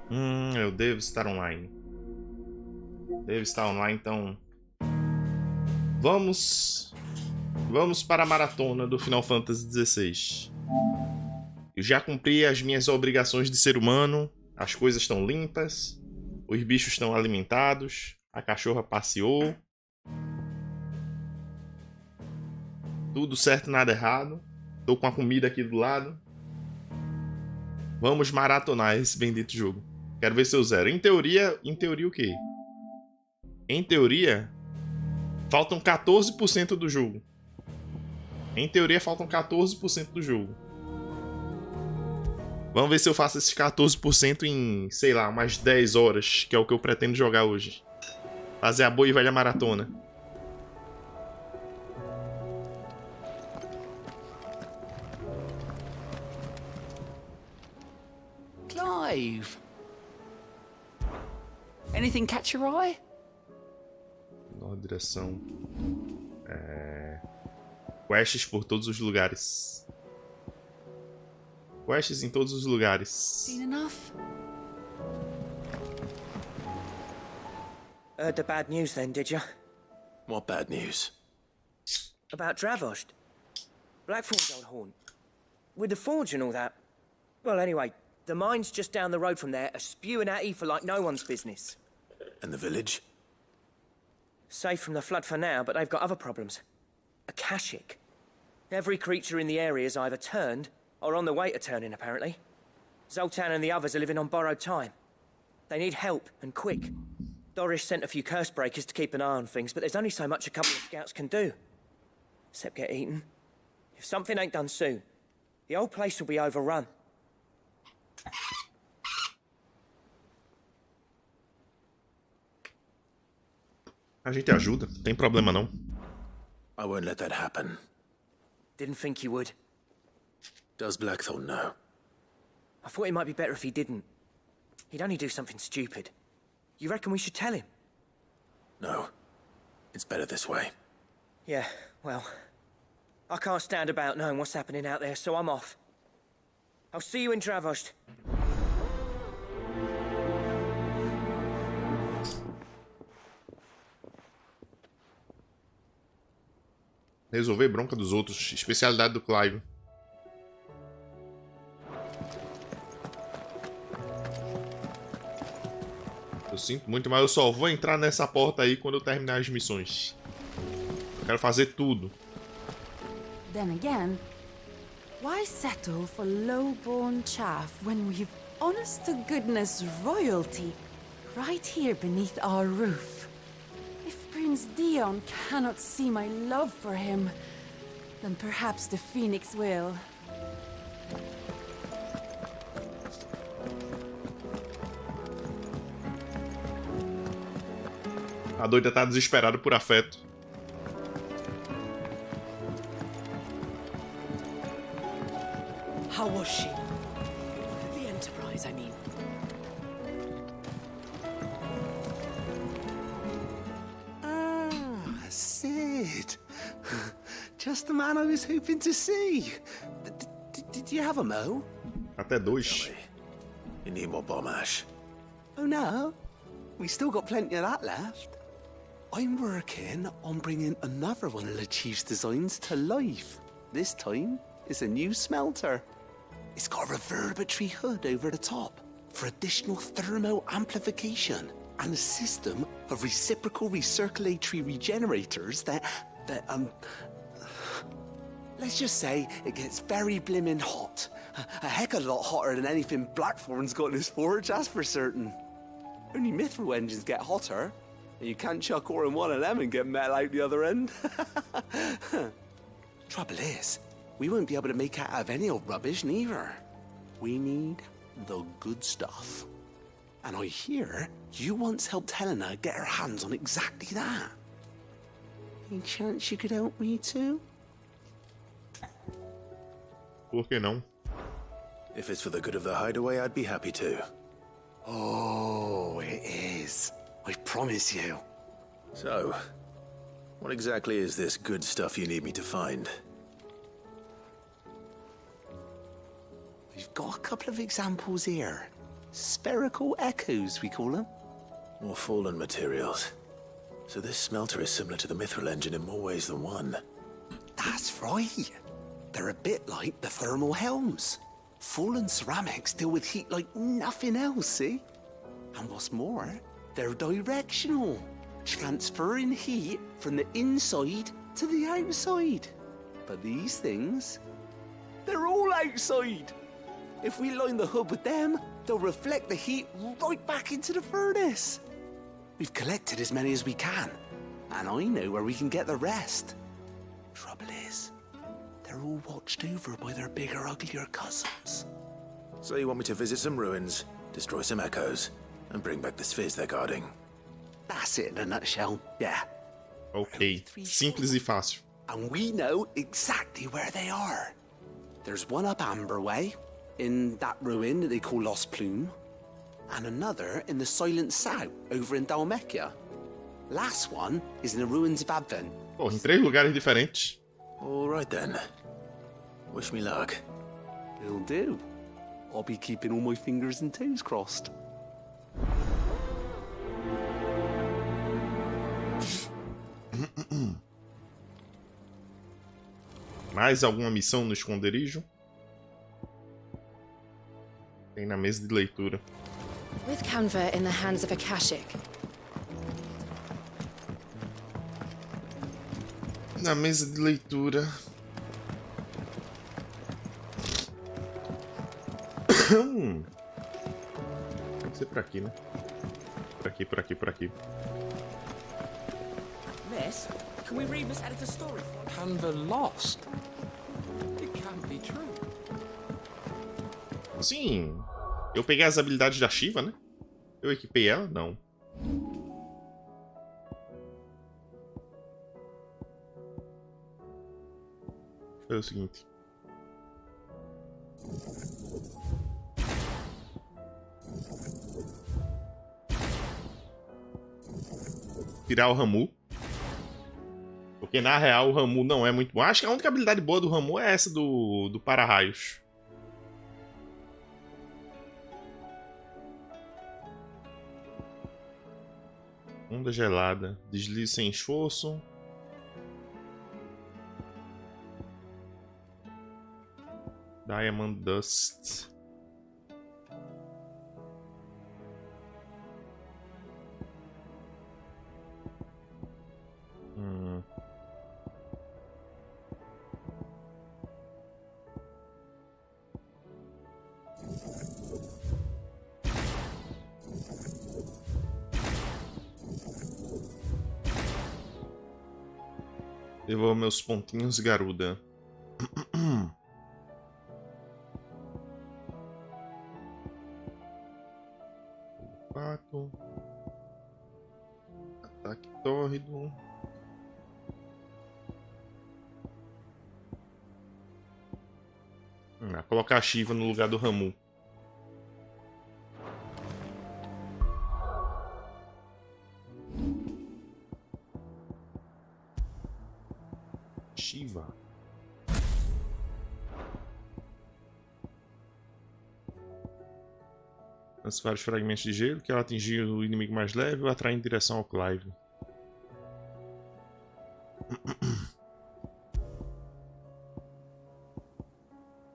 Eu devo estar online. Devo estar online, então... Vamos... Vamos para a maratona do Final Fantasy XVI. Eu já cumpri as minhas obrigações de ser humano. As coisas estão limpas. Os bichos estão alimentados. A cachorra passeou. Tudo certo, nada errado. Tô com a comida aqui do lado. Vamos maratonar esse bendito jogo. Quero ver se eu zero. Em teoria o quê? Em teoria, faltam 14% do jogo. Em teoria, faltam 14% do jogo. Vamos ver se eu faço esses 14% em, sei lá, umas 10 horas, que é o que eu pretendo jogar hoje. Fazer a boa e velha maratona. Clive! Anything catch your eye? Nova direção. Quests por todos os lugares. Quests em todos os lugares. Seen enough? Heard the bad news then, did you? What bad news? About Dravost. Blackthorn's old haunt. With the forge and all that. Well, anyway, the mines just down the road from there are spewing out ether like no one's business. And the village? Safe from the flood for now, but they've got other problems. Akashic. Every creature in the area's either turned or on the way to turning, apparently. Zoltan and the others are living on borrowed time. They need help, and quick. Doris sent a few curse breakers to keep an eye on things, but there's only so much a couple of scouts can do. Except get eaten. If something ain't done soon, the whole place will be overrun. A gente ajuda, não tem problema não. I won't let that happen. Didn't think you would. Does Blackthorn know? I thought it might be better if he didn't. He'd only do something stupid. You reckon we should tell him? No. It's better this way. Yeah, well... I can't stand about knowing what's happening out there, so I'm off. I'll see you in Dravost. Resolver bronca dos outros. Especialidade do Clive. Eu sinto muito, mas eu só vou entrar nessa porta aí quando eu terminar as missões. Eu quero fazer tudo. Then again, why settle for low-born chaff when we've honest-to-goodness royalty right here beneath our roof? If Prince Dion cannot see my love for him, then perhaps the Phoenix will. A doida tá desesperada por afeto. How was she? The Enterprise, I mean. Ah, Sid. Just the man I was hoping to see. Did you have a mo? Até dois. You need more bomb ash. Oh no, we still got plenty of that left. I'm working on bringing another one of the Chief's designs to life. This time, it's a new smelter. It's got a reverberatory hood over the top for additional thermal amplification and a system of reciprocal recirculatory regenerators that let's just say it gets very blimmin' hot. A heck of a lot hotter than anything Blackthorn's got in his forge, that's for certain. Only mithril engines get hotter, and you can't chuck ore in one of them and get metal out the other end. Trouble is, we won't be able to make it out of any old rubbish, neither. We need the good stuff. And I hear you once helped Helena get her hands on exactly that. Any chance you could help me too? Por que não? If it's for the good of the hideaway, I'd be happy to. Oh, it is. I promise you. So, what exactly is this good stuff you need me to find? We've got a couple of examples here. Spherical echoes, we call them. More fallen materials. So this smelter is similar to the mithril engine in more ways than one. That's right. They're a bit like the thermal helms. Fallen ceramics deal with heat like nothing else, see? And what's more, they're directional, transferring heat from the inside to the outside. But these things, they're all outside. If we line the hub with them, they'll reflect the heat right back into the furnace. We've collected as many as we can, and I know where we can get the rest. Trouble is, they're all watched over by their bigger, uglier cousins. So you want me to visit some ruins, destroy some echoes, and bring back the spheres they're guarding? That's it in a nutshell, yeah. Ok. Simples e fácil. And we know exactly where they are. There's one up Amber Way, in that ruin that they call Lost Plume, and another in the Silent South, over in Dalmekia. Last one is in the ruins of Advent. Pô, em 3 lugares diferentes. All right then. Wish me luck. It'll do. I'll be keeping all my fingers and toes crossed. Mais alguma missão no esconderijo? Tem na mesa de leitura. With Canva in the hands of Akashic, Na mesa de leitura. Tem que ser por aqui, né? Por aqui, por aqui, por aqui. Miss, can we read Miss Editor's story for us? Canva lost. It can't be true. Sim. Eu peguei as habilidades da Shiva, né? Eu equipei ela? Não. Foi o seguinte. Tirar o Ramu. Porque na real o Ramu não é muito bom. Acho que a única habilidade boa do Ramu é essa do para-raios. Onda gelada. Deslize sem esforço. Diamond Dust. Devolvo meus pontinhos, garuda. Pato. Ataque tórrido. Colocar a Shiva no lugar do Ramu. Shiva. Lance vários fragmentos de gelo que ela atingir o inimigo mais leve ou atrai em direção ao Clive.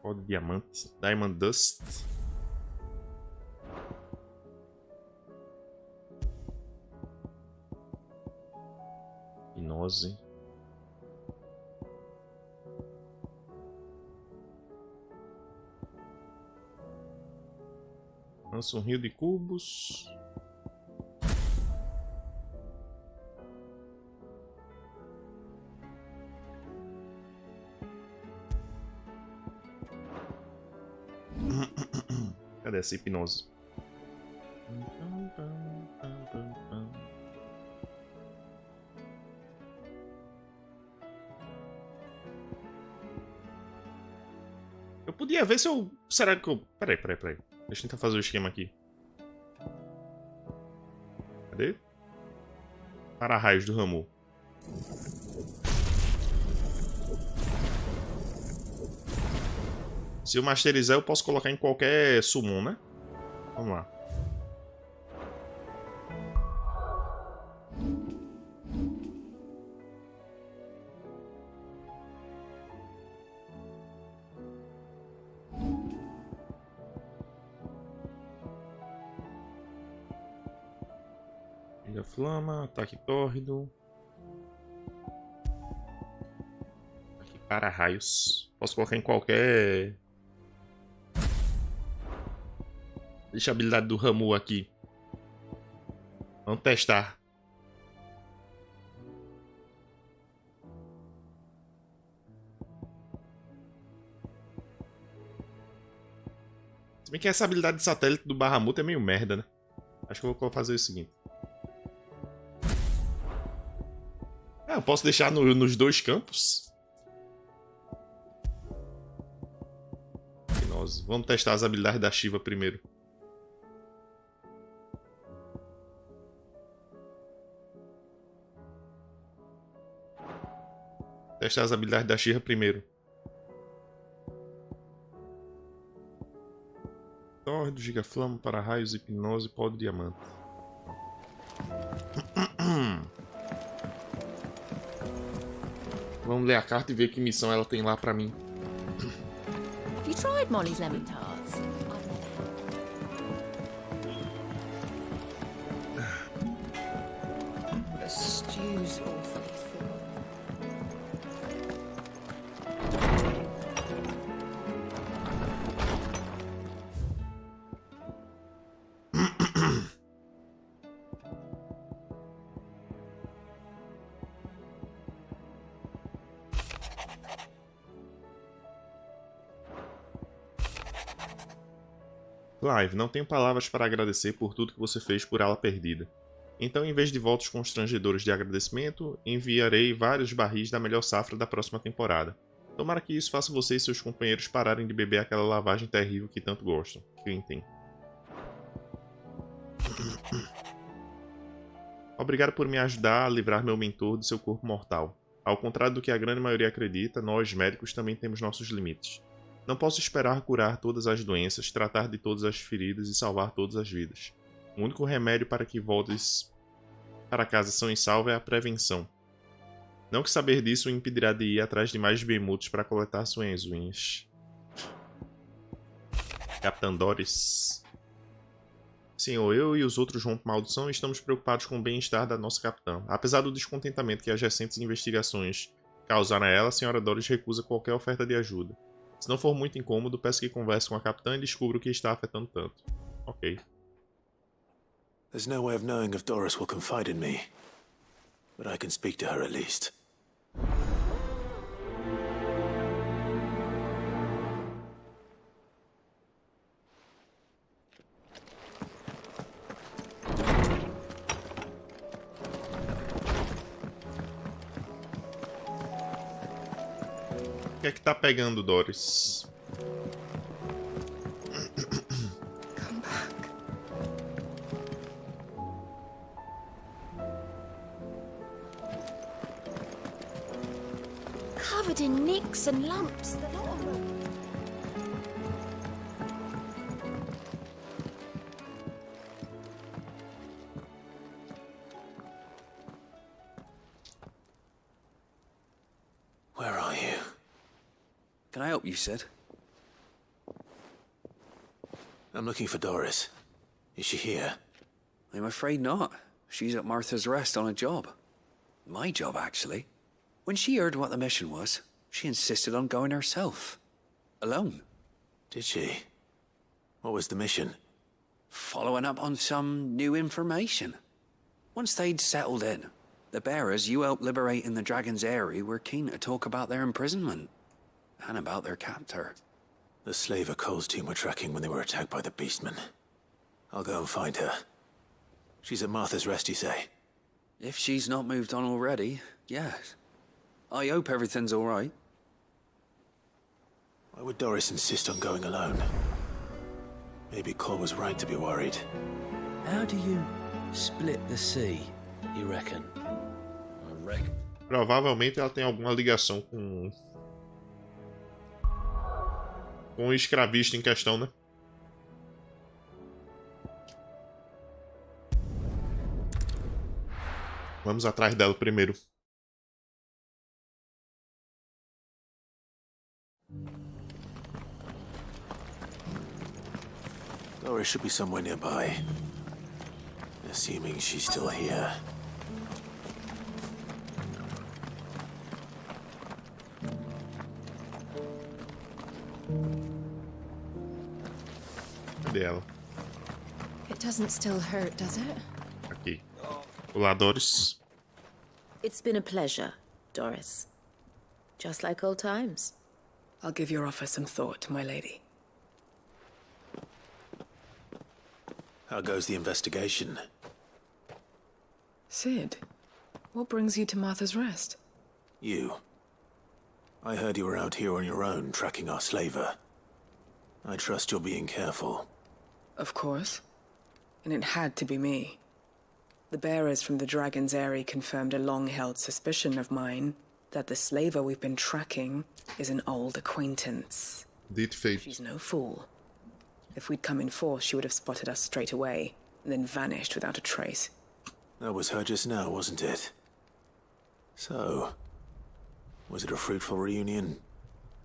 Pó de diamante. Diamond Dust. Hipnose. Lança um rio de cubos. Cadê essa hipnose? Eu podia ver se eu... Será que eu... Peraí. Deixa eu tentar fazer o esquema aqui. Cadê? Para-raios do Ramu. Se eu masterizar, eu posso colocar em qualquer summon, né? Vamos lá. Liga flama, ataque tórrido. Ataque para raios. Posso colocar em qualquer... Deixa a habilidade do Ramu aqui. Vamos testar. Se bem que essa habilidade de satélite do Bahamut é meio merda, né? Acho que eu vou fazer o seguinte. Ah, eu posso deixar nos dois campos? Vamos testar as habilidades da Shiva primeiro. Testar as habilidades da Shiva primeiro. Tórrido, gigaflama, para-raios, hipnose, pó de diamante. Vamos ler a carta e ver que missão ela tem lá pra mim. Have you tried Molly's lemon tarts? The stew's awfully full. Clive, não tenho palavras para agradecer por tudo que você fez por Ala Perdida. Então, em vez de votos constrangedores de agradecimento, enviarei vários barris da melhor safra da próxima temporada. Tomara que isso faça você e seus companheiros pararem de beber aquela lavagem terrível que tanto gostam. Quinten. Obrigado por me ajudar a livrar meu mentor do seu corpo mortal. Ao contrário do que a grande maioria acredita, nós, médicos, também temos nossos limites. Não posso esperar curar todas as doenças, tratar de todas as feridas e salvar todas as vidas. O único remédio para que voltes para casa são e salvo é a prevenção. Não que saber disso o impedirá de ir atrás de mais bemutos para coletar suas unhas. Capitã Doris. Senhor, eu e os outros Rompe Maldição estamos preocupados com o bem-estar da nossa capitã. Apesar do descontentamento que as recentes investigações causaram a ela, a senhora Doris recusa qualquer oferta de ajuda. Se não for muito incômodo, peço que converse com a capitã e descubra o que está afetando tanto. Ok. There's no way of knowing if Doris will confide in me. But I can speak to her at least. O que é que tá pegando, Doris? Come back. Covered in nicks and lumps, the lot of them. Where are you? Can I help you, Sid? I'm looking for Doris. Is she here? I'm afraid not. She's at Martha's Rest on a job. My job, actually. When she heard what the mission was, she insisted on going herself. Alone. Did she? What was the mission? Following up on some new information. Once they'd settled in, the bearers you helped liberate in the Dragon's Eyrie were keen to talk about their imprisonment. And about their captor. The slaver Cole's team were tracking when they were attacked by the Beastmen. I'll go and find her. She's at Martha's Rest, you say? If she's not moved on already, yes. I hope everything's all right. Why would Doris insist on going alone? Maybe Cole was right to be worried. How do you split the sea, you reckon? I reckon. Provavelmente ela tem alguma ligação com o escravista em questão, né? Vamos atrás dela primeiro. Doris should be somewhere nearby. Assuming she's still here. Cadê ela? It doesn't still hurt, does it? Aqui. Olá, Doris. It's been a pleasure, Doris. Just like old times. I'll give your offer some thought, my lady. How goes the investigation? Sid, what brings you to Martha's Rest? You. I heard you were out here on your own, tracking our slaver. I trust you're being careful. Of course. And it had to be me. The bearers from the Dragon's Eyrie confirmed a long-held suspicion of mine that the slaver we've been tracking is an old acquaintance. Did fate. She's no fool. If we'd come in force, she would have spotted us straight away, and then vanished without a trace. That was her just now, wasn't it? So, was it a fruitful reunion?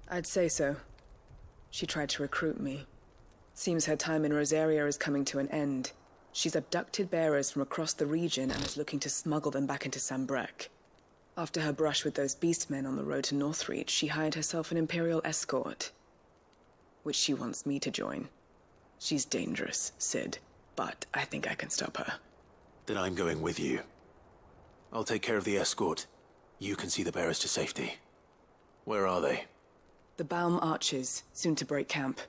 I'd say so. She tried to recruit me. Seems her time in Rosaria is coming to an end. She's abducted bearers from across the region and is looking to smuggle them back into Sambrek. After her brush with those beastmen on the road to Northreach, she hired herself an Imperial escort, which she wants me to join. She's dangerous, Sid, but I think I can stop her. Then I'm going with you. I'll take care of the escort. You can see the bearers to safety. Where are they? The Baum Archers, soon to break camp.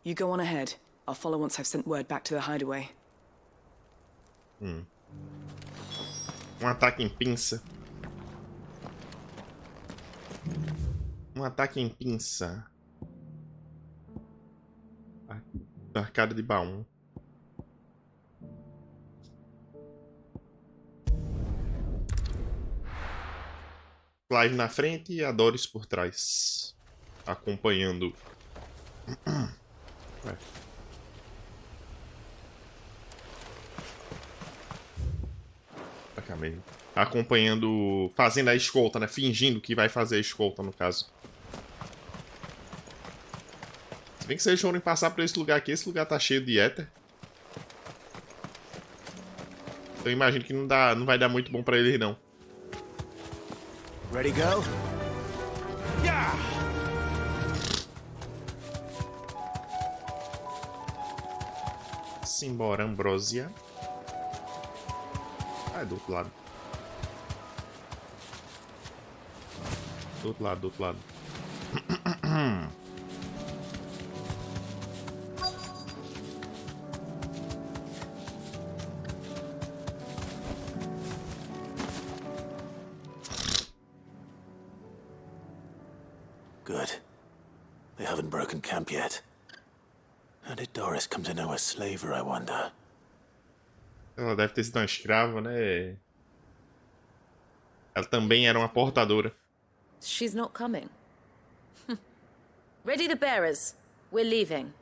You go on ahead. I'll follow once I've sent word back to the hideaway. Ataque em pinça. Ataque em pinça. Arcada de baú. Clive na frente e a Doris por trás. Acompanhando. Pra cá mesmo. Acompanhando. Fazendo a escolta, né? Fingindo que vai fazer a escolta, no caso. Se bem que vocês forem passar por esse lugar aqui, esse lugar tá cheio de éter. Então eu imagino que não vai dar muito bom pra eles, não. Ready, go? Yeah! Simbora, Ambrosia. Ah, é do outro lado. Do outro lado, do outro lado. Good. They haven't broken camp yet. How did Doris come to know a slaver, I wonder? Ela deve ter sido uma escrava, né? Ela também era uma portadora. She's not coming. Ready the bearers. We're leaving.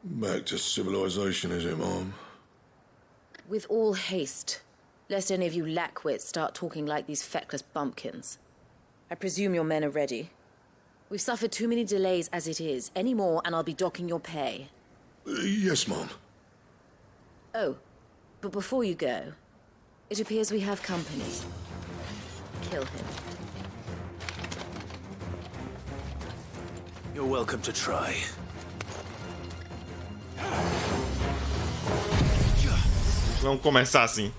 Back to civilization, is it, Mom? With all haste, lest any of you lackwits start talking like these feckless bumpkins. I presume your men are ready. We've suffered too many delays as it is. Any more and I'll be docking your pay. Yes, Mom. Oh, but before you go, it appears we have company. Kill him. You're welcome to try. Vamos começar assim.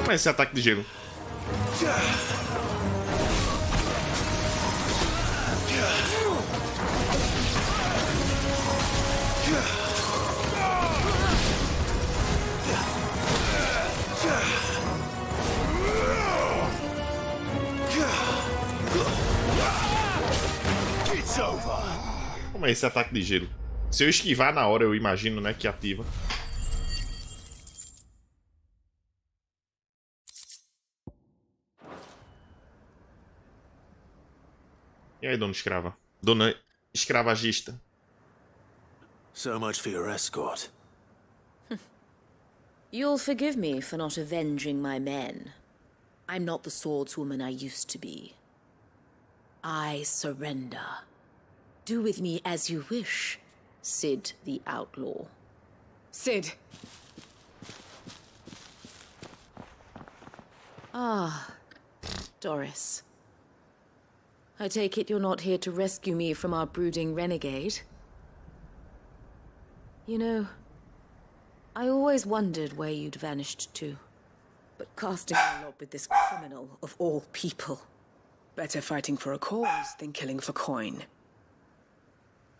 Como é esse ataque de gelo? Como é esse ataque de gelo? Se eu esquivar na hora, eu imagino, né, que ativa. E aí, dona escrava? Dona escravagista. So much for your escort. You'll forgive me for not avenging my men. I'm not the swordswoman I used to be. I surrender. Do with me as you wish, Sid the Outlaw. Sid! Ah, Doris. I take it you're not here to rescue me from our brooding renegade? You know, I always wondered where you'd vanished to. But casting a lot with this criminal of all people. Better fighting for a cause than killing for coin.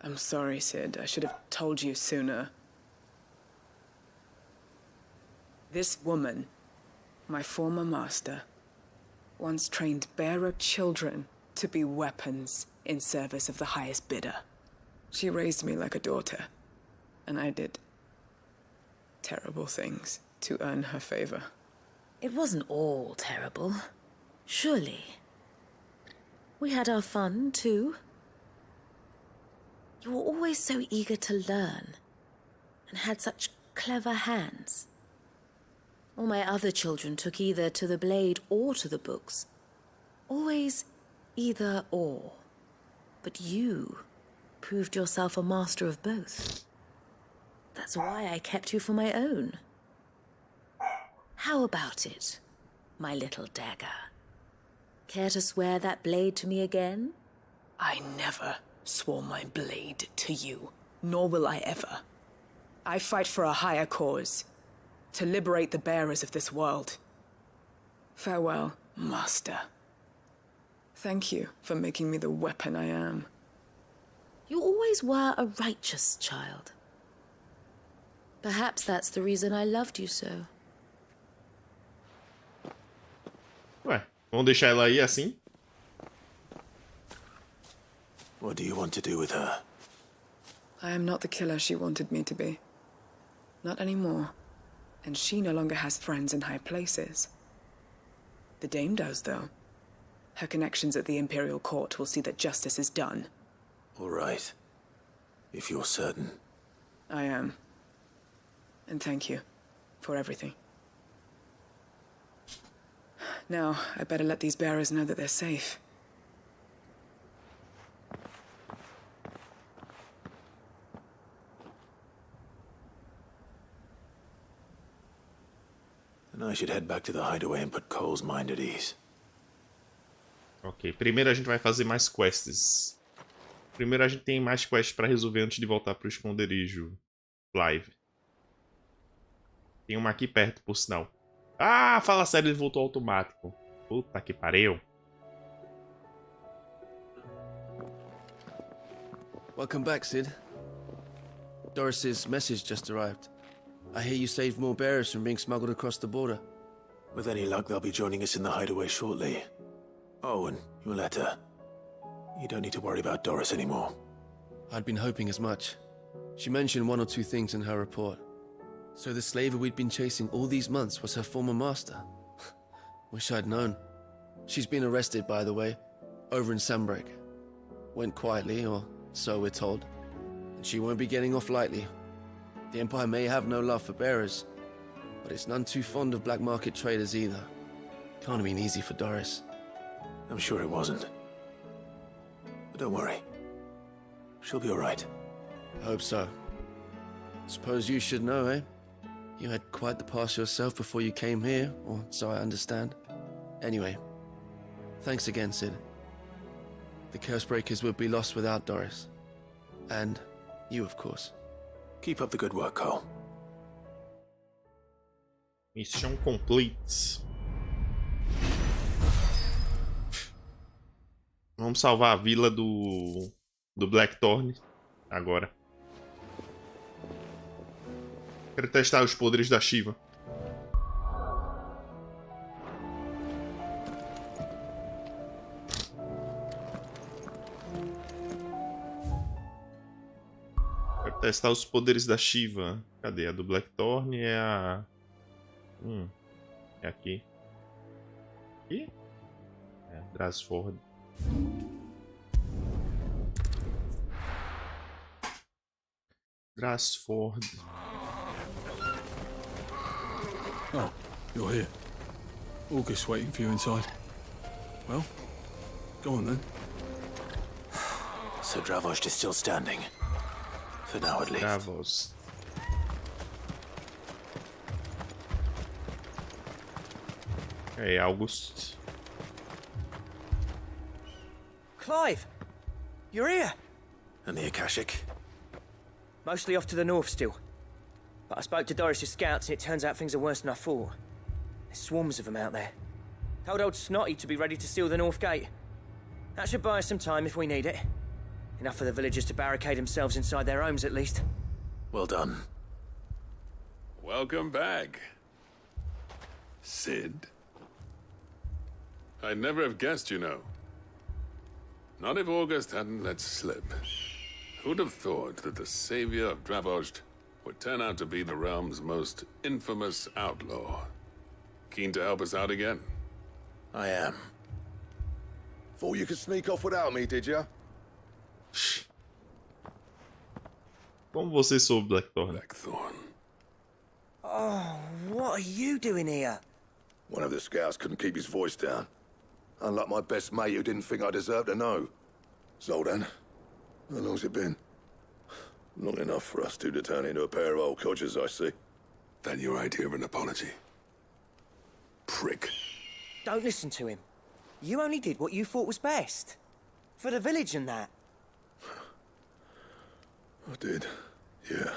I'm sorry, Sid. I should have told you sooner. This woman, my former master, once trained bearer children to be weapons in service of the highest bidder. She raised me like a daughter, and I did terrible things to earn her favor. It wasn't all terrible, surely. We had our fun, too. You were always so eager to learn, and had such clever hands. All my other children took either to the blade or to the books. Always either or. But you proved yourself a master of both. That's why I kept you for my own. How about it, my little dagger? Care to swear that blade to me again? I never swore my blade to you, nor will I ever. I fight for a higher cause, to liberate the bearers of this world. Farewell, Master. Thank you for making me the weapon I am. You always were a righteous child. Perhaps that's the reason I loved you so. Ué, vamos deixar ela aí assim? What do you want to do with her? I am not the killer she wanted me to be. Not anymore. And she no longer has friends in high places. The Dame does, though. Her connections at the Imperial Court will see that justice is done. All right. If you're certain. I am. And thank you for everything. Now, I better let these bearers know that they're safe. And I should head back to the hideaway and put Cole's mind at ease. Ok, primeiro a gente vai fazer mais quests. Primeiro a gente tem mais quests pra resolver antes de voltar pro esconderijo live. Tem uma aqui perto, por sinal. Ah, fala sério, ele voltou automático. Puta que pariu. Welcome back, Sid. Doris's message just arrived. I hear you saved more bearers from being smuggled across the border. With any luck, they'll be joining us in the hideaway shortly. Oh, and your letter. You don't need to worry about Doris anymore. I'd been hoping as much. She mentioned one or two things in her report. So the slaver we'd been chasing all these months was her former master. Wish I'd known. She's been arrested, by the way, over in Sambrek. Went quietly, or so we're told. And she won't be getting off lightly. The Empire may have no love for bearers, but it's none too fond of black market traders either. Can't have been easy for Doris. I'm sure it wasn't. But don't worry. She'll be all right. Hope so. Suppose you should know, eh? You had quite the past yourself before you came here, or so I understand. Anyway, thanks again, Sid. The Cursebreakers would be lost without Doris. And you, of course. Keep up the good work, Cole. Mission complete. Vamos salvar a vila do Blackthorn agora. Quero testar os poderes da Shiva. Quero testar os poderes da Shiva. Cadê? A do Blackthorn é a... é aqui. Aqui? É, Drasford. Drasford. Oh, you're here. August waiting for you inside. Well, go on then. So Dravost is still standing. For now, at least. Dravost. Hey, August. Clive! You're here! And the Akashic? Mostly off to the north still. But I spoke to Doris's scouts and it turns out things are worse than I thought. There's swarms of them out there. Told old Snotty to be ready to seal the north gate. That should buy us some time if we need it. Enough for the villagers to barricade themselves inside their homes at least. Well done. Welcome back, Sid. I'd never have guessed, you know. Not if August hadn't let slip. Who'd have thought that the savior of Dravost would turn out to be the realm's most infamous outlaw? Keen to help us out again? I am. Thought you could sneak off without me, did you? Como você soube, Blackthorn? Blackthorn. Oh, what are you doing here? One of the scouts couldn't keep his voice down. Unlike my best mate who didn't think I deserved to know. Zoltan, how long's it been? Long enough for us two to turn into a pair of old codgers, I see. That your idea of an apology? Prick. Don't listen to him. You only did what you thought was best. For the village and that. I did, yeah.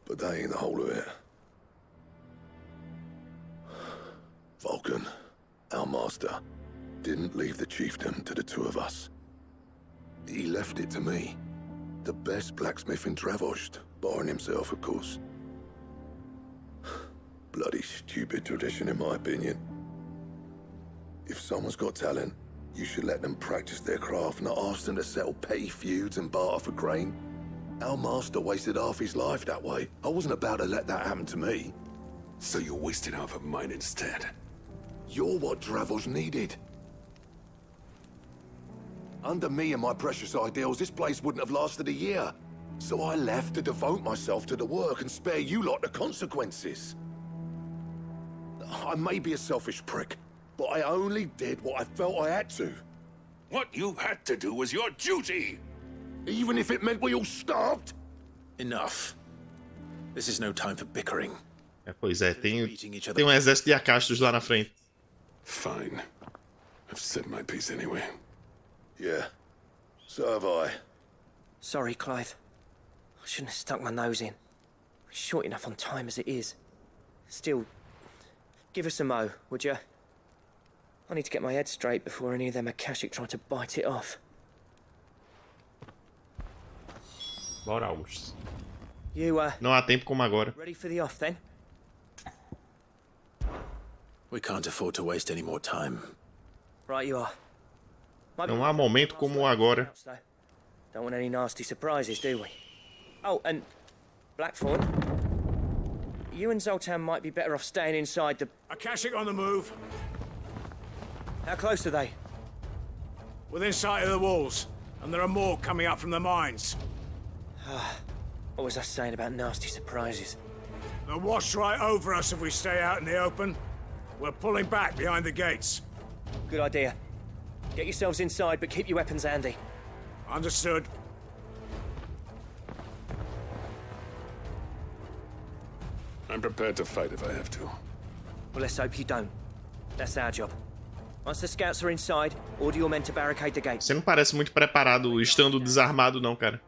But that ain't the whole of it. Vulcan, our master, didn't leave the chiefdom to the two of us. He left it to me, the best blacksmith in Dravost, barring himself, of course. Bloody stupid tradition, in my opinion. If someone's got talent, you should let them practice their craft, not ask them to settle petty feuds and barter for grain. Our master wasted half his life that way. I wasn't about to let that happen to me. So you wasted half of mine instead? You're what Dravost needed. Under me and my precious ideals, this place wouldn't have lasted a year. So I left to devote myself to the work and spare you lot the consequences. I may be a selfish prick, but I only did what I felt I had to. What you had to do was your duty! Even if it meant we all starved? Enough. This is no time for bickering. É, pois é, tem um exército de acastos lá na frente. Fine. I've said my piece anyway. Yeah, so have I. Sorry, Clive. I shouldn't have stuck my nose in. We're short enough on time as it is. Still, give us a mo, would you? I need to get my head straight before any of them Akashic try to bite it off. Bora, August. You, Não há tempo como agora. ready for the off, then? We can't afford to waste any more time. Right you are. Não há momento como agora. Don't want any nasty surprises, do we? Oh, and Blackthorn, you and Zoltan might be better off staying inside the... Akashic on the move. How close are they? Within sight of the walls. And there are more coming up from the mines. What was I saying about nasty surprises? They'll wash right over us if we stay out in the open. We're pulling back behind the gates. Good idea. Get yourselves inside, but keep your weapons handy. Understood. I'm prepared to fight if I have to. Well, let's hope you don't. That's our job. Once the scouts are inside, order your men to barricade the gates. Você não parece muito preparado estando desarmado, não, cara.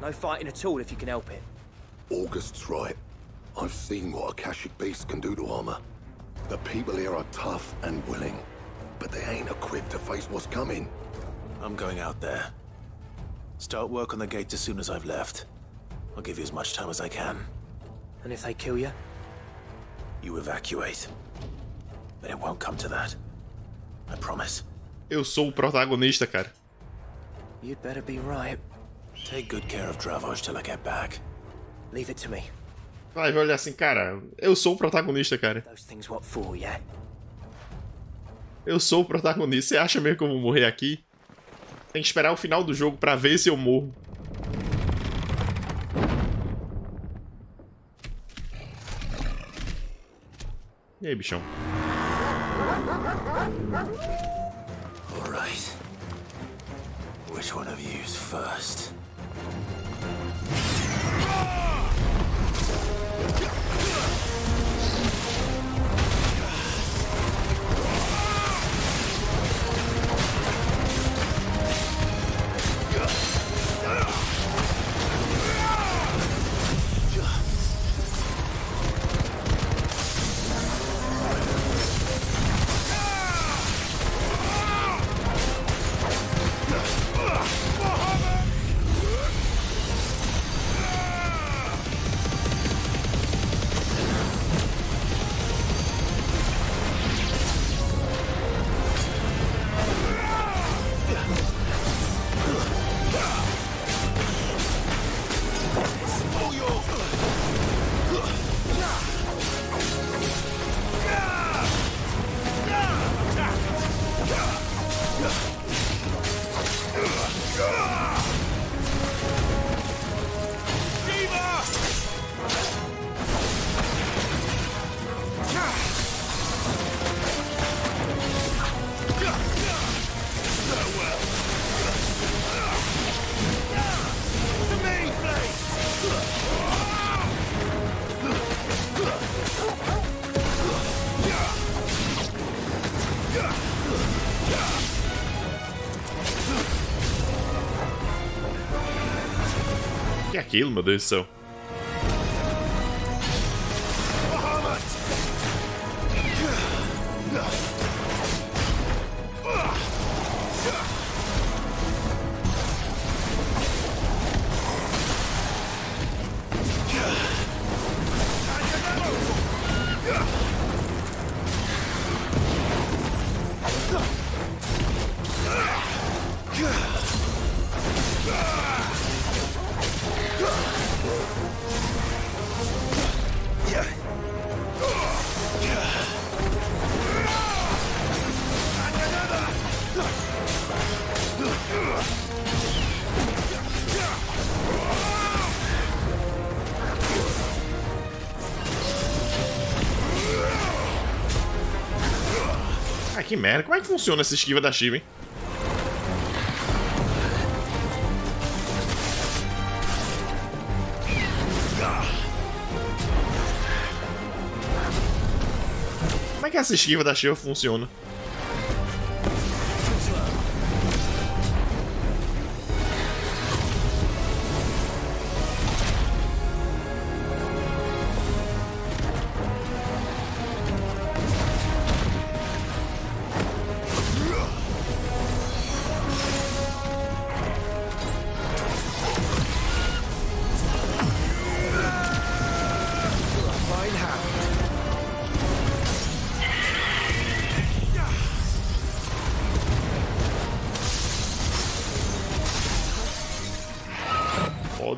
No fighting at all if you can help it. August's right. I've seen what Akashic beasts can do to armor. The people here are tough and willing. but they ain't equipped to face what's coming. I'm going out there. Start work on the gate as soon as I've left. I'll give you as much time as I can. And if they kill you? You evacuate. But it won't come to that. I promise. Eu sou o protagonista, cara. You'd better be right. Take good care of Dravoj till I get back. Leave it to me. Vai olhar assim, cara. Eu sou o protagonista, cara. Those things what for, yeah? Eu sou o protagonista. Você acha mesmo que eu vou morrer aqui? Tem que esperar o final do jogo pra ver se eu morro. E aí, bichão? All right. Which one of you's first? O que é aquilo, meu Deus do céu? Ah, que merda. Como é que funciona essa esquiva da Shiva, hein? Como é que essa esquiva da Shiva funciona?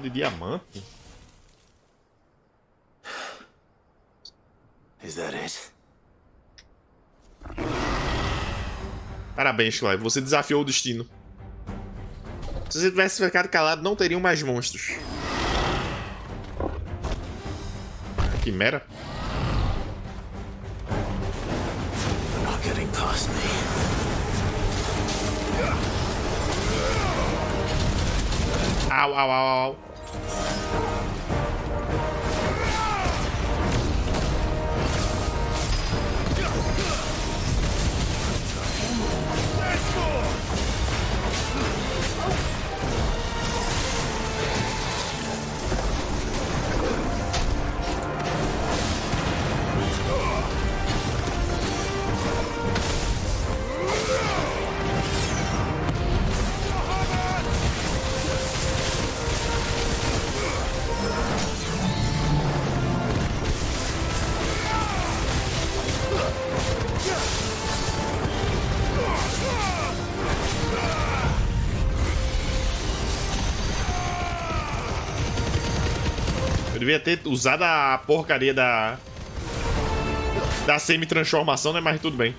De diamante? Is that it? Parabéns, Clive. Você desafiou o destino. Se você tivesse ficado calado, não teriam mais monstros. Quimera? They're not getting past me. Au, au, au, au. devia ter usado a porcaria da semi-transformação, né? Mas tudo bem.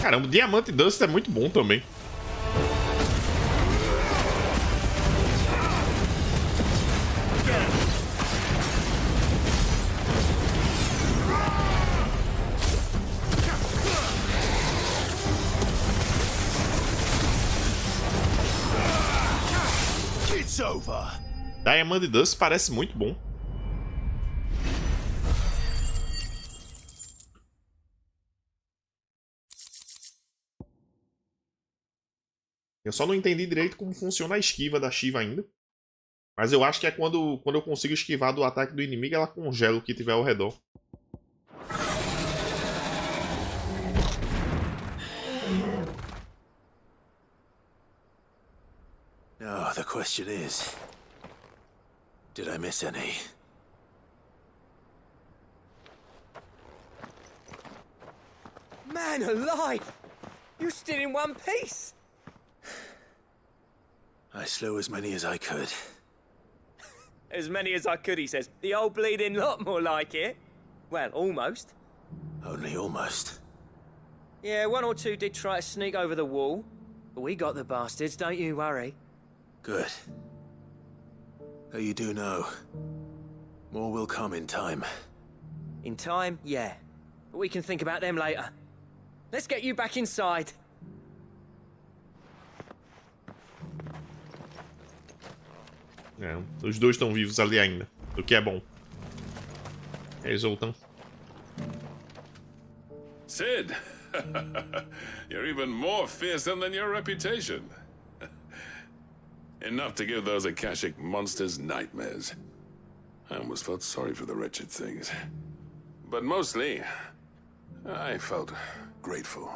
Caramba, o Diamante Dust é muito bom também. Diamond Dust parece muito bom. Eu só não entendi direito como funciona a esquiva da Shiva ainda. Mas eu acho que é quando eu consigo esquivar do ataque do inimigo, ela congela o que tiver ao redor. Now, the question is, did I miss any? Man alive! You're still in one piece! I slew as many as I could. As many as I could, he says. The old bleeding lot, more like it. Well, almost. Only almost. Yeah, one or two did try to sneak over the wall. But we got the bastards, don't you worry. Good. Though you do know, more will come in time. In time, yeah. But we can think about them later. Let's get you back inside. É, os dois estão vivos ali ainda, o que é bom. Eles voltam. Sid, you're even more fearsome than your reputation. Enough to give those Akashic monsters nightmares. I almost felt sorry for the wretched things. But mostly, I felt grateful.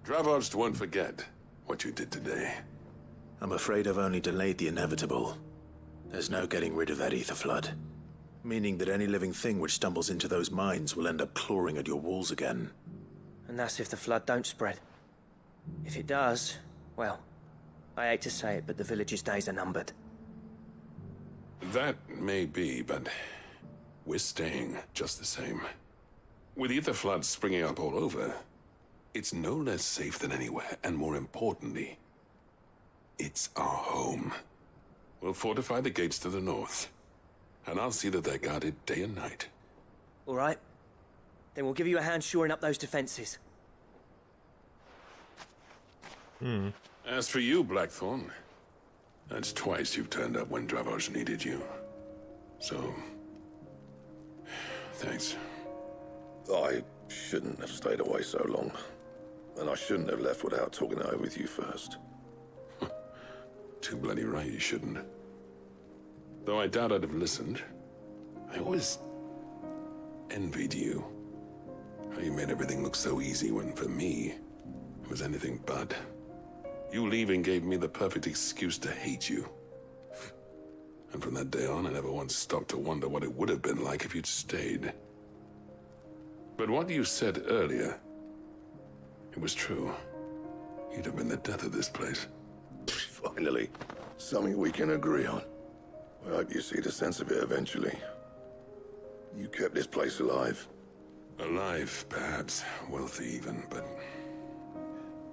Dravoged won't forget what you did today. I'm afraid I've only delayed the inevitable. There's no getting rid of that ether flood. Meaning that any living thing which stumbles into those mines will end up clawing at your walls again. And that's if the flood don't spread. If it does, well, I hate to say it, but the village's days are numbered. That may be, but we're staying just the same. With ether floods springing up all over, it's no less safe than anywhere, and more importantly, it's our home. We'll fortify the gates to the north, and I'll see that they're guarded day and night. All right. Then we'll give you a hand shoring up those defenses. As for you, Blackthorn, that's twice you've turned up when Dravos needed you. So, thanks. I shouldn't have stayed away so long. And I shouldn't have left without talking it over with you first. Too bloody right you shouldn't. Though I doubt I'd have listened. I always envied you. How you made everything look so easy when, for me, it was anything but. You leaving gave me the perfect excuse to hate you. And from that day on, I never once stopped to wonder what it would have been like if you'd stayed. But what you said earlier, it was true. You'd have been the death of this place. Finally, something we can agree on. I hope you see the sense of it eventually. You kept this place alive. Alive, perhaps. Wealthy even, but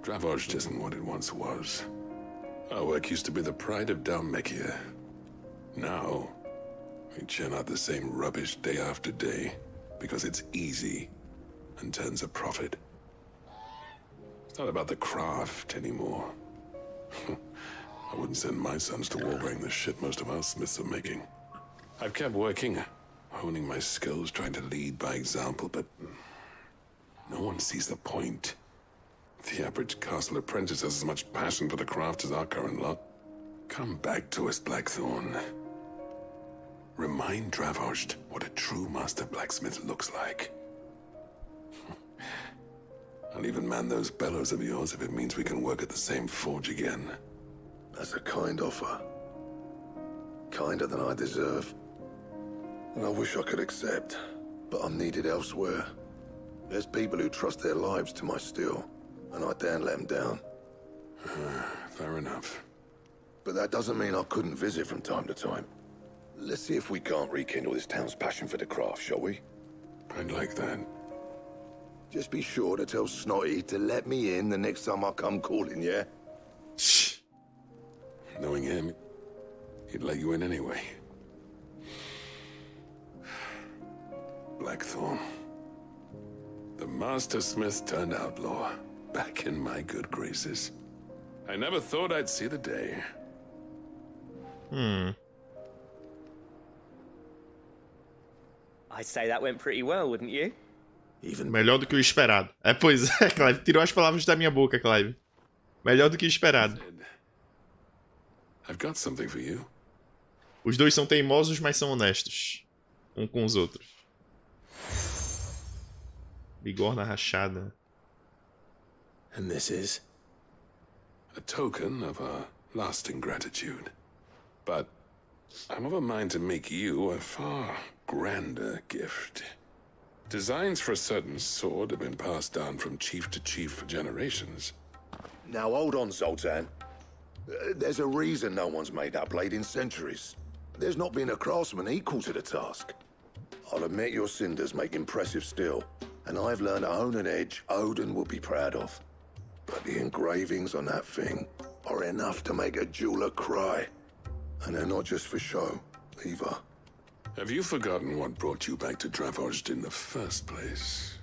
Dravos isn't what it once was. Our work used to be the pride of Dalmekia. Now, we churn out the same rubbish day after day because it's easy and turns a profit. It's not about the craft anymore. I wouldn't send my sons to war wearing the shit most of our smiths are making. I've kept working, honing my skills, trying to lead by example, but no one sees the point. The average castle apprentice has as much passion for the craft as our current lot. Come back to us, Blackthorn. Remind Dravost what a true master blacksmith looks like. I'll even man those bellows of yours if it means we can work at the same forge again. That's a kind offer. Kinder than I deserve. And I wish I could accept, but I'm needed elsewhere. There's people who trust their lives to my steel, and I daren't let them down. Fair enough. But that doesn't mean I couldn't visit from time to time. Let's see if we can't rekindle this town's passion for the craft, shall we? I'd like that. Just be sure to tell Snotty to let me in the next time I come calling, yeah? Knowing him, he'd let you in anyway. Blackthorn. The Master Smith turned outlaw, back in my good graces. I never thought I'd see the day. I'd say that went pretty well, wouldn't you? Melhor do que o esperado. Pois é, Clive. Tirou as palavras da minha boca, Clive. Melhor do que o esperado. I've got something for you. Os dois são teimosos, mas são honestos. Um com os outros. Bigorna rachada. And this is? A token of our lasting gratitude. But I'm of a mind to make you a far grander gift. Designs for a certain sword have been passed down from chief to chief for generations. Now hold on, Zoltan. There's a reason no one's made that blade in centuries. There's not been a craftsman equal to the task. I'll admit your cinders make impressive steel, and I've learned to own an edge Odin will be proud of. But the engravings on that thing are enough to make a jeweler cry. And they're not just for show, either. Have you forgotten what brought you back to Dravost in the first place?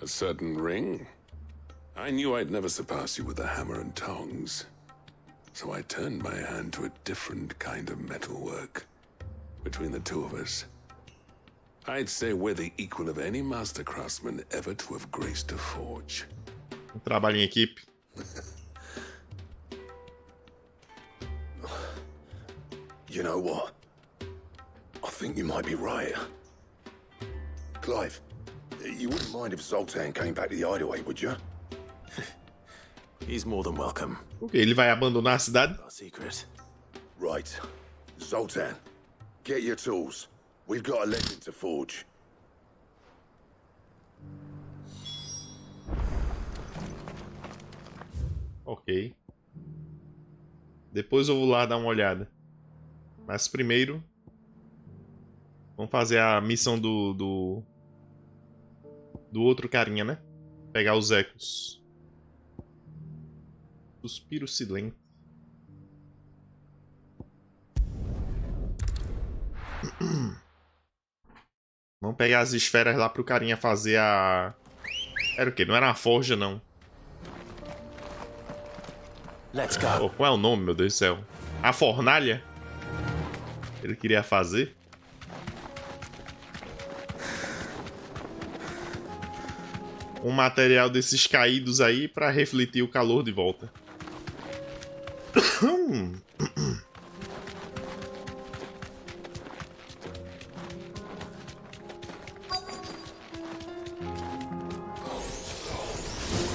A certain ring? I knew I'd never surpass you with the hammer and tongs. So I turned my hand to a different kind of metalwork. Between the two of us, I'd say we're the equal of any master craftsman ever to have graced a forge. Trabalho em equipe. You know what? I think you might be right. Clive, you wouldn't mind if Zoltan came back to the hideaway, would you? He's more than welcome. Ok, ele vai abandonar a cidade? Our secret. Right. Zoltan, get your tools. We've got a legend to forge. Ok. Depois eu vou lá dar uma olhada. Mas primeiro... Vamos fazer a missão do outro carinha, né? Pegar os ecos. Suspiro silente. Vamos pegar as esferas lá pro carinha fazer a... Era o quê? Não era uma forja, não. Let's go. Oh, qual é o nome, meu Deus do céu? A fornalha? Ele queria fazer. Um material desses caídos aí para refletir o calor de volta.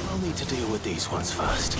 I'll need to deal with these ones first.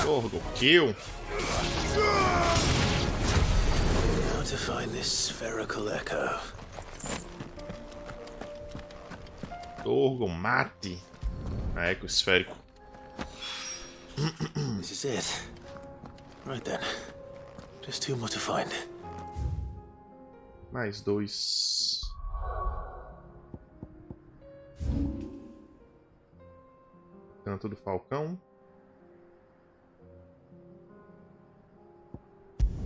Torgo, kill. How to find this spherical echo? Torgo, mate. Ah, eco esférico. This is it. Right then. Just two more to find. Mais 2. Canto do Falcão.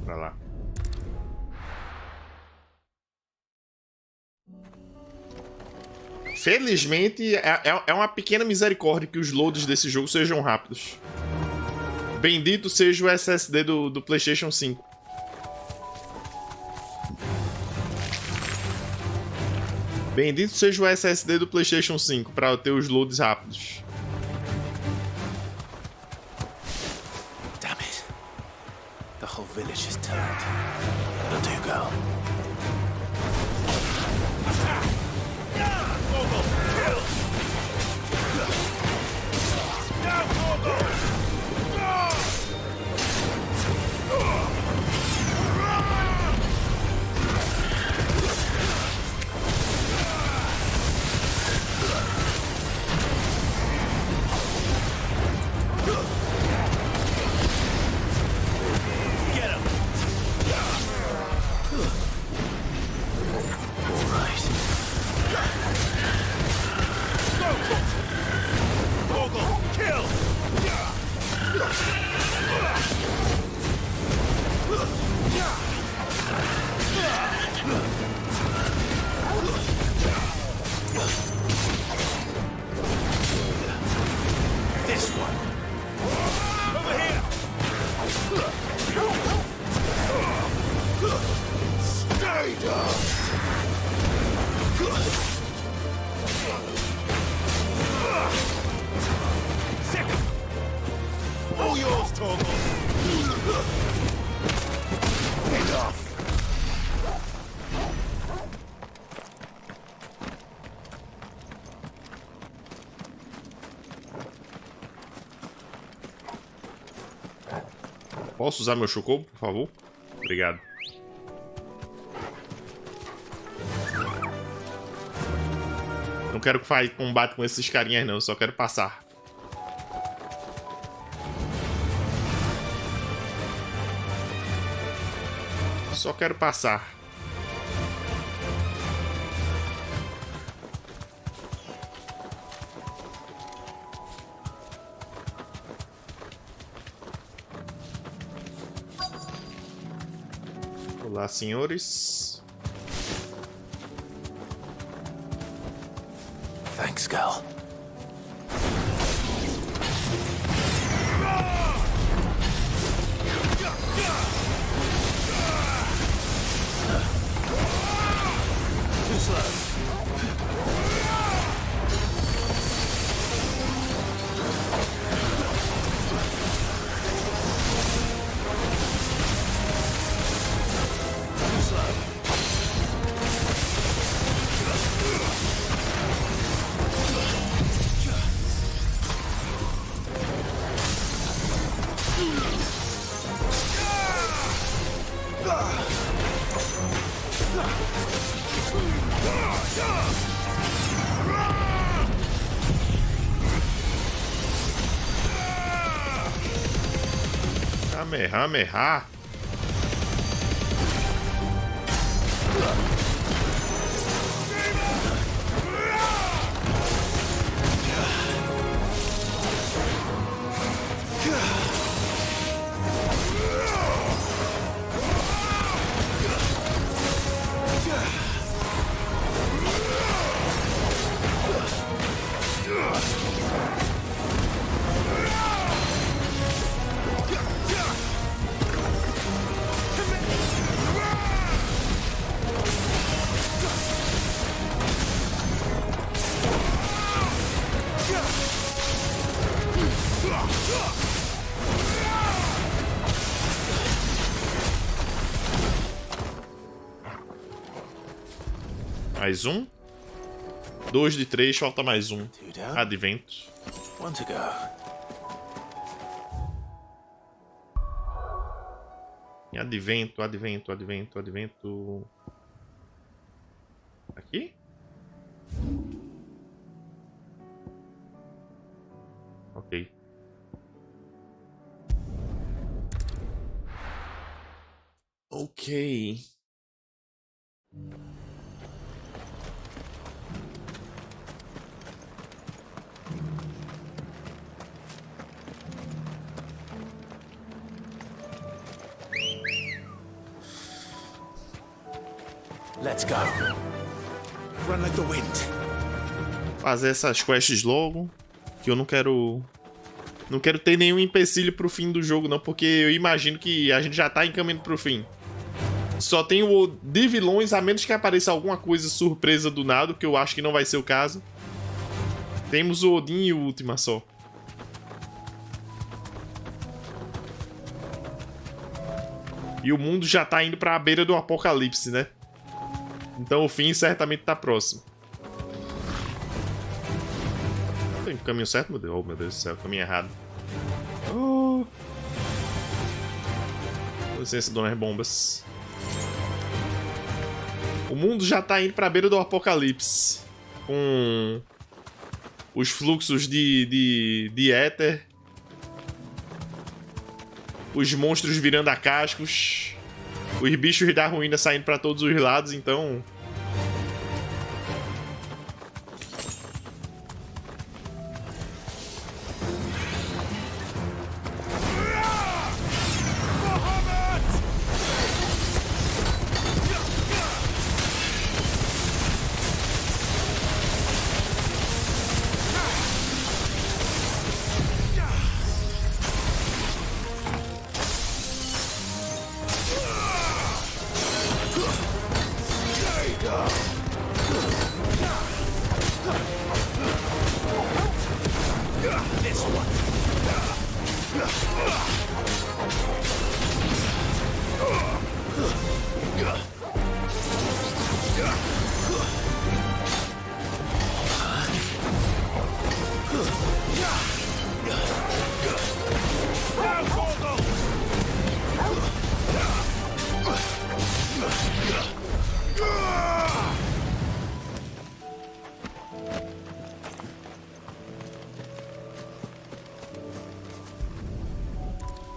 Pra lá. Felizmente, é uma pequena misericórdia que os loads desse jogo sejam rápidos. Bendito seja o SSD do PlayStation 5. Bendito seja o SSD do PlayStation 5 para ter os loads rápidos. Damn it. The whole village is turned. That'll do, girl. Posso usar meu chocobo, por favor? Obrigado. Não quero que faça combate com esses carinhas não, só quero passar. Só quero passar. Olá, senhores. Thanks, girl. Too slow. Kamehameha. Mais um. 2 de 3, falta mais um. Advento. One to go. Advento, advento, advento, advento. Aqui? Ok. Ok. Let's go. Run like the wind. Fazer essas quests logo, que eu não quero ter nenhum empecilho pro fim do jogo não, porque eu imagino que a gente já tá encaminhando pro fim. Só tem o de vilões, a menos que apareça alguma coisa surpresa do nada, que eu acho que não vai ser o caso. Temos o Odin e o Ultima só. E o mundo já tá indo pra beira do apocalipse, né? Então o fim certamente tá próximo. Tem caminho certo, meu Deus? Oh, meu Deus do céu, caminho errado. Oh. Com licença, donas bombas. O mundo já tá indo pra beira do apocalipse. Com os fluxos de éter. Os monstros virando a cascos. Os bichos da ruína saindo pra todos os lados, então...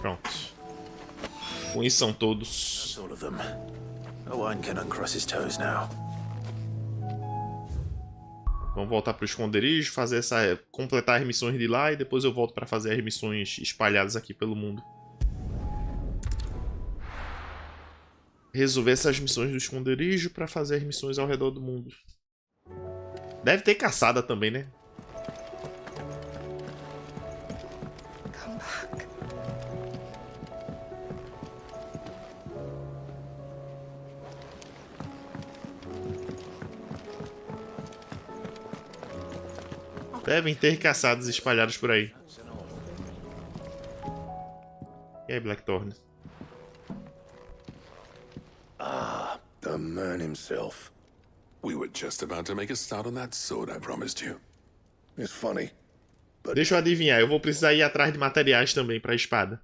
Pronto. Com isso são todos. That's all of them. Owen can uncross his toes now. Vamos voltar pro esconderijo, fazer completar as missões de lá e depois eu volto para fazer as missões espalhadas aqui pelo mundo. Resolver essas missões do esconderijo para fazer as missões ao redor do mundo. Deve ter caçada também, né? Come back. Devem ter caçadas espalhadas por aí. E aí, Blackthorn? Ah, the man himself. We were just about to make a start on that sword I promised you. It's funny. Deixa eu adivinhar, eu vou precisar ir atrás de materiais também para a espada.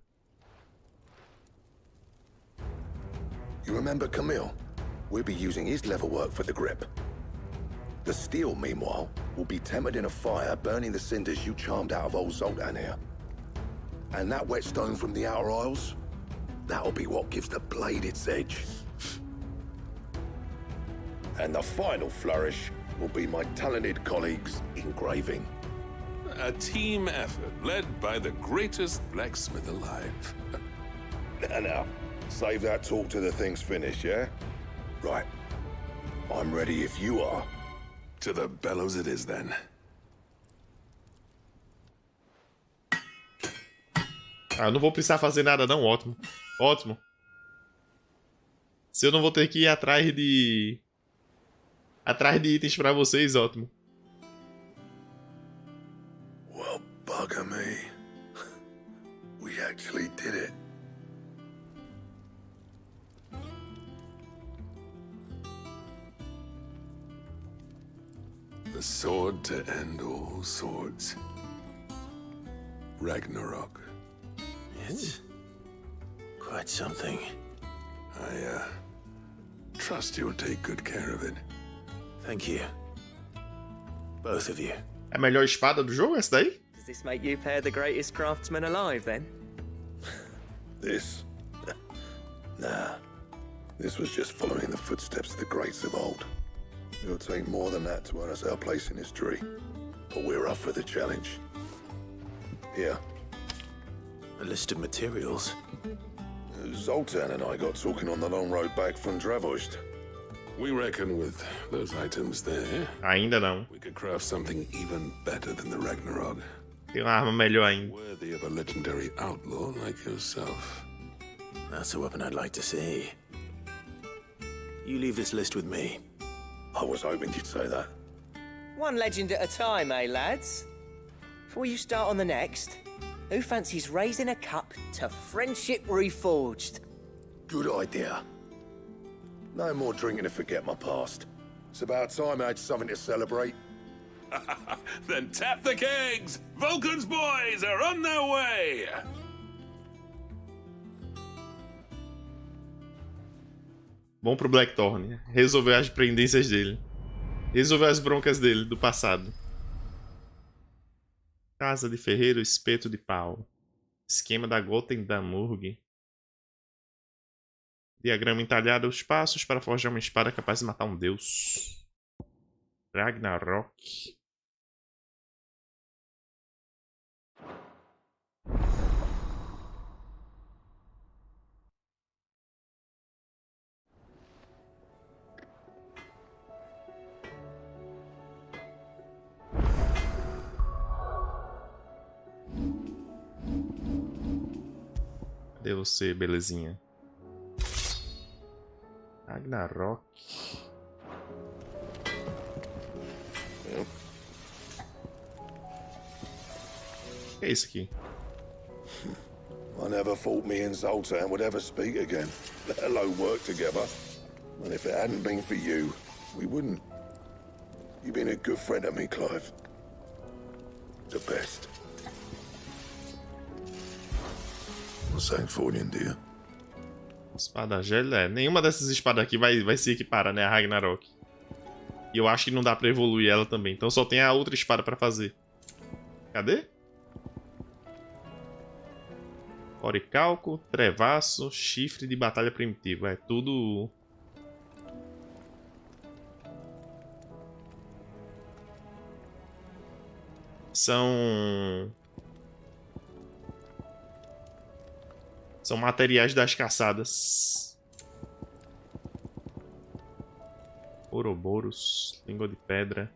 You remember Camille? We'll be using his leatherwork for the grip. The steel, meanwhile, will be tempered in a fire, burning the cinders you charmed out of old Zoltan here. And that whetstone from the Outer Isles, that'll be what gives the blade its edge. And the final flourish will be my talented colleagues' engraving. A team effort led by the greatest blacksmith alive. Now, save that talk till the thing's finished, yeah? Right. I'm ready if you are. To the bellows it is, then. Ah, eu não vou precisar fazer nada não, ótimo. Ótimo. Se eu não vou ter que ir atrás de itens pra vocês, ótimo. Well, bugger me. We actually did it. The sword to end all swords. Ragnarok. It's quite something. I trust you'll take good care of it. Thank you. Both of you. É a melhor espada do jogo, essa daí? Does this make you pair the greatest craftsman alive, then? This? Nah. This was just following the footsteps of the greats of old. It'll take more than that to earn us our place in history. But we're up for the challenge. Here. A list of materials. Zoltan and I got talking on the long road back from Dravost. We reckon with those items there, Ainda não. we could craft something even better than the Ragnarok. Tem uma arma melhor ainda. Worthy of a legendary outlaw like yourself. That's a weapon I'd like to see. You leave this list with me. I was hoping you'd say that. One legend at a time, eh, lads? Before you start on the next, who fancies raising a cup to friendship reforged? Good idea. No more drinking to forget my past. It's about time I had something to celebrate. Then tap the kegs! Vulcan's boys are on their way! Bom pro Blackthorn. Resolveu as pendências dele. Resolveu as broncas dele, do passado. Casa de ferreiro, espeto de pau. Esquema da Goten da Murg. Diagrama entalhado, os passos para forjar uma espada capaz de matar um deus. Ragnarok. Cadê você, belezinha? Ragnarok. O que é isso aqui? I never thought me and Zoltan would ever speak again, let alone work together. And if it hadn't been for you, we wouldn't. You've been a good friend to me, Clive. The best. What's that for you, dear? Espada gélida? Nenhuma dessas espadas aqui vai se equiparar, né? A Ragnarok. E eu acho que não dá pra evoluir ela também. Então só tem a outra espada pra fazer. Cadê? Oricalco, trevaço, chifre de batalha primitivo. É tudo... São materiais das caçadas. Ouroboros, língua de pedra.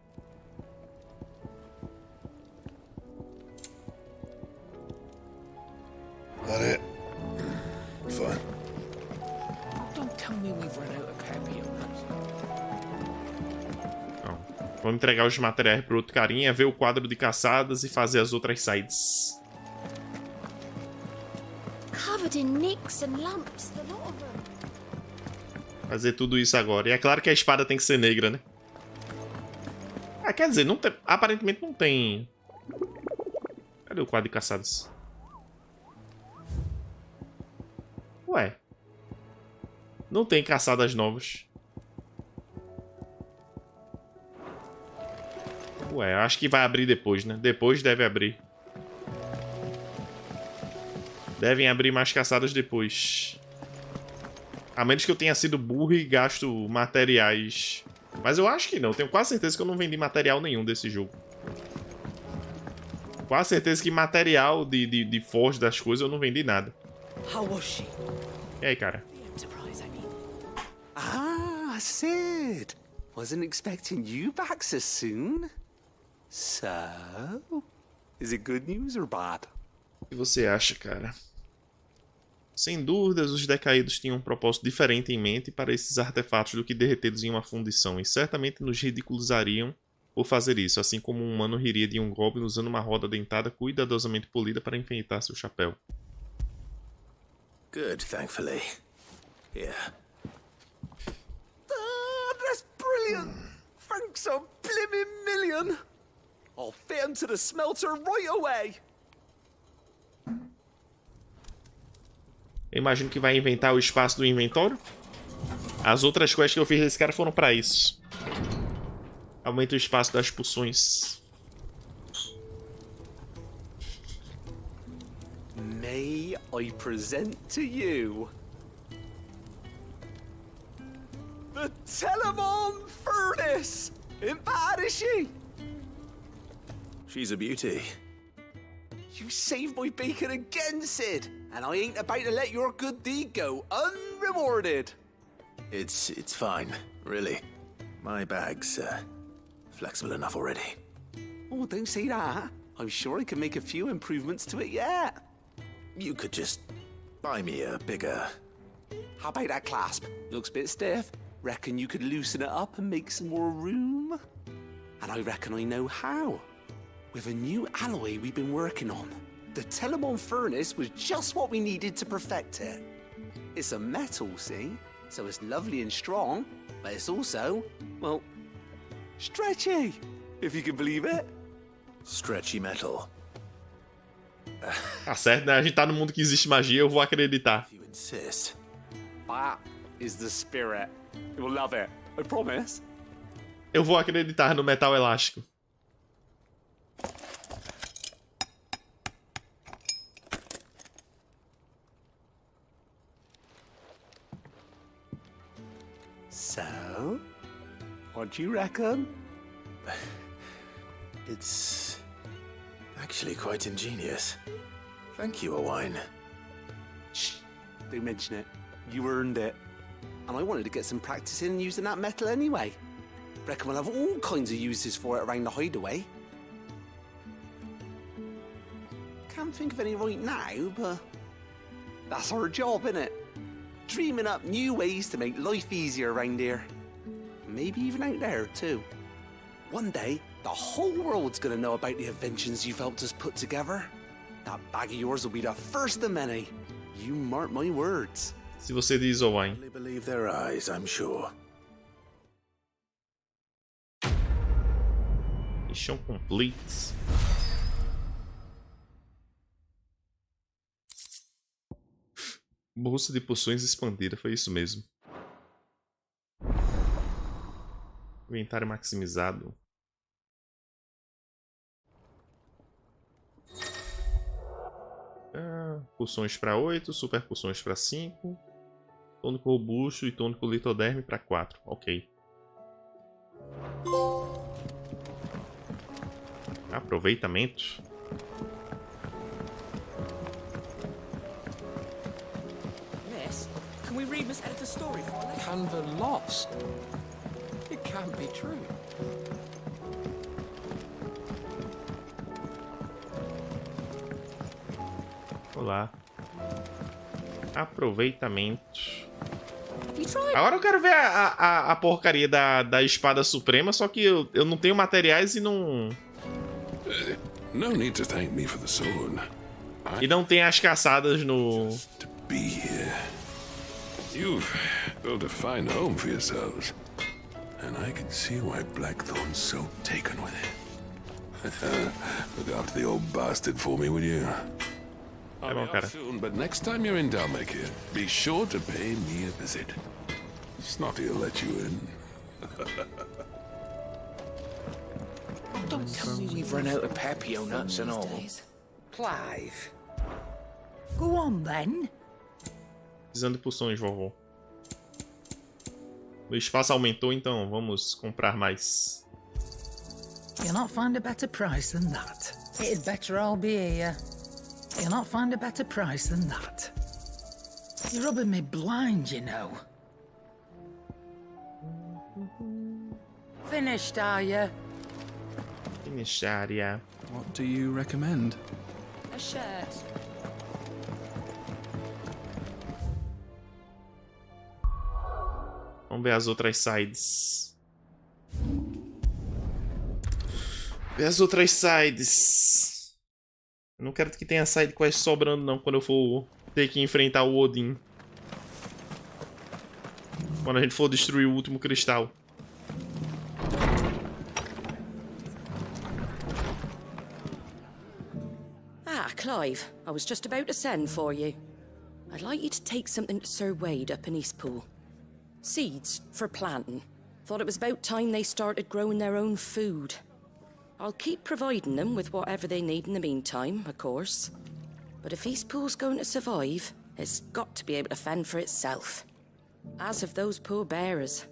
That it? Fine. Don't tell me we've run out of papillons. Não. Vamos entregar os materiais pro outro carinha, ver o quadro de caçadas e fazer as outras sides. Covered in nicks and lumps, the lot of them. Fazer tudo isso agora. E é claro que a espada tem que ser negra, né? Ah, quer dizer, não tem... aparentemente não tem... Cadê o quadro de caçadas? Ué. Não tem caçadas novas. Ué, acho que vai abrir depois, né? Depois deve abrir. Devem abrir mais caçadas depois. A menos que eu tenha sido burro e gasto materiais. Mas eu acho que não. Tenho quase certeza que eu não vendi material nenhum desse jogo. Quase certeza que material de forge das coisas eu não vendi nada. How was she? E aí, cara? Ah, Sid. Wasn't expecting you back so soon. So, is it good news or bad? O que você acha, cara? Sem dúvidas, os decaídos tinham um propósito diferente em mente para esses artefatos do que derretidos em uma fundição, e certamente nos ridiculizariam por fazer isso, assim como um humano riria de um goblin usando uma roda dentada cuidadosamente polida para enfeitar seu chapéu. Good, thankfully. Here. Ah, that's brilliant! Thanks a blimmin' million! I'll fit 'em to the smelter right away! Eu imagino que vai inventar o espaço do inventório. As outras quests que eu fiz desse cara foram pra isso. Aumenta o espaço das poções. May I present to you the Telemon Furnace? Ain't bad, is she? She's a beauty. You saved my bacon again, Sid, and I ain't about to let your good deed go unrewarded. It's fine, really. My bag's flexible enough already. Oh, don't say that. I'm sure I can make a few improvements to it yet. You could just buy me a bigger... How about that clasp? Looks a bit stiff. Reckon you could loosen it up and make some more room? And I reckon I know how. With a new alloy we've been working on. The Telemon Furnace was just what we needed to perfect it. It's a metal, see? So it's lovely and strong, but it's also, well, stretchy, if you can believe it. Stretchy metal. Tá certo, né? A gente tá no mundo que existe magia, eu vou acreditar. You insist. That is the spirit. You'll love it, I promise. Eu vou acreditar no metal elástico. So, what do you reckon? It's actually quite ingenious. Thank you, Owain. Shh, don't mention it. You earned it. And I wanted to get some practice in using that metal anyway. Reckon we'll have all kinds of uses for it around the hideaway. Can't think of any right now, but that's our job, innit? Dreaming up new ways to make life easier around here. Maybe even out there, too. One day, the whole world's gonna know about the inventions you've helped us put together. That bag of yours will be the first of many. You mark my words. Se você diz, Owain. Only believe their eyes, I'm sure. Mission complete. Bolsa de poções expandida, foi isso mesmo. Inventário maximizado. Poções para 8, super poções para 5, tônico robusto e tônico litoderme para 4. Ok. Aproveitamento. Miss, can we read Miss Editor's story for a Canva lost? It can't be true. Olá. Aproveitamento. Agora eu quero ver a porcaria da espada suprema, só que eu não tenho materiais e não... No need to thank me for the sword. E não tem as caçadas no... To be here. You've built a fine home for yourselves. And I can see why Blackthorn's so taken with it. Look after the old bastard for me, will you? I'll be off soon, but next time you're in Dalmekir, be sure to pay me a visit. Snotty'll let you in. Don't tell me we've run out of Papio nuts and all. Clive. Go on, then. Precisando de poções, vovô. O espaço aumentou, então vamos comprar mais. You'll not find a better price than that. It'd better all be here. You'll not find a better price than that. You're rubbing me blind, you know. Finished, are you? Finished, are ya? What do you recommend? A shirt. Vamos ver as outras sides. Ver as outras sides. Eu não quero que tenha side quest sobrando não quando eu for ter que enfrentar o Odin. Quando a gente for destruir o último cristal. Ah, Clive. I was just about to send for you. I'd like you to take something to Sir Wade up in Eastpool. Seeds for planting. Thought it was about time they started growing their own food. I'll keep providing them with whatever they need in the meantime, of course. But if Eastpool's going to survive, it's got to be able to fend for itself. As of those poor bearers.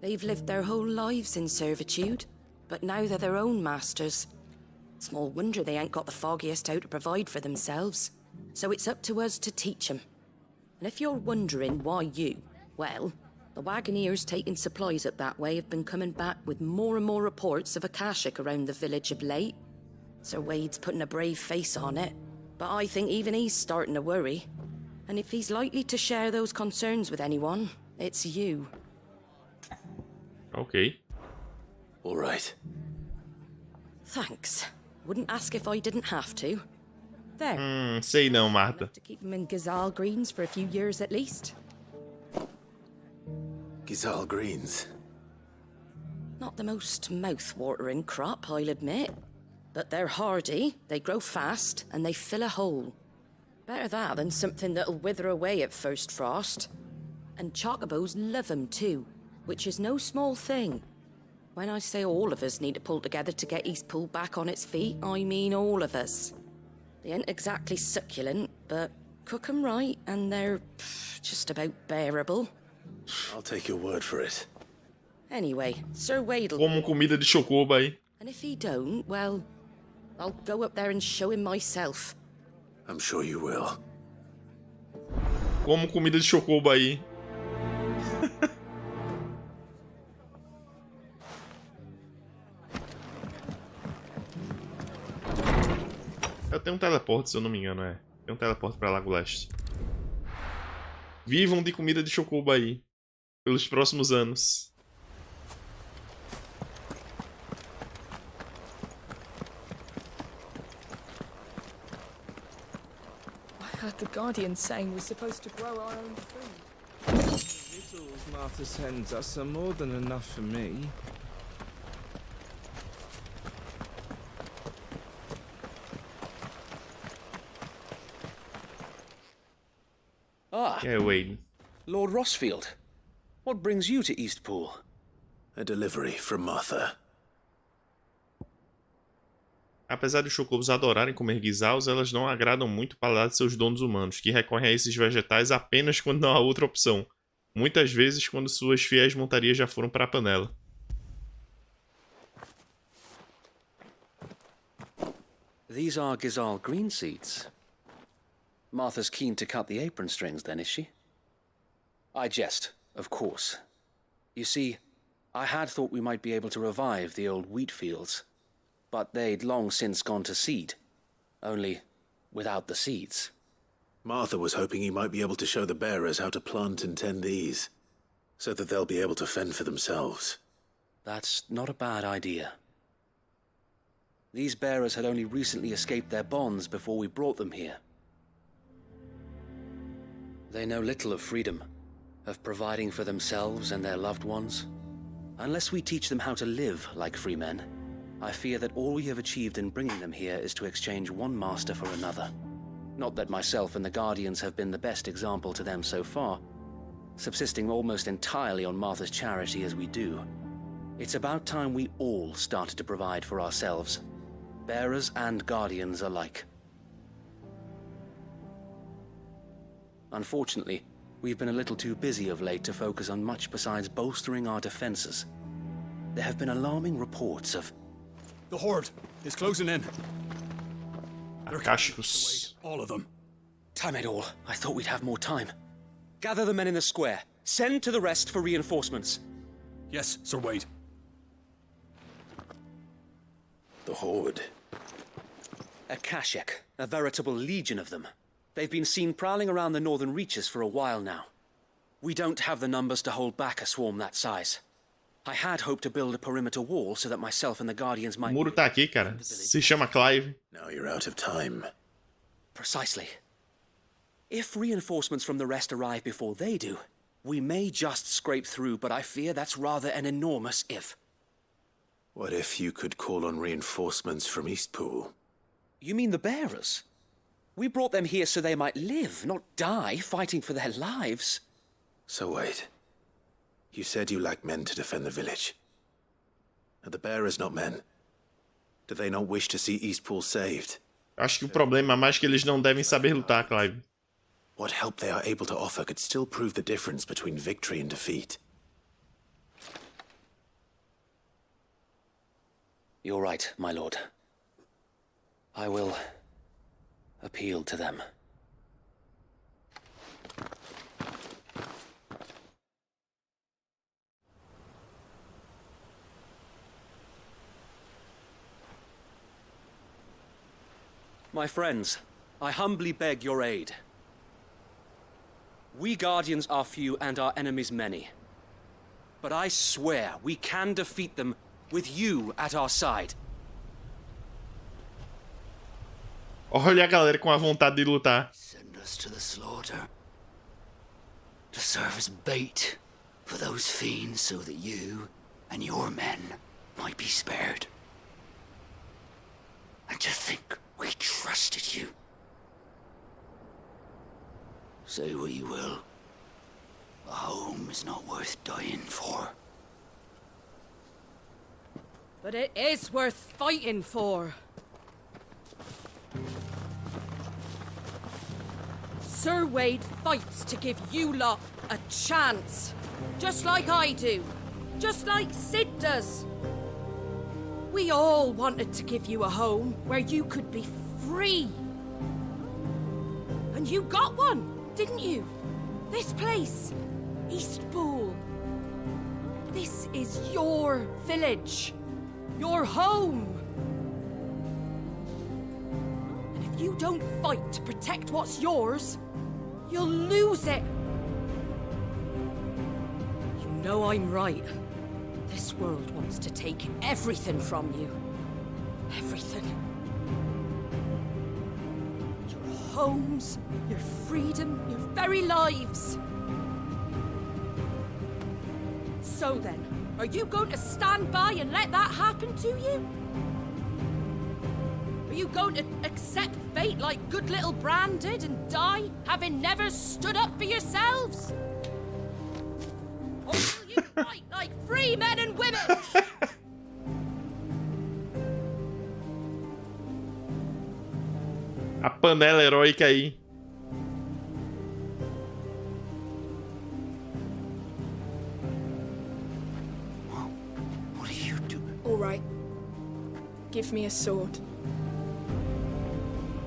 They've lived their whole lives in servitude, but now they're their own masters. Small wonder they ain't got the foggiest how to provide for themselves. So it's up to us to teach them. And if you're wondering why you, well, the wagoneers taking supplies up that way have been coming back with more and more reports of Akashic around the village of late. Sir Wade's putting a brave face on it, but I think even he's starting to worry. And if he's likely to share those concerns with anyone, it's you. Ok. All right. Thanks. Wouldn't ask if I didn't have to. There. Sei não, Marta. To keep them in Gazal Greens for a few years at least. Gazal Greens. Not the most mouth-watering crop, I'll admit. But they're hardy, they grow fast, and they fill a hole. Better that than something that'll wither away at first frost. And chocobos love 'em too, which is no small thing. When I say all of us need to pull together to get Eastpool back on its feet, I mean all of us. They ain't exactly succulent, but cook 'em right and they're just about bearable. I'll take your word for it. Anyway, Sir Wade'll... Como comida de chocobo aí. And if he don't, well, I'll go up there and show him myself. I'm sure you will. Como comida de chocobo aí. Eu tenho um teleporte, se eu não me engano, é. Tem um teleporte pra Lago Leste. Vivam de comida de chocobo aí. Pelos próximos anos. I heard the Guardian saying we're supposed to grow our own food. The victuals Martha sends us are more than enough for me. Ah, Yeah, Wade. Lord Rossfield. What brings you to Eastpool? A delivery from Martha. Apesar dos chocobos adorarem comer guisaus, elas não agradam muito o paladar de seus donos humanos, que recorrem a esses vegetais apenas quando não há outra opção. Muitas vezes quando suas fiéis montarias já foram para a panela. These are Gazal green seeds. Martha's keen to cut the apron strings then, is she? I jest, of course. You see, I had thought we might be able to revive the old wheat fields. But they'd long since gone to seed. Only without the seeds. Martha was hoping he might be able to show the bearers how to plant and tend these, so that they'll be able to fend for themselves. That's not a bad idea. These bearers had only recently escaped their bonds before we brought them here. They know little of freedom, of providing for themselves and their loved ones. Unless we teach them how to live like free men, I fear that all we have achieved in bringing them here is to exchange one master for another. Not that myself and the Guardians have been the best example to them so far, subsisting almost entirely on Martha's charity as we do. It's about time we all started to provide for ourselves, bearers and Guardians alike. Unfortunately, we've been a little too busy of late to focus on much besides bolstering our defenses. There have been alarming reports of... The Horde is closing in. Akashicos. All of them. Damn it all. I thought we'd have more time. Gather the men in the square. Send to the rest for reinforcements. Yes, Sir Wade. The Horde. Akashic. A veritable legion of them. They've been seen prowling around the northern reaches for a while now. We don't have the numbers to hold back a swarm that size. I had hoped to build a perimeter wall so that myself and the Guardians might... O muro tá aqui, cara. Se chama Clive. Now you're out of time. Precisely. If reinforcements from the rest arrive before they do, we may just scrape through, but I fear that's rather an enormous if. What if you could call on reinforcements from Eastpool? You mean the bearers? We brought them here so they might live, not die fighting for their lives. So wait. You said you lack men to defend the village. Are the bearers not men? Do they not wish to see Eastpool saved? Acho que o problema é mais que eles não devem saber lutar, Clive. What help they are able to offer could still prove the difference between victory and defeat. You're right, my lord. I will appeal to them. My friends, I humbly beg your aid. We Guardians are few and our enemies many. But I swear we can defeat them with you at our side. Olha a galera com a vontade de lutar. Send us to the slaughter. To serve as bait for those fiends so that you and your men might be spared. And to think we trusted you. Say what you will. A home is not worth dying for. But it is worth fighting for. Sir Wade fights to give you lot a chance. Just like I do. Just like Sid does. We all wanted to give you a home where you could be free. And you got one, didn't you? This place, Eastpool. This is your village. Your home. And if you don't fight to protect what's yours, you'll lose it. You know I'm right. This world wants to take everything from you. Everything. Your homes, your freedom, your very lives. So then, are you going to stand by and let that happen to you? Are you going to accept fate like good little Bran did and die, having never stood up for yourselves? Or will you fight like free men and women? A panela heróica aí. All right. Give me a sword.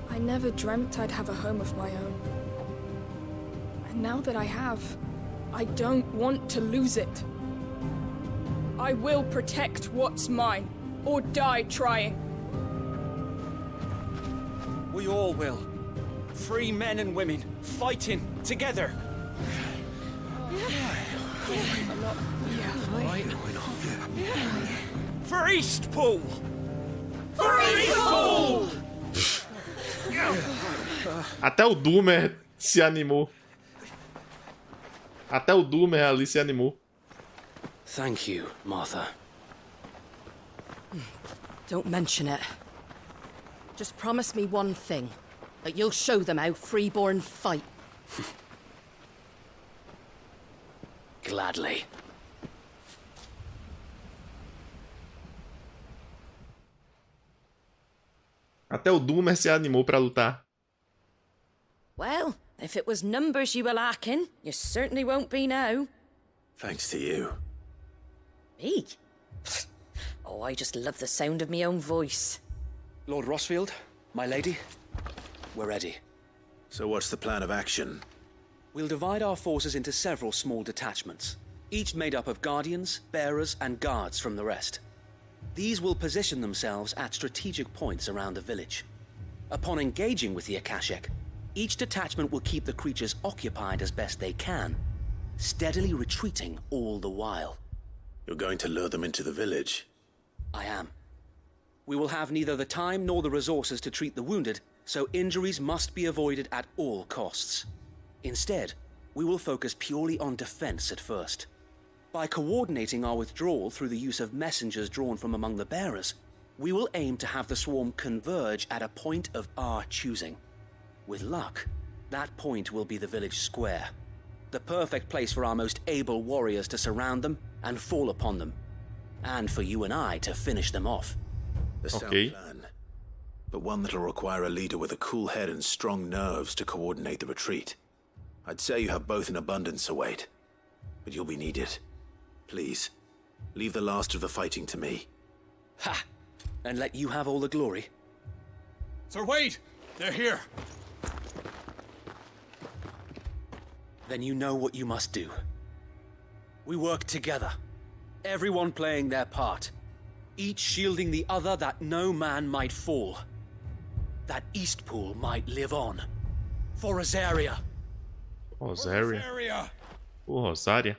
I never dreamt I'd have a home of my own. And now that I have, I don't want to lose it. I will protect what's mine, or die trying. We all will. Free men and women, fighting together. For Eastpool! For Eastpool! Até o Doomer se animou. Até o Doomer ali se animou. Thank you, Martha. Don't mention it. Just promise me one thing. That you'll show them how freeborn fight. Gladly. Até o Doomer se animou pra lutar. Well, if it was numbers you were lacking, you certainly won't be now. Thanks to you. Me? Oh, I just love the sound of my own voice. Lord Rossfield, my lady, we're ready. So what's the plan of action? We'll divide our forces into several small detachments, each made up of guardians, bearers, and guards from the rest. These will position themselves at strategic points around the village. Upon engaging with the Akashic, each detachment will keep the creatures occupied as best they can, steadily retreating all the while. You're going to lure them into the village? I am. We will have neither the time nor the resources to treat the wounded, so injuries must be avoided at all costs. Instead, we will focus purely on defense at first. By coordinating our withdrawal through the use of messengers drawn from among the bearers, we will aim to have the swarm converge at a point of our choosing. With luck, that point will be the village square. The perfect place for our most able warriors to surround them and fall upon them. And for you and I to finish them off. A sound plan, but one that'll require a leader with a cool head and strong nerves to coordinate the retreat. I'd say you have both in abundance, Sir Wade, but you'll be needed. Please, leave the last of the fighting to me. Ha! And let you have all the glory. Sir Wade! They're here! Then you know what you must do. We work together, everyone playing their part, each shielding the other that no man might fall. That Eastpool might live on. For Rosaria. Rosaria. Rosaria.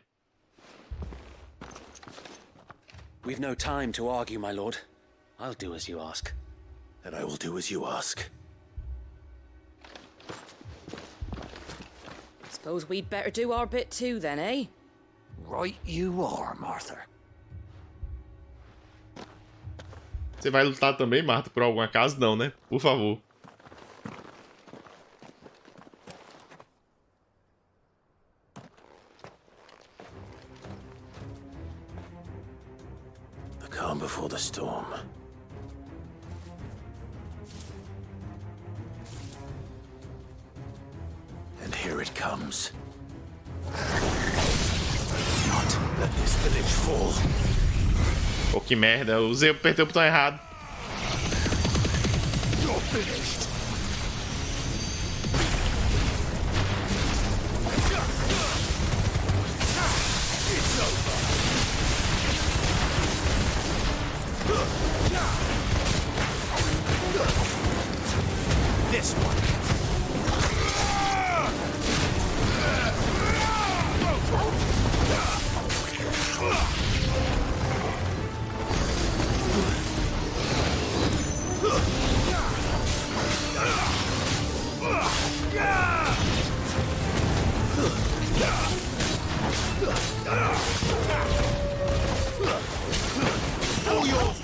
We've no time to argue, my lord. I'll do as you ask. And I will do as you ask. Suppose we'd better do our bit too, then, eh? Right you are, Martha. Você vai lutar também, Marta, por algum acaso? Não, né? Por favor. The calm before the storm. And here it comes. Not let this village fall. Pô, que merda. Eu apertei o botão errado. You're finished. It's over. This one. All yours,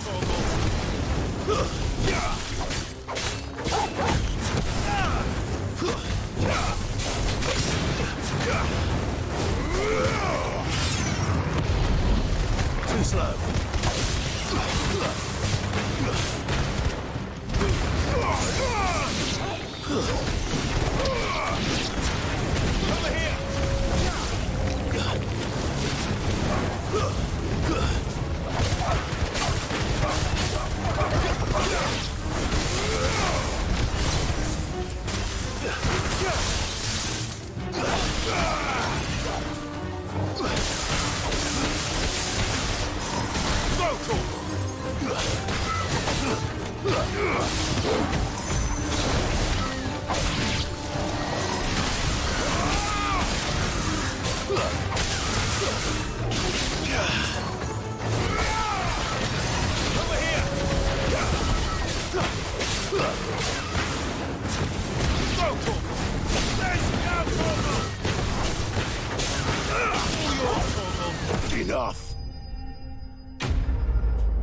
Too slow. Over here.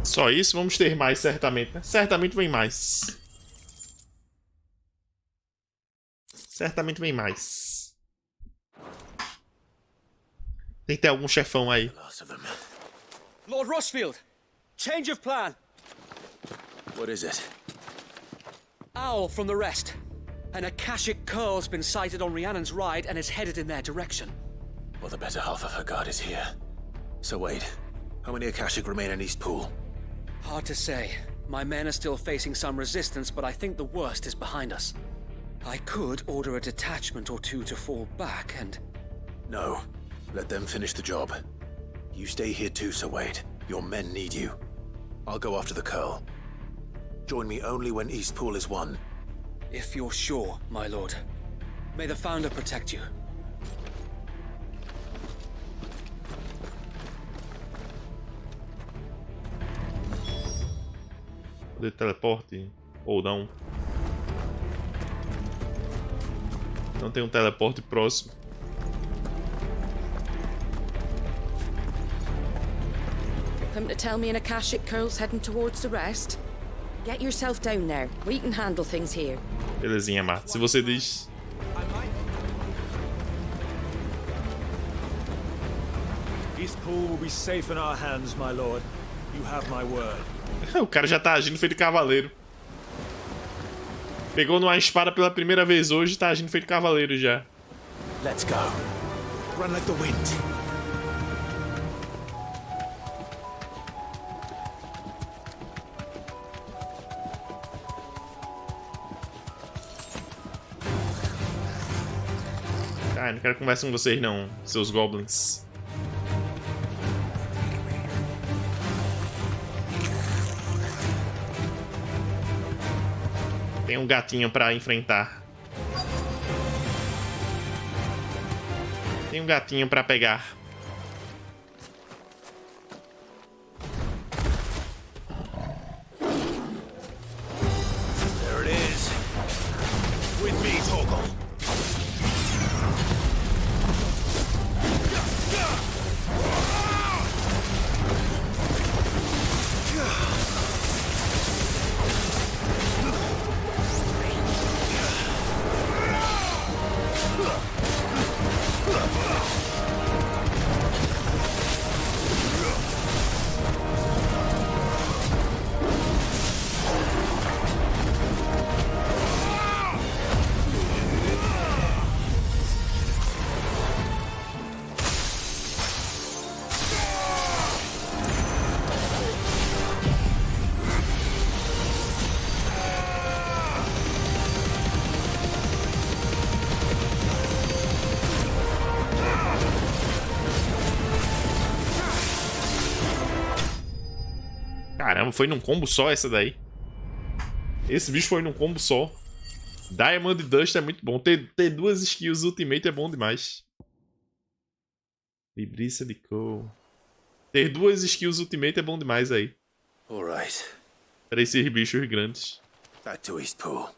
Só isso? Vamos ter mais, certamente, né? Certamente vem mais. Certamente vem mais. Tem que ter algum chefão aí. Lord Rossfield! Change of plan! What is it? Owl from the rest. An Akashic curl's been sighted on Rhiannon's ride and is headed in their direction. Well, the better half of her guard is here. So Wade, how many Akashic remain in Eastpool? Hard to say. My men are still facing some resistance, but I think the worst is behind us. I could order a detachment or two to fall back and... No. Let them finish the job. You stay here too, Sir Wade. Your men need you. I'll go after the Curl. Join me only when Eastpool is won. If you're sure, my lord. May the Founder protect you. Poder de teleporte ou não. Não tem um teleporte próximo. Come to tell me an Akashic curl's heading towards the rest? Get yourself down there. We can handle things here. Belezinha, Marta. Se você diz... Eastpool will be safe in our hands, my lord. You have my word. O cara já tá agindo feito cavaleiro. Pegou numa espada pela primeira vez hoje e tá agindo feito cavaleiro já. Let's go. Run like the wind. Ah, não quero conversar com vocês não, seus goblins. Tem um gatinho pra enfrentar. Tem um gatinho pra pegar. There it is. With me, Torgal. Caramba, foi num combo só essa daí. Esse bicho foi num combo só. Diamond Dust é muito bom. Ter duas skills Ultimate é bom demais. Vibriça de Cole. Ter duas skills Ultimate é bom demais aí. Alright. Para esses bichos grandes. Back to Eastpool.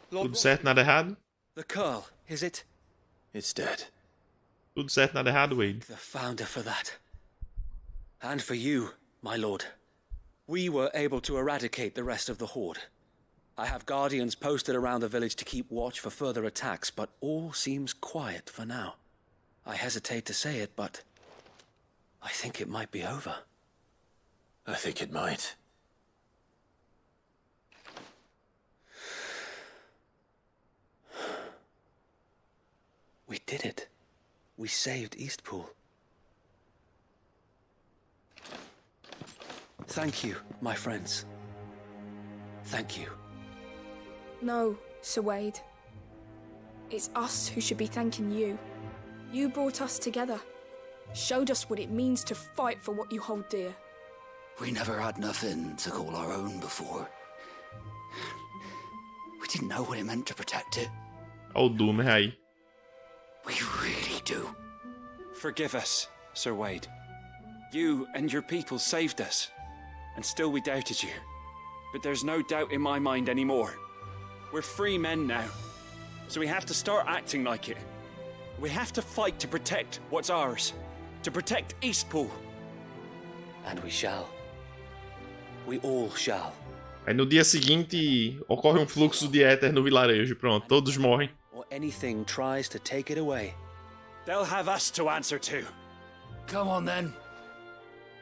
Tudo certo, nada errado? The Carl, is it? It's dead. Tudo certo, nada errado, Wade. The founder for that. And for you, my lord. We were able to eradicate the rest of the Horde. I have guardians posted around the village to keep watch for further attacks, but all seems quiet for now. I hesitate to say it, but I think it might be over. I think it might. We did it. We saved Eastpool. Thank you, my friends. Thank you. No, Sir Wade. It's us who should be thanking you. You brought us together. Showed us what it means to fight for what you hold dear. We never had nothing to call our own before. We didn't know what it meant to protect it. Olha o Doom aí. We really do. Forgive us, Sir Wade. You and your people saved us, and still we doubted you. But there's no doubt in my mind anymore. We're free men now, so we have to start acting like it. We have to fight to protect what's ours, to protect Eastpool. And we shall. We all shall. Aí no dia seguinte ocorre um fluxo de éter no vilarejo. Pronto, todos morrem. Or anything tries to take it away. They'll have us to answer to. Come on then.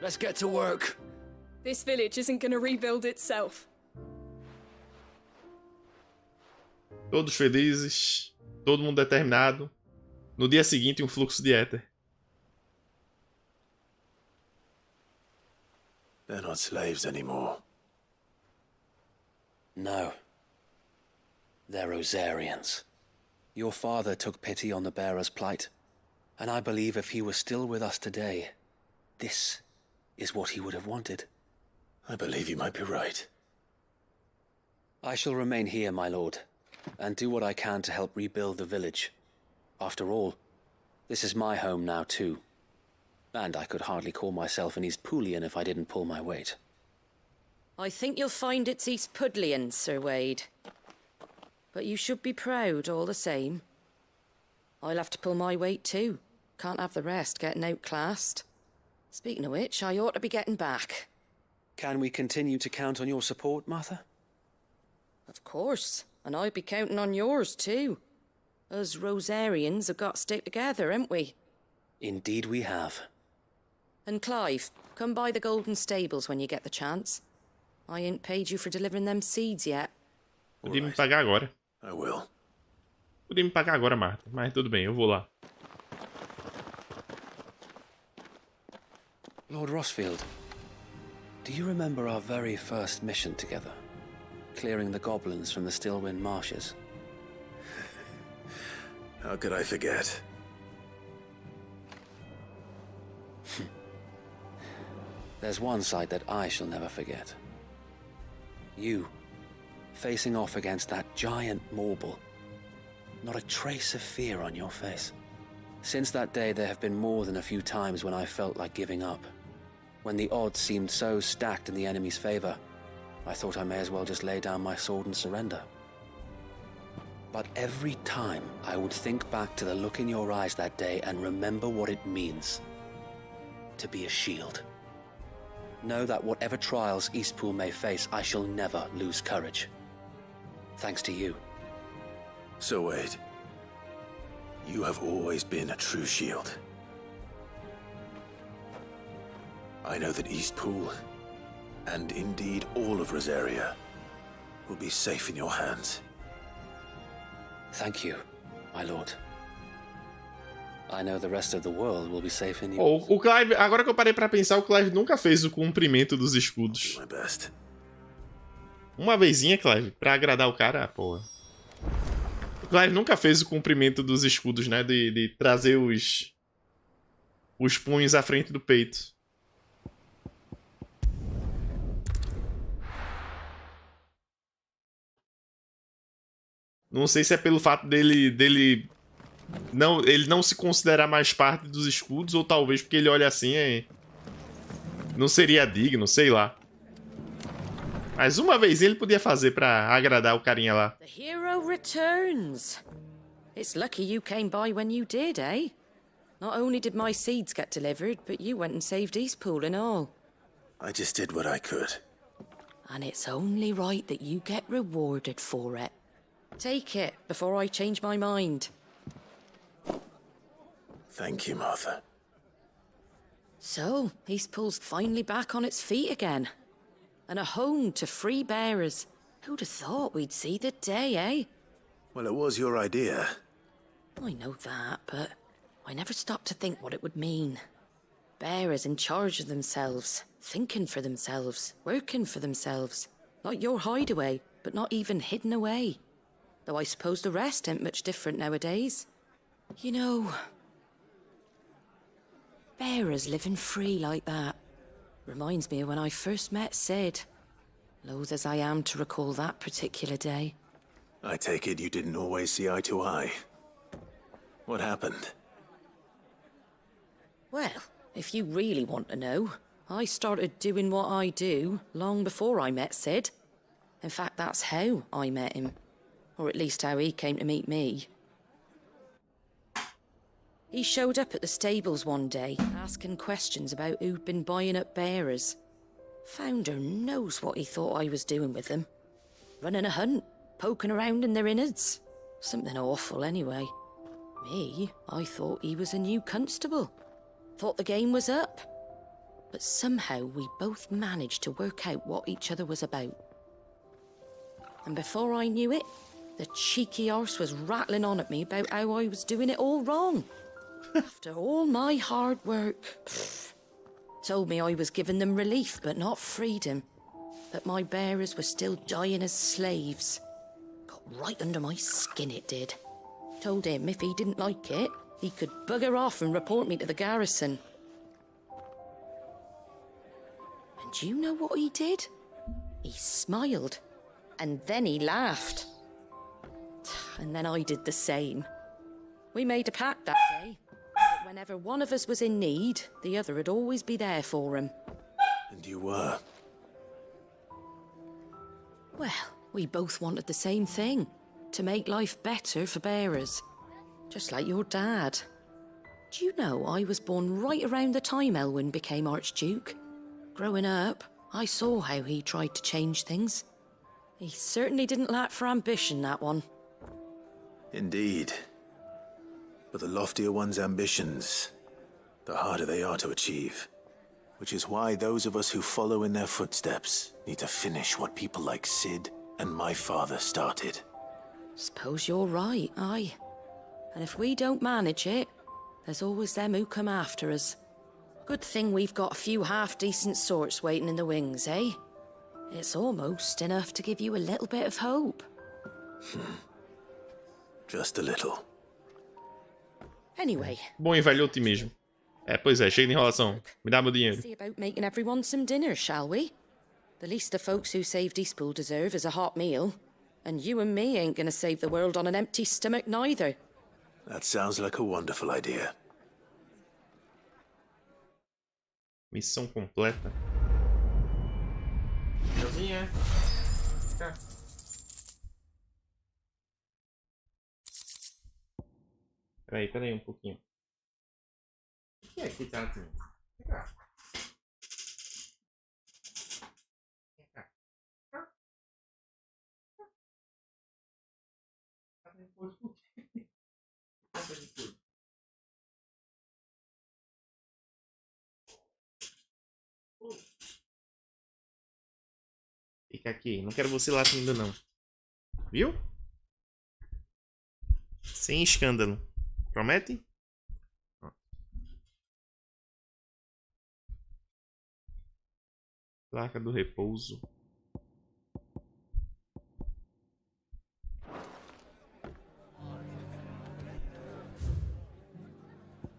Let's get to work. This village isn't gonna rebuild itself. Todos felizes, todo mundo determinado. No dia seguinte, um fluxo de éter. They're not slaves anymore. No. They're Rosarians. Your father took pity on the bearer's plight, and I believe if he were still with us today, this is what he would have wanted. I believe you might be right. I shall remain here, my lord, and do what I can to help rebuild the village. After all, this is my home now too. And I could hardly call myself an Eastpoolian if I didn't pull my weight. I think you'll find it's Eastpudlian, Sir Wade. But you should be proud all the same. I'll have to pull my weight too. Can't have the rest getting outclassed. Speaking of which, I ought to be getting back. Can we continue to count on your support, Martha? Of course. And I'll be counting on yours too. Us Rosarians have got to stick together, haven't we? Indeed we have. And Clive, come by the Golden Stables when you get the chance. I ain't paid you for delivering them seeds yet. Podia me pagar agora. I will. Podia me pagar agora, Marta. Mas tudo bem, eu vou lá. Lord Rossfield, do you remember our very first mission together? Clearing the goblins from the Stillwind marshes? How could I forget? There's one sight that I shall never forget. You, facing off against that giant Morble. Not a trace of fear on your face. Since that day, there have been more than a few times when I felt like giving up. When the odds seemed so stacked in the enemy's favor, I thought I may as well just lay down my sword and surrender. But every time, I would think back to the look in your eyes that day and remember what it means to be a shield. Know that whatever trials Eastpool may face, I shall never lose courage. Thanks to you. So Wade, you have always been a true shield. I know that Eastpool, and indeed all of Rosaria, will be safe in your hands. Thank you, my lord. I know the rest of the world will be safe in you. Oh, o Clive, agora que eu parei pra pensar, o Clive nunca fez o cumprimento dos escudos. Uma vezinha, Clive, pra agradar o cara, porra. O Clive nunca fez o cumprimento dos escudos, né? De trazer os punhos à frente do peito. Não sei se é pelo fato dele não se considerar mais parte dos escudos, ou talvez porque ele olha assim e não seria digno, sei lá. Mas uma vez ele podia fazer pra agradar o carinha lá. The hero returns. It's lucky you came by when you did, eh? Not only did my seeds get delivered, but you went and saved Eastpool and all. I just did what I could. And it's only right that you get rewarded for it. Take it before I change my mind. Thank you, Martha. So, Eastpool's finally back on its feet again. And a home to free bearers. Who'd have thought we'd see the day, eh? Well, it was your idea. I know that, but I never stopped to think what it would mean. Bearers in charge of themselves, thinking for themselves, working for themselves. Not your hideaway, but not even hidden away. Though I suppose the rest ain't much different nowadays. You know, bearers living free like that reminds me of when I first met Sid. Loath as I am to recall that particular day. I take it you didn't always see eye to eye. What happened? Well, if you really want to know, I started doing what I do long before I met Sid. In fact, that's how I met him. Or at least how he came to meet me. He showed up at the stables one day, asking questions about who'd been buying up bearers. Founder knows what he thought I was doing with them. Running a hunt, poking around in their innards. Something awful, anyway. Me, I thought he was a new constable. Thought the game was up. But somehow we both managed to work out what each other was about. And before I knew it, the cheeky arse was rattling on at me about how I was doing it all wrong. After all my hard work. Told me I was giving them relief, but not freedom. That my bearers were still dying as slaves. Got right under my skin, it did. Told him if he didn't like it, he could bugger off and report me to the garrison. And do you know what he did? He smiled. And then he laughed. And then I did the same. We made a pact that day. That Whenever one of us was in need, the other would always be there for him. And you were? Well, we both wanted the same thing. To make life better for bearers. Just like your dad. Do you know I was born right around the time Elwyn became Archduke? Growing up, I saw how he tried to change things. He certainly didn't lack for ambition, that one. Indeed. But the loftier one's ambitions, the harder they are to achieve. Which is why those of us who follow in their footsteps need to finish what people like Sid and my father started. Suppose you're right, aye. And if we don't manage it, there's always them who come after us. Good thing we've got a few half-decent sorts waiting in the wings, eh? It's almost enough to give you a little bit of hope. Just a little. Anyway. Bom e velho otimismo. Pois é, chega de enrolação. Me dá meu dinheiro. See about making everyone some dinner, shall we? The least the folks who saved Eastpool deserve is a hot meal. And you and me ain't gonna save the world on an empty stomach neither. That sounds like a wonderful idea. Missão completa. Josinha. Cá. Peraí um pouquinho. O que é que tá aqui? Vem cá. Vem cá. Fica aqui, não quero você lá ainda não. Viu? Sem escândalo. Promete? Placa do repouso.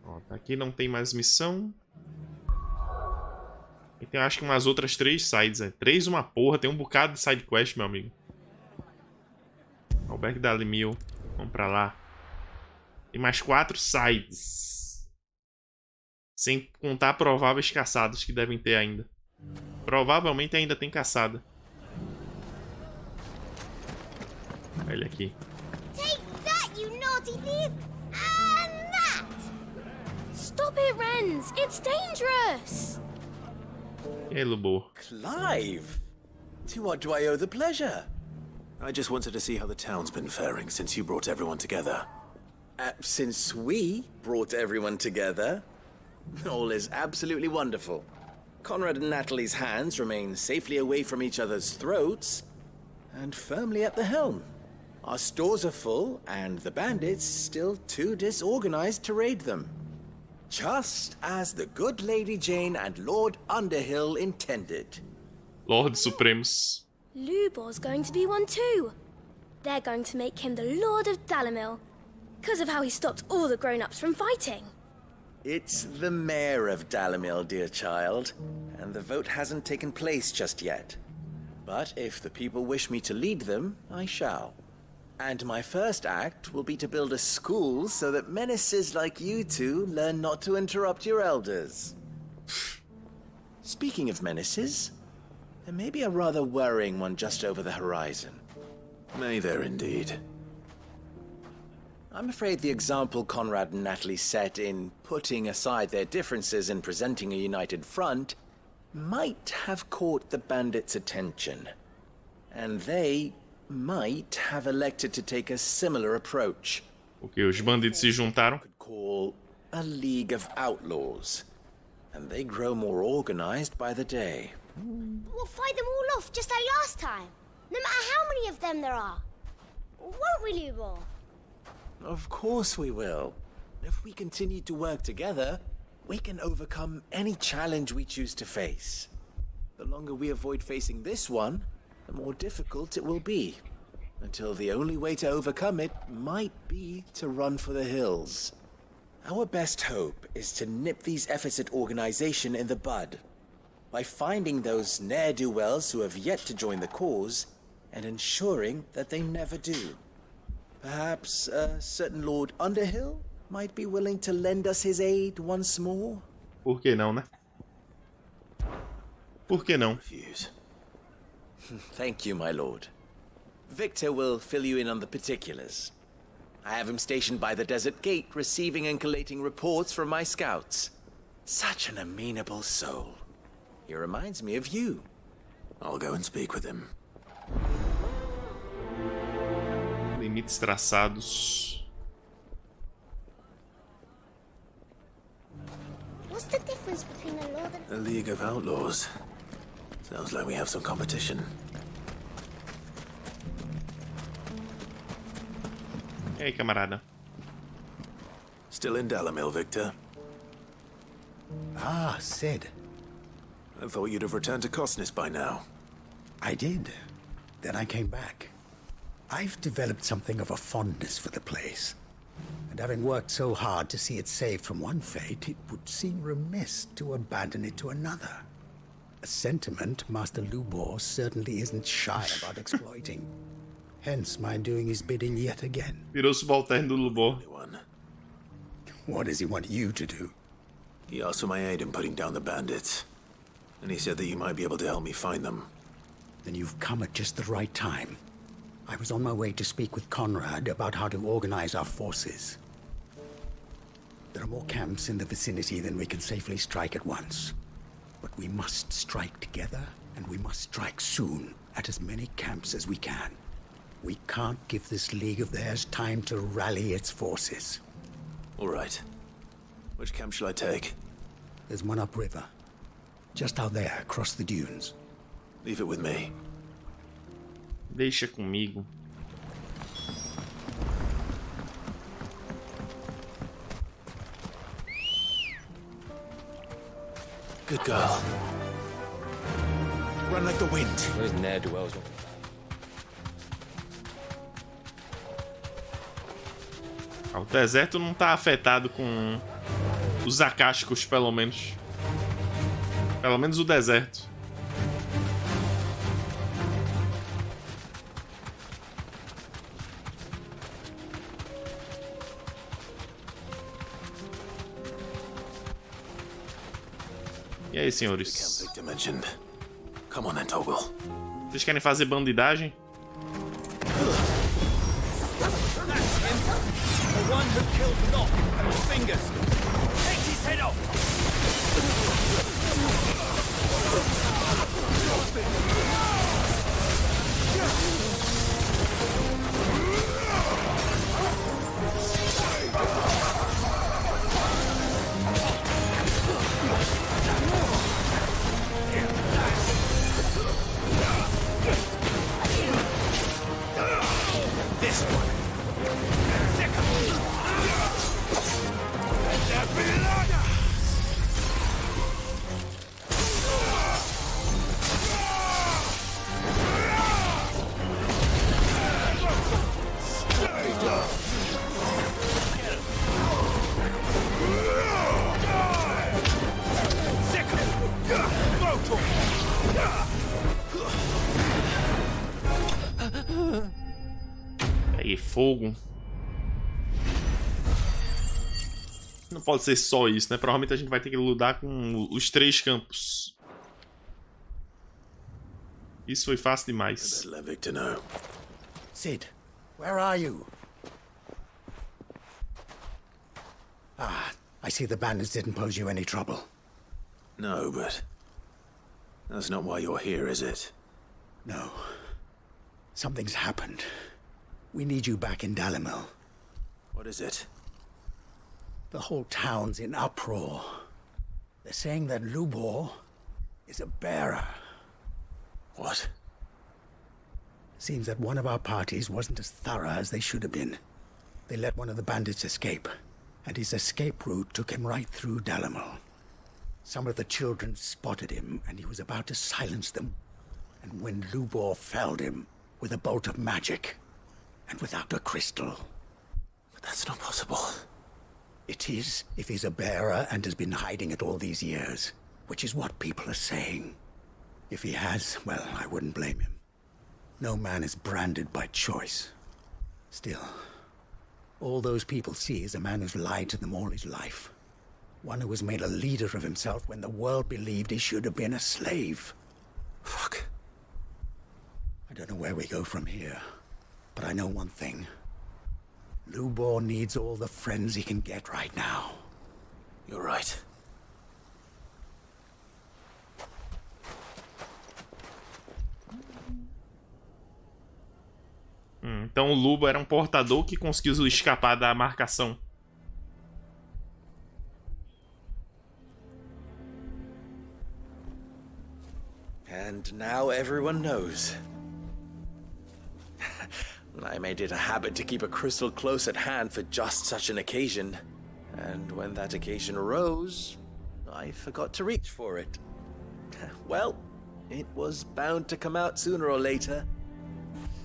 Ó, tá aqui não tem mais missão. E tem acho que umas outras 3 sides. 3 uma porra, tem um bocado de side quest, meu amigo. Albergue da Limil. Vamos pra lá. Tem mais 4 sides. Sem contar prováveis caçadas que devem ter ainda. Provavelmente ainda tem caçada. Olha ele aqui. Take that, you naughty thief! And that! Stop it, Wrens! It's dangerous! E aí, Lobo? Clive! To what do I owe the pleasure? I just wanted to see how the town's been faring since you brought everyone together. Since we brought everyone together, all is absolutely wonderful. Conrad and Natalie's hands remain safely away from each other's throats, and firmly at the helm. Our stores are full, and the bandits still too disorganized to raid them. Just as the good Lady Jane and Lord Underhill intended. Lord Supremos. Lubor's going to be one too. They're going to make him the Lord of Dalimil, because of how he stopped all the grown-ups from fighting. It's the mayor of Dalimil, dear child, and the vote hasn't taken place just yet. But if the people wish me to lead them, I shall. And my first act will be to build a school so that menaces like you two learn not to interrupt your elders. Speaking of menaces, there may be a rather worrying one just over the horizon. May there indeed. I'm afraid the example Conrad and Natalie set in putting aside their differences and presenting a united front might have caught the bandits' attention. And they might have elected to take a similar approach. Ok, os bandidos se juntaram. Could call a League of Outlaws. And they grow more organized by the day. We'll fight them all off just like last time, no matter how many of them there are. Won't we, Lubor? Of course we will. If we continue to work together, we can overcome any challenge we choose to face. The longer we avoid facing this one, the more difficult it will be. Until the only way to overcome it might be to run for the hills. Our best hope is to nip these efforts at organization in the bud. By finding those ne'er-do-wells who have yet to join the cause, and ensuring that they never do. Perhaps a certain Lord Underhill might be willing to lend us his aid once more? Por que não, né? Por que não? Thank you, my lord. Victor will fill you in on the particulars. I have him stationed by the desert gate, receiving and collating reports from my scouts. Such an amenable soul. He reminds me of you. I'll go and speak with him. Limites traçados. What's the difference between a lord and... A League of Outlaws. Sounds like we have some competition. E aí, camarada? Still in Dalamil, Victor? Ah, Sid. I thought you'd have returned to Cosnis by now. I did. Then I came back. I've developed something of a fondness for the place. And having worked so hard to see it saved from one fate, it would seem remiss to abandon it to another. A sentiment Master Lubor certainly isn't shy about exploiting. Hence my doing his bidding yet again. Virou subalterno do Lubor. What does he want you to do? He asked for my aid in putting down the bandits. And he said that you might be able to help me find them. Then you've come at just the right time. I was on my way to speak with Conrad about how to organize our forces. There are more camps in the vicinity than we can safely strike at once. But we must strike together, and we must strike soon at as many camps as we can. We can't give this league of theirs time to rally its forces. All right. Which camp shall I take? There's one upriver. Just out there, across the dunes. Leave it with me. Deixa comigo. Good girl. Run like the wind. Where's ne'er-do-wells? O deserto não tá afetado com os acásticos, pelo menos. Pelo menos o deserto. E aí, senhores? Vocês querem fazer bandidagem? The one who killed Nock and Fingers. Take his head off! This one. Aí, fogo. Não pode ser só isso, né? Provavelmente a gente vai ter que lutar com os 3 campos. Isso foi fácil demais. Sid, where are you? Ah, I see the bandits didn't pose you any trouble. No, but that's not why you're here, is it? No. Something's happened. We need you back in Dalamil. What is it? The whole town's in uproar. They're saying that Lubor is a bearer. What? Seems that one of our parties wasn't as thorough as they should have been. They let one of the bandits escape, and his escape route took him right through Dalamil. Some of the children spotted him, and he was about to silence them. And when Lubor felled him with a bolt of magic, and without a crystal. But that's not possible. It is, if he's a bearer and has been hiding it all these years, which is what people are saying. If he has, well, I wouldn't blame him. No man is branded by choice. Still, All those people see is a man who's lied to them all his life. One who has made a leader of himself when the world believed he should have been a slave. Fuck. I don't know where we go from here, but I know one thing. Lubor needs all the friends he can get right now. You're right. Então o Lubo era um portador que conseguiu escapar da marcação. And now everyone knows. I made it a habit to keep a crystal close at hand for just such an occasion. And when that occasion arose, I forgot to reach for it. Well, it was bound to come out sooner or later.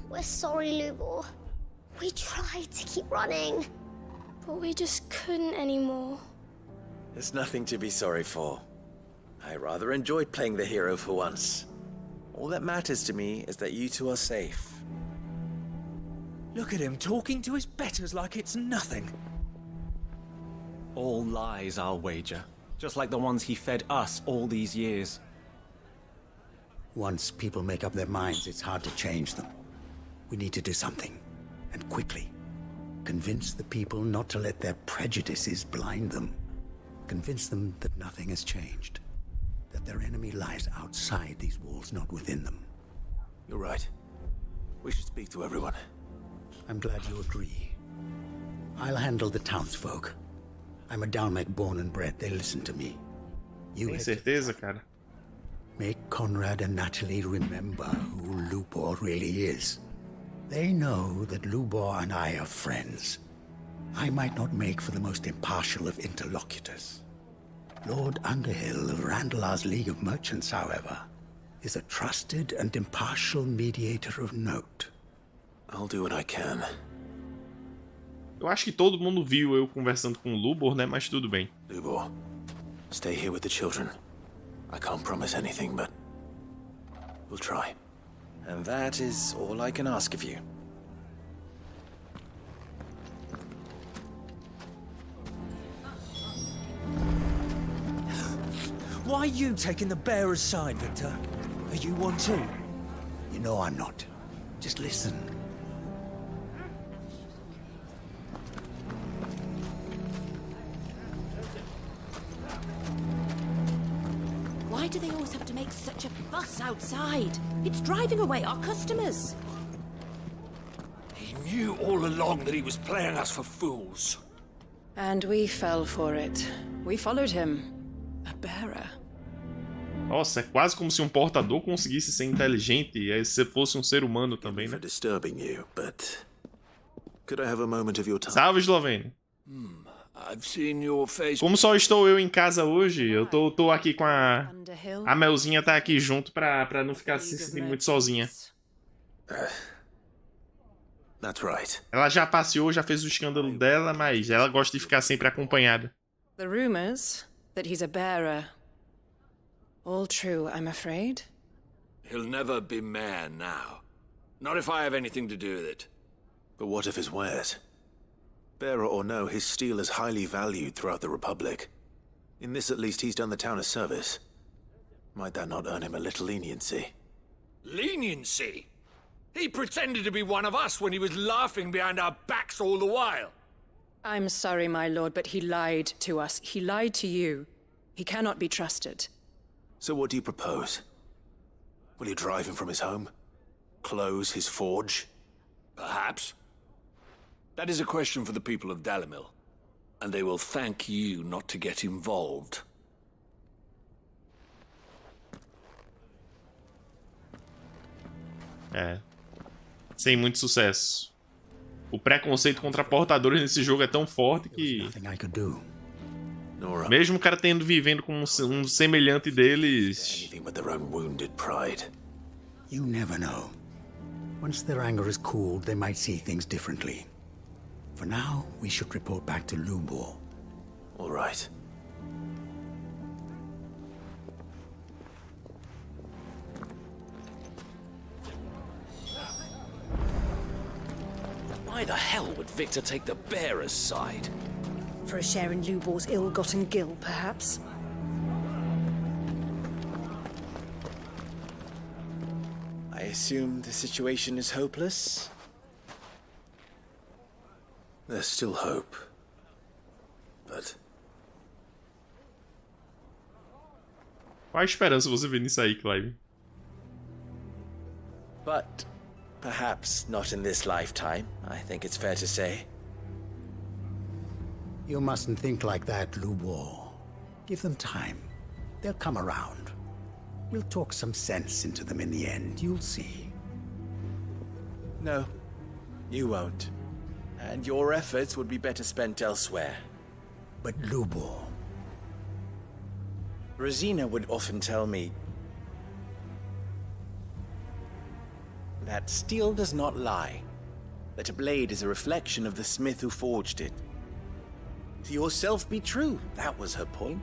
We're sorry, Lubor. We tried to keep running, but we just couldn't anymore. There's nothing to be sorry for. I rather enjoyed playing the hero for once. All that matters to me is that you two are safe. Look at him talking to his betters like it's nothing. All lies, I'll wager. Just like the ones he fed us all these years. Once people make up their minds, it's hard to change them. We need to do something, and quickly. Convince the people not to let their prejudices blind them. Convince them that nothing has changed. That their enemy lies outside these walls, not within them. You're right. We should speak to everyone. I'm glad you agree. I'll handle the townsfolk. I'm a Dalmec born and bred. They listen to me. Tem certeza, cara? Make Conrad and Natalie remember who Lubor really is. They know that Lubor and I are friends. I might not make for the most impartial of interlocutors. Lord Underhill of Randalar's League of Merchants, however, is a trusted and impartial mediator of note. I'll do what I can. Eu acho que todo mundo viu eu conversando com o Lubor, né? Mas tudo bem. Lubor, stay here with the children. I can't promise anything, but we'll try. And that is all I can ask of you. Why are you taking the bearer's side, Victor? Are you one too? You know I'm not. Just listen. Why do they always have to make such a fuss outside? It's driving away our customers. He knew all along that he was playing us for fools. And we fell for it. We followed him. A bearer. Nossa, é quase como se um portador conseguisse ser inteligente e aí se fosse um ser humano também, né? Disturbing you, but could I have a moment of your time? Salve, Eslovênio. I've seen your face. Como só estou eu em casa hoje, eu tô aqui com a Melzinha tá aqui junto pra não ficar se sentindo muito sozinha. That's right. Ela já passeou, já fez o escândalo dela, mas ela gosta de ficar sempre acompanhada. The rumors that he's a bearer. All true, I'm afraid. He'll never be mayor now. Not if I have anything to do with it. But what of his wares? Bearer or no, his steel is highly valued throughout the Republic. In this, at least, he's done the town a service. Might that not earn him a little leniency? Leniency? He pretended to be one of us when he was laughing behind our backs all the while. I'm sorry, my lord, but he lied to us. He lied to you. He cannot be trusted. So what do you propose? Will you drive him from his home? Close his forge? Perhaps. That is a question for the people of Dalimil, and they will thank you not to get involved. É. Sem muito sucesso. O preconceito contra portadores nesse jogo é tão forte que... Mesmo o cara vivendo com um semelhante deles... You never know. Once their anger is cooled, they might see things differently. For now, we should report back to Lubor. All right. Why Why the hell would Victor take the bearer's side? For a share in Lubor's ill-gotten gil, perhaps? I assume the situation is hopeless? There's still hope. But... Qual a esperança você vê nisso aí, Clive? But perhaps not in this lifetime, I think it's fair to say. You mustn't think like that, Lubor. Give them time. They'll come around. We'll talk some sense into them in the end, you'll see. No, you won't. And your efforts would be better spent elsewhere. But Lubor... Rosina would often tell me that steel does not lie, that a blade is a reflection of the smith who forged it. To yourself be true, that was her point.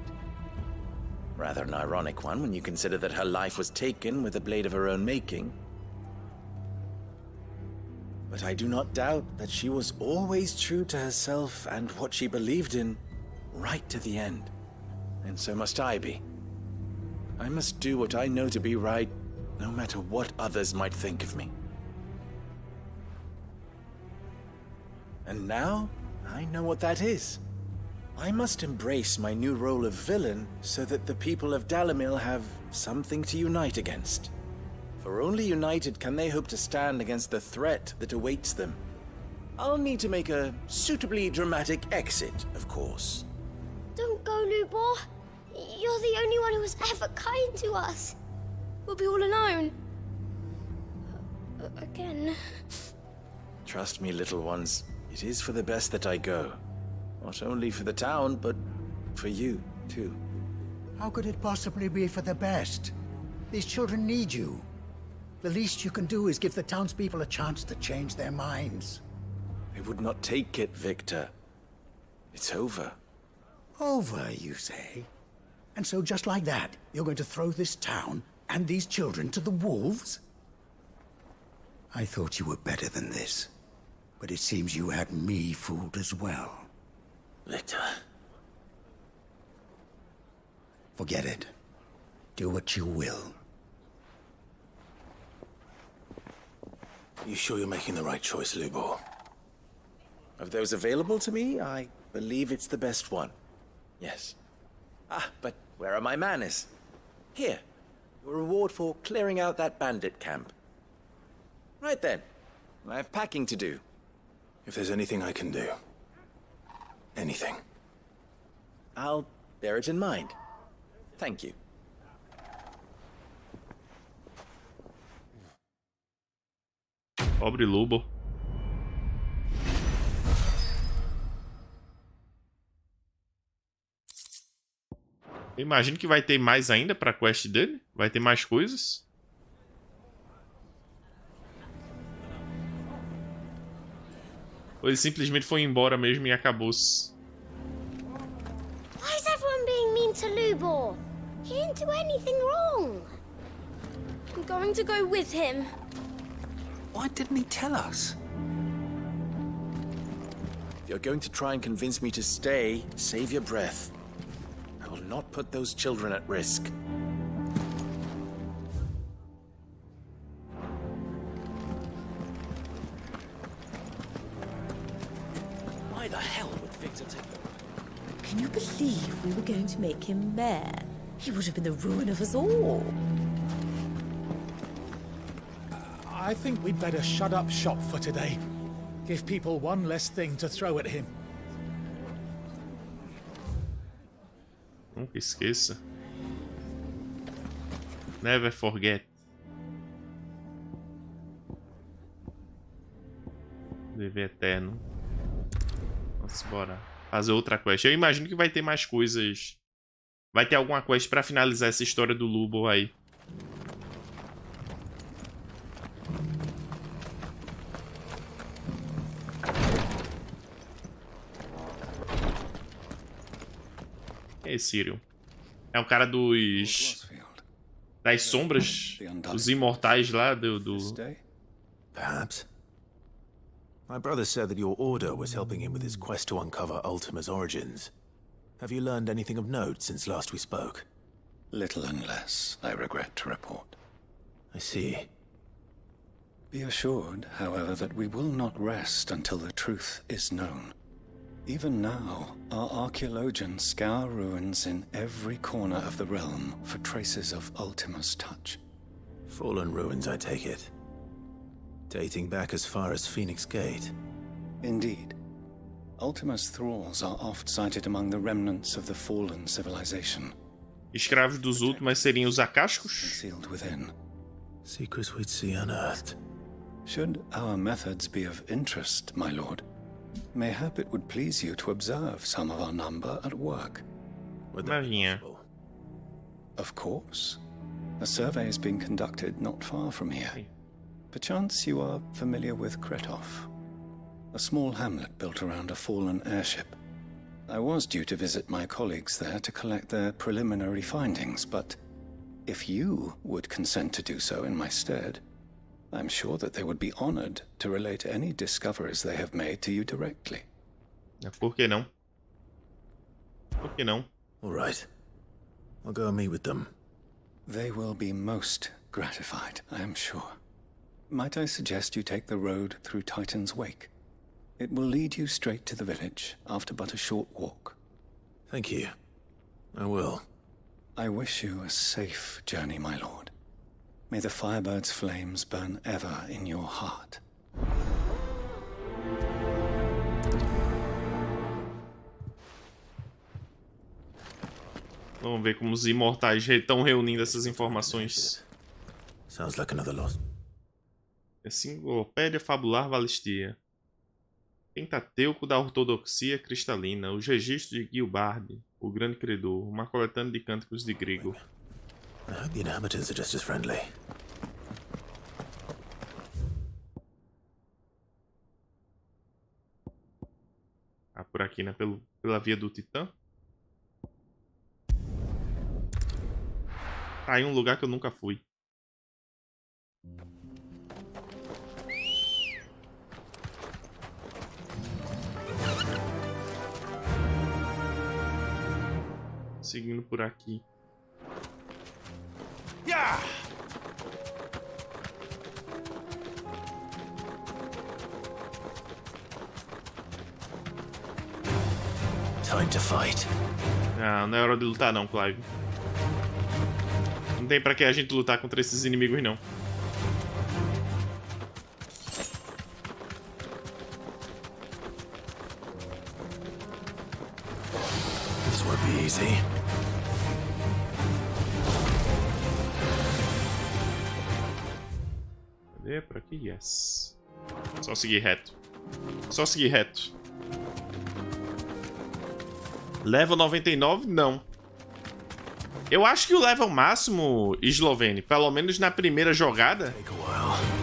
Rather an ironic one when you consider that her life was taken with a blade of her own making. But I do not doubt that she was always true to herself and what she believed in, right to the end. And so must I be. I must do what I know to be right, no matter what others might think of me. And now, I know what that is. I must embrace my new role of villain so that the people of Dalimil have something to unite against. For only united can they hope to stand against the threat that awaits them. I'll need to make a suitably dramatic exit, of course. Don't go, Lubor. You're the only one who was ever kind to us. We'll be all alone. Again. Trust me, little ones. It is for the best that I go. Not only for the town, but for you, too. How could it possibly be for the best? These children need you. The least you can do is give the townspeople a chance to change their minds. They would not take it, Victor. It's over. Over, you say? And so just like that, you're going to throw this town and these children to the wolves? I thought you were better than this. But it seems you had me fooled as well. Victor. Forget it. Do what you will. You sure you're making the right choice, Lubor? Of those available to me, I believe it's the best one. Yes. Ah, but where are my manners? Here. Your reward for clearing out that bandit camp. Right then. I have packing to do. If there's anything I can do. Anything. I'll bear it in mind. Thank you. Pobre Lobo. Eu imagino que vai ter mais ainda pra quest dele. Vai ter mais coisas. Ou ele simplesmente foi embora mesmo e acabou-se. Why is everyone being mean to Lubor? He didn't do anything wrong. I'm going to go with him. Why didn't he tell us? If you're going to try and convince me to stay, save your breath. I will not put those children at risk. Why the hell would Victor take the... Can you believe we were going to make him mayor? He would have been the ruin of us all. I think we'd better shut up shop for today. Give people one less thing to throw at him. Nunca esqueça. Never forget. Dever eterno. Vamos embora. Fazer outra quest. Eu imagino que vai ter mais coisas. Vai ter alguma quest pra finalizar essa história do Lubor aí. Quem é esse Cyril? É um cara das sombras. Os imortais lá do... Perhaps. My brother said that your order was helping him with his quest to uncover Ultima's origins. Have you learned anything of note since last we spoke? Little and less, I regret to report. I see. Be assured, however, that we will not rest until the truth is known. Even now, our archaeologians scour ruins in every corner of the realm for traces of Ultima's touch. Fallen ruins, I take it. Dating back as far as Phoenix Gate. Indeed. Ultima's thralls are oft sighted among the remnants of the fallen civilization. Escravos dos últimos seriam os acásticos? Concealed within. Secrets we'd see unearthed. Should our methods be of interest, my lord, mayhap it would please you to observe some of our number at work. Would that be Marinha. possible? Of course. A survey is being conducted not far from here. Perchance you are familiar with Kretov, a small hamlet built around a fallen airship. I was due to visit my colleagues there to collect their preliminary findings, but if you would consent to do so in my stead, I'm sure that they would be honored to relate any discoveries they have made to you directly. Por que não? Por que não? All right. I'll go and meet with them. They will be most gratified, I am sure. Might I suggest you take the road through Titan's Wake? It will lead you straight to the village after but a short walk. Thank you. I will. I wish you a safe journey, my lord. May the Firebird's flames burn ever in your heart. Vamos ver como os imortais estão reunindo essas informações. Sounds like another lost. Enciclopédia Fabular Valistia. Pentateuco da Ortodoxia Cristalina. Os registros de Gilbard, o Grande Credor. Uma coletânea de cânticos de Grego. I hope the inhabitants are just as friendly. Ah, por aqui, né? Pela via do Titã. Tá aí um lugar que eu nunca fui. Seguindo por aqui. Yeah! Time to fight. Não é hora de lutar não, Clive. Não tem pra que a gente lutar contra esses inimigos não. This won't be easy. Cadê? Por aqui? Yes. Só seguir reto. Só seguir reto. Level 99? Não. Eu acho que o level máximo, Eslovene, pelo menos na primeira jogada,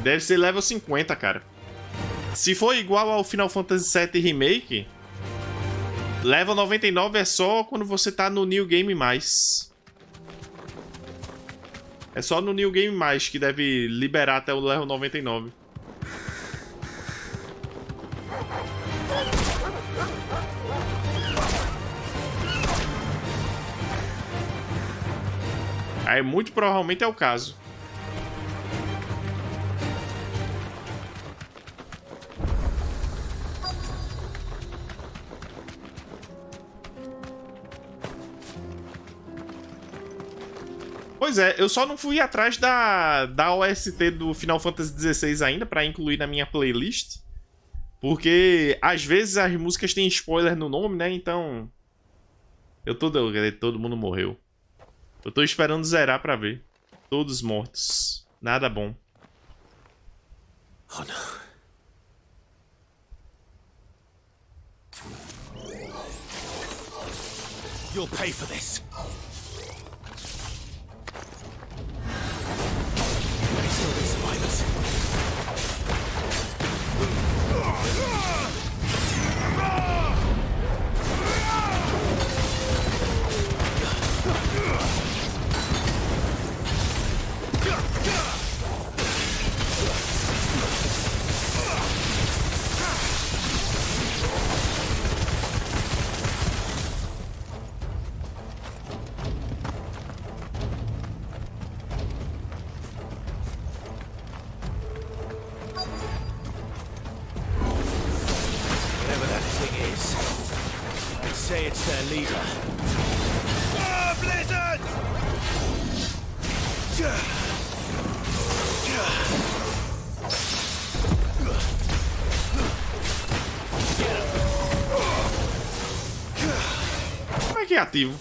deve ser level 50, cara. Se for igual ao Final Fantasy VII Remake, level 99 é só quando você tá no New Game+. É só no New Game+, que deve liberar até o level 99. Aí muito provavelmente é o caso. Pois é, eu só não fui atrás da OST do Final Fantasy XVI ainda pra incluir na minha playlist. Porque às vezes as músicas têm spoiler no nome, né? Então... Todo mundo morreu. Eu tô esperando zerar pra ver. Todos mortos. Nada bom. Oh, não. You'll pay for this. Kill the survivors. say it's their leader. Ah, blizzard! Como é que é ativo?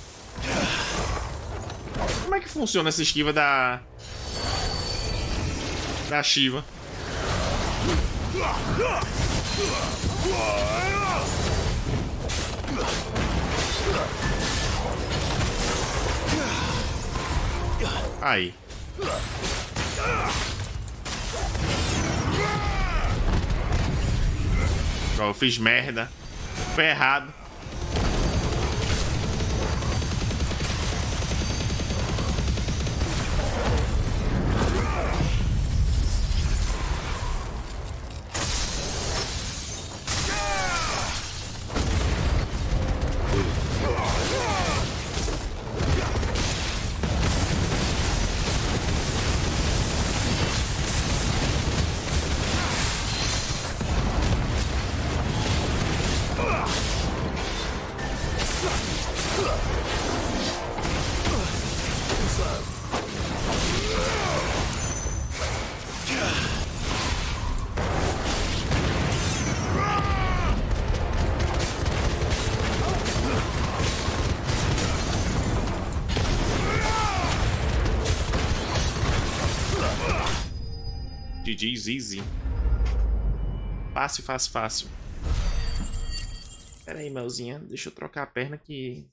Como é que funciona essa esquiva da Shiva? Aí. Eu fiz merda. Foi errado. GG's easy. Fácil, fácil, fácil. Pera aí, Melzinha. Deixa eu trocar a perna que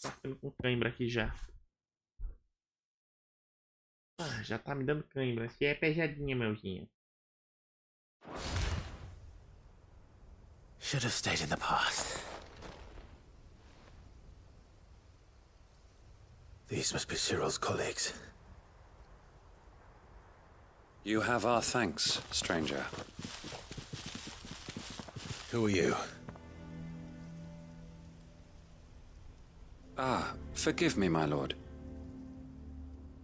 tá ficando com cãibra aqui já. Ah, já tá me dando cãibra. Aqui é pesadinha, Melzinha. Should have stayed in the past. These must be Cyril's colleagues. You have our thanks, stranger. Who are you? Ah, forgive me, my lord.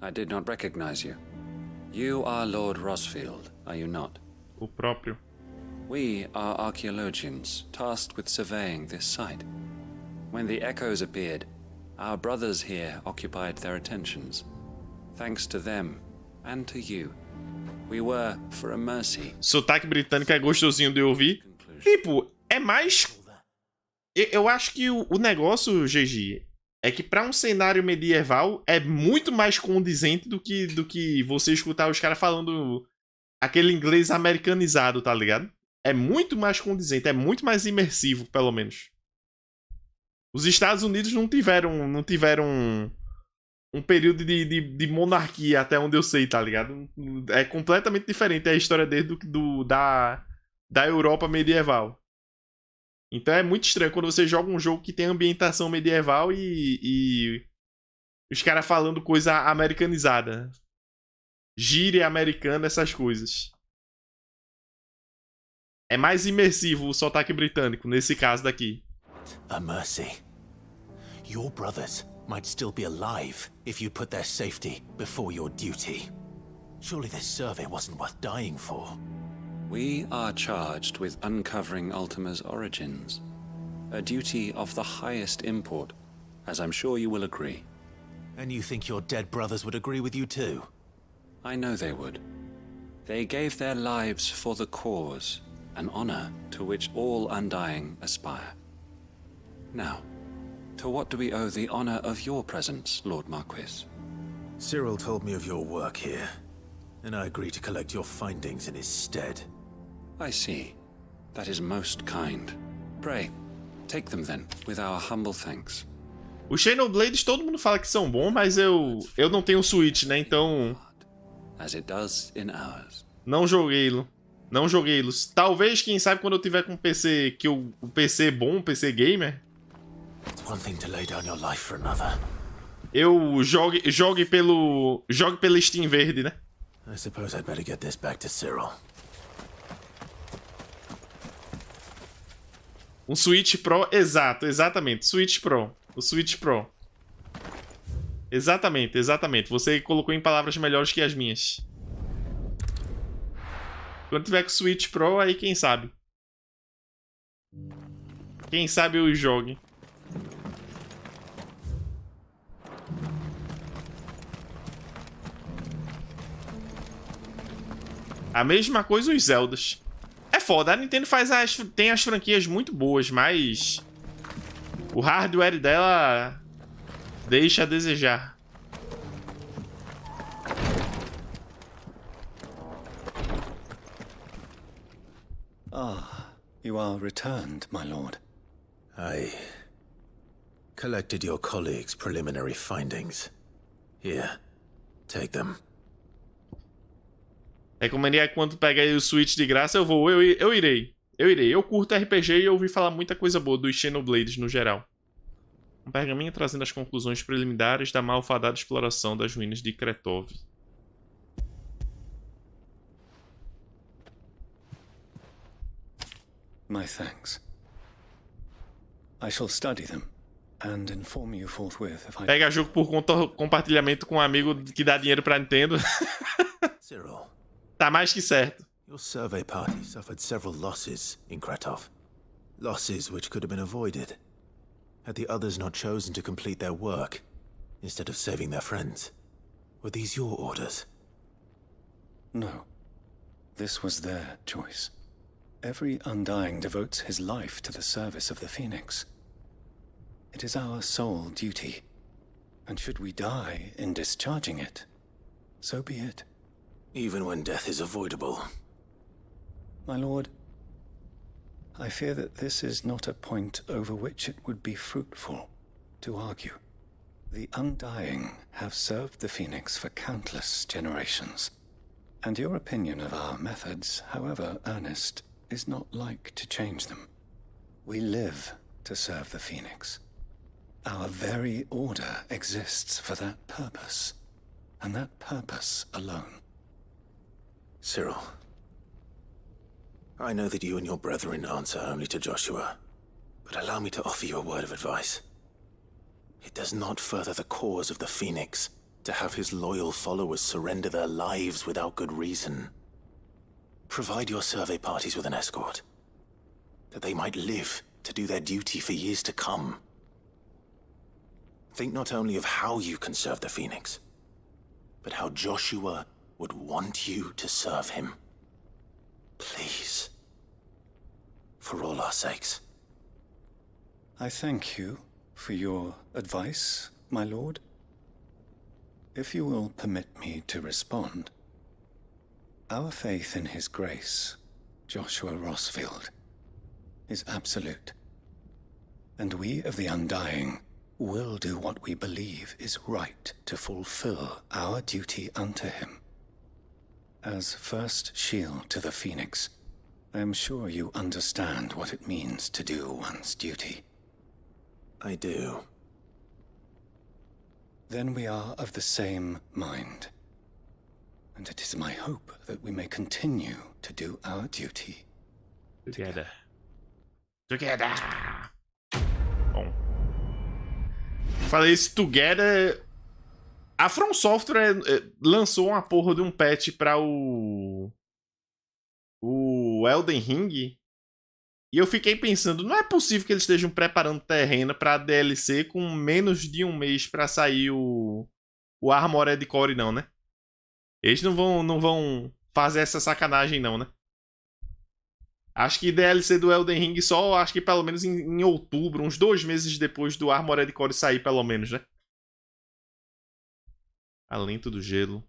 I did not recognize you. You are Lord Rosfield, are you not? O próprio. We are archaeologians, tasked with surveying this site. When the echoes appeared, our brothers here occupied their attentions. Thanks to them, and to you, we were, for a mercy. Sotaque britânico é gostosinho de ouvir. Tipo, é mais... Eu acho que o negócio, GG, é que pra um cenário medieval é muito mais condizente do que você escutar os caras falando aquele inglês americanizado, tá ligado? É muito mais condizente, é muito mais imersivo, pelo menos. Os Estados Unidos não tiveram um período de monarquia, até onde eu sei, tá ligado? É completamente diferente a história desde da Europa medieval. Então é muito estranho quando você joga um jogo que tem ambientação medieval e os caras falando coisa americanizada. Gíria americana, essas coisas. É mais imersivo o sotaque britânico, nesse caso daqui. A mercy. Your brothers might still be alive if you put their safety before your duty. Surely this survey wasn't worth dying for. We are charged with uncovering Ultima's origins. A duty of the highest import, as I'm sure you will agree. And you think your dead brothers would agree with you too? I know they would. They gave their lives for the cause, an honor to which all undying aspire. Now, to what do we owe the honor of your presence, Lord Marquis? Cyril told me of your work here, and I agree to collect your findings in his stead. I see. That is most kind. Pray, take them then, with our humble thanks. Os Xenoblades todo mundo fala que são bons, mas eu não tenho Switch, né? Então... As it does in ours. Não joguei-los. Talvez, quem sabe, quando eu tiver com um PC, que o PC bom, um PC gamer... It's one thing to lay down your life for another. Eu jogue pela Steam verde, né? I suppose I'd better get this back to Cyril. Um Switch Pro, exatamente. Switch Pro. O Switch Pro. Exatamente. Você colocou em palavras melhores que as minhas. Quando tiver com o Switch Pro, aí quem sabe. Quem sabe eu jogue. A mesma coisa os Zeldas. É foda, a Nintendo tem as franquias muito boas, mas o hardware dela deixa a desejar. Ah, you are returned, my lord. I collected your colleagues' preliminary findings. Here, take them. Recomendaria que quando pegar aí o Switch de graça, eu irei. Eu curto RPG e eu ouvi falar muita coisa boa dos Xenoblades no geral. Um pergaminho trazendo as conclusões preliminares da malfadada exploração das ruínas de Kretov. My thanks. I shall study them and inform you forthwith if I... Pega jogo por compartilhamento com um amigo que dá dinheiro pra Nintendo. Cyril. Tá mais que certo. Your survey party suffered several losses in Kretov. Losses which could have been avoided had the others not chosen to complete their work instead of saving their friends. Were these your orders? No. This was their choice. Every Undying devotes his life to the service of the Phoenix. It is our sole duty, and should we die in discharging it, so be it. Even when death is avoidable. My lord, I fear that this is not a point over which it would be fruitful to argue. The Undying have served the Phoenix for countless generations, and your opinion of our methods, however earnest, is not like to change them. We live to serve the Phoenix. Our very order exists for that purpose, and that purpose alone. Cyril, I know that you and your brethren answer only to Joshua, but allow me to offer you a word of advice. It does not further the cause of the Phoenix to have his loyal followers surrender their lives without good reason. Provide your survey parties with an escort, that they might live to do their duty for years to come. Think not only of how you can serve the Phoenix, but how Joshua would want you to serve him. Please. For all our sakes. I thank you for your advice, my lord. If you will permit me to respond, our faith in his grace, Joshua Rossfield, is absolute. And we of the Undying will do what we believe is right to fulfill our duty unto him. As first shield to the Phoenix, I am sure you understand what it means to do one's duty. I do. Then we are of the same mind. And it is my hope that we may continue to do our duty together. Bom. Falei isso together. A From Software lançou uma porra de um patch pra o Elden Ring. E eu fiquei pensando, não é possível que eles estejam preparando terreno pra DLC com menos de um mês pra sair o Armored Core, não, né? Eles não vão fazer essa sacanagem, não, né? Acho que DLC do Elden Ring só, acho que pelo menos em outubro, uns 2 meses depois do Armored Core sair, pelo menos, né? Alento do gelo.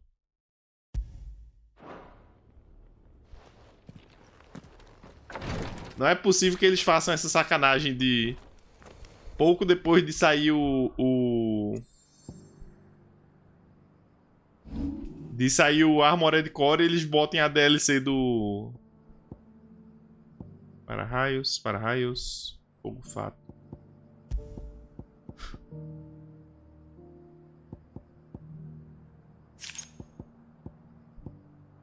Não é possível que eles façam essa sacanagem de... pouco depois de sair de sair o Armored Core, eles botem a DLC do... Para-raios, fogo fato.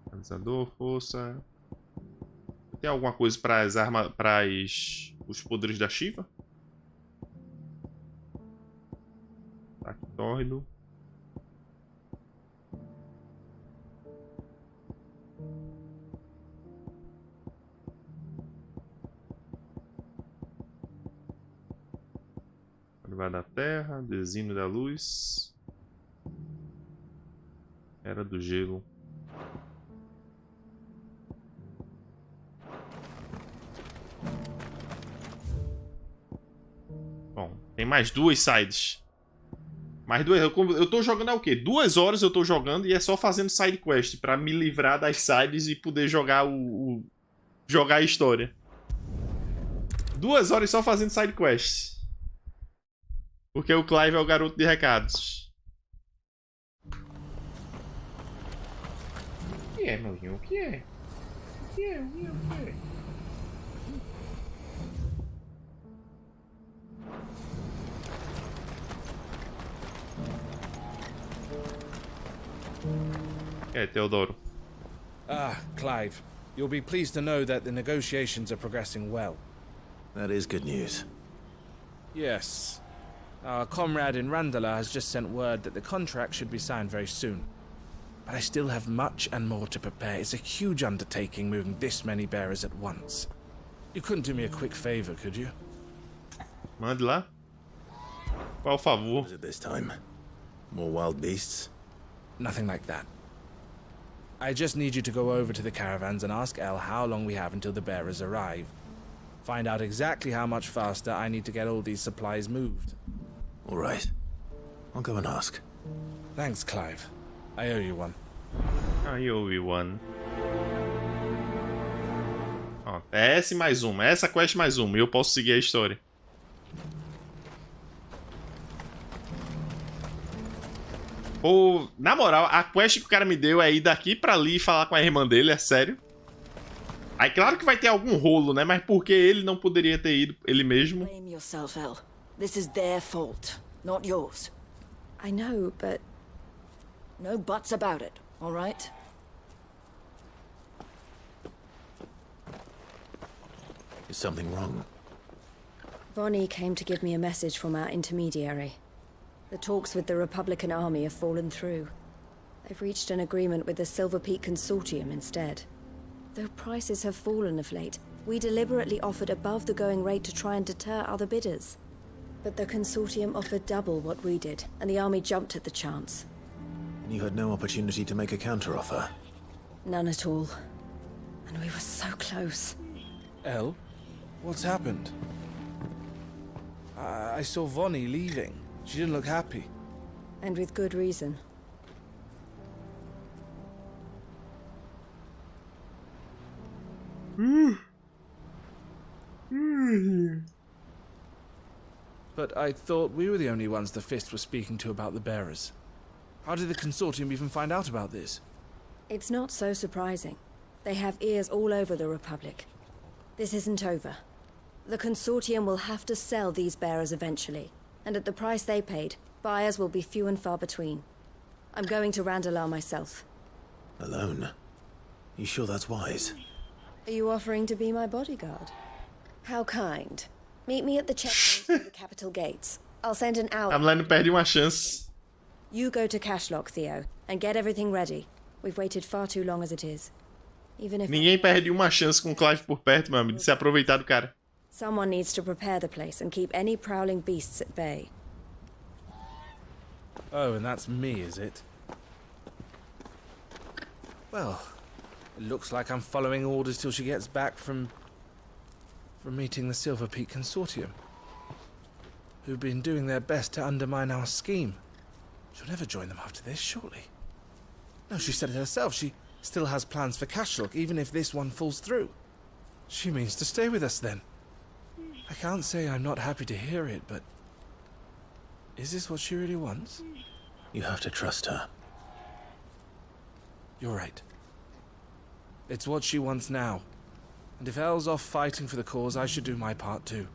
Analisador, força. Tem alguma coisa para as armas, para os poderes da Shiva? Ataque tórrido. Curva da Terra, Desígnio da Luz. Era do Gelo. Bom, tem mais 2 sides. Mais 2. Eu tô jogando o quê? 2 horas eu tô jogando e é só fazendo side quest pra me livrar das sides e poder jogar jogar a história. 2 horas só fazendo side quest. Porque o Clive é o garoto de recados. O que é, Maurinho? O que é? O que é? O que é? O que é? É, Teodoro. Ah, Clive. You'll be pleased to know that the negotiations are progressing well. That is good news. Yes. Our comrade in Randala has just sent word that the contract should be signed very soon. But I still have much and more to prepare. It's a huge undertaking moving this many bearers at once. You couldn't do me a quick favor, could you? Mande lá. Qual favor? What is it this time? More wild beasts? Nothing like that. I just need you to go over to the caravans and ask El how long we have until the bearers arrive. Find out exactly how much faster I need to get all these supplies moved. All right. I'll go and ask. Thanks, Clive. I owe you one. I owe you one. Ó, essa e mais uma. Essa quest mais uma. E eu posso seguir a história. Pô, na moral, a quest que o cara me deu é ir daqui pra ali e falar com a irmã dele, é sério. Aí claro que vai ter algum rolo, né? Mas por que ele não poderia ter ido ele mesmo? Blame yourself, El. This is their fault, not yours. I know, but... No buts about it, all right? Is something wrong? Vonnie came to give me a message from our intermediary. The talks with the Republican army have fallen through. They've reached an agreement with the Silver Peak Consortium instead. Though prices have fallen of late, we deliberately offered above the going rate to try and deter other bidders. But the Consortium offered double what we did, and the army jumped at the chance. And you had no opportunity to make a counteroffer? None at all. And we were so close. El? What's happened? I saw Vonnie leaving. She didn't look happy. And with good reason. But I thought we were the only ones the Fist were speaking to about the bearers. How did the Consortium even find out about this? It's not so surprising. They have ears all over the Republic. This isn't over. The Consortium will have to sell these bearers eventually, and at the price they paid, buyers will be few and far between. I'm going to Randalar myself. Alone? You sure that's wise? Are you offering to be my bodyguard? How kind. Meet me at the checkpoint at the capital gates. I'll send an hour. A mulher não perde uma chance. You go to Cashlock, Theo, and get everything ready. We've waited far too long as it is. Even if Ninguém perde uma chance com o Clive por perto, meu amigo, de se aproveitar do cara. someone needs to prepare the place and keep any prowling beasts at bay. Oh, and that's me, is it? Well, it looks like I'm following orders till she gets back from meeting the Silver Peak Consortium, who've been doing their best to undermine our scheme. She'll never join them after this, surely. No, she said it herself. She still has plans for Cashlock, even if this one falls through. She means to stay with us, then. I can't say I'm not happy to hear it, but... is this what she really wants? You have to trust her. You're right. It's what she wants now. And if Elle's off fighting for the cause, I should do my part too.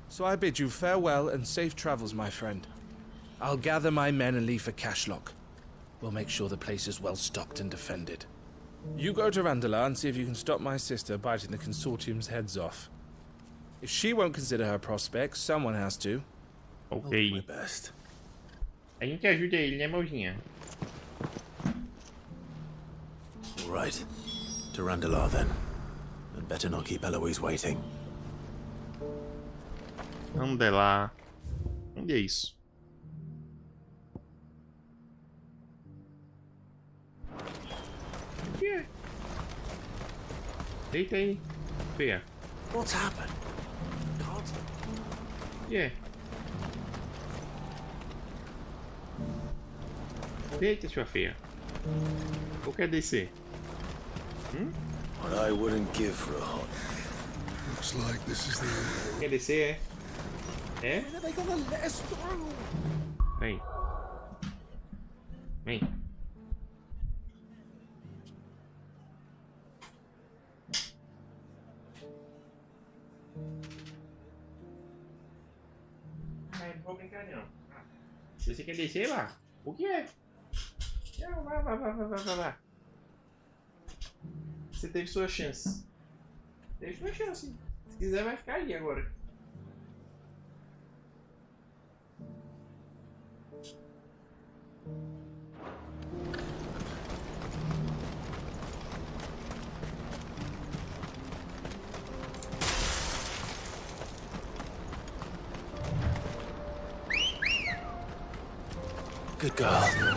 So I bid you farewell and safe travels, my friend. I'll gather my men and leave for Cashlock. We'll make sure the place is well stocked and defended. You go to Randalar and see if you can stop my sister biting the Consortium's heads off. If she won't consider her prospects, someone has to. I'll do my best. A gente ajuda ele, né, Mojinha? All right. To Randalar, then. And better not keep Eloise waiting. Vamos de lá. Onde é isso? O que é? Deita aí, feia. What's happened? God. Yeah. Deita, sua feia. Ou quer descer? What I wouldn't give for a hot. Looks like this is the end. Quer descer, é? É? When are they gonna let us through? Vem. Vem. Não vou brincar não. Se você quer descer, vá. O que é? Não, vá. Você teve sua chance. Teve sua chance. Se quiser, vai ficar aí agora. Good girl.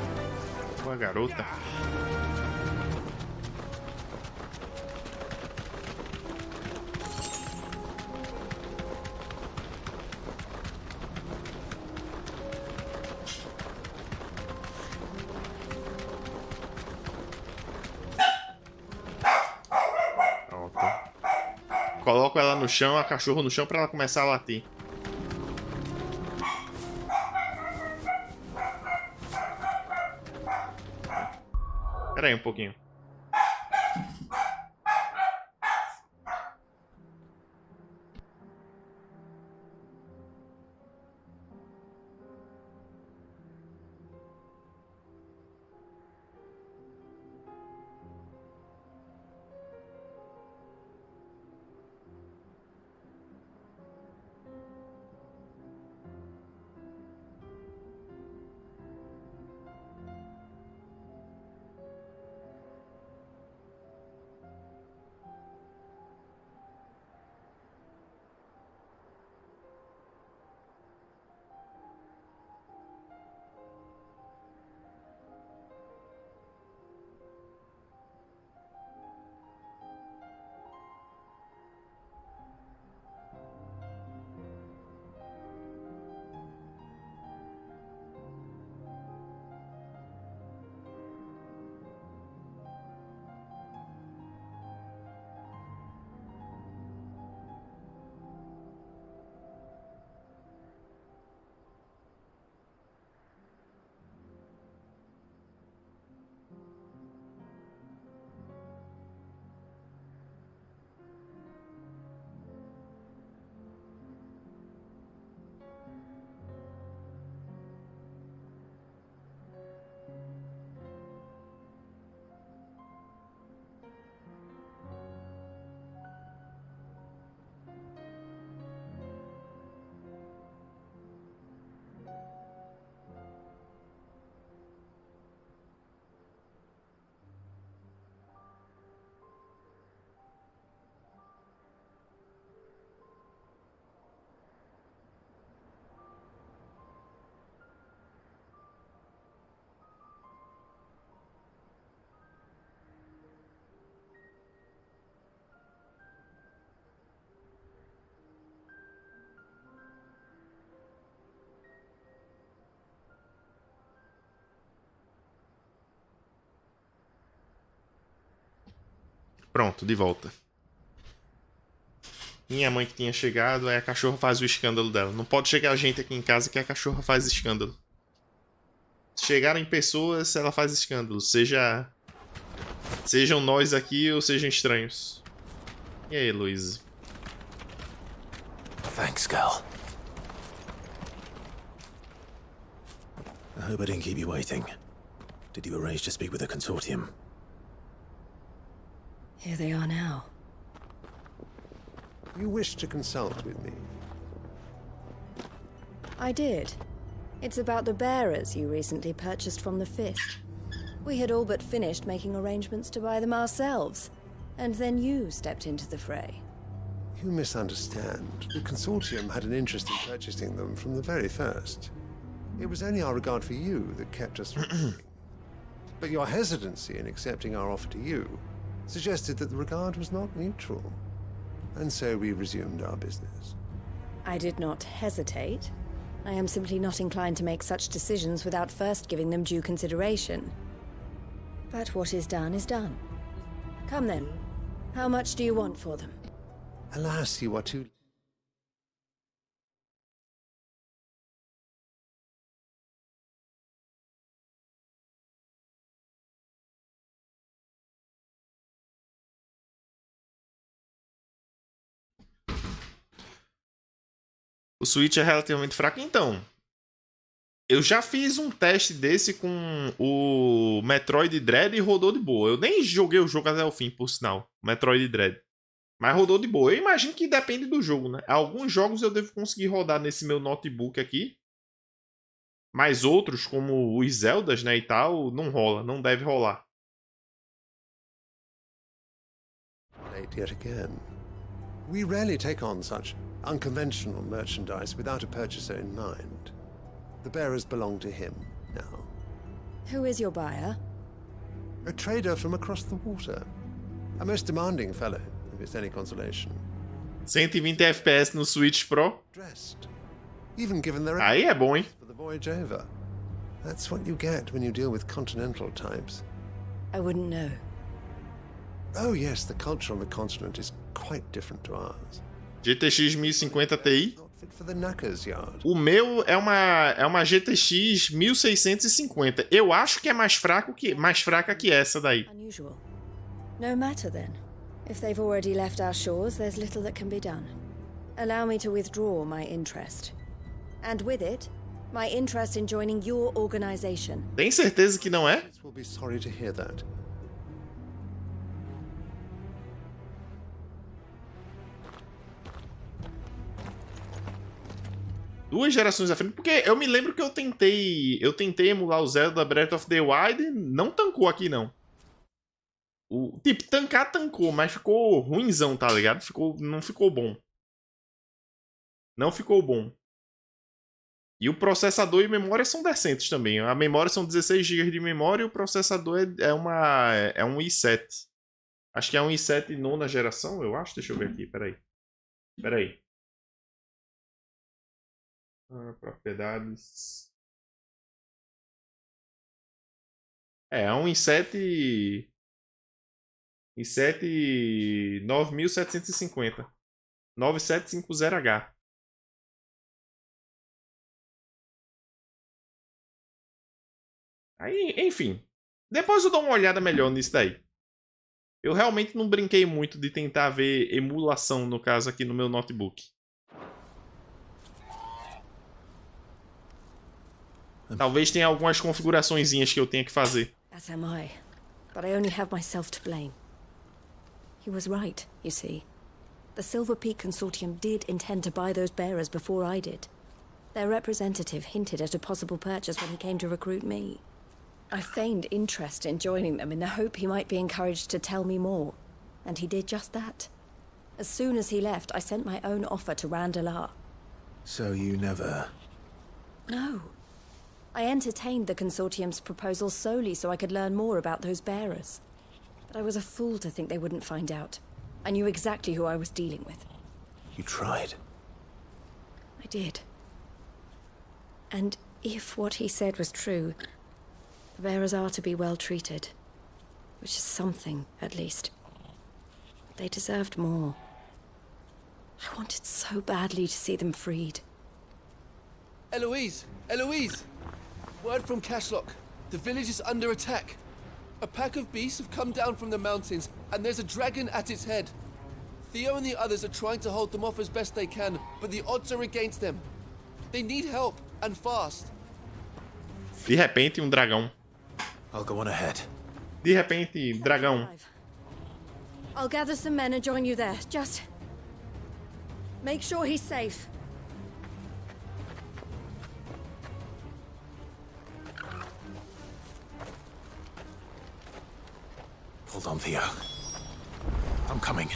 Boa garota. Coloco ela no chão, a cachorro no chão, pra ela começar a latir. Espera aí um pouquinho. Pronto, de volta. Minha mãe que tinha chegado, aí a cachorra faz o escândalo dela. Não pode chegar gente aqui em casa que a cachorra faz escândalo. Se chegarem pessoas, ela faz escândalo. Sejam nós aqui ou sejam estranhos. E aí, Luiz? Thanks, girl. I hope I didn't keep you waiting. Did you arrange to speak with the consortium? Here they are now. You wish to consult with me? I did. It's about the bearers you recently purchased from the Fist. We had all but finished making arrangements to buy them ourselves, and then you stepped into the fray. You misunderstand. The Consortium had an interest in purchasing them from the very first. It was only our regard for you that kept us from moving. But your hesitancy in accepting our offer to you suggested that the regard was not mutual. And so we resumed our business. I did not hesitate. I am simply not inclined to make such decisions without first giving them due consideration. But what is done is done. Come then. How much do you want for them? Alas, you are too... O Switch é relativamente fraco. Então, eu já fiz um teste desse com o Metroid Dread e rodou de boa. Eu nem joguei o jogo até o fim, por sinal. Metroid Dread. Mas rodou de boa. Eu imagino que depende do jogo, né? Alguns jogos eu devo conseguir rodar nesse meu notebook aqui. Mas outros, como os Zeldas, né, e tal, não rola. Não deve rolar. Late yet again. We rarely take on such unconventional merchandise without a purchaser in mind. The bearers belong to him now. Who is your buyer? A trader from across the water. A most demanding fellow, if it's any consolation. 120 FPS no Switch Pro. Dressed. Even given their Aí é bom, hein? For the voyage over. That's what you get when you deal with continental types. I wouldn't know. Oh yes, the culture on the continent is quite different to ours. GTX 1050 Ti. Fit for the knacker's yard. O meu é uma GTX 1650. Eu acho que é mais fraca que essa daí. Unusual. No matter then. If they've already left our shores, there's little that can be done. Allow me to withdraw my interest. And with it, my interest in joining your organization. Tem certeza que não é? We'll be sorry to hear that. Duas gerações à frente, porque eu me lembro que eu tentei emular o Zelda Breath of the Wild e não tancou aqui, não. Tipo, tancou, mas ficou ruinzão, tá ligado? Não ficou bom. Não ficou bom. E o processador e memória são decentes também. A memória são 16 GB de memória e o processador é um i7. Acho que é um i7 nona geração, eu acho. Deixa eu ver aqui, peraí. Propriedades. É um i7 9750 9750H. Aí, enfim, depois eu dou uma olhada melhor nisso daí. Eu realmente não brinquei muito de tentar ver emulação, no caso aqui no meu notebook. Talvez tenha algumas configuraçõezinhas que eu tenha que fazer. As am I. But I only have myself to blame. He was right, you see. The Silver Peak Consortium did intend to buy those bearers before I did. Their representative hinted at a possible purchase when he came to recruit me. I feigned interest in joining them in the hope he might be encouraged to tell me more. And he did just that. As soon as he left, I sent my own offer to Randalar. So you never... No. I entertained the Consortium's proposal solely so I could learn more about those bearers. But I was a fool to think they wouldn't find out. I knew exactly who I was dealing with. You tried. I did. And if what he said was true, the bearers are to be well treated. Which is something, at least. But they deserved more. I wanted so badly to see them freed. Eloise! Eloise! Word from Cashlock. The village is under attack. A pack of beasts have come down from the mountains, and there's a dragon at its head. Theo and the others are trying to hold them off as best they can, but the odds are against them. They need help, and fast. De repente, dragão. I'll go on ahead. De repente, dragão. I'll gather some men and join you there. Just... make sure he's safe. Hold on, Theo. I'm coming.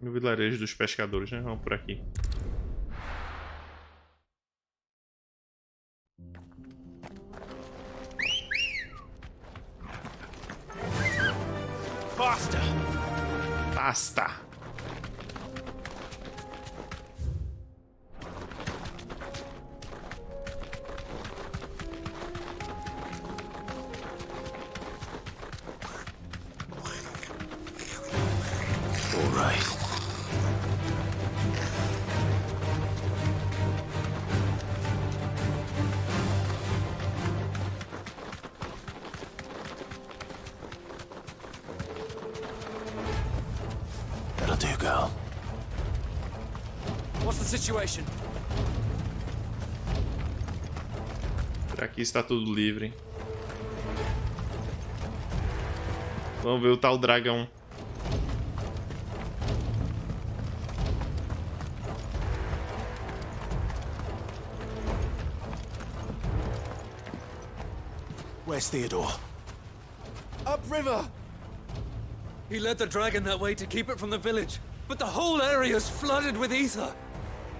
No vilarejo dos pescadores, né? Vamos por aqui. Faster! Basta! All right. That'll do, girl. What's the situation? Por aqui está tudo livre. Vamos ver o tal dragão. Where's Theodore? Upriver! He led the dragon that way to keep it from the village, but the whole area's flooded with ether.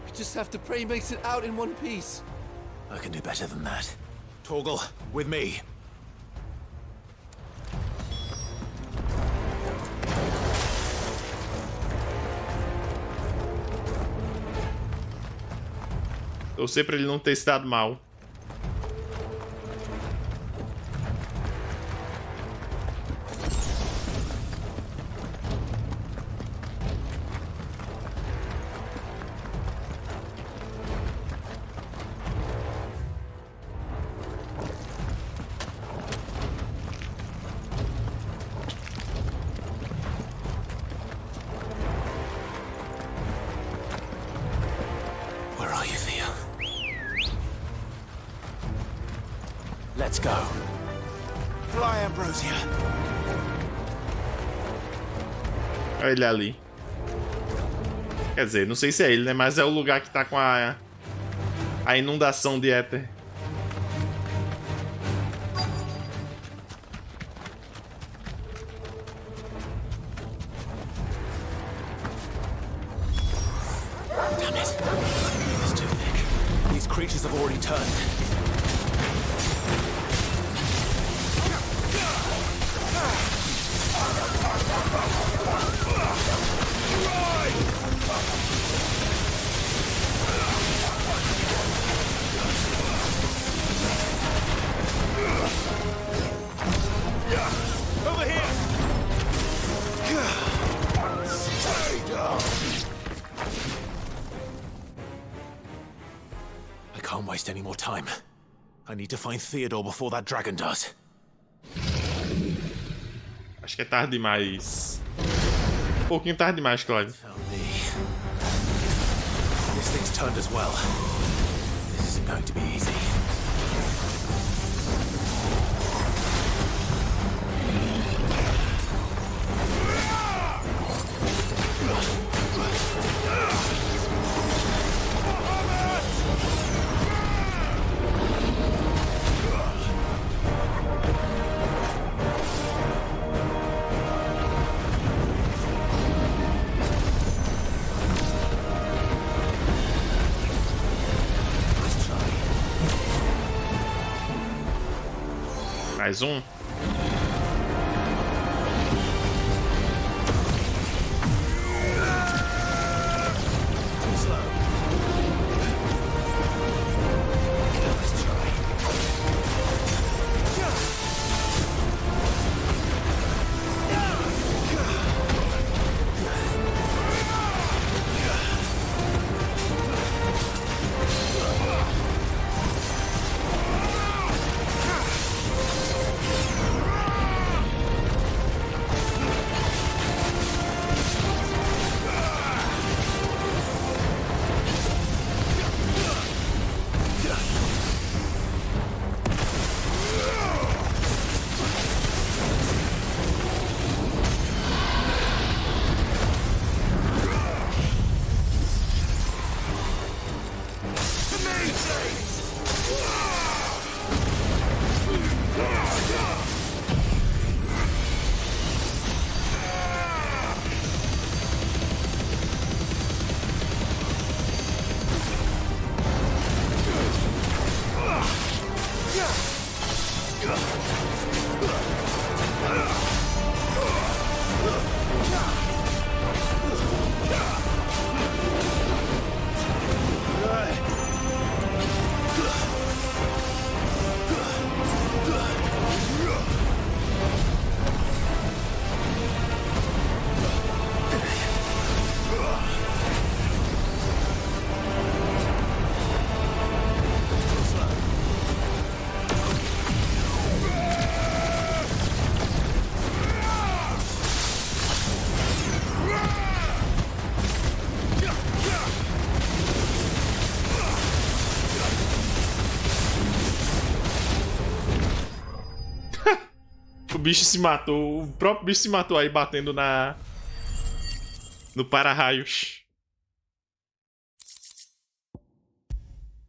We just have to pray he makes it out in one piece. I can do better than that. Torgal, with me. Torcer pra ele não ter estado mal. Where are you, Theo? Let's go. Fly, Ambrosia. Olha ele ali. Quer dizer, não sei se é ele, né? Mas é o lugar que tá com a inundação de éter. Damn it. It's too thick. These creatures have already turned. Over here! Stay down! I can't waste any more time. I need to find Theodore before that dragon does. Acho que é tarde demais. Um pouquinho tarde demais, Clive. This thing's turned as well. This isn't going to be easy. Mais um. O bicho se matou. O próprio bicho se matou aí batendo no para-raios.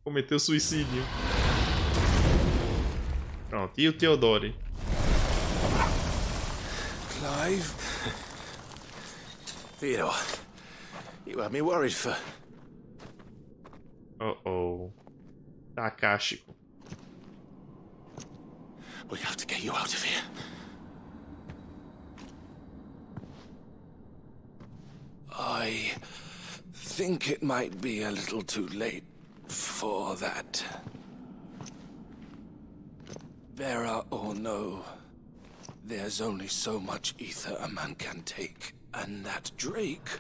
Cometeu suicídio. Pronto, e o Theodore? Clive? Theodore, you had me worried for... Uh-oh. Takashiko. We have to get you out of here. I think it might be a little too late for that. Bearer or no, there's only so much ether a man can take, and that Drake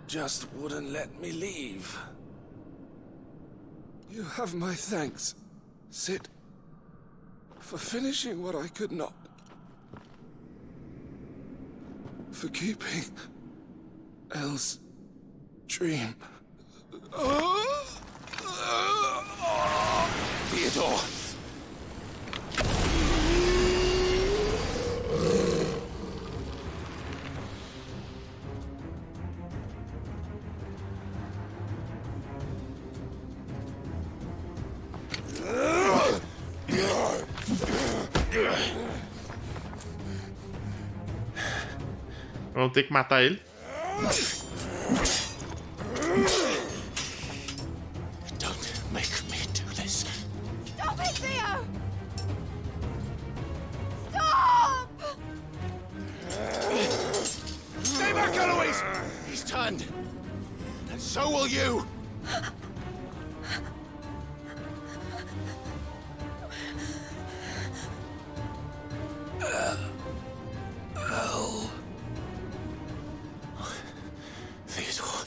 just wouldn't let me leave. You have my thanks, Sid, for finishing what I could not. For keeping Elle's dream. Theodore! Vamos ter que matar ele. Don't make me do this. Stop it, Theo! Stop! Stay back, Eloise! He's turned. And so will you! Theodore.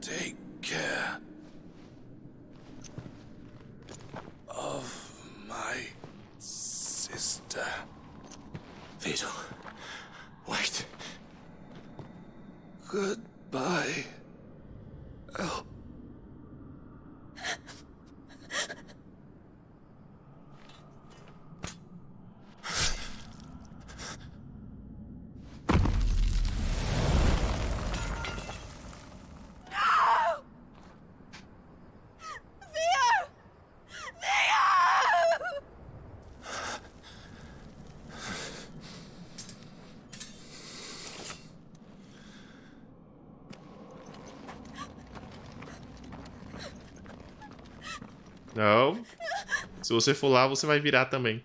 Take care of my sister. Theodore, wait. Goodbye, Elle. Não. Se você for lá, você vai virar também.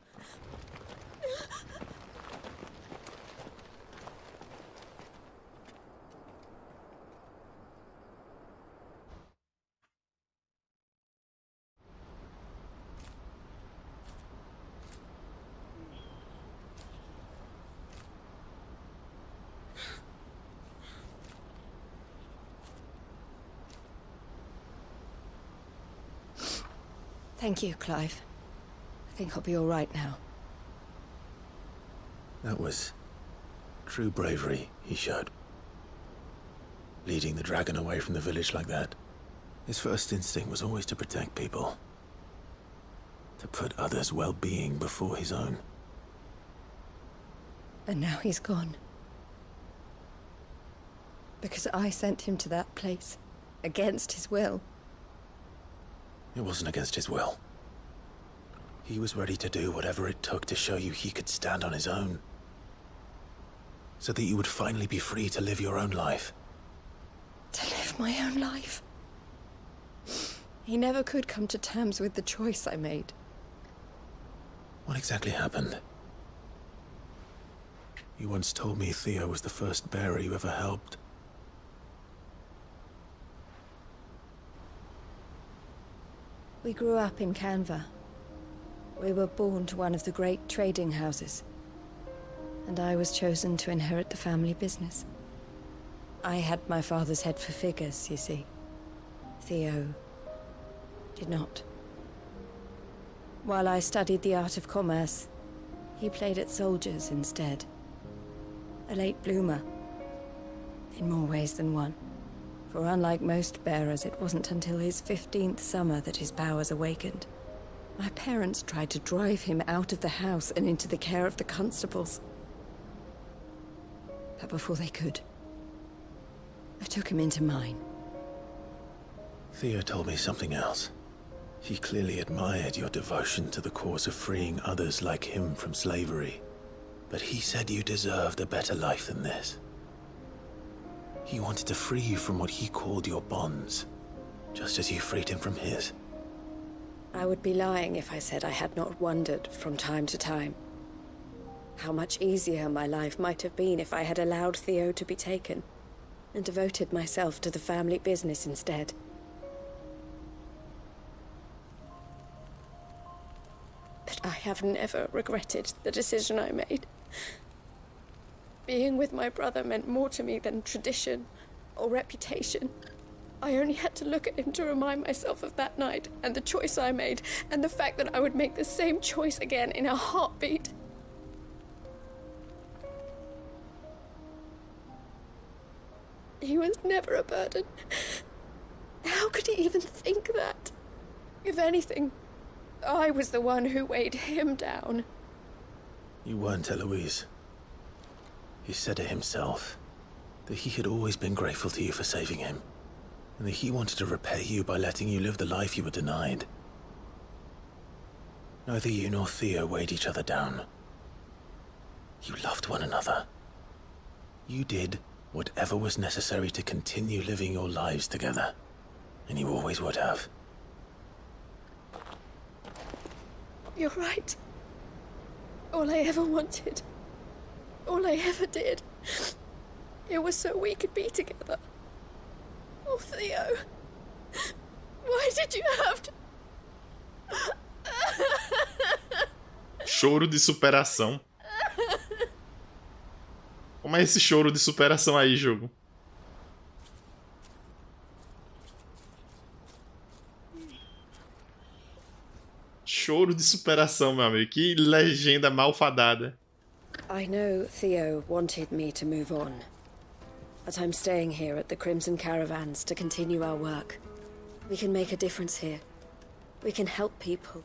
Thank you, Clive. I think I'll be all right now. That was true bravery he showed. Leading the dragon away from the village like that. His first instinct was always to protect people. To put others' well-being before his own. And now he's gone. Because I sent him to that place, against his will. It wasn't against his will. He was ready to do whatever it took to show you he could stand on his own. So that you would finally be free to live your own life. To live my own life? He never could come to terms with the choice I made. What exactly happened? You once told me Theo was the first bearer you ever helped. We grew up in Canva. We were born to one of the great trading houses. And I was chosen to inherit the family business. I had my father's head for figures, you see. Theo did not. While I studied the art of commerce, he played at soldiers instead. A late bloomer, in more ways than one. For unlike most bearers, it wasn't until his 15th summer that his powers awakened. My parents tried to drive him out of the house and into the care of the constables. But before they could, I took him into mine. Theo told me something else. He clearly admired your devotion to the cause of freeing others like him from slavery. But he said you deserved a better life than this. He wanted to free you from what he called your bonds, just as you freed him from his. I would be lying if I said I had not wondered from time to time how much easier my life might have been if I had allowed Theo to be taken and devoted myself to the family business instead. But I have never regretted the decision I made. Being with my brother meant more to me than tradition or reputation. I only had to look at him to remind myself of that night and the choice I made and the fact that I would make the same choice again in a heartbeat. He was never a burden. How could he even think that? If anything, I was the one who weighed him down. You weren't, Eloise. He said it himself, that he had always been grateful to you for saving him, and that he wanted to repay you by letting you live the life you were denied. Neither you nor Theo weighed each other down. You loved one another. You did whatever was necessary to continue living your lives together, and you always would have. You're right. All I ever wanted, all I ever did, it was so we could be together. Oh, Theo, why did you have to... Choro de superação. Como é esse choro de superação aí, jogo? Choro de superação, meu amigo. Que legenda malfadada. I know Theo wanted me to move on, but I'm staying here at the Crimson Caravans to continue our work. We can make a difference here. We can help people,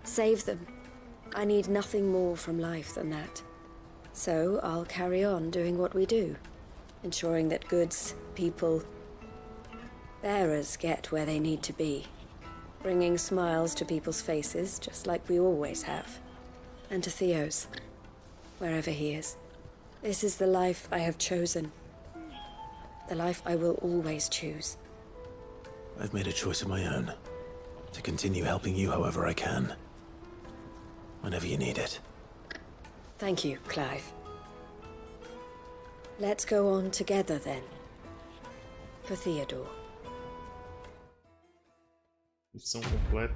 save them. I need nothing more from life than that. So I'll carry on doing what we do, ensuring that goods, people, bearers get where they need to be, bringing smiles to people's faces just like we always have, and to Theo's, wherever he is. This is the life I have chosen, the life I will always choose. I've made a choice of my own, to continue helping you however I can, whenever you need it. Thank you, Clive. Let's go on together, then. For Theodore. Missão completa.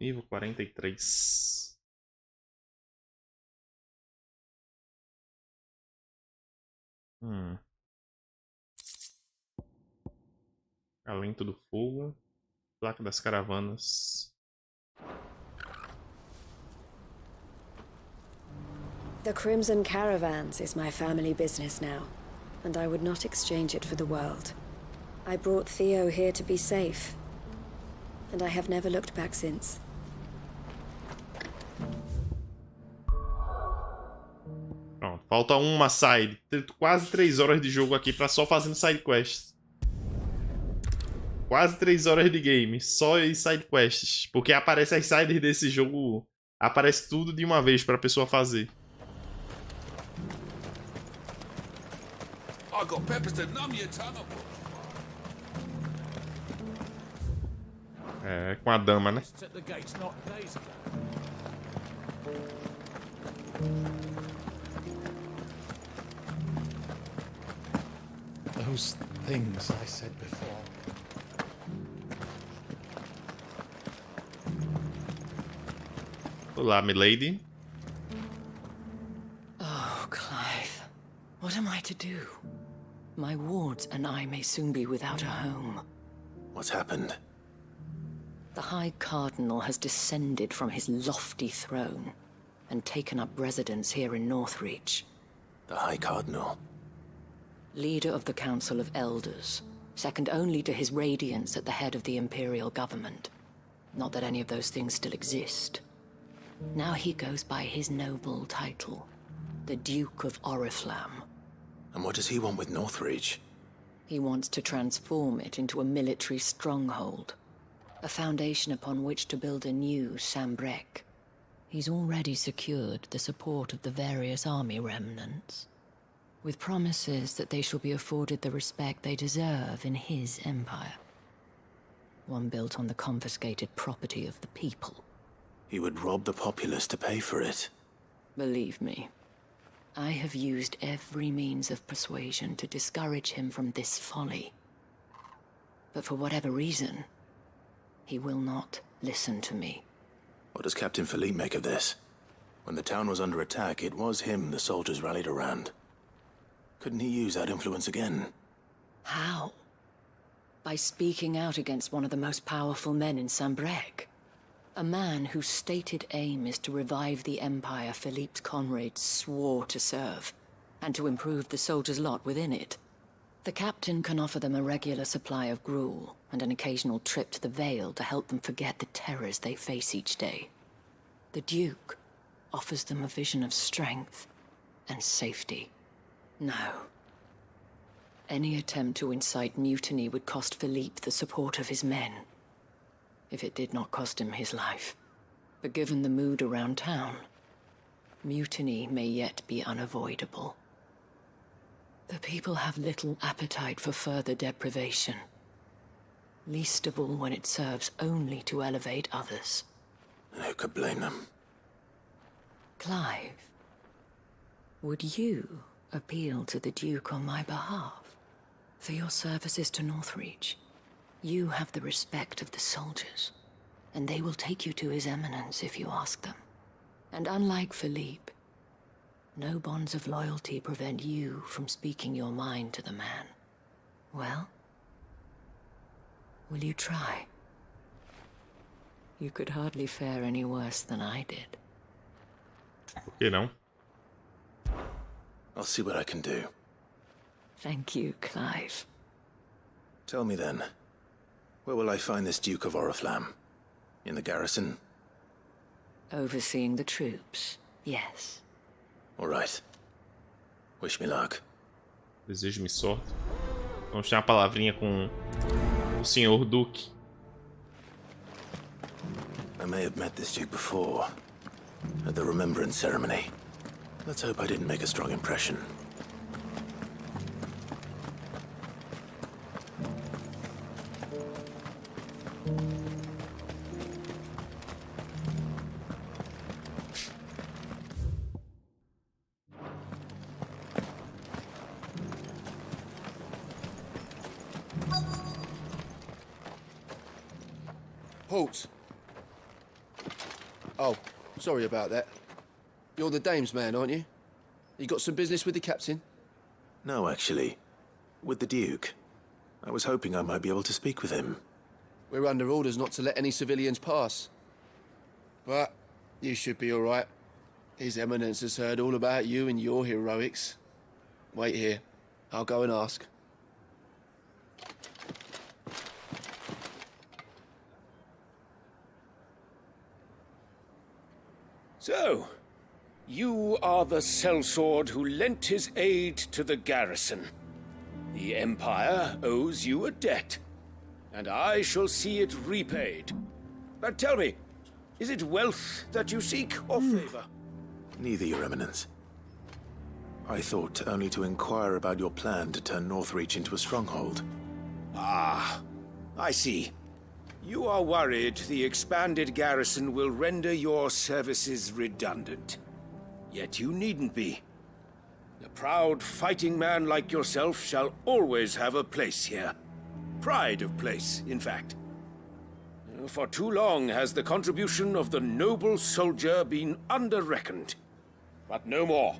Nível 43. Alento do fogo. Placa das caravanas. The Crimson Caravans is my family business now, and I would not exchange it for the world. I brought Theo here to be safe, and I have never looked back since. Pronto, falta uma side. Quase 3 horas de jogo aqui pra só fazendo side quests. Quase 3 horas de game, só em side quests. Porque aparece as sides desse jogo, aparece tudo de uma vez pra pessoa fazer. I got peppers to numb your tongue. É, com a dama, né? Those things I said before. Olá, milady. Oh, Clive. What am I to do? My wards and I may soon be without a home. What's happened? The High Cardinal has descended from his lofty throne and taken up residence here in Northreach. The High Cardinal? Leader of the Council of Elders, second only to his Radiance at the head of the Imperial government. Not that any of those things still exist. Now he goes by his noble title, the Duke of Oriflamme. And what does he want with Northreach? He wants to transform it into a military stronghold, a foundation upon which to build a new Sambrec. He's already secured the support of the various army remnants, with promises that they shall be afforded the respect they deserve in his empire. One built on the confiscated property of the people. He would rob the populace to pay for it. Believe me, I have used every means of persuasion to discourage him from this folly. But for whatever reason, he will not listen to me. What does Captain Philippe make of this? When the town was under attack, it was him the soldiers rallied around. Couldn't he use that influence again? How? By speaking out against one of the most powerful men in Sambrec. A man whose stated aim is to revive the empire Philippe's comrades swore to serve, and to improve the soldiers' lot within it. The captain can offer them a regular supply of gruel, and an occasional trip to the Vale to help them forget the terrors they face each day. The Duke offers them a vision of strength and safety. No. Any attempt to incite mutiny would cost Philippe the support of his men, if it did not cost him his life. But given the mood around town, mutiny may yet be unavoidable. The people have little appetite for further deprivation, least of all when it serves only to elevate others. And who could blame them? Clive, would you appeal to the Duke on my behalf? For your services to Northreach, you have the respect of the soldiers, and they will take you to His Eminence if you ask them. And unlike Philippe, no bonds of loyalty prevent you from speaking your mind to the man. Well, will you try? You could hardly fare any worse than I did. You know. I'll see what I can do. Thank you, Clive. Tell me then, where will I find this Duke of Oriflamme? In the garrison? Overseeing the troops, yes. All right. Wish me luck. Desejo-me sorte. Vamos ter uma palavrinha com o Sr. Duque. I may have met this Duke before, at the Remembrance Ceremony. Let's hope I didn't make a strong impression. Halt! Oh, sorry about that. You're the dame's man, aren't you? You got some business with the captain? No, actually. With the Duke. I was hoping I might be able to speak with him. We're under orders not to let any civilians pass. But you should be all right. His Eminence has heard all about you and your heroics. Wait here. I'll go and ask. So, you are the sellsword who lent his aid to the garrison. The Empire owes you a debt, and I shall see it repaid. But tell me, is it wealth that you seek, or favor? Neither, Your Eminence. I thought only to inquire about your plan to turn Northreach into a stronghold. Ah, I see. You are worried the expanded garrison will render your services redundant. Yet you needn't be. A proud fighting man like yourself shall always have a place here. Pride of place, in fact. For too long has the contribution of the noble soldier been under-reckoned. But no more.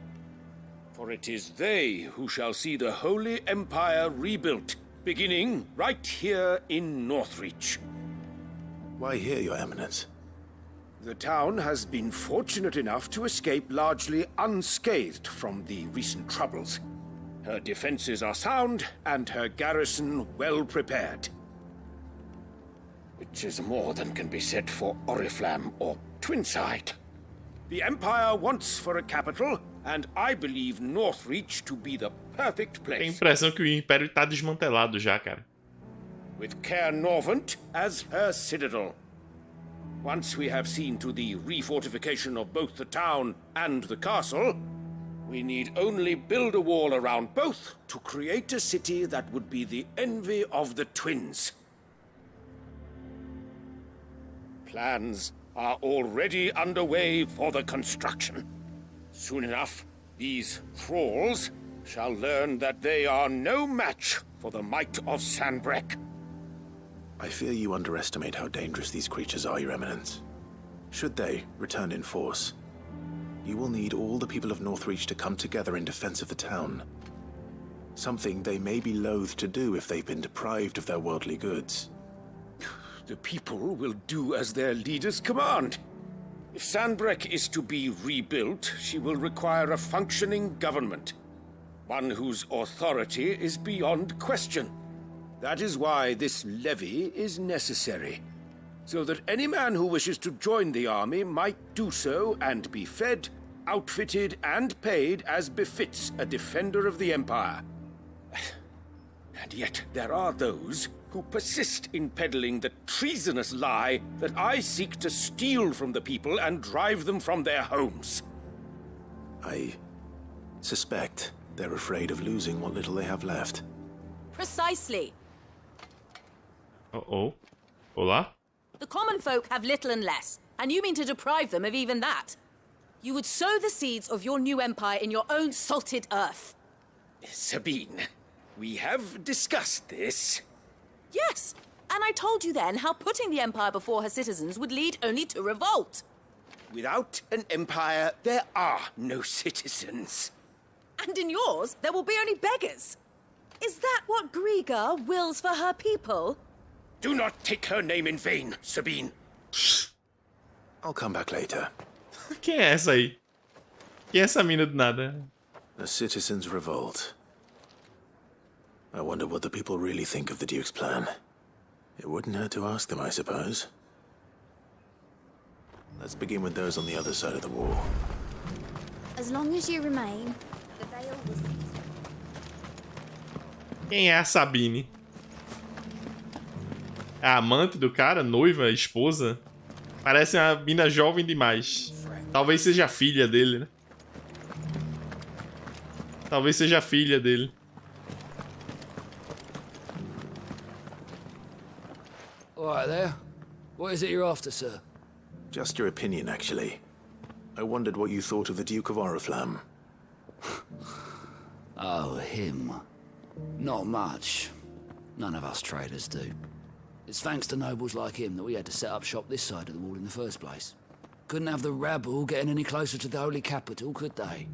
For it is they who shall see the Holy Empire rebuilt, beginning right here in Northreach. Why here, Your Eminence? The town has been fortunate enough to escape largely unscathed from the recent troubles. Her defenses are sound, and her garrison well prepared. Which is more than can be said for Oriflamme or Twinside. The Empire wants for a capital, and I believe Northreach to be the perfect place. Tem a impressão que o Império tá desmantelado já, cara. With Caer Norvent as her citadel. Once we have seen to the refortification of both the town and the castle, we need only build a wall around both to create a city that would be the envy of the twins. Plans are already underway for the construction. Soon enough, these thralls shall learn that they are no match for the might of Sanbreque. I fear you underestimate how dangerous these creatures are, Your Eminence. Should they return in force, you will need all the people of Northreach to come together in defense of the town. Something they may be loath to do if they've been deprived of their worldly goods. The people will do as their leaders command. If Sanbreque is to be rebuilt, she will require a functioning government. One whose authority is beyond question. That is why this levy is necessary. So that any man who wishes to join the army might do so and be fed, outfitted, and paid as befits a defender of the Empire. And yet there are those who persist in peddling the treasonous lie that I seek to steal from the people and drive them from their homes. I suspect they're afraid of losing what little they have left. Precisely. Uh-oh. Olá? The common folk have little and less, and you mean to deprive them of even that. You would sow the seeds of your new empire in your own salted earth. Sabine, we have discussed this. Yes, and I told you then how putting the empire before her citizens would lead only to revolt. Without an empire, there are no citizens. And in yours, there will be only beggars. Is that what Griga wills for her people? Do not take her name in vain, Sabine. I'll come back later. Quem é essa aí? Quem é essa mina do nada? A citizens' revolt. I wonder what the people really think of the Duke's plan. It wouldn't hurt to ask them, I suppose. Let's begin with those on the other side of the wall. As long as you remain, the veil will cease. Quem é a Sabine? A amante do cara? Noiva? Esposa? Parece uma mina jovem demais. Talvez seja a filha dele, né? Talvez seja a filha dele. All right there. What is it you're after, sir? Just your opinion, actually. I wondered what you thought of the Duke of Oriflamme. Oh, him. Not much. None of us traders do. It's thanks to nobles like him that we had to set up shop this side of the wall in the first place. Couldn't have the rabble getting any closer to the holy capital, could they?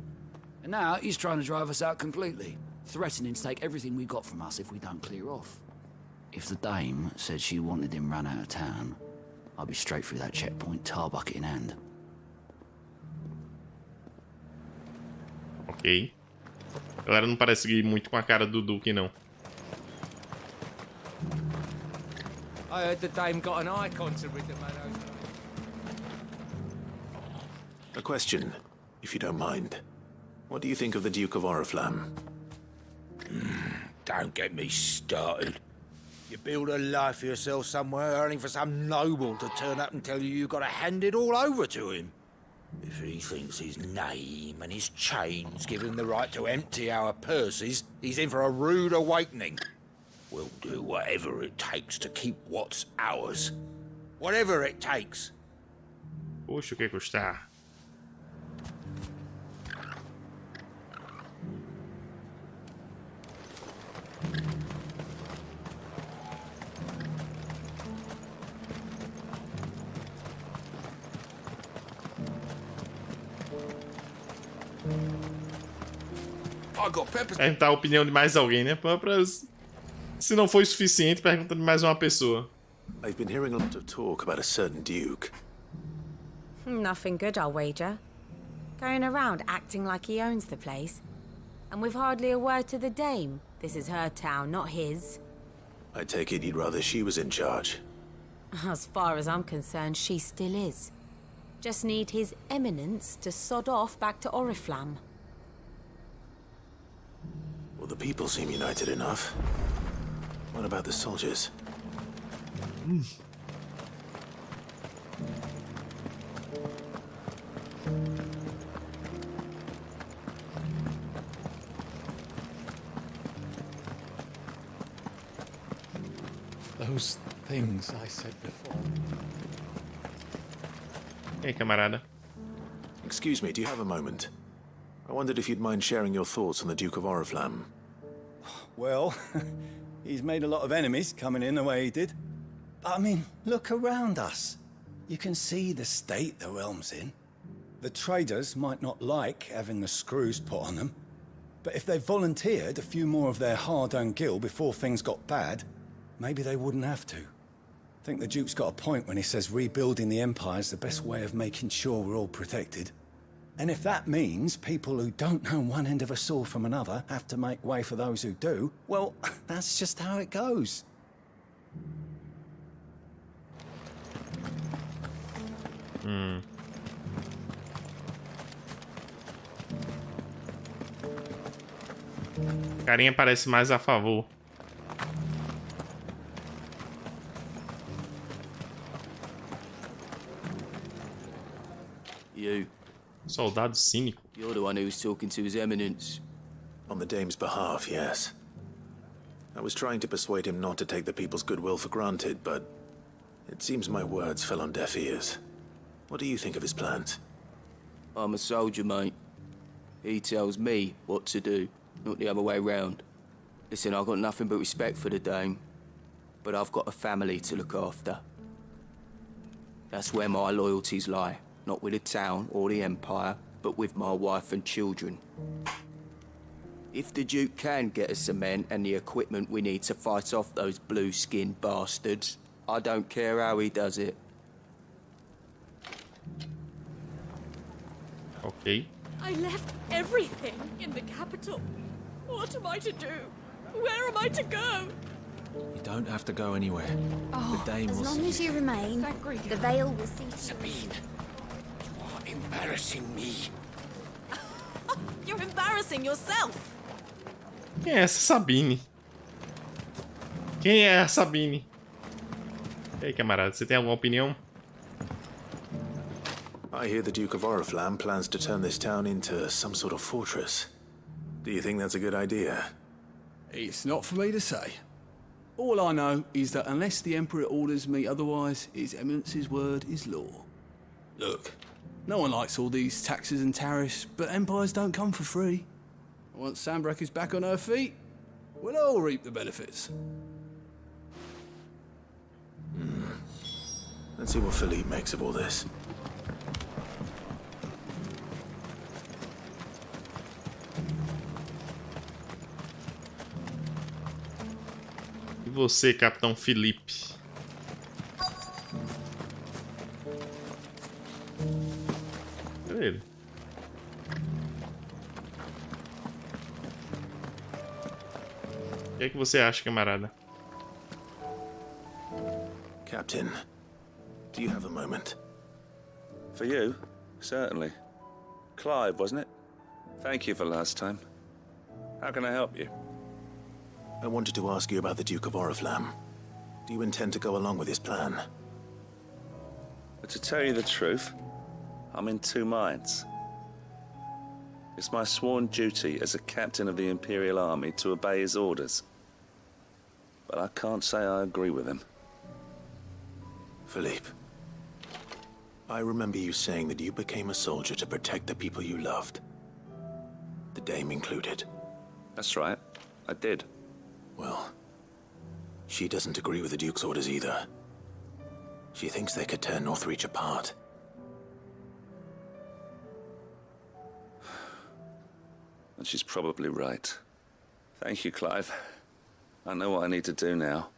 And now he's trying to drive us out completely, threatening to take everything we got from us if we don't clear off. If the dame said she wanted him run out of town, I'd be straight through that checkpoint, tar bucket in hand. Ok. A galera não parece ir muito com a cara do Duque, não. I heard the dame got an icon to rid the man over. A question, if you don't mind. What do you think of the Duke of Oriflamme? Don't get me started. You build a life for yourself somewhere, only for some noble to turn up and tell you you've got to hand it all over to him. If he thinks his name and his chains give him the right to empty our purses, he's in for a rude awakening. We'll do whatever it takes to keep what's ours. Whatever it takes. Poxa, o que custar? Perguntar a opinião de mais alguém, né? Se não foi suficiente, pergunta de mais uma pessoa. I've been hearing a lot of talk about a certain duke. Nothing good, I'll wager. Going around acting like he owns the place. And with hardly a word to the dame. This is her town, not his. I take it you'd rather she was in charge. As far as I'm concerned, she still is. Just need his eminence to sod off back to Oriflamme. Well, the people seem united enough. What about the soldiers? Those things I said before. Hey, camarada. Excuse me, do you have a moment? I wondered if you'd mind sharing your thoughts on the Duke of Oriflamme. Well, he's made a lot of enemies coming in the way he did. I mean, look around us. You can see the state the realm's in. The traders might not like having the screws put on them, but if they volunteered a few more of their hard-earned gil before things got bad, maybe they wouldn't have to. I think the Duke's got a point when he says rebuilding the Empire's the best way of making sure we're all protected. And if that means people who don't know one end of a sword from another have to make way for those who do, well, that's just how it goes. Carinha parece mais a favor. You. Soldado cínico. You're the one who was talking to His Eminence. On the Dame's behalf, yes. I was trying to persuade him not to take the people's goodwill for granted, but it seems my words fell on deaf ears. What do you think of his plans? I'm a soldier, mate. He tells me what to do, not the other way round. Listen, I've got nothing but respect for the Dame, but I've got a family to look after. That's where my loyalties lie. Not with the town or the Empire, but with my wife and children. If the Duke can get us the men and the equipment we need to fight off those blue-skinned bastards, I don't care how he does it. Ok. I left everything in the capital. What am I to do? Where am I to go? You don't have to go anywhere. Oh, the Dame as will long see as you remain, the veil will see. Sabine, you are embarrassing me. You're embarrassing yourself. Quem é essa Sabine? Quem é a Sabine? E aí, camarada, você tem alguma opinião? I hear the Duke of Oriflamme plans to turn this town into some sort of fortress. Do you think that's a good idea? It's not for me to say. All I know is that unless the Emperor orders me otherwise, His Eminence's word is law. Look, no one likes all these taxes and tariffs, but empires don't come for free. Once Sandbreck is back on her feet, we'll all reap the benefits. Let's see what Philippe makes of all this. E você, Capitão Felipe? Cadê ele? O que é que você acha, camarada? Captain, do you have a moment? For you? Certainly. Clive, wasn't it? Thank you for last time. How can I help you? I wanted to ask you about the Duke of Oriflamme. Do you intend to go along with his plan? But to tell you the truth, I'm in two minds. It's my sworn duty as a captain of the Imperial Army to obey his orders. But I can't say I agree with him. Philippe, I remember you saying that you became a soldier to protect the people you loved. The Dame included. That's right, I did. Well, she doesn't agree with the Duke's orders either. She thinks they could tear Northreach apart. and she's probably right. Thank you, Clive. I know what I need to do now.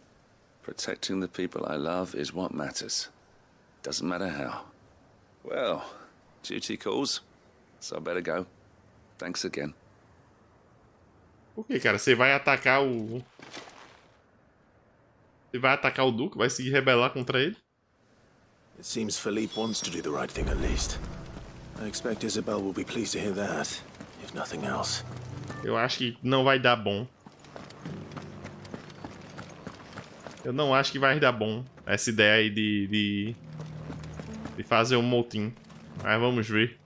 Protecting the people I love is what matters. Doesn't matter how. Well, duty calls, so I better go. Thanks again. Por que, cara? Você vai atacar o... Você vai atacar o Duque? Vai se rebelar contra ele? It seems Philippe wants to do the right thing at least. I expect Isabel will be pleased to hear that, if nothing else. Eu acho que não vai dar bom. Eu não acho que vai dar bom essa ideia aí de fazer um motim. Mas vamos ver.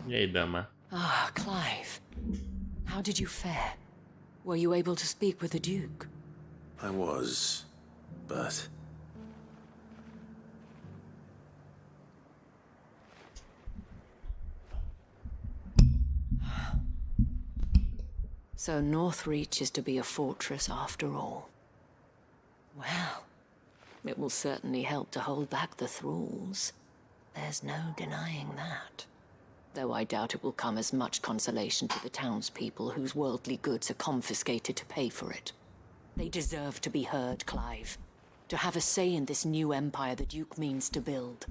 E aí, dama? Ah, Clive. How did you fare? Were you able to speak with the Duke? I was, but... So Northreach is to be a fortress after all. Well, it will certainly help to hold back the thralls. There's no denying that. Though I doubt it will come as much consolation to the townspeople whose worldly goods are confiscated to pay for it. They deserve to be heard, Clive. To have a say in this new empire the Duke means to build.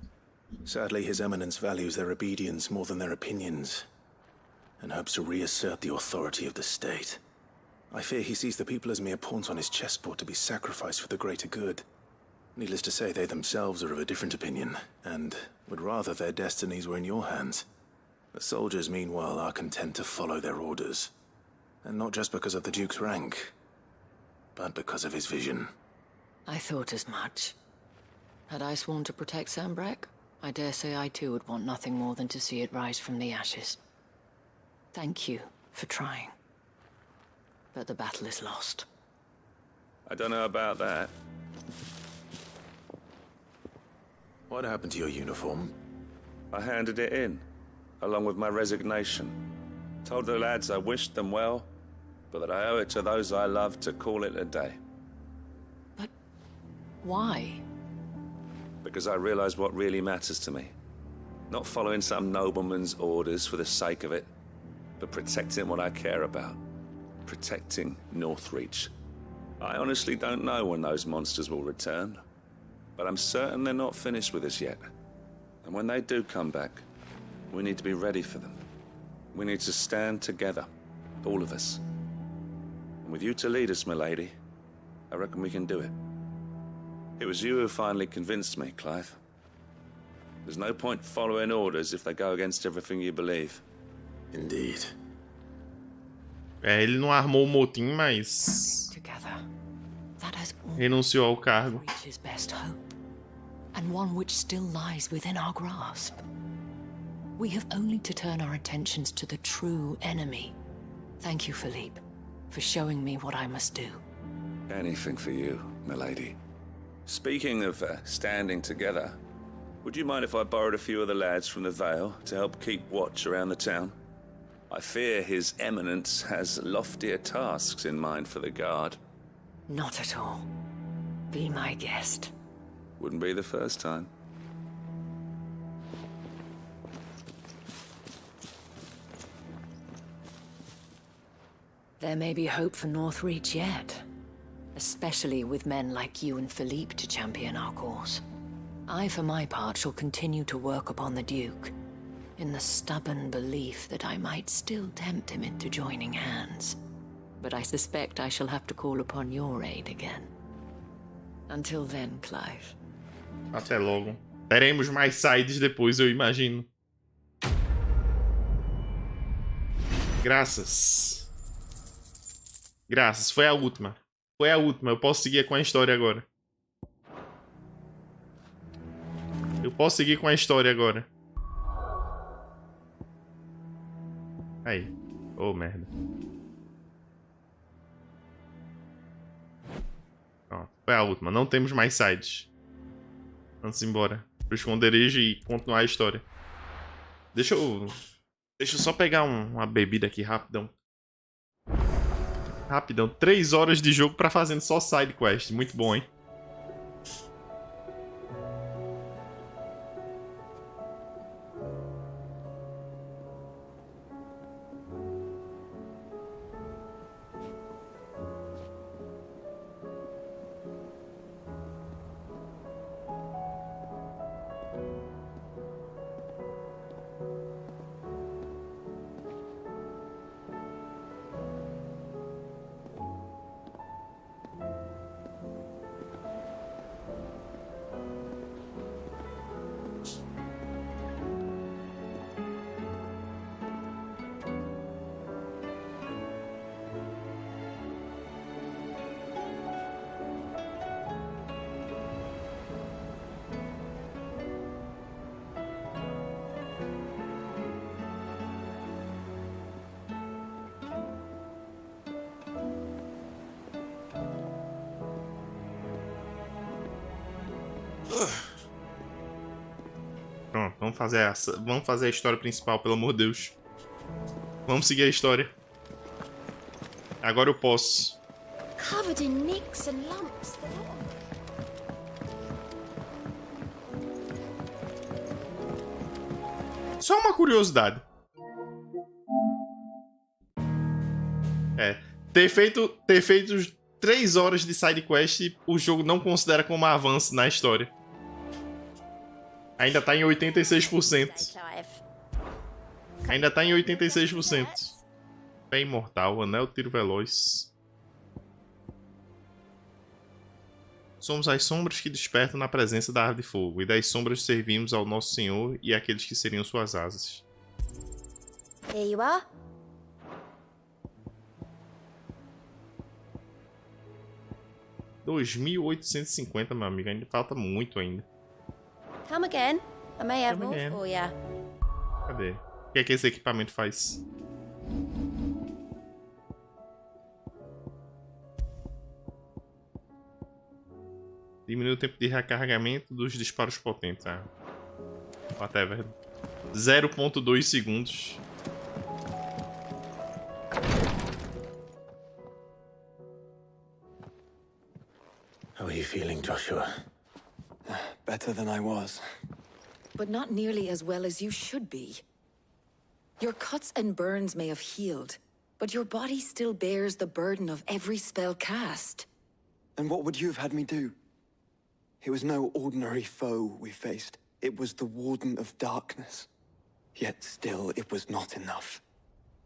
Sadly, His Eminence values their obedience more than their opinions, and hopes to reassert the authority of the state. I fear he sees the people as mere pawns on his chessboard to be sacrificed for the greater good. Needless to say, they themselves are of a different opinion, and would rather their destinies were in your hands. The soldiers, meanwhile, are content to follow their orders. And not just because of the Duke's rank, but because of his vision. I thought as much. Had I sworn to protect Sambrek, I dare say I too would want nothing more than to see it rise from the ashes. Thank you for trying. But the battle is lost. I don't know about that. What happened to your uniform? I handed it in, along with my resignation. Told the lads I wished them well, but that I owe it to those I love to call it a day. But why? Because I realize what really matters to me. Not following some nobleman's orders for the sake of it, but protecting what I care about. Protecting Northreach. I honestly don't know when those monsters will return, but I'm certain they're not finished with us yet. And when they do come back, we need to be ready for them. We need to stand together, all of us. And with you to lead us, milady, I reckon we can do it. It was you who finally convinced me, Clive. There's no point following orders if they go against everything you believe. Indeed. É, ele não armou o motim, mas renunciou ao cargo. Northreach's best hope, and one which still lies within our grasp. We have only to turn our attentions to the true enemy. Thank you, Philippe, for showing me what I must do. Anything for you, milady. Speaking of standing together, would you mind if I borrowed a few of the lads from the Vale to help keep watch around the town? I fear His Eminence has loftier tasks in mind for the guard. Not at all. Be my guest. Wouldn't be the first time. There may be hope for Northreach yet. Especially with men like you and Philippe to champion our cause. I, for my part, shall continue to work upon the Duke, in the stubborn belief that I might still tempt him into joining hands. But I suspect I shall have to call upon your aid again. Until then, Clive. Até logo. Teremos mais sides depois, eu imagino. Graças. Graças, foi a última. Foi a última, eu posso seguir com a história agora. Eu posso seguir com a história agora. Aí. Oh, merda. Ó, foi a última. Não temos mais sides. Vamos embora pro esconderijo e continuar a história. Deixa eu só pegar uma bebida aqui rapidão. Rapidão. 3 horas de jogo pra fazendo só side quest. Muito bom, hein? Pronto, vamos fazer a história principal, pelo amor de Deus. Vamos seguir a história. Agora eu posso. Covered in nicks and lumps. The lot. Só uma curiosidade. Ter feito 3 horas de side quest, o jogo não considera como avanço na história. Ainda tá em 86%. Ainda tá em 86%. Pé imortal, anel tiro veloz. Somos as sombras que despertam na presença da árvore de fogo, e das sombras servimos ao nosso Senhor e àqueles que seriam suas asas. Here you are. 2.850, meu amigo. Ainda falta muito ainda. Come again. I may have Come more again. for ya. Cadê? O que é que esse equipamento faz? Diminui o tempo de recarregamento dos disparos potentes. Whatever. 0.2 segundos. How are you feeling, Joshua? Better than I was. But not nearly as well as you should be. Your cuts and burns may have healed, but your body still bears the burden of every spell cast. And what would you have had me do? It was no ordinary foe we faced. It was the Warden of Darkness. Yet still, it was not enough.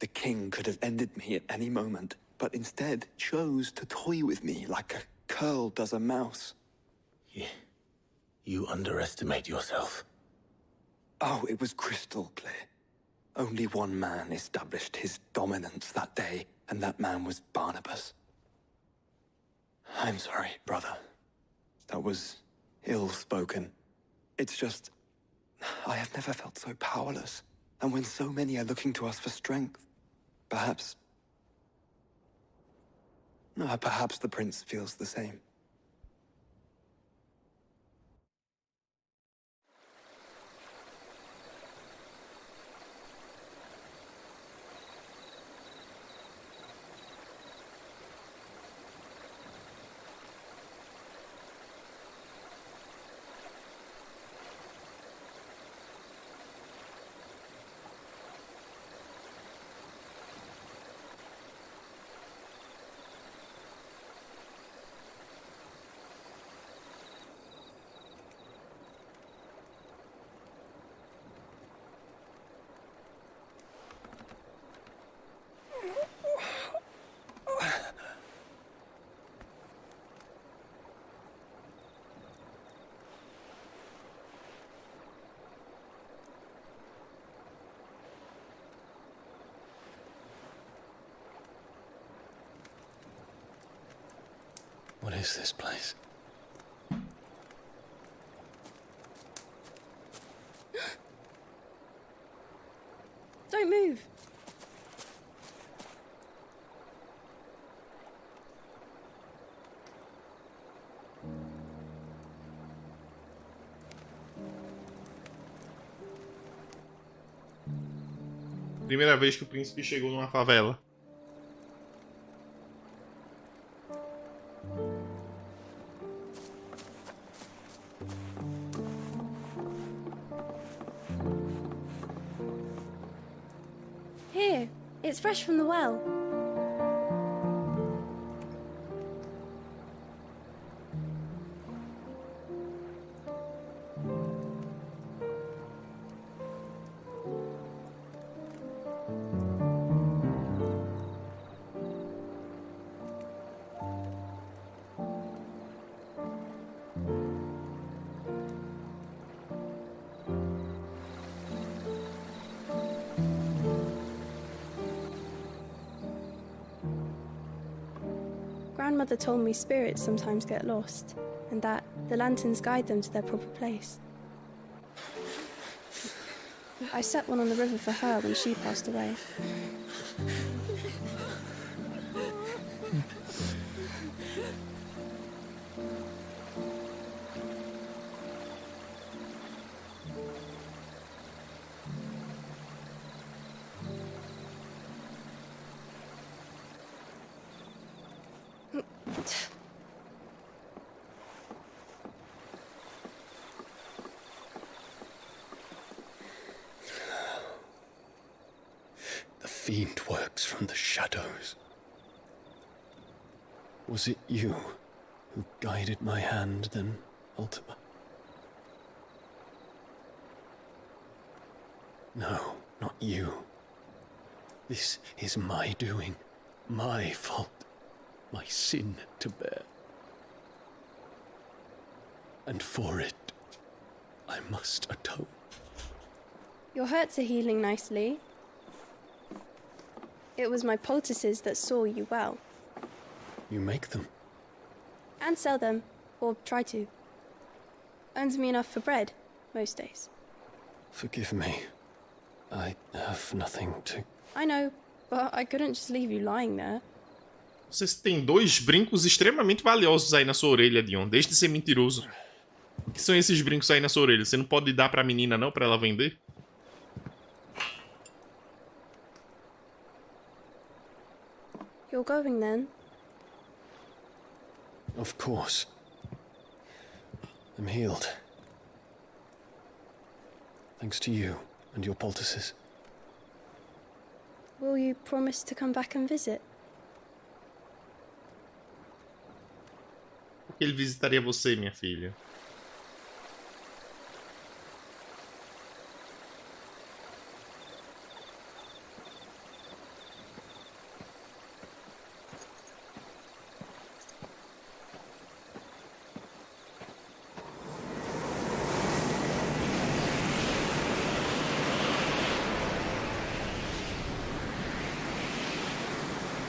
The king could have ended me at any moment, but instead chose to toy with me like a curl does a mouse. You underestimate yourself. Oh, it was crystal clear. Only one man established his dominance that day, and that man was Barnabas. I'm sorry, brother. That was ill-spoken. It's just, I have never felt so powerless. And when so many are looking to us for strength, perhaps the prince feels the same. What is this place? Don't move. Primeira vez que o príncipe chegou numa favela. Here, it's fresh from the well. Grandmother told me spirits sometimes get lost, and that the lanterns guide them to their proper place. I set one on the river for her when she passed away. fiend works from the shadows. Was it you who guided my hand then, Ultima? No, not you. This is my doing, my fault, my sin to bear. And for it, I must atone. Your hurts are healing nicely. It was my poultices that saw you well. You make them? And sell them, or try to. Earns me enough for bread, most days. Forgive me. I have nothing to... I know, but I couldn't just leave you lying there. Vocês têm dois brincos extremamente valiosos aí na sua orelha, Dion. Deixe de ser mentiroso. O que são esses brincos aí na sua orelha? Você não pode dar pra menina não, pra ela vender? You're going then? Of course. I'm healed. Thanks to you and your poultices. Will you promise to come back and visit? Ele visitaria você, minha filha.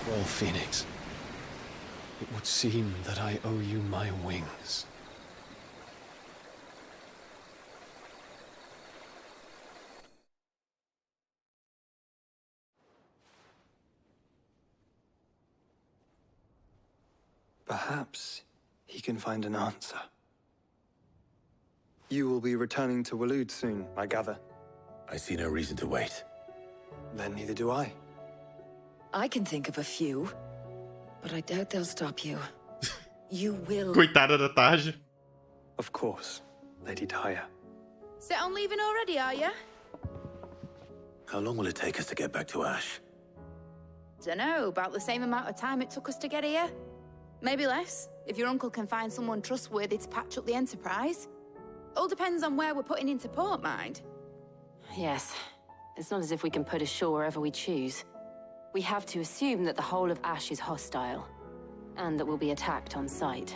Well, Phoenix, it would seem that I owe you my wings. Perhaps he can find an answer. You will be returning to Waloed soon, I gather. I see no reason to wait. Then neither do I. I can think of a few, but I doubt they'll stop you. You will... Coitada da Tarja. Of course, Lady Daya. Set on leaving already, are you? How long will it take us to get back to Ash? Dunno, about the same amount of time it took us to get here. Maybe less, if your uncle can find someone trustworthy to patch up the Enterprise. All depends on where we're putting into port, mind. Yes. It's not as if we can put ashore wherever we choose. We have to assume that the whole of Ash is hostile, and that we'll be attacked on sight.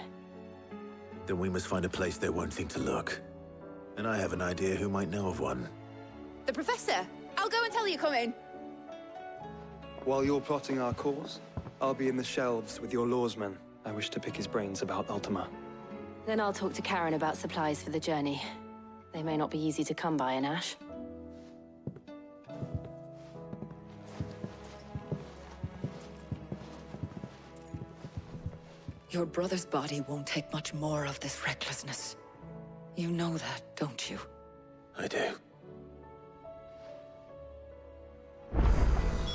Then we must find a place they won't think to look. And I have an idea who might know of one. The Professor! I'll go and tell you come in. While you're plotting our course, I'll be in the shelves with your lawsman. I wish to pick his brains about Ultima. Then I'll talk to Karen about supplies for the journey. They may not be easy to come by in Ash. Your brother's body won't take much more of this recklessness. You know that, don't you? I do.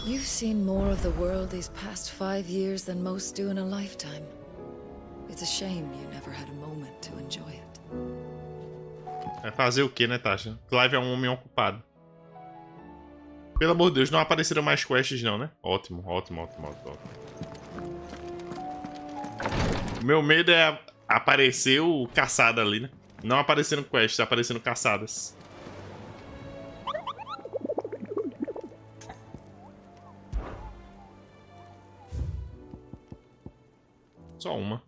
You've seen more of the world these past 5 years than most do in a lifetime. It's a shame you never had a moment to enjoy it. Vai fazer o que, né, Tasha? Clive é um homem ocupado. Pelo amor de Deus, não apareceram mais quests não, né? Ótimo, ótimo, ótimo, ótimo. O meu medo é aparecer o caçada ali, né? Não aparecendo quests, aparecendo caçadas. Só uma.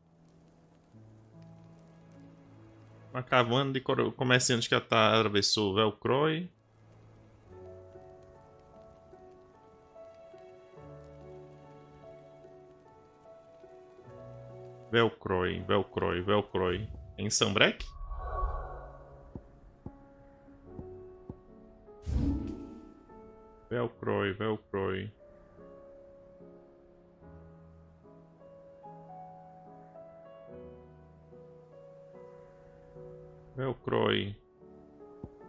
Uma caravana de comerciantes que atravessou Velcroy. Velcroy. Em Sambrek? Velcroy.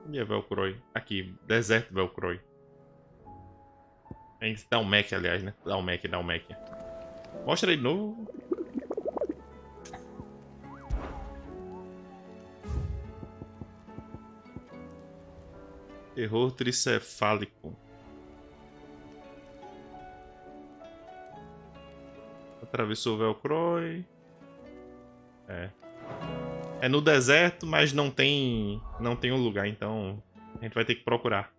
Onde é Velcroy? Aqui, deserto Velcroy. É dá um Mac, aliás, né? Dá um Mac. Mostra aí de novo. Terror tricefálico. Atravessou o Velcroy. É no deserto, mas não tem um lugar, então a gente vai ter que procurar.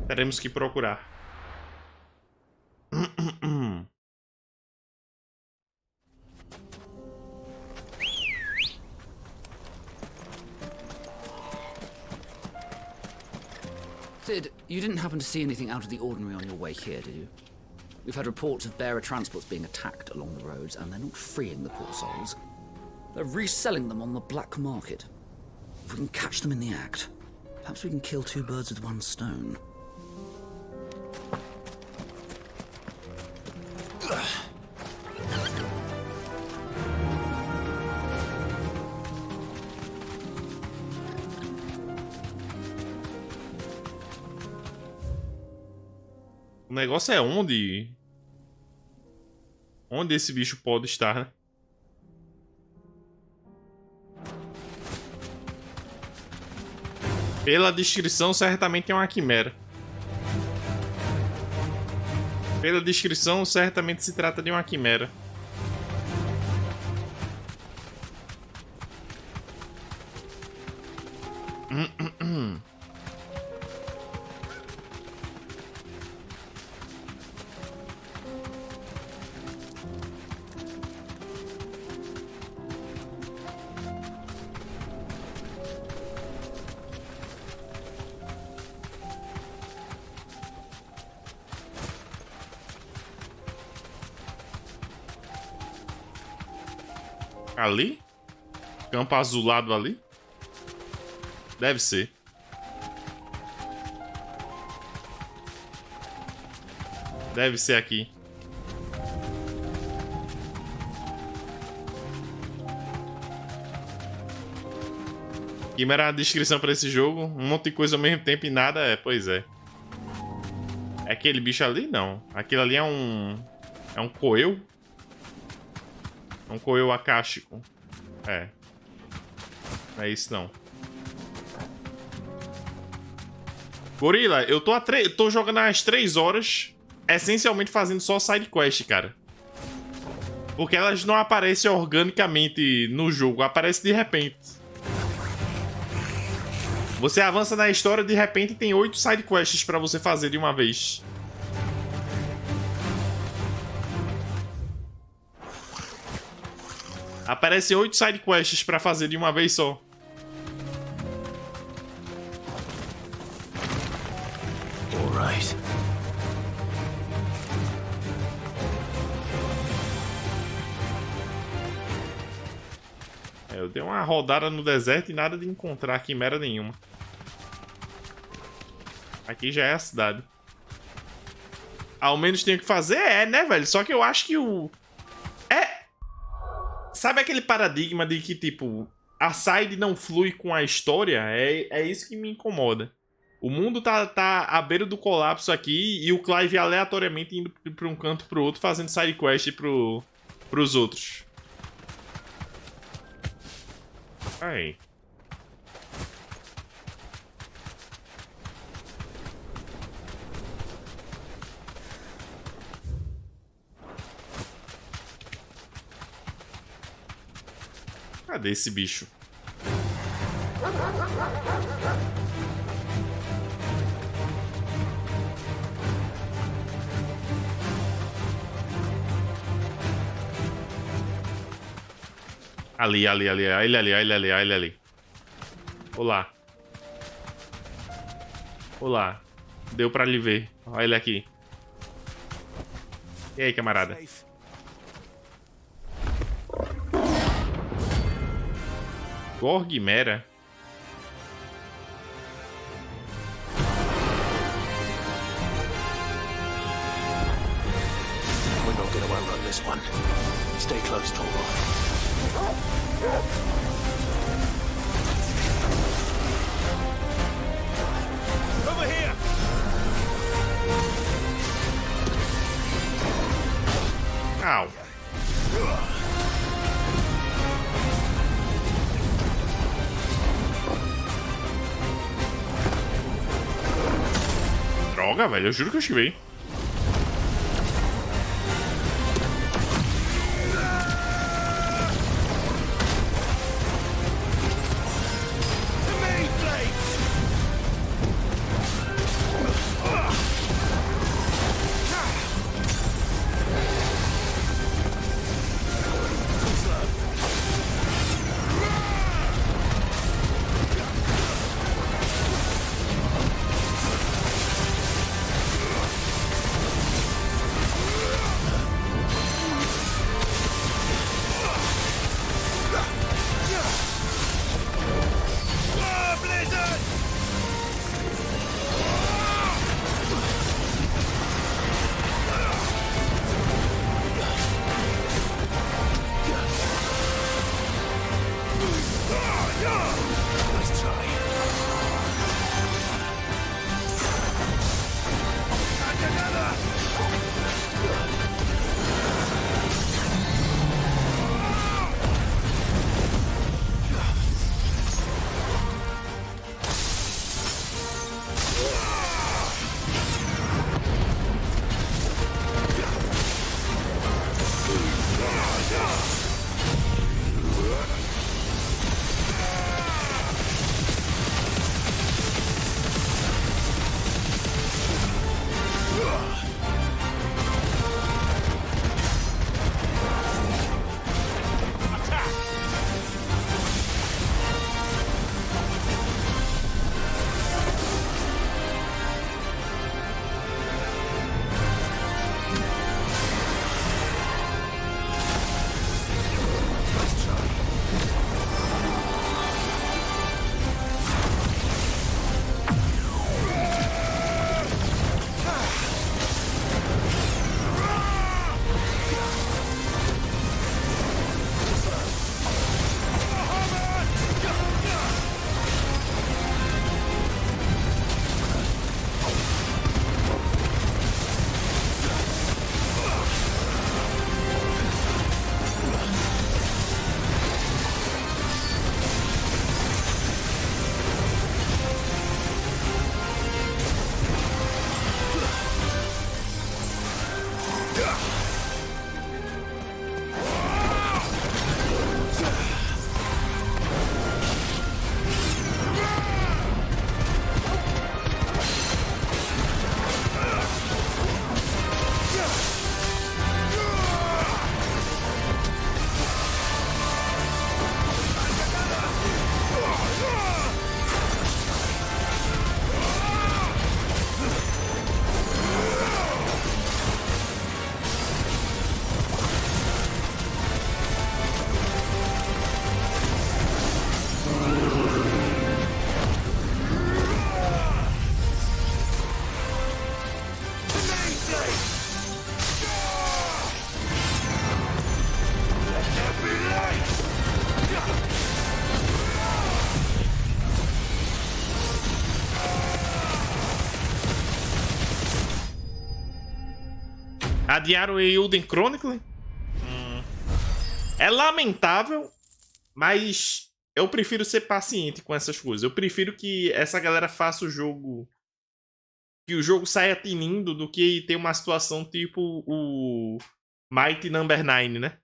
Teremos que procurar. Sid, you didn't happen to see anything out of the ordinary on your way here, did you? We've had reports of bearer transports being attacked along the roads, and they're not freeing the poor souls. They're reselling them on the black market. If we can catch them in the act, perhaps we can kill two birds with one stone. O negócio é onde esse bicho pode estar, né? Pela descrição, certamente é uma quimera. Pela descrição, certamente se trata de uma quimera. Ali? Campo azulado ali? Deve ser. Deve ser aqui. Quimera a descrição pra esse jogo. Um monte de coisa ao mesmo tempo e nada é. Pois é. É aquele bicho ali? Não. Aquilo ali é um... É um coelho? É um coelho acástico. É. Não é isso não. Gorila, eu tô jogando às 3 horas, essencialmente fazendo só side quest, cara. Porque elas não aparecem organicamente no jogo, aparecem de repente. Você avança na história, de repente tem 8 side quests pra você fazer de uma vez. Aparecem 8 side quests pra fazer de uma vez só. Alright. Eu dei uma rodada no deserto e nada de encontrar quimera nenhuma. Aqui já é a cidade. Ao menos tem o que fazer, né, velho? Só que eu acho que o... Sabe aquele paradigma de que, tipo, a side não flui com a história? É isso que me incomoda. O mundo tá à beira do colapso aqui e o Clive aleatoriamente indo pra um canto pro outro, fazendo side quest pros outros. Aí. Cadê esse bicho? Ali. Ele ali. Olá. Olá. Deu pra lhe ver. Olha ele aqui. E aí, camarada? Gorgimera? We're not gonna outrun this one. Stay close, Torvald. Over here! Au. Droga, velho. Eu juro que eu esquivei. Adiaram o Elden Chronicle? É lamentável, mas eu prefiro ser paciente com essas coisas. Eu prefiro que essa galera faça o jogo... que o jogo saia tinindo do que ter uma situação tipo o Mighty Number 9, né?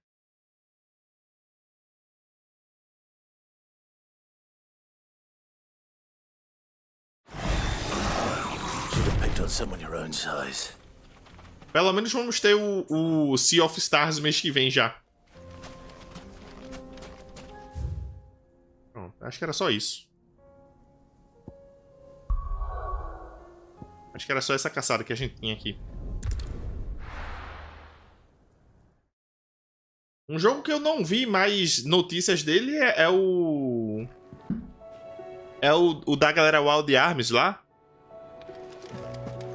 Pelo menos vamos ter o Sea of Stars mês que vem já. Pronto, acho que era só isso. Acho que era só essa caçada que a gente tinha aqui. Um jogo que eu não vi mais notícias dele é o... É o da galera Wild Arms lá.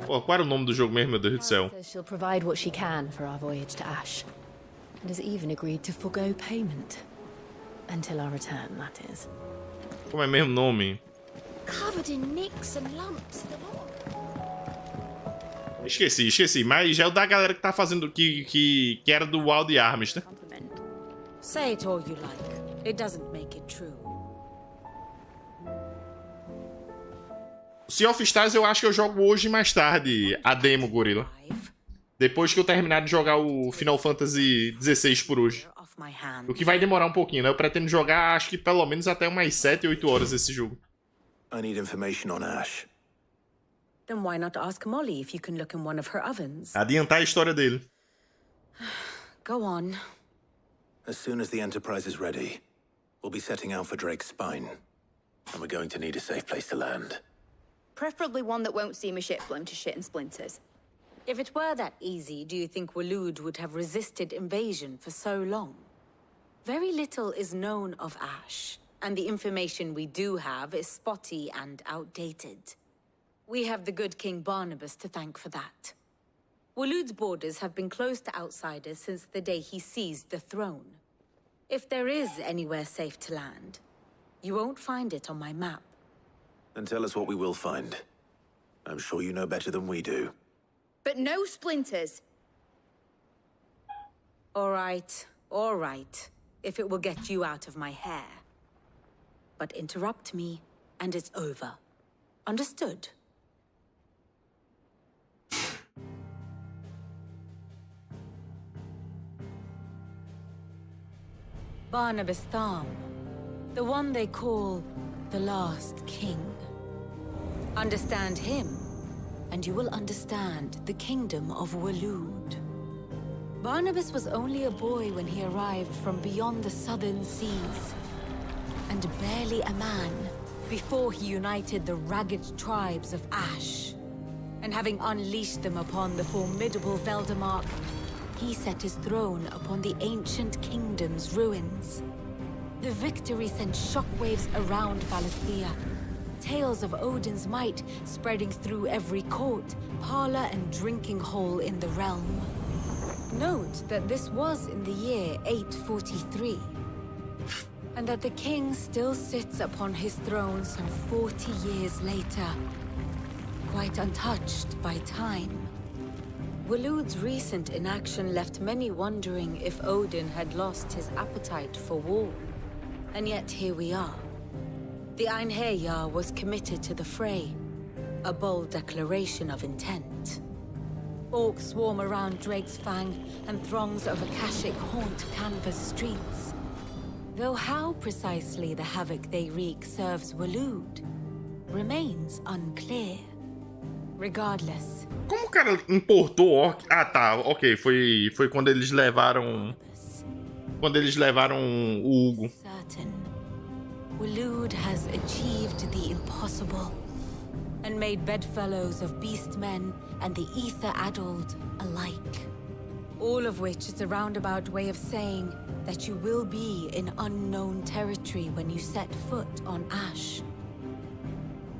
Pô, qual era o nome do jogo mesmo, meu Deus do céu? She'll provide what she can for our voyage to Ash, and has even agreed to forgo payment until our return, that is. Como é mesmo o nome? Covered in nicks and lumps. Esqueci, mas é o da galera que tá fazendo que era do Wild Arms, né? Say it all you like. It doesn't make it true. Sea of Stars eu acho que eu jogo hoje mais tarde, a demo, gorila. Depois que eu terminar de jogar o Final Fantasy XVI por hoje. O que vai demorar um pouquinho, né? Eu pretendo jogar, acho que pelo menos até umas 7, 8 horas esse jogo. I need information on Ash. Then why not ask Molly if you can look in one of her ovens? Adiantar a história dele. Go on. As soon as the Enterprise is ready, we'll be setting out for Drake's Spine. And we're going to need a safe place to land. Preferably one that won't see my ship blown to shit and splinters. If it were that easy, do you think Waloed would have resisted invasion for so long? Very little is known of Ash, and the information we do have is spotty and outdated. We have the good King Barnabas to thank for that. Waloed's borders have been closed to outsiders since the day he seized the throne. If there is anywhere safe to land, you won't find it on my map. Then tell us what we will find. I'm sure you know better than we do. but no splinters. All right, if it will get you out of my hair. But interrupt me, and it's over. Understood? Barnabas Thumb, the one they call the Last King. Understand him, and you will understand the kingdom of Waloed. Barnabas was only a boy when he arrived from beyond the southern seas, and barely a man before he united the ragged tribes of Ash. And having unleashed them upon the formidable Veldemark, he set his throne upon the ancient kingdom's ruins. The victory sent shockwaves around Valisthea, tales of Odin's might spreading through every court, parlor, and drinking hole in the realm. Note that this was in the year 843, and that the king still sits upon his throne some 40 years later, quite untouched by time. Waloed's recent inaction left many wondering if Odin had lost his appetite for war. And yet here we are. The Einherjar was committed to the fray, a bold declaration of intent. Orcs swarm around Drake's Fang, and throngs of Akashic haunt Canvas streets. Though how precisely the havoc they wreak serves Waloed remains unclear. Regardless. Como o cara importou orc? Ah, tá. Ok, foi quando eles levaram... Quando eles levaram o Hugo. Waloed has achieved the impossible, and made bedfellows of beastmen and the ether-addled alike. All of which is a roundabout way of saying that you will be in unknown territory when you set foot on Ash.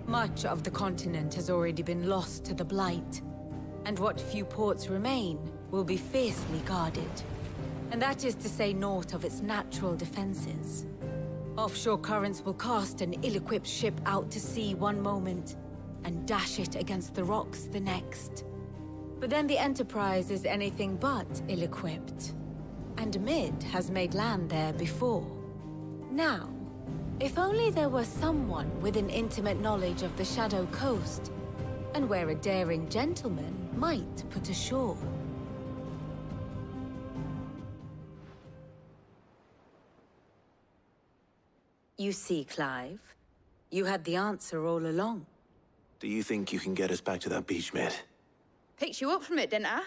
Much of the continent has already been lost to the Blight, and what few ports remain will be fiercely guarded. And that is to say naught of its natural defenses. Offshore currents will cast an ill-equipped ship out to sea one moment, and dash it against the rocks the next. But then the Enterprise is anything but ill-equipped. And Mid has made land there before. Now, if only there were someone with an intimate knowledge of the Shadow Coast, and where a daring gentleman might put ashore. You see, Clive, you had the answer all along. Do you think you can get us back to that beach, Mid? Picked you up from it, didn't I?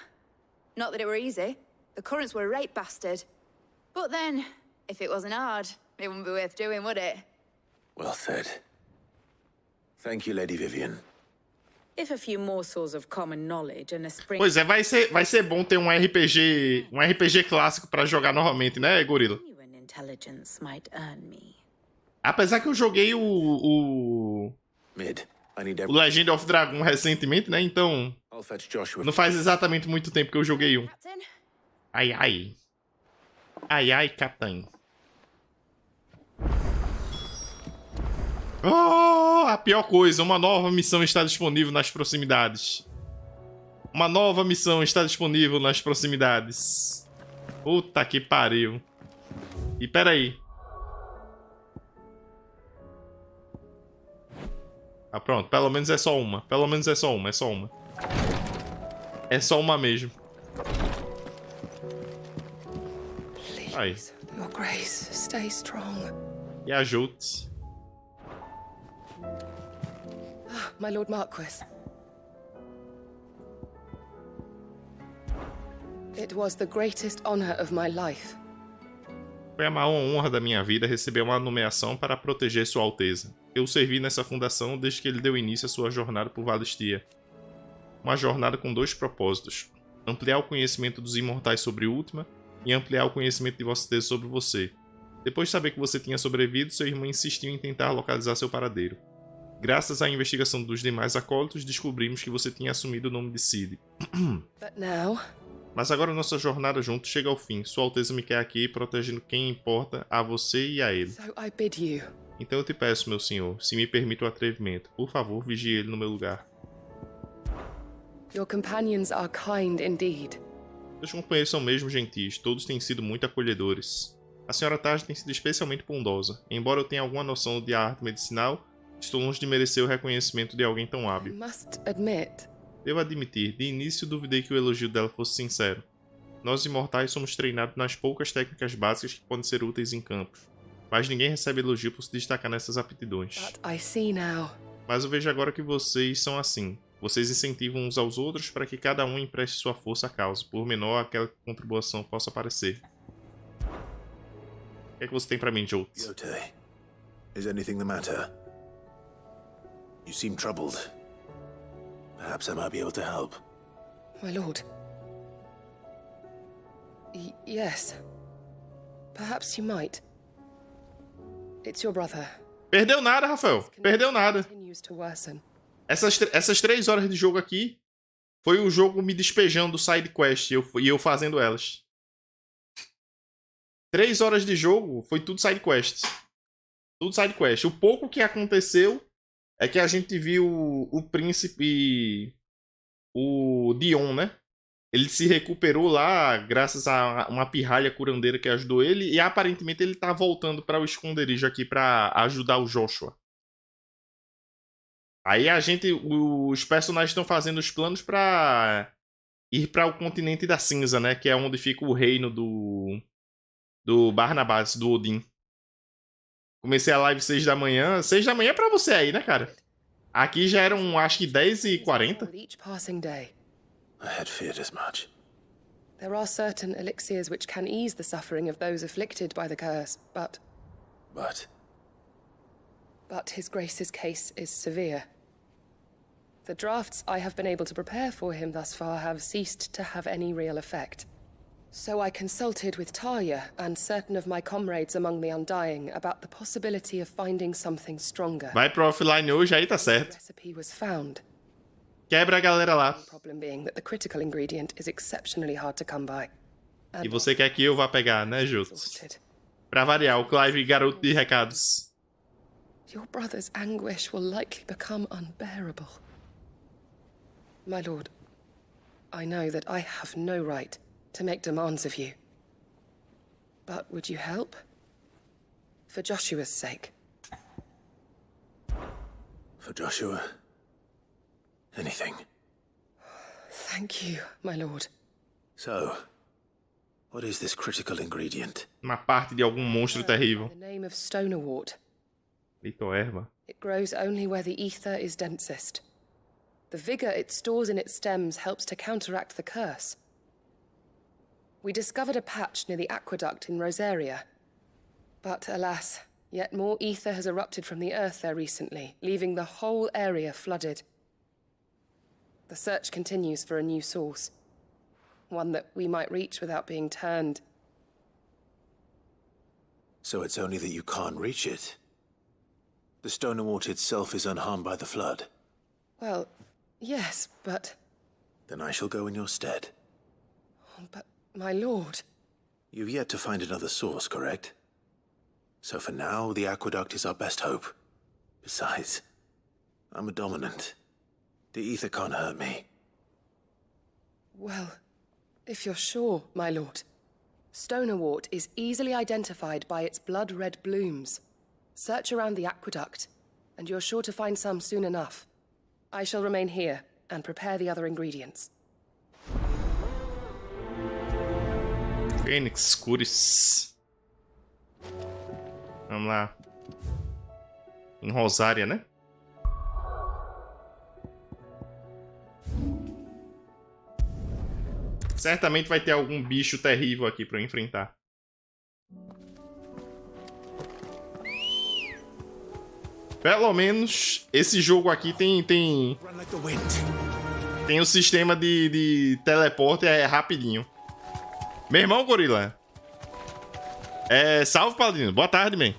Not that it were easy. The currents were a right bastard. But then, if it wasn't hard, it wouldn't be worth doing, would it? Well said. Thank you, Lady Vivian. If a few morsels of common knowledge and a spring... Pois é, vai ser bom ter um RPG clássico pra jogar novamente, né, Gorila? Intelligence might earn me. Apesar que eu joguei o Legend of Dragon recentemente, né? Então não faz exatamente muito tempo que eu joguei um. Ai, ai. Ai, ai, capitão. Oh, a pior coisa, uma nova missão está disponível nas proximidades. Uma nova missão está disponível nas proximidades. Puta que pariu. E peraí. Ah, pronto. Pelo menos é só uma. Pelo menos é só uma. É só uma. É só uma mesmo. Aí. Your Grace, stay strong. E ajude. My Lord Marquis. It was the greatest honor of my life. Foi a maior honra da minha vida receber uma nomeação para proteger Sua Alteza. Eu servi nessa fundação desde que ele deu início à sua jornada por Valisthea. Uma jornada com dois propósitos: ampliar o conhecimento dos imortais sobre Ultima e ampliar o conhecimento de Vossa Alteza sobre você. Depois de saber que você tinha sobrevivido, seu irmão insistiu em tentar localizar seu paradeiro. Graças à investigação dos demais acólitos, descobrimos que você tinha assumido o nome de Cid. Mas agora nossa jornada juntos chega ao fim. Sua Alteza me quer aqui, protegendo quem importa a você e a ele. Então eu te peço, meu senhor, se me permite o atrevimento, por favor, vigie ele no meu lugar. Your companions are kind indeed. Seus companheiros são mesmo gentis, todos têm sido muito acolhedores. A senhora Taj tem sido especialmente bondosa. Embora eu tenha alguma noção de arte medicinal, estou longe de merecer o reconhecimento de alguém tão hábil. Devo admitir, de início duvidei que o elogio dela fosse sincero. Nós imortais somos treinados nas poucas técnicas básicas que podem ser úteis em campos. Mas ninguém recebe elogio por se destacar nessas aptidões. Mas eu vejo agora que vocês são assim. Vocês incentivam uns aos outros para que cada um empreste sua força à causa, por menor aquela contribuição possa parecer. O que é que você tem pra mim, Jolt? Yotei, is anything the matter? You seem troubled. Perhaps I might be able to help. My lord. Yes. Perhaps you might. It's your brother. Perdeu nada, Rafael. Perdeu nada. Continues to worsen. Essas 3 horas de jogo aqui foi o jogo me despejando do side quest e eu fazendo elas. 3 horas de jogo foi tudo side quest. Tudo side quest. O pouco que aconteceu é que a gente viu o príncipe, o Dion, né? Ele se recuperou lá graças a uma pirralha curandeira que ajudou ele e aparentemente ele tá voltando para o esconderijo aqui para ajudar o Joshua. Aí os personagens estão fazendo os planos pra ir para o continente da cinza, né? Que é onde fica o reino do Barnabas, do Odin. Comecei a live 6 da manhã. 6 da manhã é pra você aí, né, cara? Aqui já eram, acho que 10h40. I had feared as much. There are certain elixirs which can ease the suffering of those afflicted by the curse, but His Grace's case is severe. The drafts I have been able to prepare for him thus far have ceased to have any real effect. So I consulted with Talia and certain of my comrades among the Undying about the possibility of finding something stronger. Vai pro offline hoje, aí tá certo. The recipe was found. Quebra a galera lá. The problem being that the critical ingredient is exceptionally hard to come by. E você quer que eu vá pegar, né, Jutos? Pra variar, o Clive, garoto de recados. Your brother's anguish will likely become unbearable. My lord, I know that I have no right to make demands of you. But would you help? For Joshua's sake. For Joshua? Anything. Thank you, my lord. So, what is this critical ingredient? Uma parte de algum monstro terrível. The name of stonerwort. Erva. It grows only where the ether is densest. The vigor it stores in its stems helps to counteract the curse. We discovered a patch near the aqueduct in Rosaria. But alas, yet more ether has erupted from the earth there recently, leaving the whole area flooded. The search continues for a new source. One that we might reach without being turned. So it's only that you can't reach it? The stonerwort itself is unharmed by the flood? Well, yes, but... Then I shall go in your stead. But, my lord... You've yet to find another source, correct? So for now, the aqueduct is our best hope. Besides, I'm a dominant. The ether can't hurt me. Well, if you're sure, my lord. Stonerwort is easily identified by its blood-red blooms. Search around the aqueduct, and you're sure to find some soon enough. I shall remain here and prepare the other ingredients. Fênix Curis. Vamos lá. Em Rosária, né? Certamente vai ter algum bicho terrível aqui pra eu enfrentar. Pelo menos esse jogo aqui tem o sistema de teleporte rapidinho. Meu irmão, gorila. Salve, Paladino. Boa tarde, man.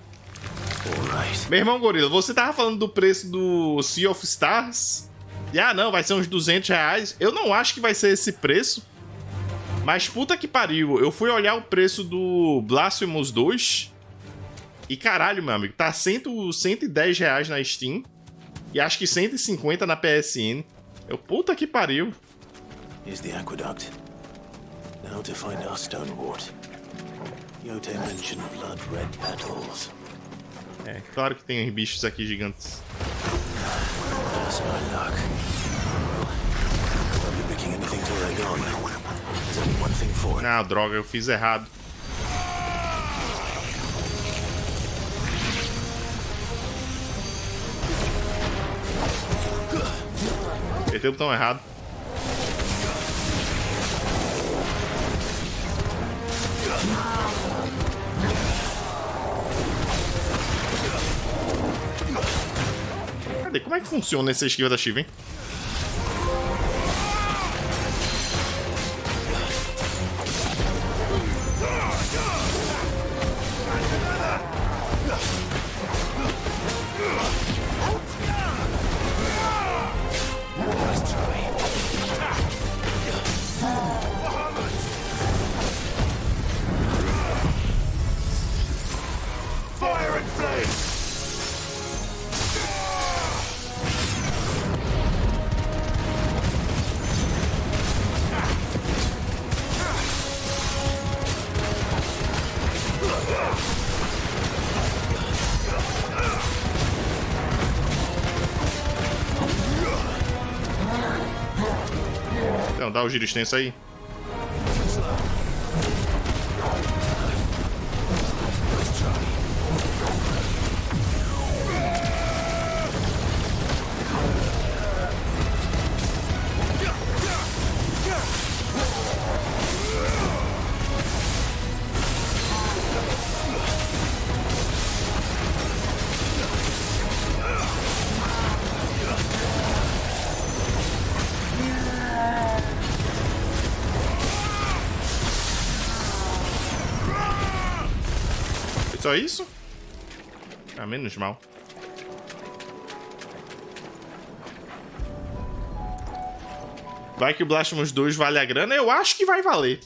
Meu irmão, gorila, você tava falando do preço do Sea of Stars? E não, vai ser uns R$200. Eu não acho que vai ser esse preço. Mas puta que pariu. Eu fui olhar o preço do Blasphemous 2. E caralho, meu amigo, tá R$110 na Steam. E acho que 150 na PSN. Puta que pariu. Here's the aqueduct. Now to find our stonewort. Yote mentioned blood red petals. É, claro que tem bichos aqui gigantes. Just my luck. Well, I'll be picking anything to rag on. There's only one thing for it. Ah, droga, eu fiz errado. Apertei o botão errado. Cadê? Como é que funciona essa esquiva da Shiva, hein? Então, dá o giro extenso aí. Só isso? Ah, menos mal. Vai que o Blasphemous 2 vale a grana? Eu acho que vai valer.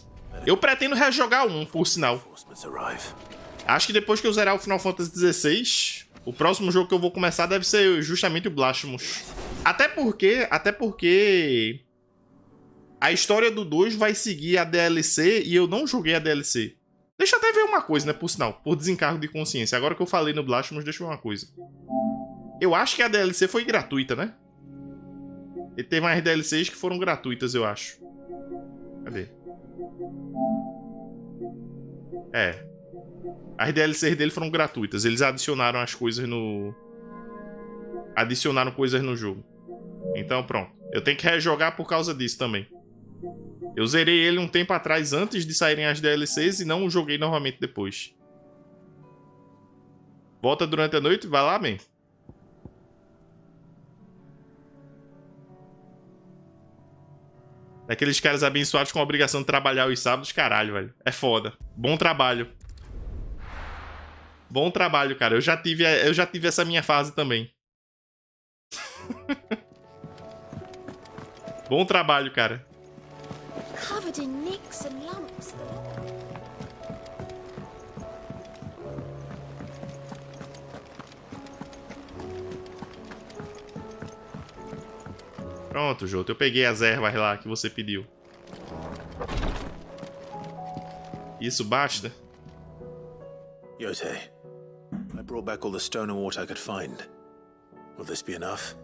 Eu pretendo rejogar um, por sinal. Acho que depois que eu zerar o Final Fantasy XVI, o próximo jogo que eu vou começar deve ser justamente o Blasphemous. Até porque a história do 2 vai seguir a DLC e eu não joguei a DLC. Deixa eu até ver uma coisa, né, por sinal, por desencargo de consciência. Agora que eu falei no Blasphemous, deixa eu ver uma coisa. Eu acho que a DLC foi gratuita, né? E teve umas DLCs que foram gratuitas, eu acho. Cadê? É. As DLCs dele foram gratuitas. Eles adicionaram as coisas no... Adicionaram coisas no jogo. Então, pronto. Eu tenho que rejogar por causa disso também. Eu zerei ele um tempo atrás, antes de saírem as DLCs, e não o joguei novamente depois. Volta durante a noite, vai lá, man. Aqueles caras abençoados com a obrigação de trabalhar os sábados, caralho, velho. É foda. Bom trabalho. Bom trabalho, cara. Eu já tive essa minha fase também. Bom trabalho, cara. Covered in nicks and lumps. Pronto, Jota. Eu peguei as ervas lá que você pediu. Isso basta? Yote, I brought back all the stone and water I could find. Will this be enough?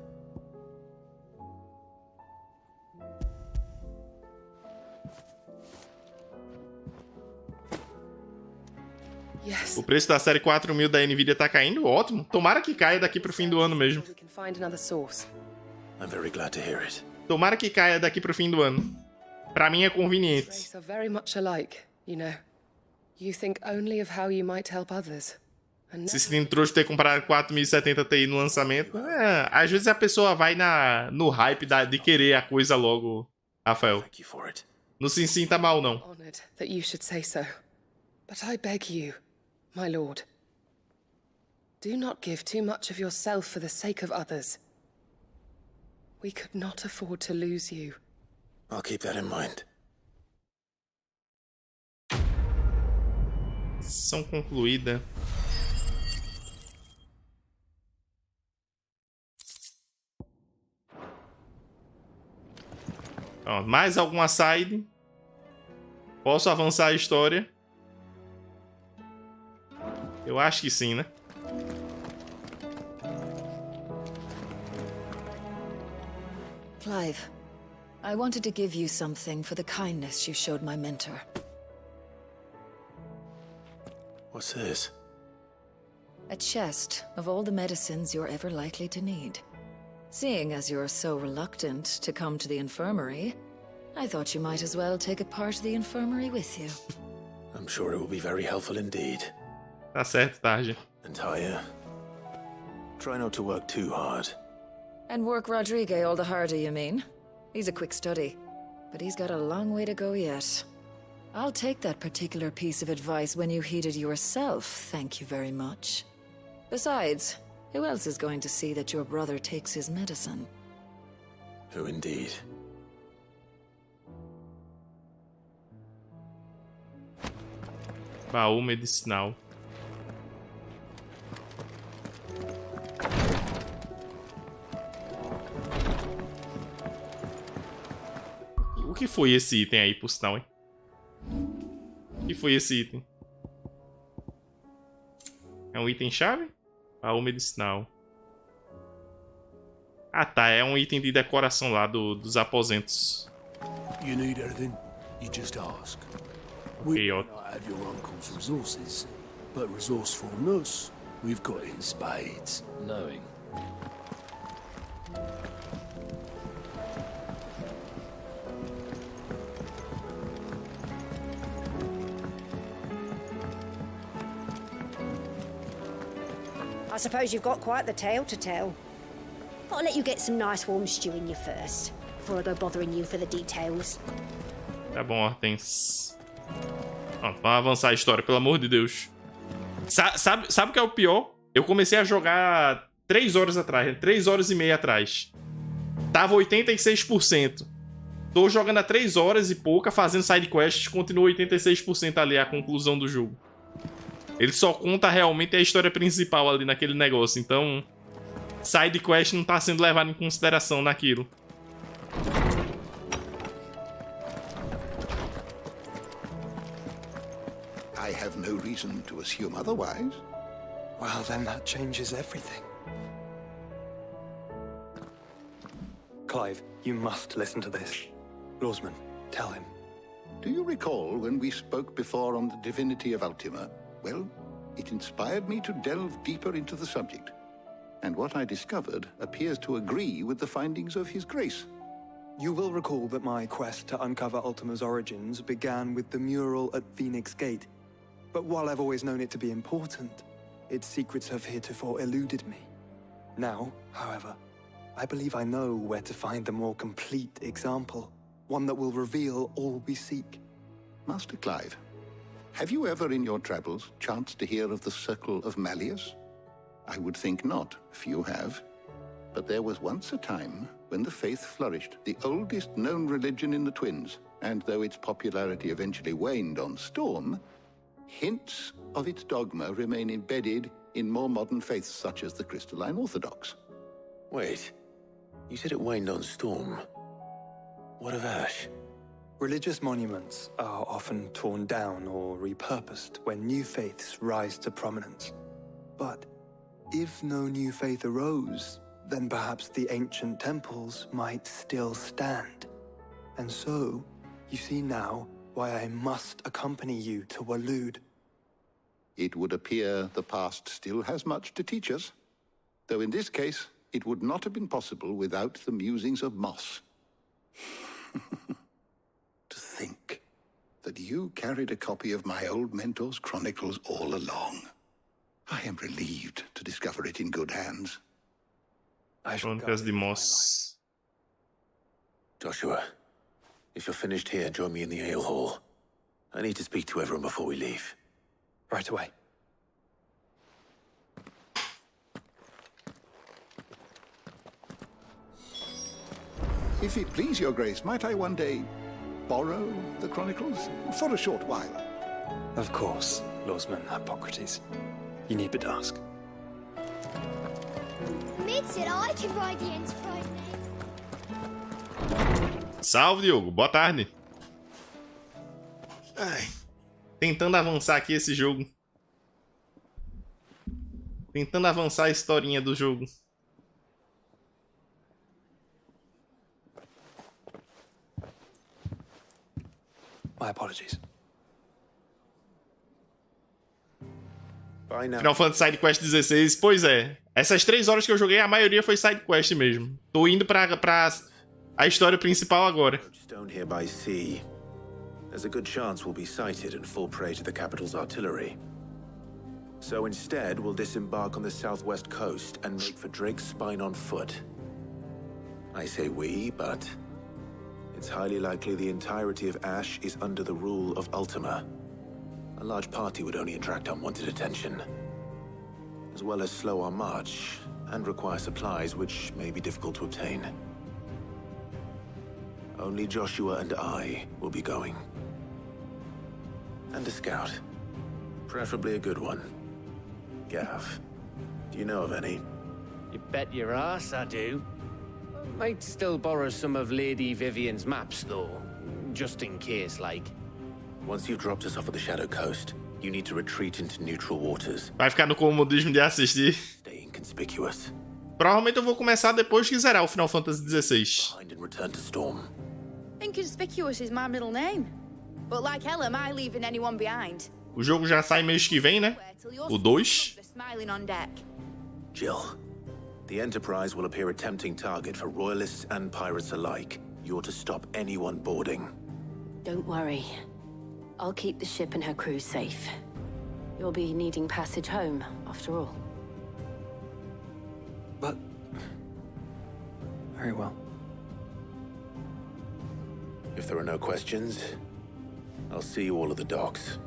O preço da série 4000 da Nvidia tá caindo? Ótimo. Tomara que caia daqui pro fim do ano mesmo. I'm very glad to hear it. Tomara que caia daqui pro fim do ano. Pra mim é conveniente. Are very much alike, you know. You think only of how you might help others. Se sentindo trouxa ter comprado 4070 Ti no lançamento, às vezes a pessoa vai no hype de querer a coisa logo, Rafael. Não se sinta mal, não. Honored that you should say so. But I beg you, my lord, do not give too much of yourself for the sake of others. We could not afford to lose you. I'll keep that in mind. Missão concluída. Ó, mais alguma side. Posso avançar a história? Eu acho que sim, né? Clive, I wanted to give you something for the kindness you showed my mentor. What's this? A chest of all the medicines you're ever likely to need. Seeing as you're so reluctant to come to the infirmary, I thought you might as well take a part of the infirmary with you. I'm sure it will be very helpful indeed. Tá certo, Tarja. And Taya, try not to work too hard. And work Rodrigue all the harder, you mean? He's a quick study, but he's got a long way to go yet. I'll take that particular piece of advice when you heed it yourself, thank you very much. Besides, who else is going to see that your brother takes his medicine? Who indeed? Baú medicinal. O que foi esse item aí, por sinal, hein? O que foi esse item? É um item-chave? Baú medicinal. Ah, tá. É um item de decoração lá dos aposentos. You need anything, you just ask. Okay, We may not have your uncle's resources, but resourcefulness, we've got it in spades. Knowing. I suppose you've got quite the tale to tell. I'll let you get some nice warm stew in you first, before I go bothering you for the details. Tá bom, Hortens. Vamos avançar a história, pelo amor de Deus. Sabe o que é o pior? Eu comecei a jogar 3 horas atrás, 3 horas e meia atrás. Tava 86%. Tô jogando há 3 horas e pouca, fazendo sidequests, continua 86% ali a conclusão do jogo. Ele só conta realmente a história principal ali naquele negócio, então sidequest não tá sendo levado em consideração naquilo. I have no reason to assume otherwise. Well, then that changes everything. Clive, you must listen to this. Lawsman, tell him. Do you recall when we spoke before on the divinity of Ultima? Well, it inspired me to delve deeper into the subject. And what I discovered appears to agree with the findings of His Grace. You will recall that my quest to uncover Ultima's origins began with the mural at Phoenix Gate. But while I've always known it to be important, its secrets have heretofore eluded me. Now, however, I believe I know where to find the more complete example, one that will reveal all we seek. Master Clive, have you ever in your travels chanced to hear of the Circle of Malleus? I would think not, few have. But there was once a time when the faith flourished, the oldest known religion in the Twins, and though its popularity eventually waned on Storm, hints of its dogma remain embedded in more modern faiths such as the Crystalline Orthodox. Wait, you said it waned on Storm. What of Ash? Religious monuments are often torn down or repurposed when new faiths rise to prominence. But if no new faith arose, then perhaps the ancient temples might still stand. And so, you see now why I must accompany you to Waloed. It would appear the past still has much to teach us, though in this case, it would not have been possible without the musings of Moss. To think that you carried a copy of my old mentor's chronicles all along. I am relieved to discover it in good hands. Crônicas de Moss. Joshua, if you're finished here, join me in the ale hall. I need to speak to everyone before we leave. Right away. If it please your grace, might I one day borrow the chronicles for a short while? Of course, Lawsman Hippocrates. You need but ask. Mid said I could ride the Enterprise next. Salve, Diogo. Boa tarde. Ai, tentando avançar aqui esse jogo. Tentando avançar a historinha do jogo. My apologies. Final Fantasy Side Quest 16, pois é. Essas 3 horas que eu joguei, a maioria foi side quest mesmo. Tô indo pra a história principal agora. Stone here by sea. There's a good chance we'll be sighted and fall prey to the capital's artillery. So instead, we'll disembark on the southwest coast and make for Drake's Spine on foot. I say we, but it's highly likely the entirety of Ash is under the rule of Ultima. A large party would only attract unwanted attention, as well as slow our march and require supplies which may be difficult to obtain. Only Joshua and I will be going. And a scout. Preferably a good one. Gav, do you know of any? You bet your ass I do. Might still borrow some of Lady Vivian's maps, though. Just in case, like. Once you've dropped us off at the Shadow Coast, you need to retreat into neutral waters. Vai ficar no comodismo de assistir. Stay inconspicuous. Provavelmente eu vou começar depois que zerar o Final Fantasy XVI. Find and return to Storm. Inconspicuous is my middle name. But like hell am I leaving anyone behind. O jogo já sai mês que vem, né? O 2. Smiling on deck. Jill, the Enterprise will appear a tempting target for royalists and pirates alike. You're to stop anyone boarding. Don't worry. I'll keep the ship and her crew safe. You'll be needing passage home, after all. But... very well. If there are no questions, I'll see you all at the docks.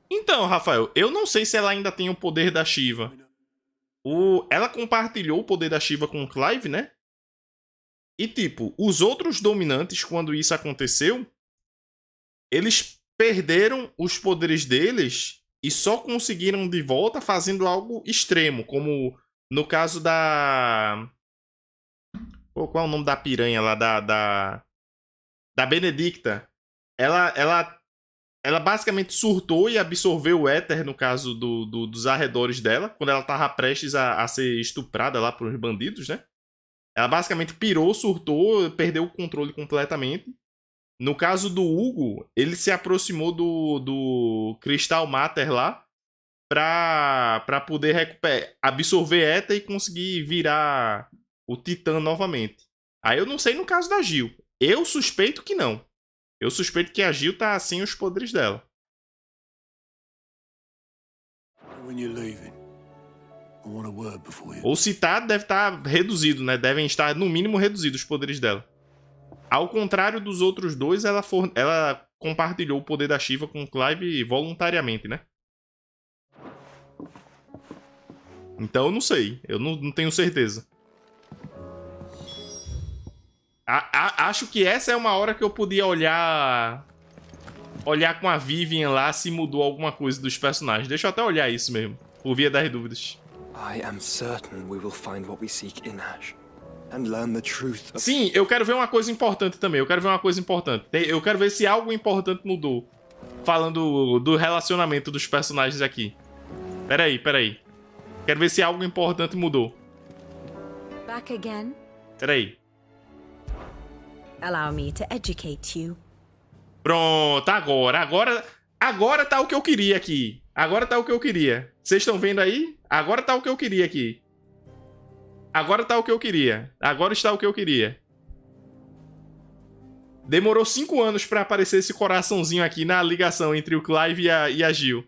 Então, Rafael, eu não sei se ela ainda tem o poder da Shiva. Ela compartilhou o poder da Shiva com o Clive, né? E, tipo, os outros dominantes, quando isso aconteceu, eles perderam os poderes deles e só conseguiram de volta fazendo algo extremo, como no caso da... Pô, qual é o nome da piranha lá? Da Benedicta. Ela basicamente surtou e absorveu o éter, no caso dos arredores dela, quando ela tava prestes a ser estuprada lá por uns bandidos, né? Ela basicamente pirou, surtou, perdeu o controle completamente. No caso do Hugo, ele se aproximou do Cristal Mater lá pra poder absorver éter e conseguir virar o Titã novamente. Aí eu não sei no caso da Jill. Eu suspeito que não. Eu suspeito que a Jill tá sem os poderes dela. Ou se tá, deve estar reduzido, né? Devem estar, no mínimo, reduzidos os poderes dela. Ao contrário dos outros dois, ela compartilhou o poder da Shiva com o Clive voluntariamente, né? Então eu não sei. Eu não tenho certeza. Acho que essa é uma hora que eu podia olhar com a Vivian lá se mudou alguma coisa dos personagens. Deixa eu até olhar isso mesmo, por via das dúvidas. I am certain we will find what we seek in Ash and learn the truth of... Sim, eu quero ver uma coisa importante também. Eu quero ver se algo importante mudou. Falando do relacionamento dos personagens aqui. Peraí. Quero ver se algo importante mudou. Back again? Peraí. Allow me to educate you. Pronto, agora tá o que eu queria aqui. Agora tá o que eu queria. Vocês estão vendo aí? Agora tá o que eu queria aqui. Agora está o que eu queria. Demorou 5 anos pra aparecer esse coraçãozinho aqui na ligação entre o Clive e a Jill.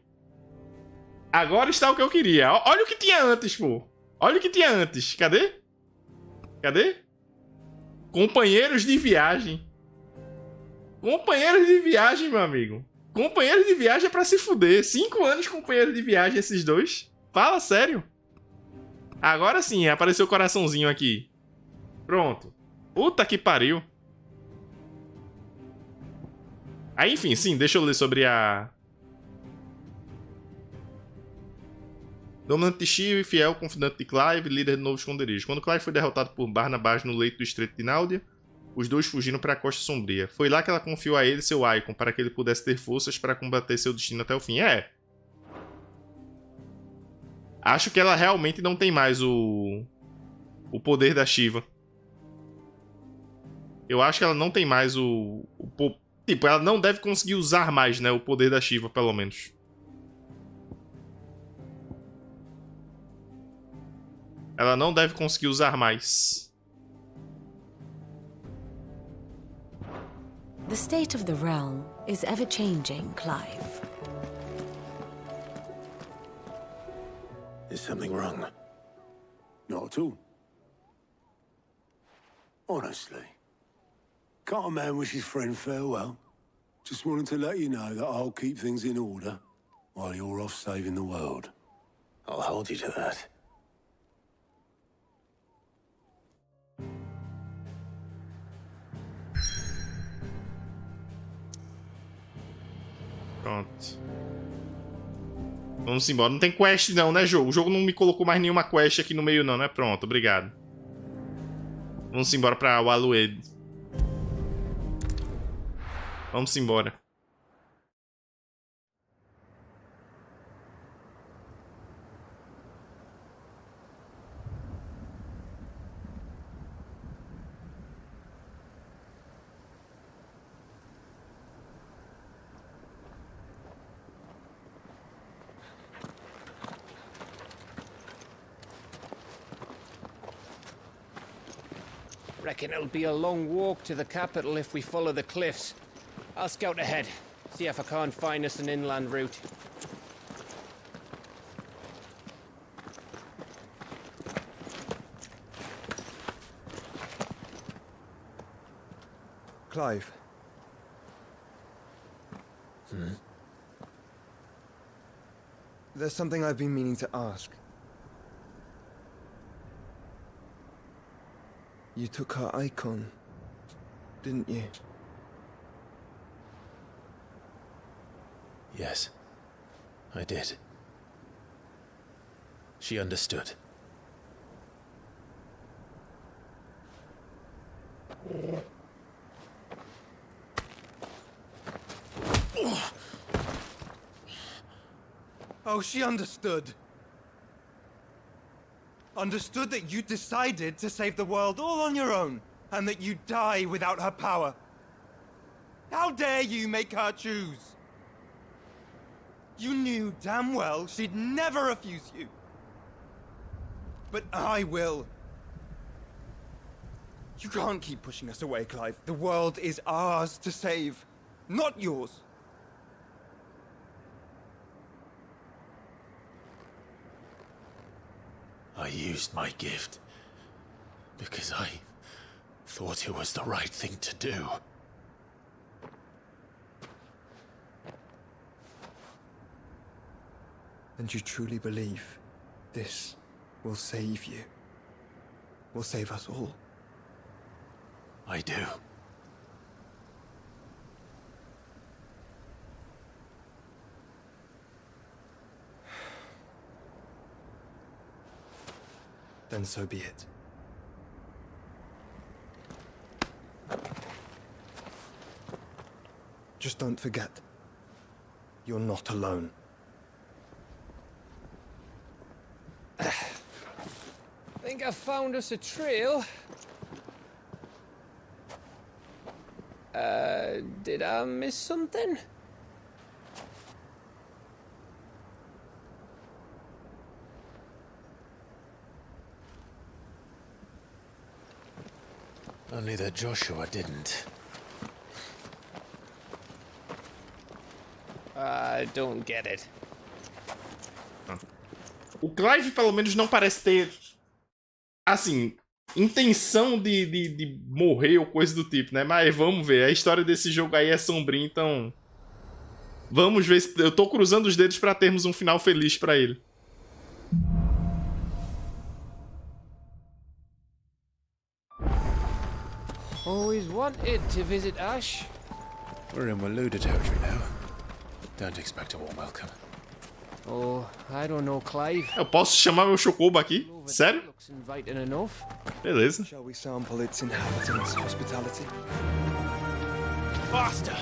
Agora está o que eu queria. Olha o que tinha antes, pô. Olha o que tinha antes. Cadê? Companheiros de viagem. Companheiros de viagem, meu amigo. Companheiros de viagem é pra se fuder. 5 anos companheiros de viagem esses dois. Fala sério. Agora sim, apareceu o coraçãozinho aqui. Pronto. Puta que pariu. Aí, enfim, sim, deixa eu ler sobre a... Dominante de Shio e fiel confidente de Clive, líder do novo esconderijo. Quando Clive foi derrotado por Barnabas no leito do estreito de Náudia, os dois fugiram para a Costa Sombria. Foi lá que ela confiou a ele seu Icon, para que ele pudesse ter forças para combater seu destino até o fim. Acho que ela realmente não tem mais o poder da Shiva. Eu acho que ela não tem mais tipo, ela não deve conseguir usar mais, né, o poder da Shiva, pelo menos. Ela não deve conseguir usar mais. The state of the realm is ever-changing, Clive. Is something wrong? Not at all. Honestly. Can't a man wish his friend farewell? Just wanted to let you know that I'll keep things in order while you're off saving the world. I'll hold you to that. Pronto. Vamos embora. Não tem quest não, né, jogo? O jogo não me colocou mais nenhuma quest aqui no meio não, né? Pronto, obrigado. Vamos embora pra Walued. Vamos embora. Reckon it'll be a long walk to the capital if we follow the cliffs. I'll scout ahead, see if I can't find us an inland route. Clive. There's something I've been meaning to ask. You took her icon, didn't you? Yes, I did. She understood. Oh, she understood. Understood that you decided to save the world all on your own, and that you'd die without her power. How dare you make her choose? You knew damn well she'd never refuse you. But I will. You can't keep pushing us away, Clive. The world is ours to save, not yours. I used my gift because I thought it was the right thing to do. And you truly believe this will save you? Will save us all? I do. Then so be it. Just don't forget, you're not alone. Think I found us a trail. Did I miss something? Only that Joshua didn't. I don't get it. O Clive, pelo menos, não parece ter, assim, intenção de morrer ou coisa do tipo, né? Mas vamos ver. A história desse jogo aí é sombria, então... Vamos ver se... Eu tô cruzando os dedos pra termos um final feliz pra ele. Always wanted to visit Ash. We're in Waluda territory now. Don't expect a warm welcome. Oh, I don't know, Clive. Eu posso chamar meu Chocobo aqui? Sério? Looks inviting enough. Beleza. Shall we sample its inhabitants' hospitality? Faster!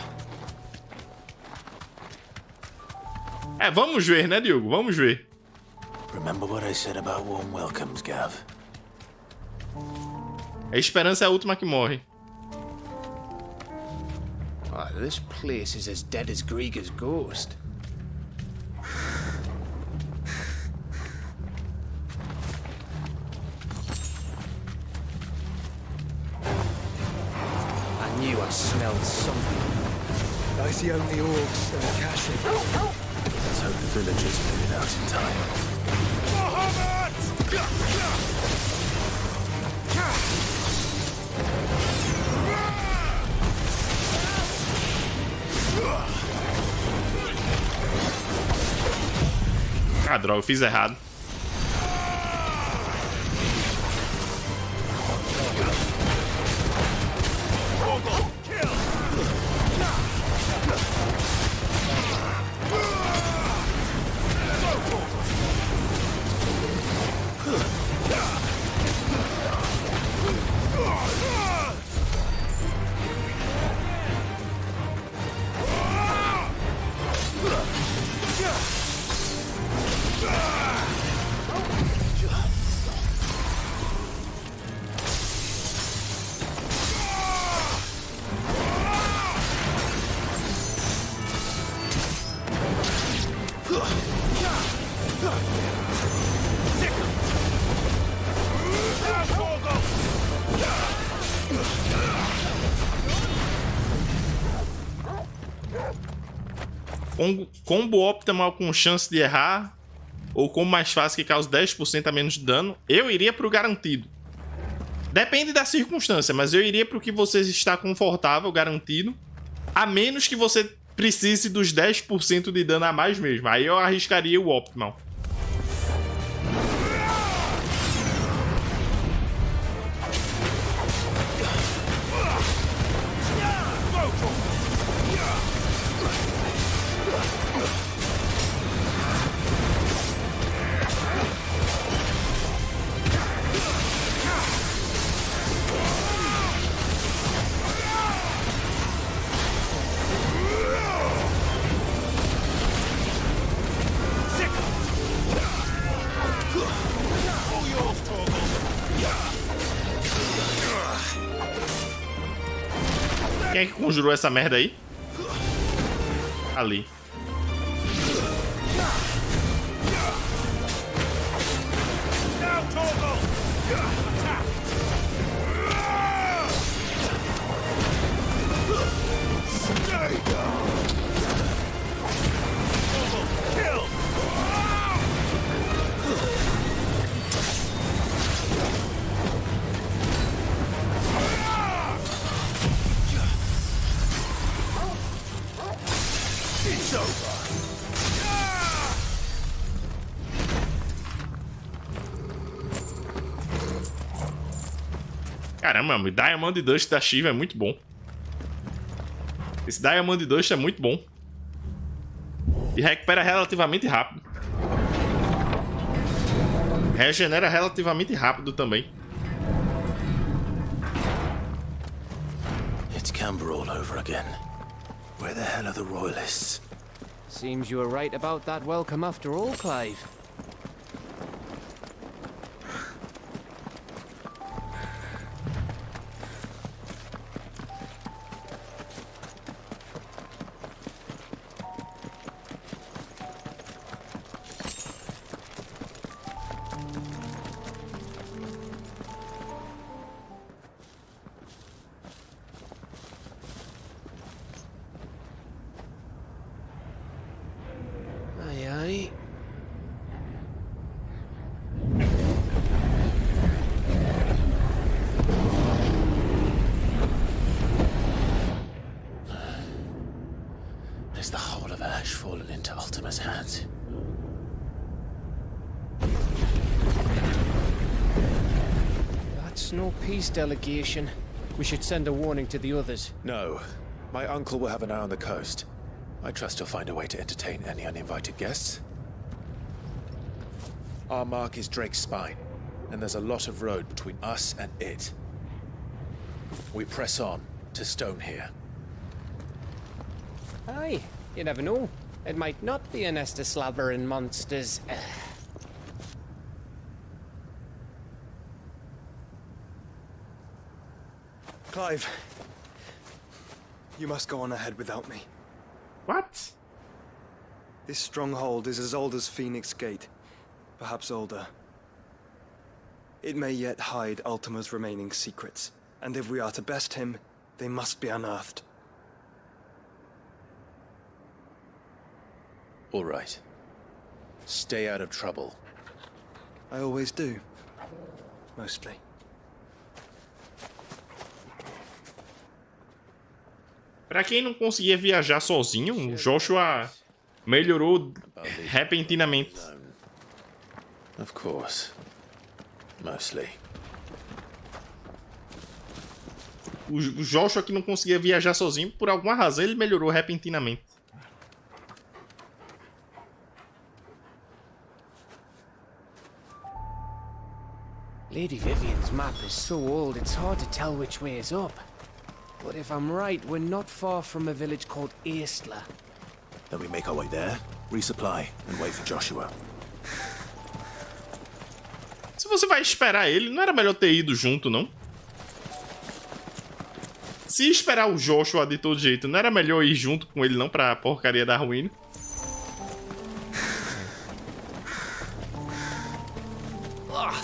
É, vamos ver, né, Diogo? Vamos ver. Remember what I said about warm welcomes, Gav? A esperança é a última que morre. Oh, this place is as dead as Greagor's ghost. I knew I smelled something. I see only orcs and a cache. Let's hope the villagers made it out in time. Ah, droga, eu fiz errado. Combo optimal com chance de errar ou combo mais fácil que causa 10% a menos de dano, eu iria pro garantido. Depende da circunstância, mas eu iria pro que você está confortável, garantido, a menos que você precise dos 10% de dano a mais mesmo. Aí eu arriscaria o optimal. Quem é que conjurou essa merda aí? Ali. Caramba, o Diamond Dust da Shiva é muito bom. Esse Diamond Dust é muito bom. E recupera relativamente rápido. Regenera relativamente rápido também. It's Camber all over again. Where the hell are the royalists? Seems you were right about that welcome after all, Clive. Is the whole of Ash fallen into Ultima's hands? That's no peace delegation. We should send a warning to the others. No. My uncle will have an eye on the coast. I trust he'll find a way to entertain any uninvited guests. Our mark is Drake's spine, and there's a lot of road between us and it. We press on to stone here. Aye, you never know. It might not be a nest of slabbering monsters. Clive, you must go on ahead without me. What? This stronghold is as old as Phoenix Gate, perhaps older. It may yet hide Ultima's remaining secrets, and if we are to best him, they must be unearthed. All right. Stay out of trouble. I always do. Mostly. Pra quem não conseguia viajar sozinho, o Joshua melhorou repentinamente. Of course. Mostly. O Joshua que não conseguia viajar sozinho, por alguma razão ele melhorou repentinamente. Lady Vivian's map is so old it's hard to tell which way is up. But if I'm right, we're not far from a village called Aistla. Then we make our way there, resupply, and wait for Joshua. Se você vai esperar ele, não era melhor ter ido junto, não? Se esperar o Joshua de todo jeito, não era melhor ir junto com ele, não, pra porcaria da ruína?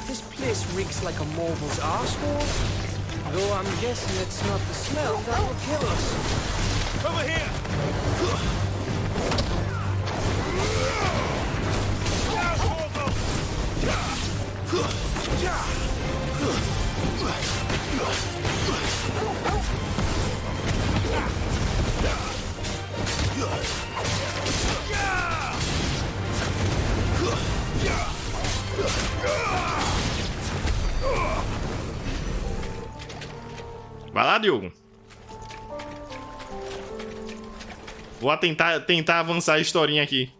This place reeks like a moble's arsehole. Though I'm guessing it's not the smell that will kill us. Over here! Vai lá, Diogo. Vou tentar avançar a historinha aqui.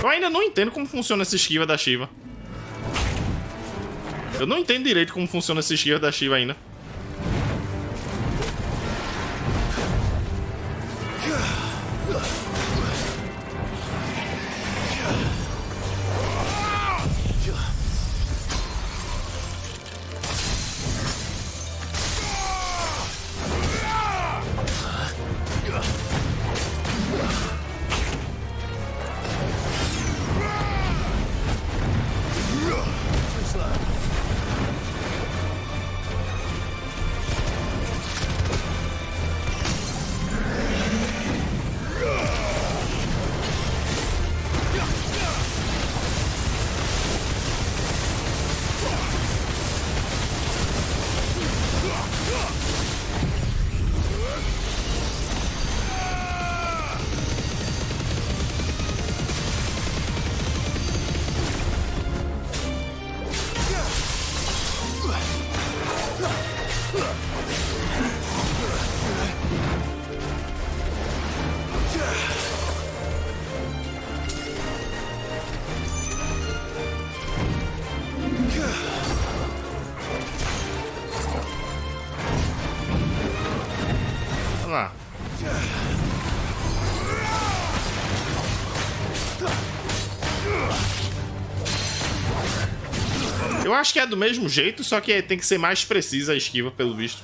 Eu ainda não entendo como funciona essa esquiva da Shiva. Eu não entendo direito como funciona essa esquiva da Shiva ainda. Vamos lá. Eu acho que é do mesmo jeito, só que tem que ser mais precisa a esquiva, pelo visto.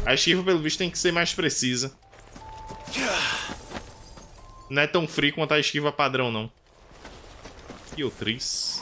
A esquiva, pelo visto, tem que ser mais precisa. Não é tão free quanto a esquiva padrão, não. Que outriz.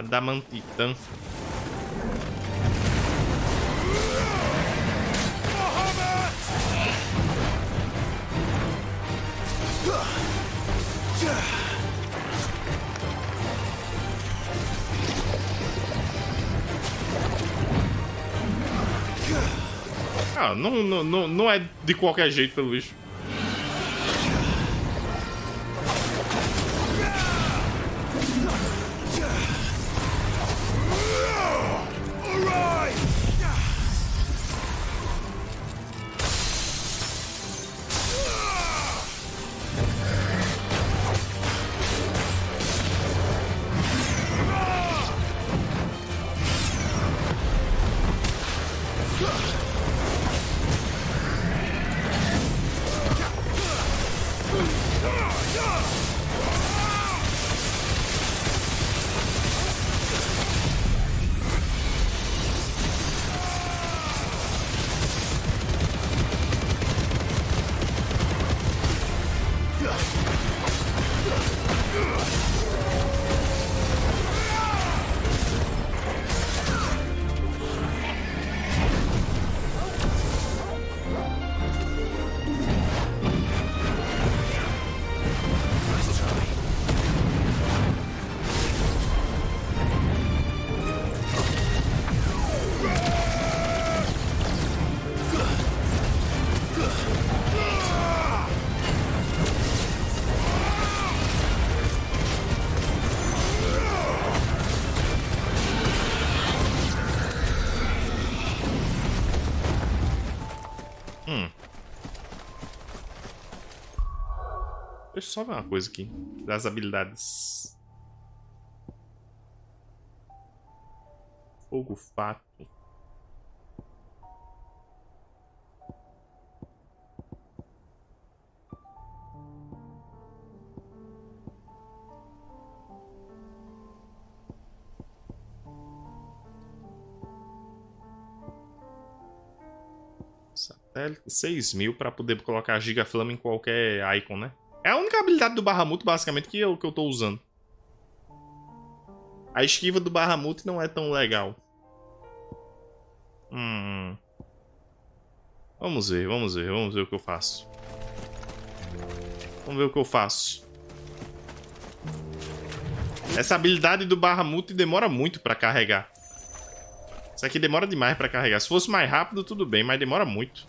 Adamantitã. Ah, não é de qualquer jeito, pelo visto. Deixa eu só ver uma coisa aqui. Das habilidades. Fogo fato. Satélite 6.000 para poder colocar Gigaflama em qualquer icon, né? É a única habilidade do Bahamut, basicamente, que eu tô usando. A esquiva do Bahamut não é tão legal. Vamos ver o que eu faço. Vamos ver o que eu faço. Essa habilidade do Bahamut demora muito pra carregar. Isso aqui demora demais pra carregar. Se fosse mais rápido, tudo bem, mas demora muito.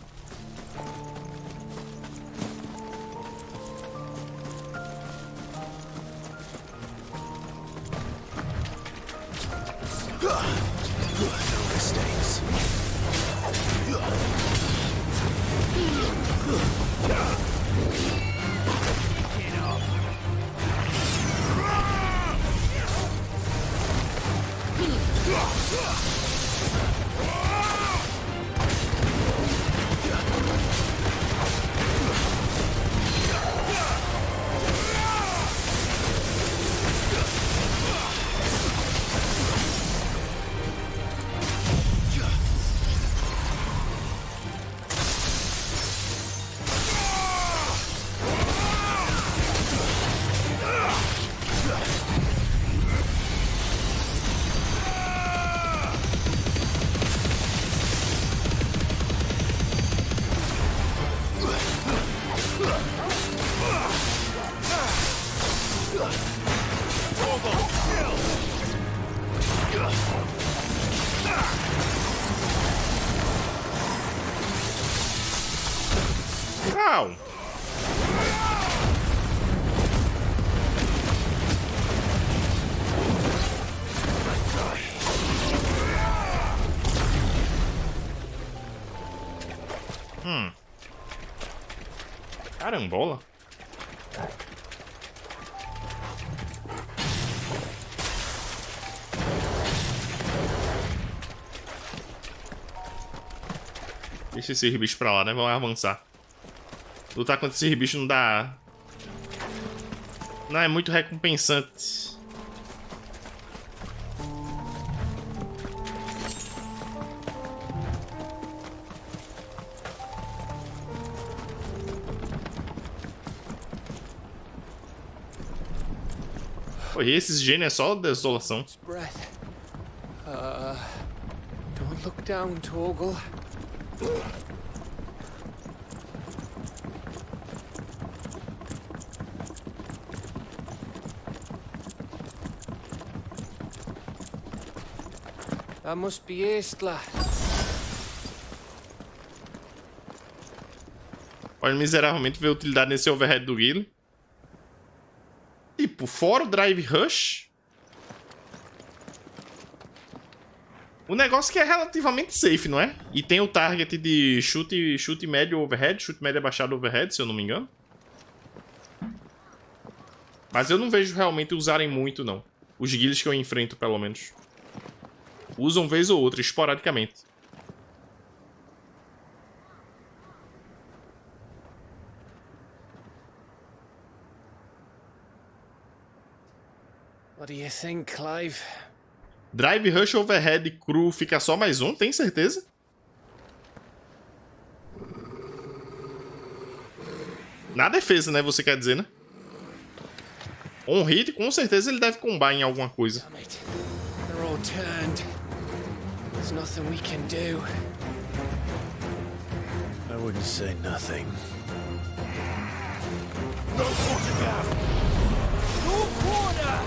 Uau! Carambola? Deixa esses bichos pra lá, né? Vamos avançar. Lutar contra esses bichos não dá... Não é muito recompensante. Pô, e esses gênios é só desolação. Breath. Don't look down, Torgal. That must be Estla. Olha, miseravelmente ver utilidade nesse overhead do Guile. Tipo, fora o Drive Rush, o negócio que é relativamente safe, não é? E tem o target de chute médio overhead, chute médio abaixado overhead, se eu não me engano. Mas eu não vejo realmente usarem muito, não. Os guilds que eu enfrento, pelo menos. Usam vez ou outra, esporadicamente. What do you think, Clive? Drive Rush Overhead Cru fica só mais um, tem certeza? Na defesa, né? Você quer dizer, né? Um hit, com certeza ele deve combar em alguma coisa. They're all turned. There's nothing we can do. I wouldn't say nothing. No quarter gap! No quarter!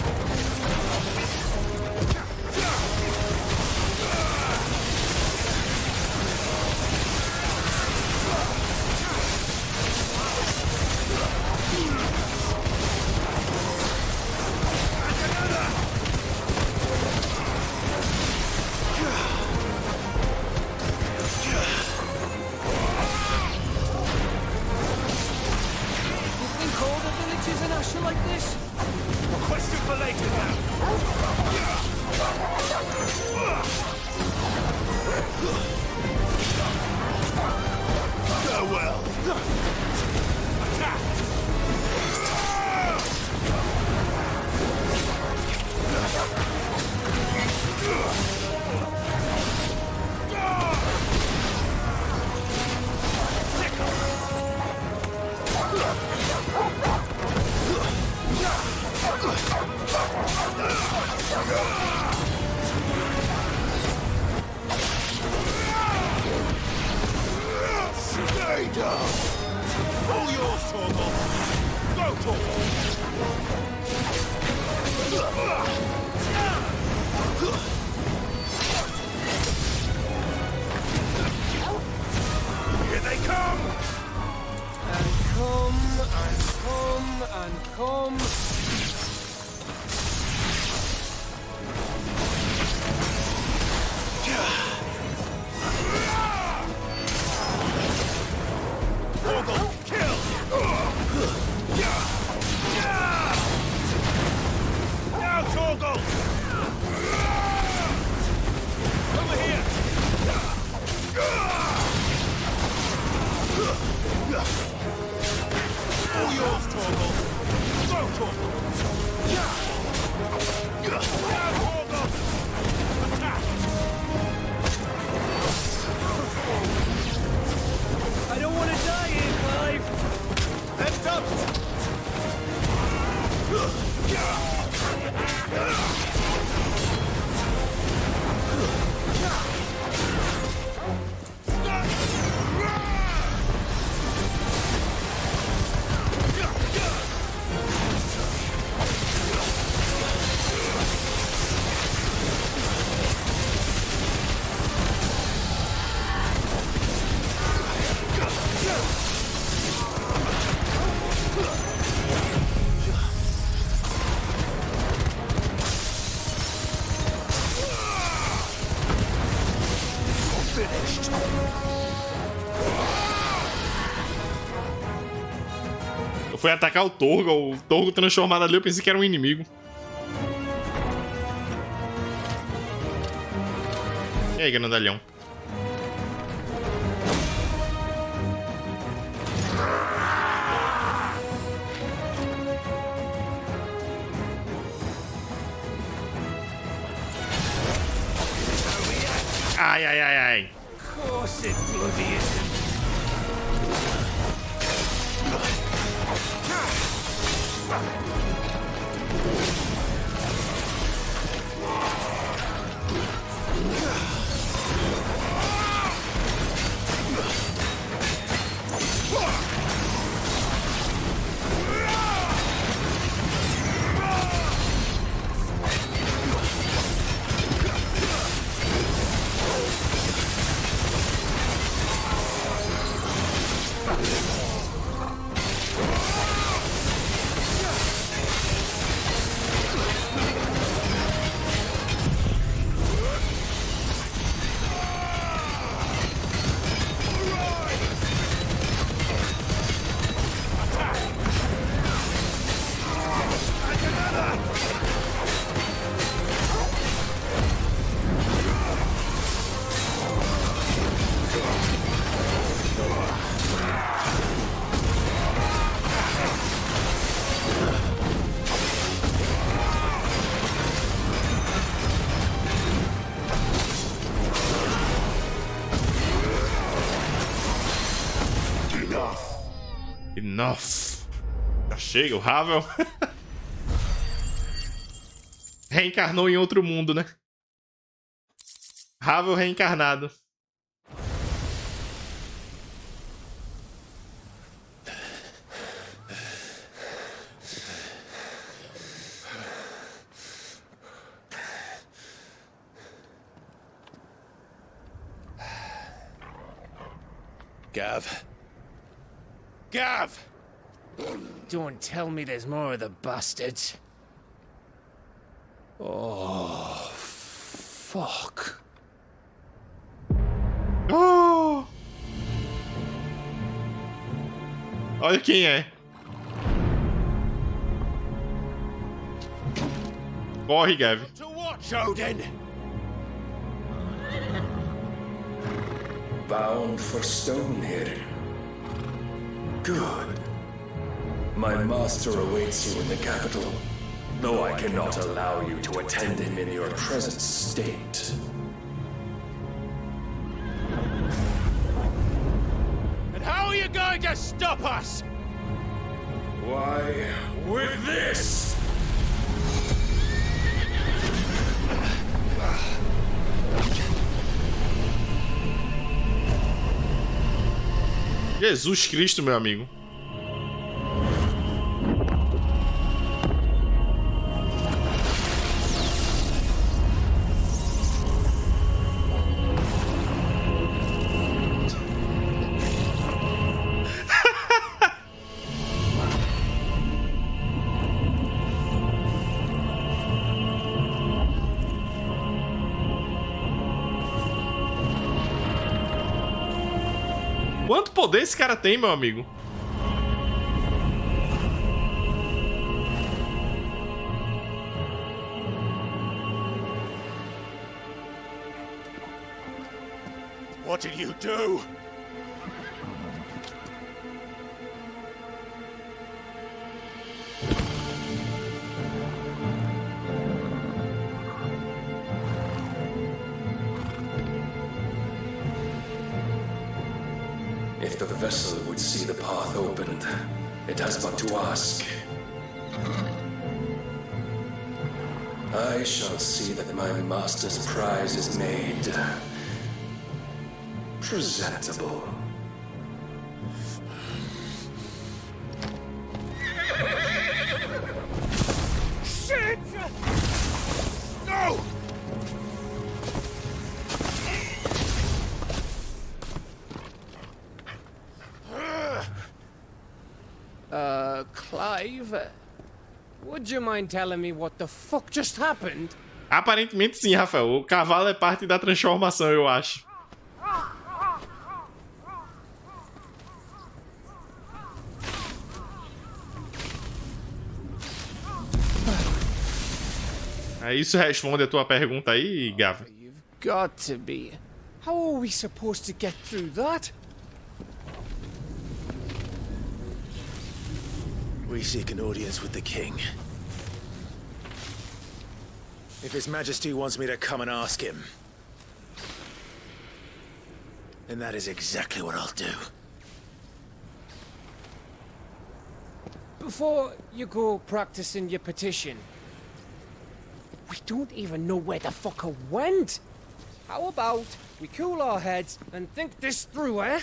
Like this? A question for later now. Farewell. Attack. Stay down! All yours, Torgal! Go, Torgal! Here they come! And come, and come, and come. Torgal, kill! Now, Torgal! Over here! All yours, Torgal! Go, Torgal! Now, Torgal! Attack! I don't want to die here, Clive. Heads up! Eu fui atacar o Torgo transformado ali, eu pensei que era um inimigo. E aí, grandalhão? Ai, ai, ai, ai. Of course it bloody isn't. Nossa. Já chega, o Havel. Reencarnou em outro mundo, né? Havel reencarnado. Gav. Gav! Don't tell me there's more of the bastards. Oh, fuck. Oh! Olha quem é. Corre, Gav. To watch, Odin! Bound for Stonehill. Good. My master awaits you in the capital, though I cannot allow you to attend him in your present state. And how are you going to stop us? Why, with this! Jesus Cristo, meu amigo. Quanto poder esse cara tem, meu amigo? What did you do? If the vessel would see the path opened, it has but to ask. I shall see that my master's prize is made presentable. Shit! No! Clive, would you mind telling me what the fuck just happened? Aparentemente sim, Rafael. O cavalo é parte da transformação, eu acho. Isso responde a tua pergunta aí, Gav? You've got to be. How are we supposed to get through that? We seek an audience with the king. If His Majesty wants me to come and ask him, then that is exactly what I'll do. Before you go practicing your petition, we don't even know where the fucker went. How about we cool our heads and think this through, eh?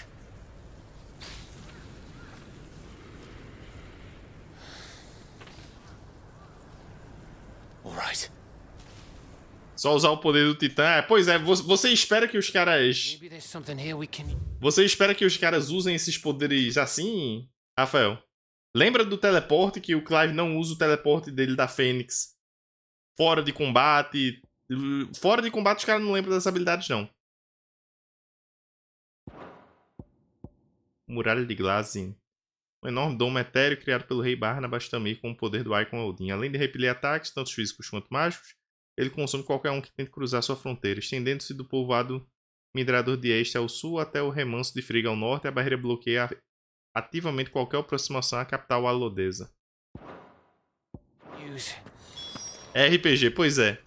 All right. Só usar o poder do Titã. Pois é, você espera que os caras... Maybe there's something here we can... Você espera que os caras usem esses poderes assim, Rafael? Lembra do teleporte, que o Clive não usa o teleporte dele da Fênix fora de combate? Fora de combate os caras não lembram das habilidades, não. Muralha de Glazin. Um enorme domo etéreo criado pelo rei Barnabas Tamir com o poder do Icon Odin. Além de repelir ataques, tanto físicos quanto mágicos, ele consome qualquer um que tente cruzar sua fronteira, estendendo-se do povoado minerador de Este ao sul até o remanso de Frigga ao norte. A barreira bloqueia ativamente qualquer aproximação à capital alodesa. RPG, pois é.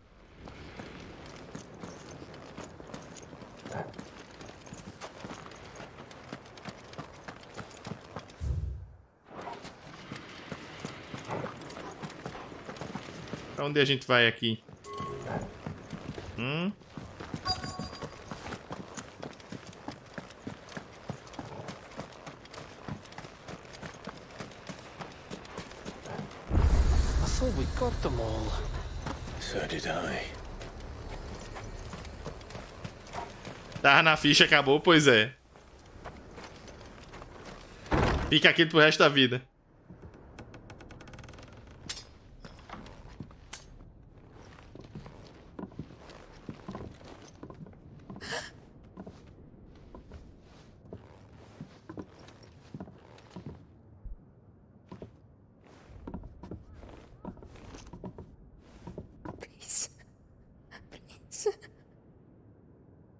Pra onde a gente vai aqui? I thought we got them all. So did I. Tava na ficha, acabou, pois é. Fica aqui pro resto da vida. Please. Please.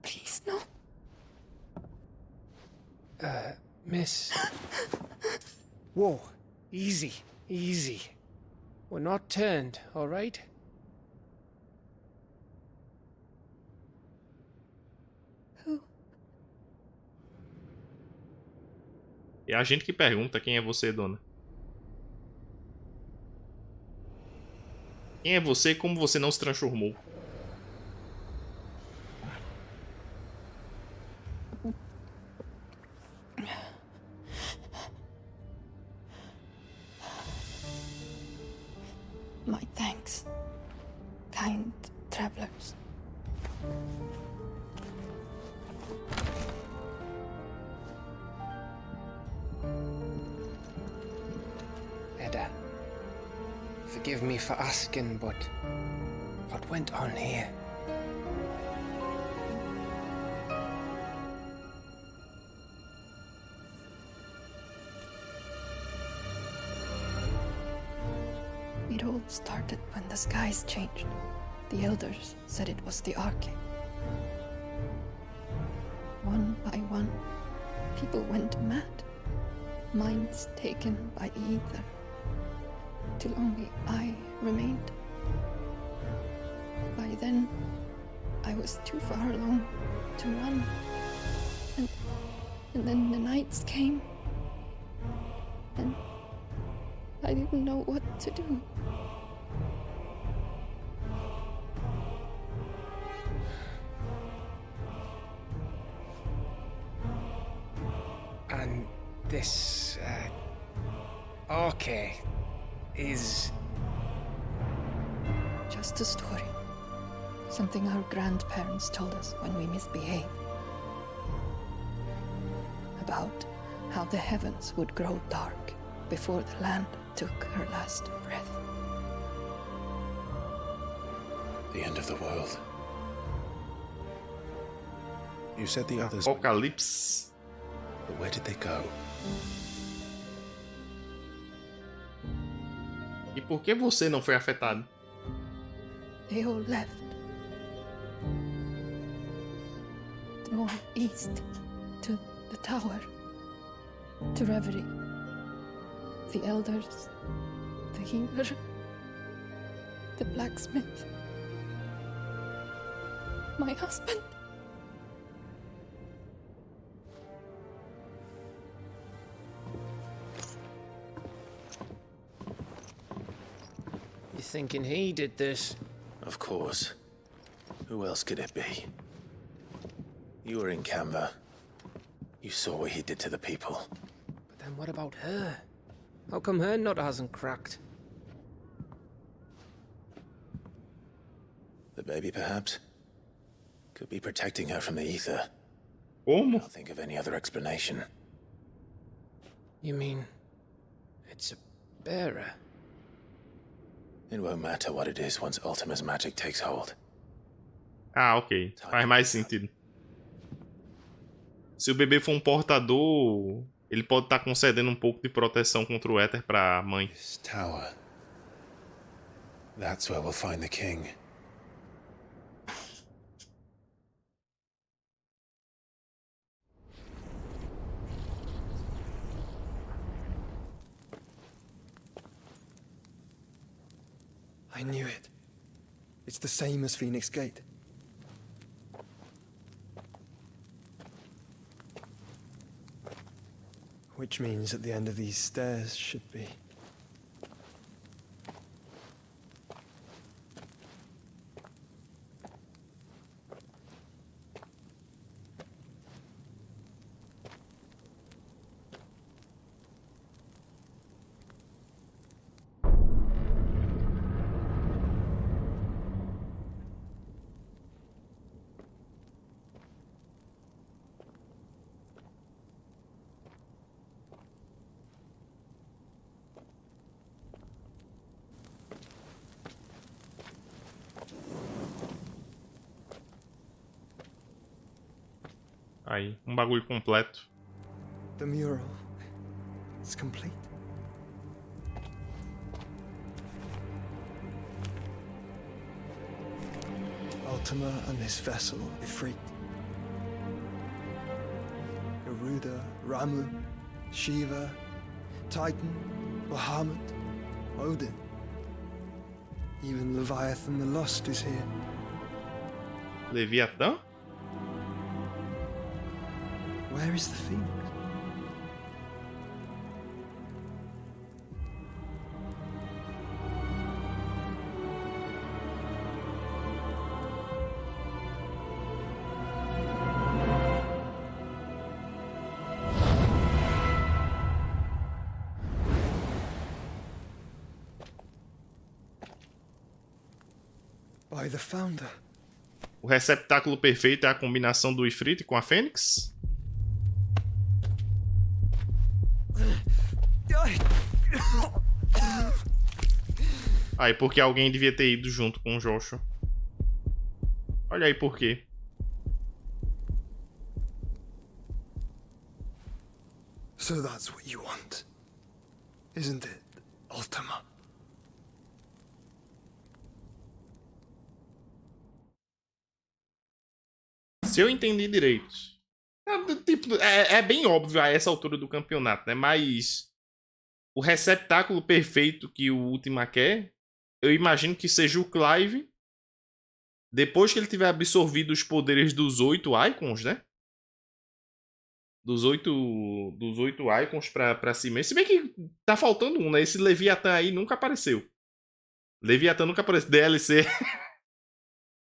Please, no. Miss. Whoa. Easy. Easy. We're not turned, all right? Who? É a gente que pergunta quem é você, dona. Quem é você e como você não se transformou? My thanks, kind travelers. Edda, forgive me for asking, but what went on here? It all started when the skies changed. The elders said it was the Arcade. One by one, people went mad. Minds taken by ether. Till only I remained. By then, I was too far along to run. And then the nights came. And I didn't know what to do. And this, Arcade is... Just a story. Something our grandparents told us when we misbehaved. About how the heavens would grow dark before the land took her last breath. The end of the world. You said the others... Apocalipse. But where did they go? E por que você não foi afetado? They all left. Northeast to the tower. To Reverie. The elders. The healer. The blacksmith. My husband. You thinking he did this? Of course. Who else could it be? You were in Canva. You saw what he did to the people. But then what about her? How come her nut hasn't cracked? The baby, perhaps? Could be protecting her from the ether. Como? Can't think of any other explanation. You mean... it's a bearer? It won't matter what it is once Ultima's magic takes hold. Ah, ok. Faz mais sentido. Se o bebê for um portador, ele pode estar concedendo um pouco de proteção contra o éter pra mãe. This tower. That's where we'll find the king. I knew it. It's the same as Phoenix Gate. Which means at the end of these stairs should be... Aí, um bagulho completo. The mural is complete. Ultima and his vessel, Ifrit. Garuda, Ramu, Shiva, Titan, Bahamut, Odin. Even Leviathan the Lost is here. Leviatã? Where is the Phoenix? By the Founder. O receptáculo perfeito é a combinação do Ifrit com a Fênix? Aí, porque alguém devia ter ido junto com o Joshua. Olha aí por quê. So that's what you want, isn't it, Ultima? Se eu entendi direito. É bem óbvio a essa altura do campeonato, né? Mas o receptáculo perfeito que o Ultima quer, eu imagino que seja o Clive. Depois que ele tiver absorvido os poderes dos 8 Icons, né? Dos 8 Icons pra cima. Se bem que tá faltando um, né? Esse Leviatã aí nunca apareceu. Leviatã nunca apareceu. DLC.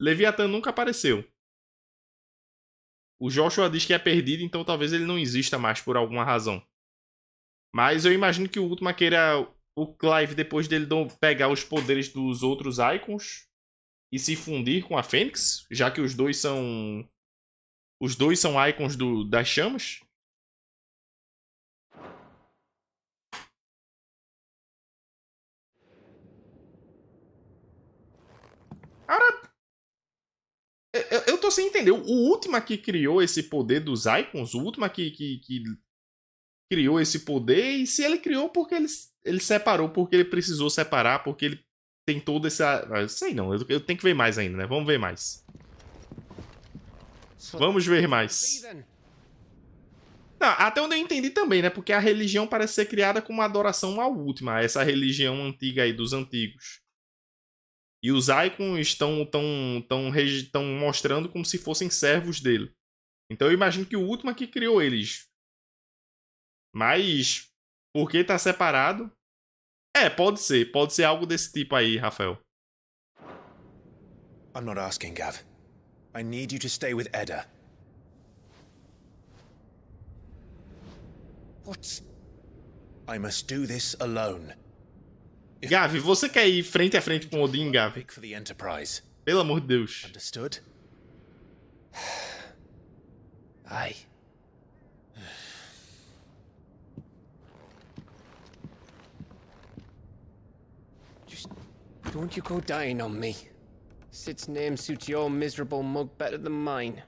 Leviatã nunca apareceu. O Joshua diz que é perdido, então talvez ele não exista mais por alguma razão. Mas eu imagino que o Ultima queira o Clive, depois dele pegar os poderes dos outros Icons e se fundir com a Fênix, já que os dois são Icons das chamas. Cara, eu tô sem entender. O Ultima que criou esse poder dos Icons, o Ultima que criou esse poder, e se ele criou porque ele separou, porque ele precisou separar, porque ele tem toda essa... Eu sei não, eu tenho que ver mais ainda, né? Vamos ver mais. Vamos ver mais. Não, até onde eu entendi também, né? Porque a religião parece ser criada como uma adoração ao Ultima, essa religião antiga aí dos antigos. E os Icons estão mostrando como se fossem servos dele. Então eu imagino que o Ultima que criou eles. Mas, porque tá separado? Pode ser algo desse tipo aí, Rafael. I'm not asking, Gav. I need you to stay with Edda. What? I must do this alone. Gav, você quer ir frente a frente com Odin, Gav? Pelo amor de Deus. Understood? Aye. Just don't you go dying on me. Sid's name suits your miserable mug better than mine.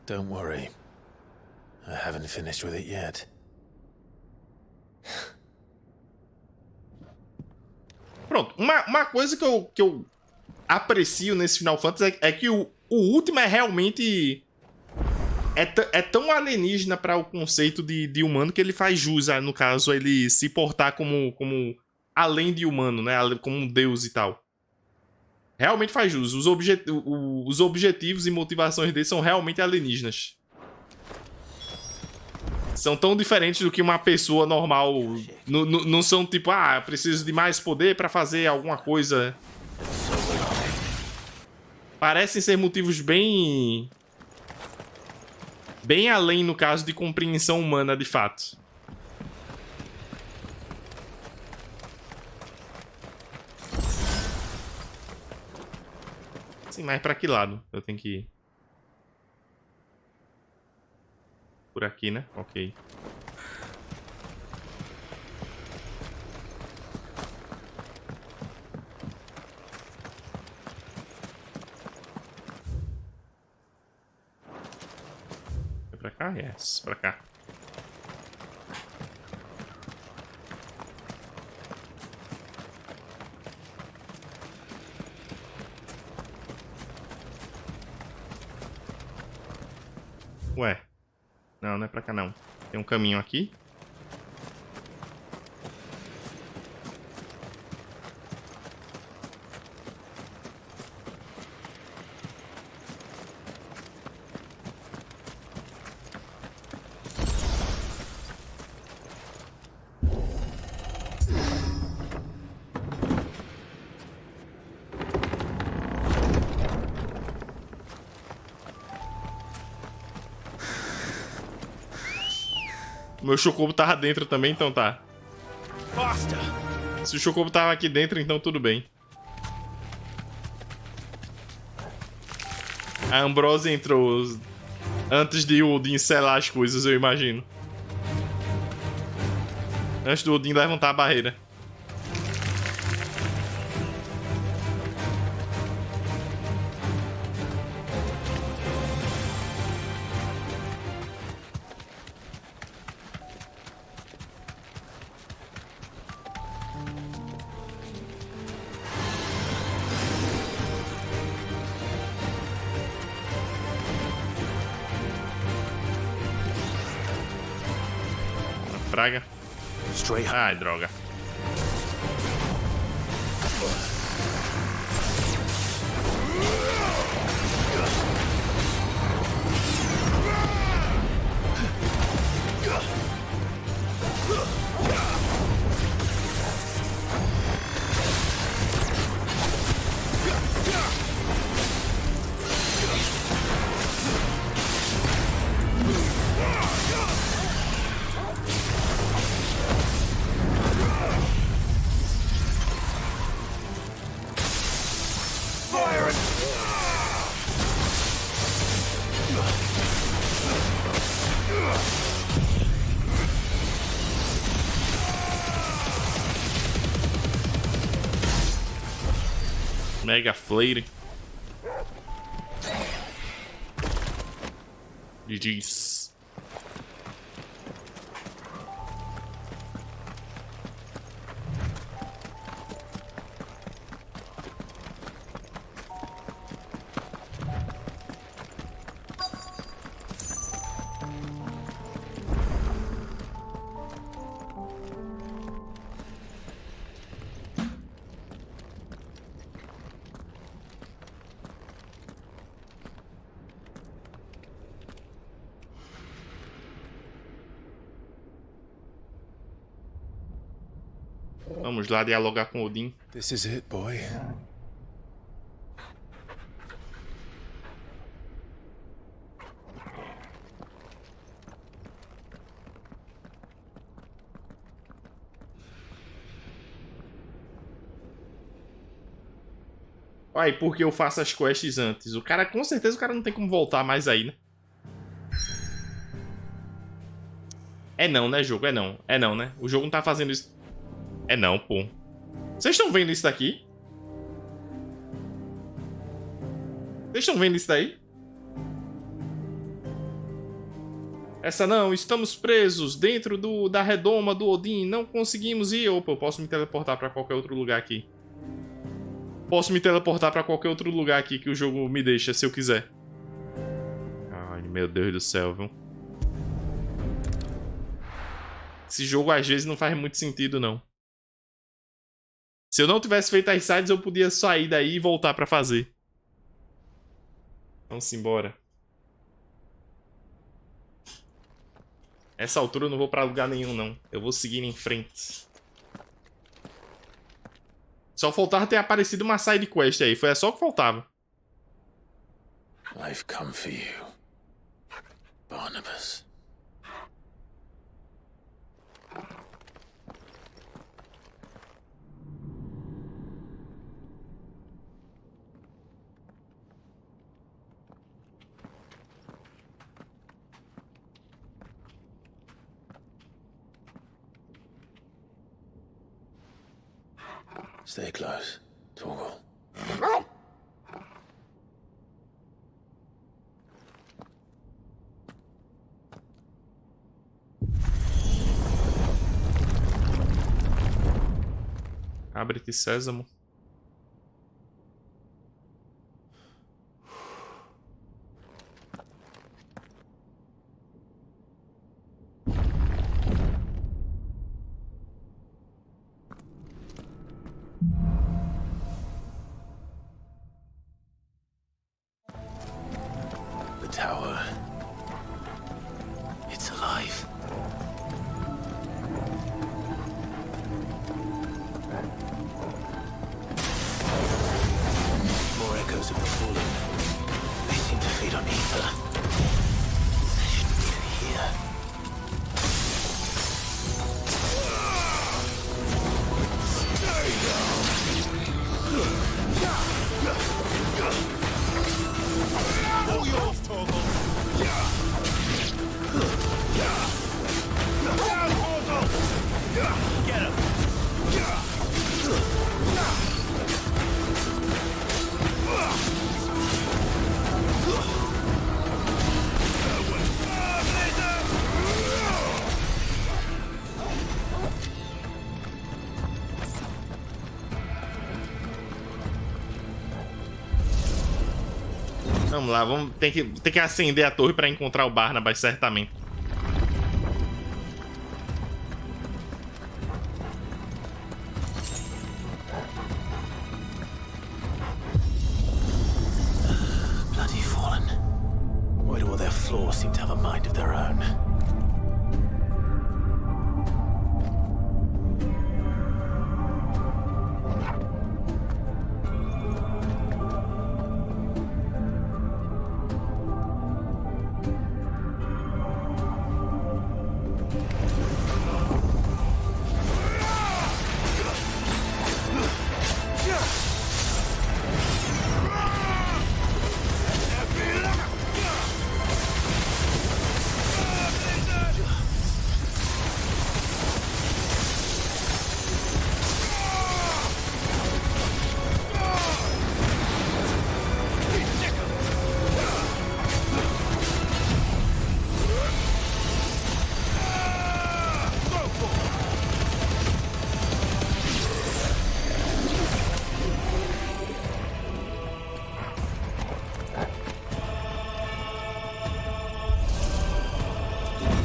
Don't worry. I haven't finished with it yet. Pronto, uma coisa que eu aprecio nesse Final Fantasy é que o último é realmente... É tão alienígena para o conceito de humano que ele faz jus, no caso, ele se portar como além de humano, né? Como um deus e tal. Realmente faz jus. Os objetivos e motivações dele são realmente alienígenas. São tão diferentes do que uma pessoa normal. Não são tipo, preciso de mais poder para fazer alguma coisa. Parecem ser motivos bem além, no caso, de compreensão humana, de fato. Sim, mas pra que lado eu tenho que ir? Por aqui, né? Ok. cá? Yes, pra cá. Ué. Não, não é pra cá não. Tem um caminho aqui. O meu Chocobo tava dentro também, então tá. Se o Chocobo tava aqui dentro, então tudo bem. A Ambrose entrou antes de Odin selar as coisas, eu imagino. Antes do Odin levantar a barreira. Praga. Ai, droga. Mega Flare. GG's. Vamos lá dialogar com Odin. This is it, boy. Ai, porque eu faço as quests antes? O cara, com certeza, o cara não tem como voltar mais aí, né? É não, né, jogo? É não. É não, né? O jogo não tá fazendo isso. É não, pô. Vocês estão vendo isso daqui? Vocês estão vendo isso daí? Essa não, estamos presos dentro da redoma do Odin. Não conseguimos ir. Opa, eu posso me teleportar pra qualquer outro lugar aqui. Posso me teleportar pra qualquer outro lugar aqui que o jogo me deixa, se eu quiser. Ai, meu Deus do céu, viu? Esse jogo às vezes não faz muito sentido, não. Se eu não tivesse feito as sides, eu podia sair daí e voltar pra fazer. Vamos embora. Essa altura eu não vou pra lugar nenhum, não. Eu vou seguir em frente. Só faltava ter aparecido uma side quest aí. Foi só o que faltava. I've come for you, Barnabas. Stay close, Torgal. Abre-te, sésamo. The tower. It's alive. More echoes of the fallen. They seem to feed on ether. They shouldn't be here. All yours, Torgal. Down, Torgal. Get him. Vamos lá, tem que acender a torre para encontrar o Barnabas, certamente. Bloody fallen. Why do all their flaws seem to have a mind of their own?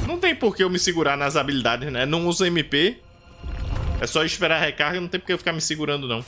Não tem por que eu me segurar nas habilidades, né? Não uso MP. É só esperar a recarga, não tem por que eu ficar me segurando, não.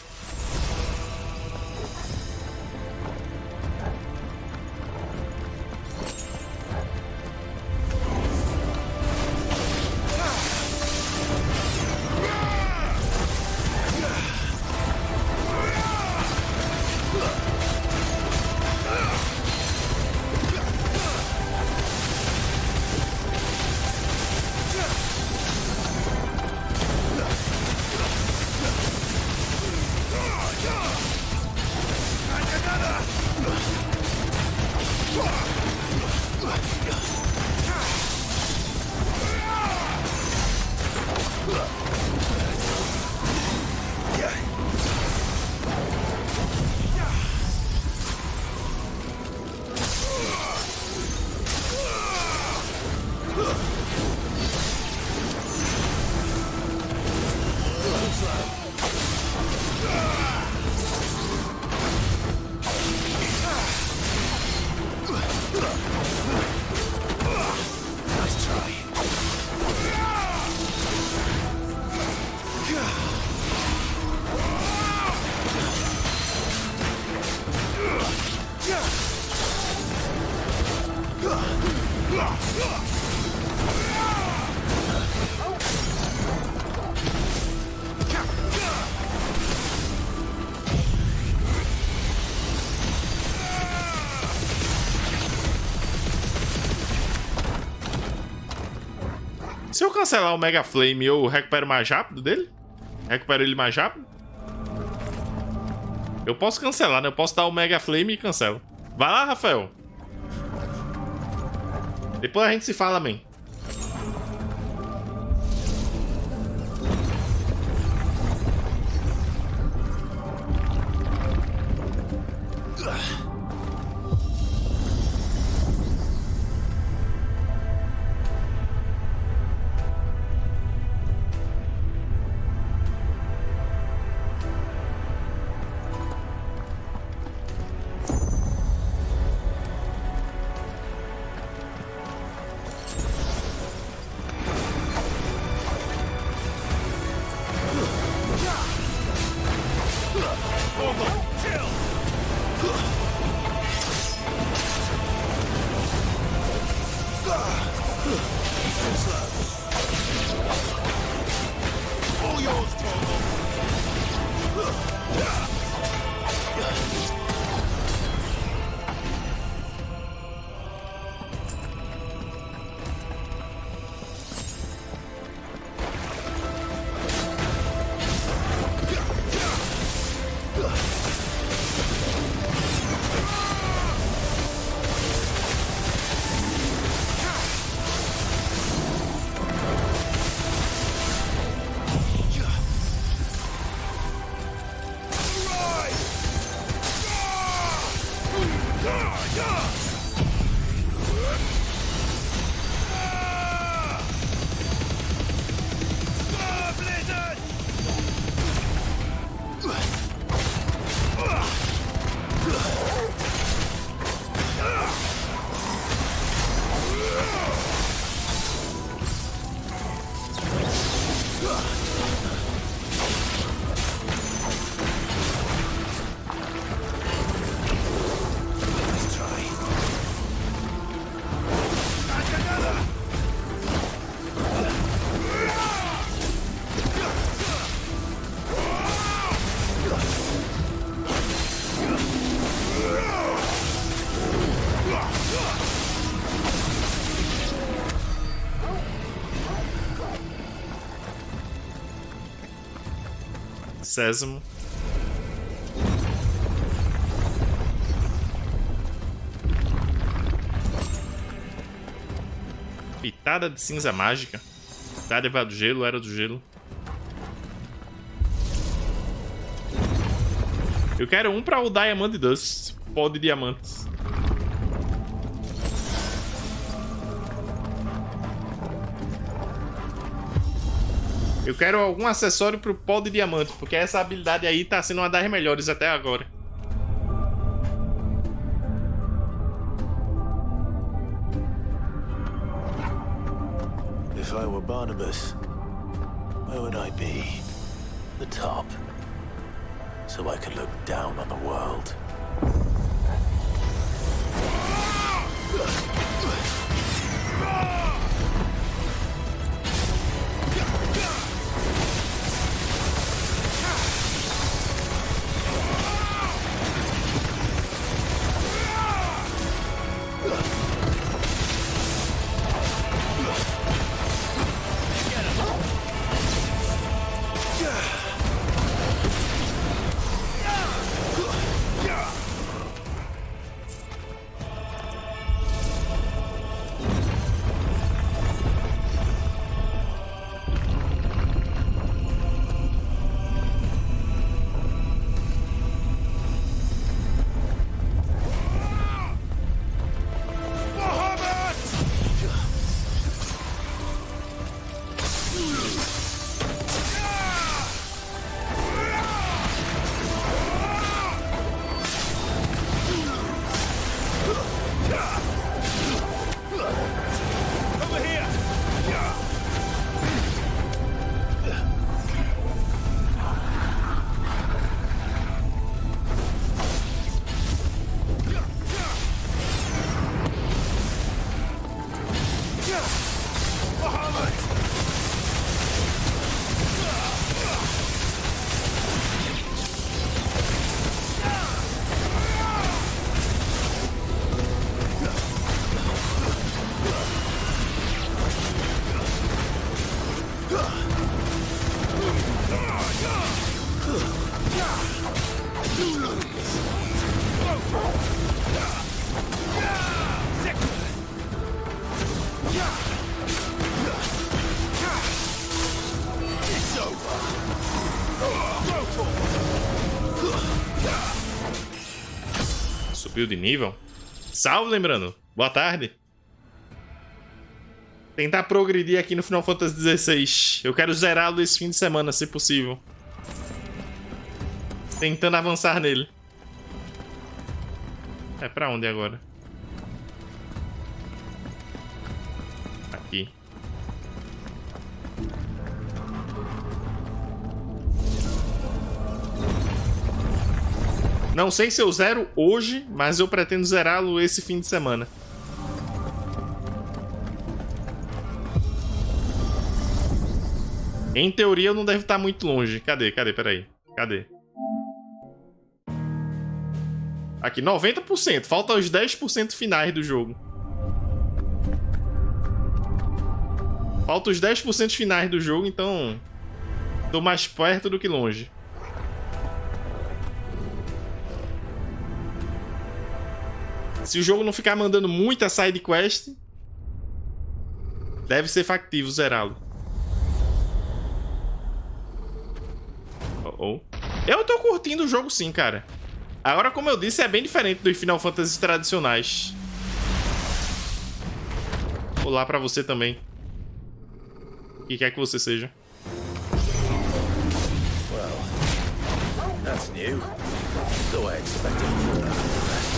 Se eu cancelar o Mega Flame, eu recupero mais rápido dele? Recupero ele mais rápido? Eu posso cancelar, né? Eu posso dar o Mega Flame e cancelo. Vai lá, Rafael. Depois a gente se fala, man. Sésamo. Pitada de cinza mágica. Dádiva do gelo, era do gelo. Eu quero um pra o Diamond Dust. Pó de diamantes. Eu quero algum acessório pro pó de diamante, porque essa habilidade aí tá sendo uma das melhores até agora. If I were Barnabas, where would I be? The top. So I could look down on the world. Subiu de nível? Salve, lembrando. Boa tarde. Tentar progredir aqui no Final Fantasy XVI. Eu quero zerá-lo esse fim de semana, se possível. Tentando avançar nele. É pra onde agora? Aqui. Não sei se eu zero hoje, mas eu pretendo zerá-lo esse fim de semana. Em teoria, eu não deve estar muito longe. Cadê? Peraí. Cadê? Aqui, 90%. Falta os 10% finais do jogo. Falta os 10% finais do jogo, então... tô mais perto do que longe. Se o jogo não ficar mandando muita side quest, deve ser factível zerá-lo. Eu tô curtindo o jogo sim, cara. Agora, como eu disse, é bem diferente dos Final Fantasy tradicionais. Olá pra você também. O que quer que você seja. Well, that's new. Though I expected more out of the rest.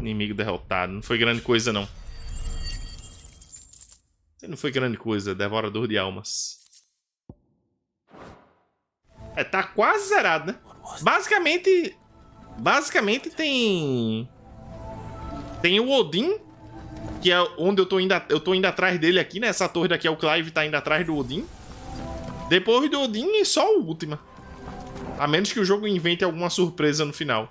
Inimigo derrotado. Não foi grande coisa, não. Não foi grande coisa. Devorador de almas. Tá quase zerado, né? Basicamente tem o Odin, que é onde eu tô indo atrás dele aqui, né? Essa torre daqui é o Clive, tá indo atrás do Odin. Depois do Odin, só o último. A menos que o jogo invente alguma surpresa no final.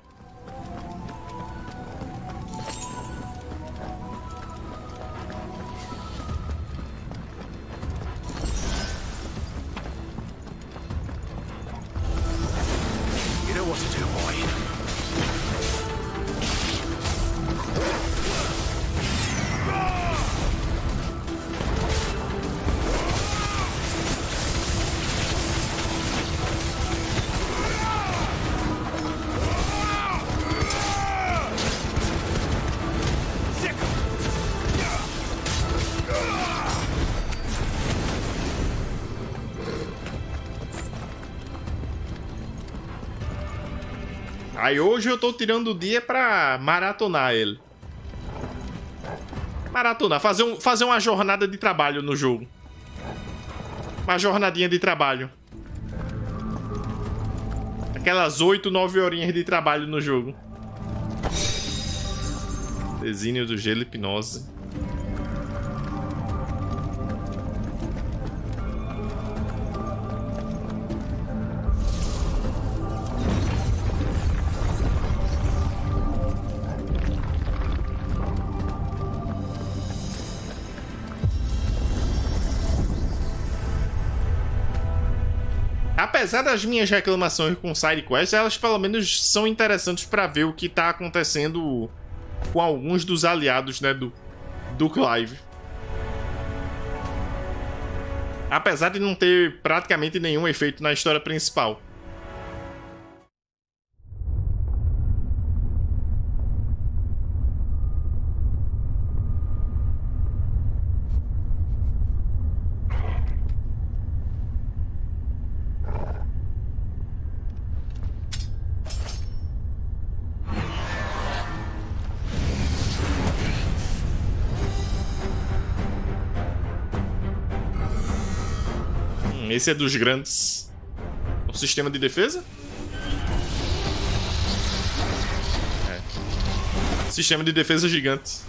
Aí hoje eu tô tirando o dia pra maratonar ele. Maratonar, fazer uma jornada de trabalho no jogo. Uma jornadinha de trabalho. Aquelas 8, 9 horinhas de trabalho no jogo. Desígnio do gelo, hipnose. Apesar das minhas reclamações com sidequests, elas pelo menos são interessantes pra ver o que tá acontecendo com alguns dos aliados, né, do Clive. Apesar de não ter praticamente nenhum efeito na história principal. Esse é dos grandes. O sistema de defesa? É. Sistema de defesa gigante.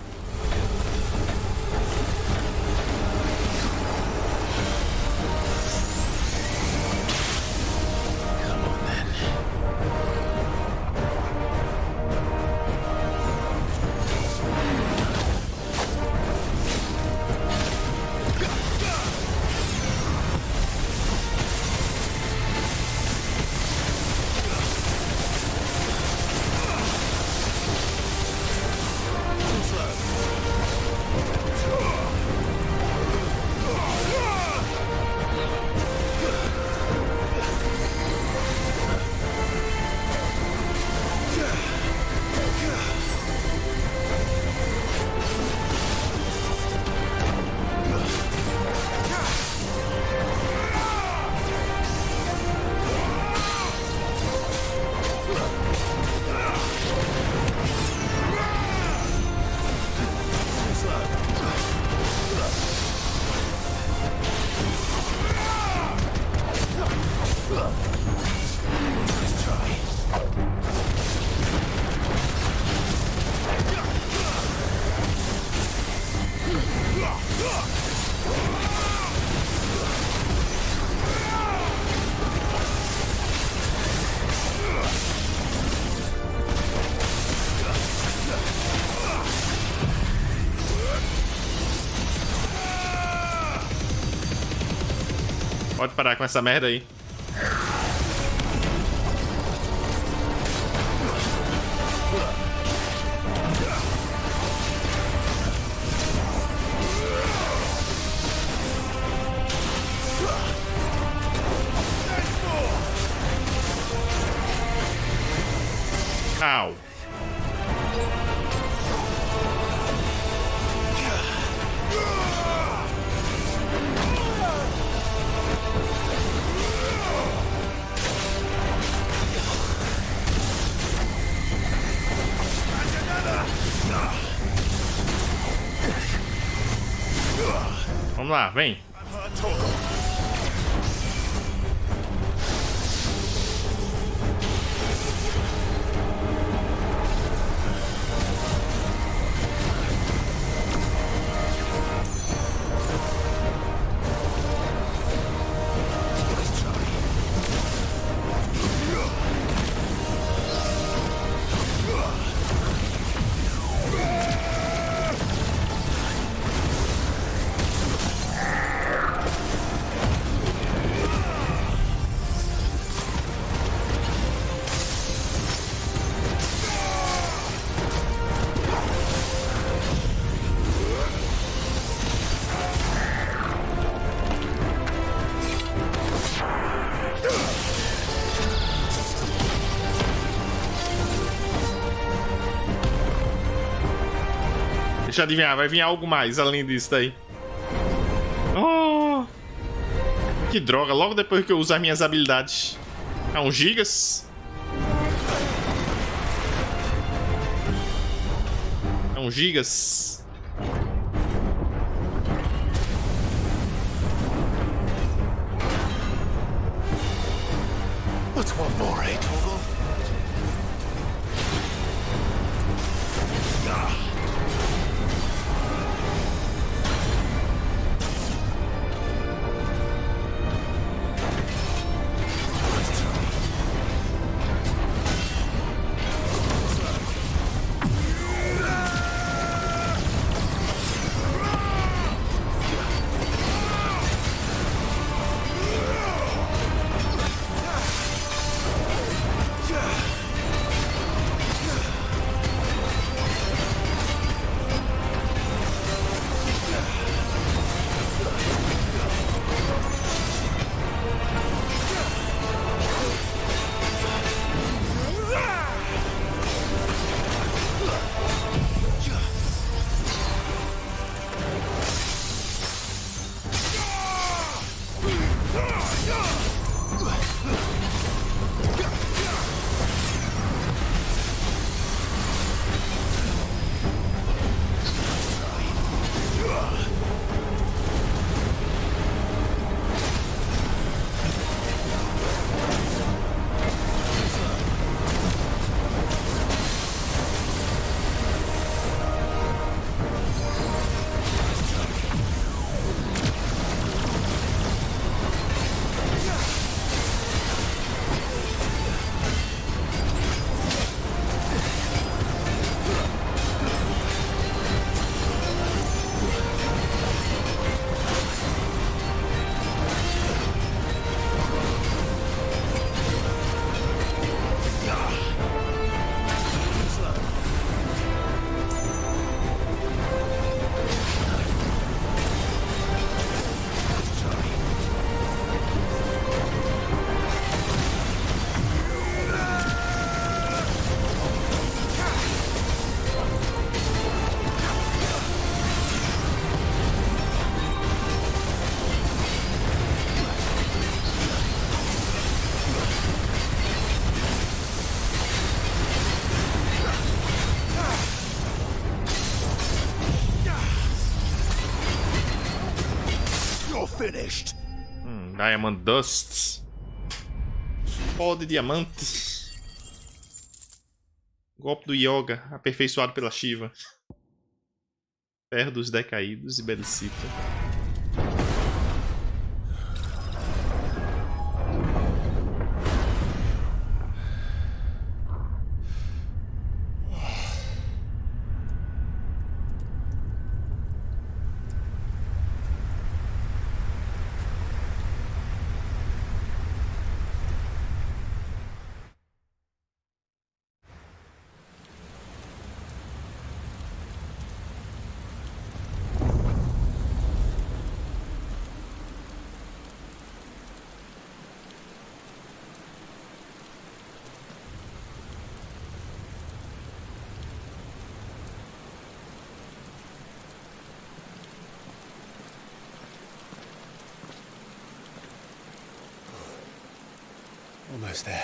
Pode parar com essa merda aí. Au. lá, vem. Deixa eu adivinhar, vai vir algo mais além disso daí. Oh, que droga, logo depois que eu usar minhas habilidades. É um gigas? É um gigas? What's one more, eh, Torgal? Finished. Diamond Dust. Pó de diamante. Golpe do Yoga, aperfeiçoado pela Shiva. Ferro dos Decaídos e Belicita. Almost there.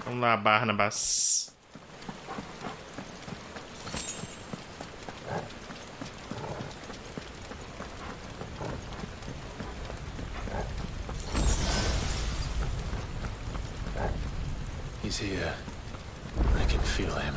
Vamos lá, Barnabas. He's here. I can feel him.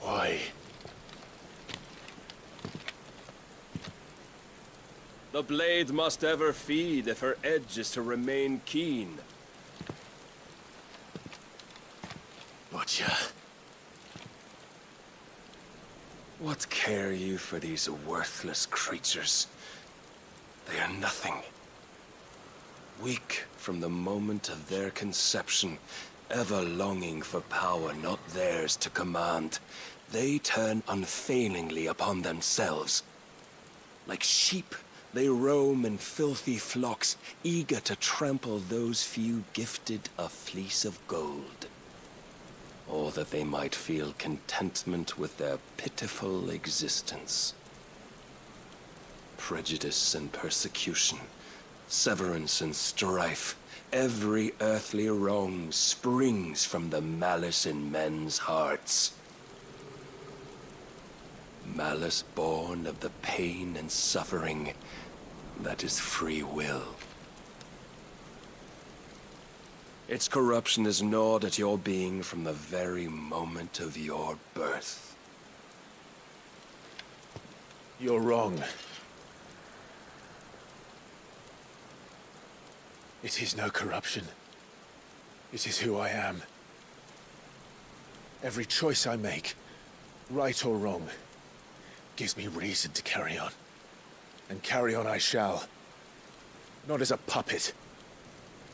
Why? The blade must ever feed if her edge is to remain keen. Butcher. What care you for these worthless creatures? They are nothing. Weak from the moment of their conception, ever longing for power not theirs to command, they turn unfailingly upon themselves. Like sheep, they roam in filthy flocks, eager to trample those few gifted a fleece of gold. Or that they might feel contentment with their pitiful existence. Prejudice and persecution, severance and strife, every earthly wrong springs from the malice in men's hearts. Malice born of the pain and suffering that is free will. Its corruption is gnawed at your being from the very moment of your birth. You're wrong. It is no corruption. It is who I am. Every choice I make, right or wrong, gives me reason to carry on. And carry on I shall. Not as a puppet,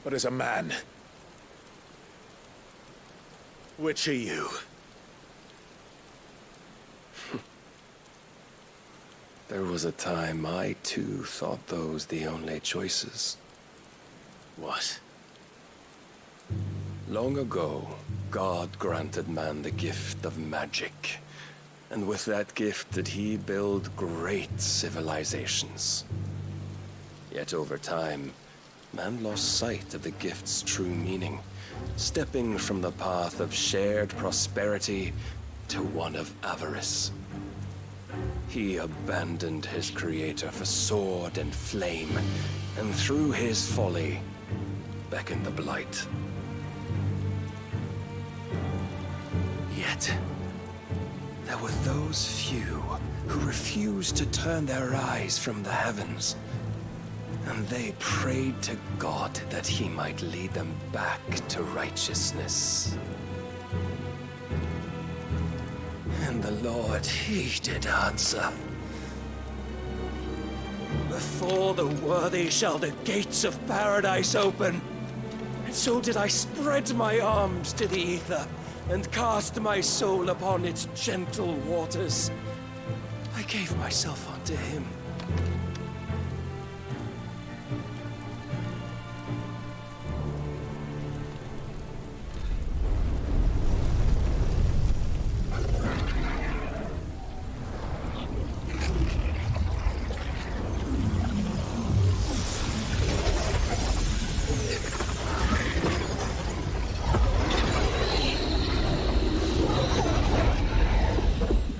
but as a man. Which are you? There was a time I too thought those the only choices. What? Long ago, God granted man the gift of magic. And with that gift did he build great civilizations. Yet over time, man lost sight of the gift's true meaning, stepping from the path of shared prosperity to one of avarice. He abandoned his creator for sword and flame, and through his folly, beckoned the blight. Yet, there were those few who refused to turn their eyes from the heavens, and they prayed to God that he might lead them back to righteousness. And the Lord, he did answer. Before the worthy shall the gates of paradise open. And so did I spread my arms to the ether, and cast my soul upon its gentle waters. I gave myself unto him.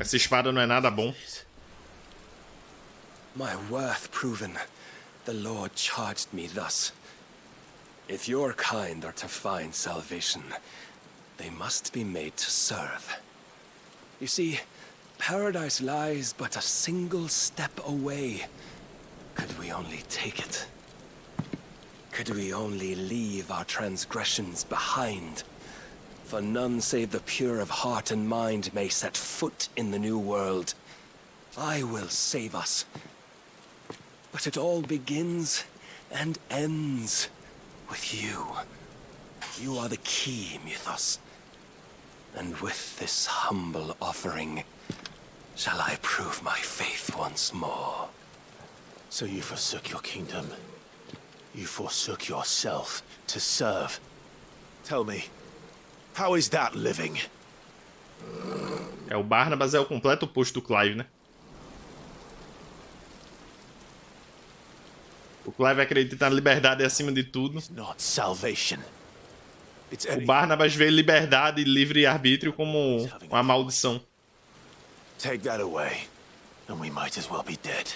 Essa espada não é nada bom. My worth proven, the Lord charged me thus. If your kind are to find salvation, they must be made to serve. You see, paradise lies but a single step away. Could we only take it? Could we only leave our transgressions behind? For none save the pure of heart and mind may set foot in the new world. I will save us. But it all begins and ends with you. You are the key, Mythos. And with this humble offering, shall I prove my faith once more. So you forsook your kingdom. You forsook yourself to serve. Tell me, how is that living? O Barnabas é o completo oposto do Clive, né? O Clive acredita na liberdade acima de tudo. O Barnabas vê liberdade e livre-arbítrio como uma maldição. Take that away, and we might as well be dead.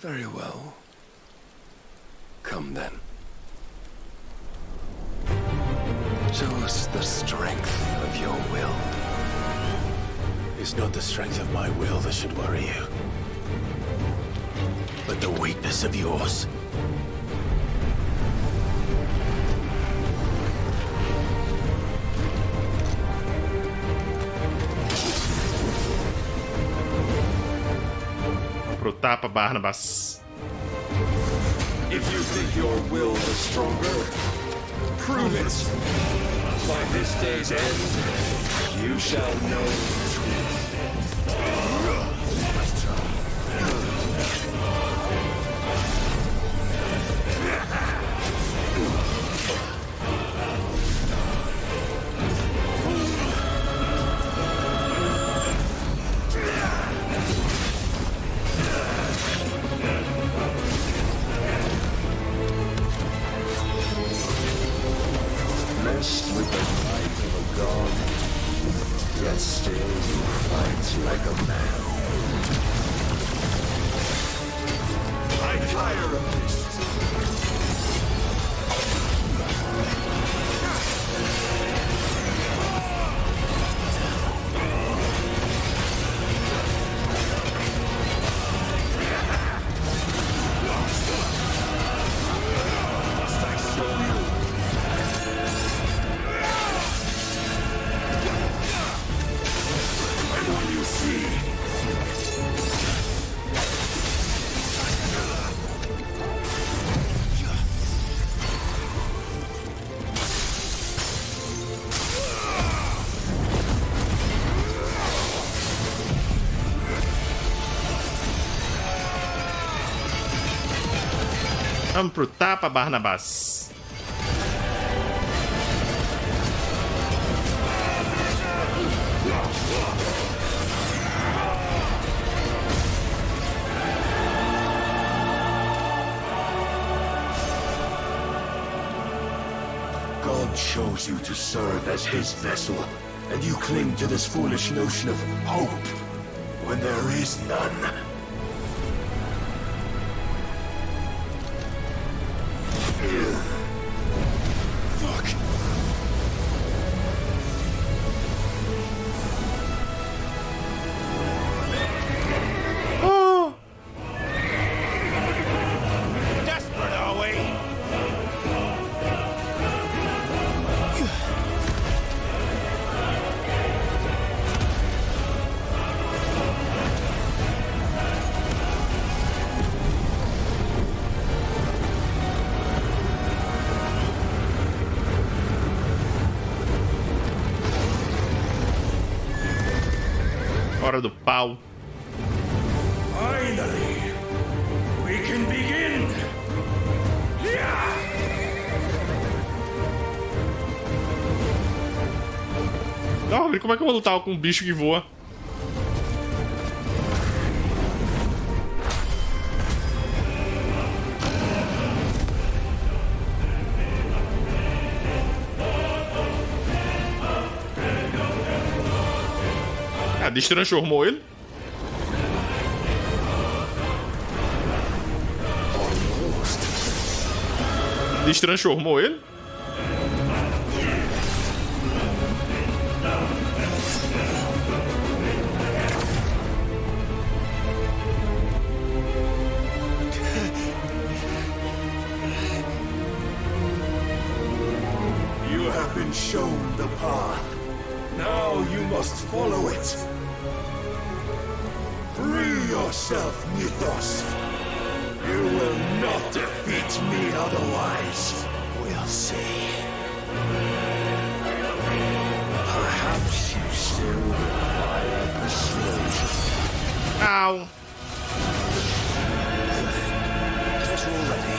Very well. Come then. Show us the strength of your will. It's not the strength of my will that should worry you, but the weakness of yours. Pro tapa, Barnabas. If you think your will is stronger, prove it. By this day's end, you shall know the truth. Messed with the might of a god, yet still you fight like a man. I tire of this. Vamos pro tapa, Barnabas. God chose you to serve as his vessel, and you cling to this foolish notion of hope when there is none. Fuck. Oh. Desperate, are we? Hora do pau. Finally, we can begin. Não, como é que eu vou lutar com um bicho que voa? Ah, destransformou ele? Almost. Destransformou ele? You have been shown the path. Now you must follow it. Free yourself, Mythos. You will not defeat me otherwise. We'll see. Perhaps you still require persuasion. Ow. Get ready.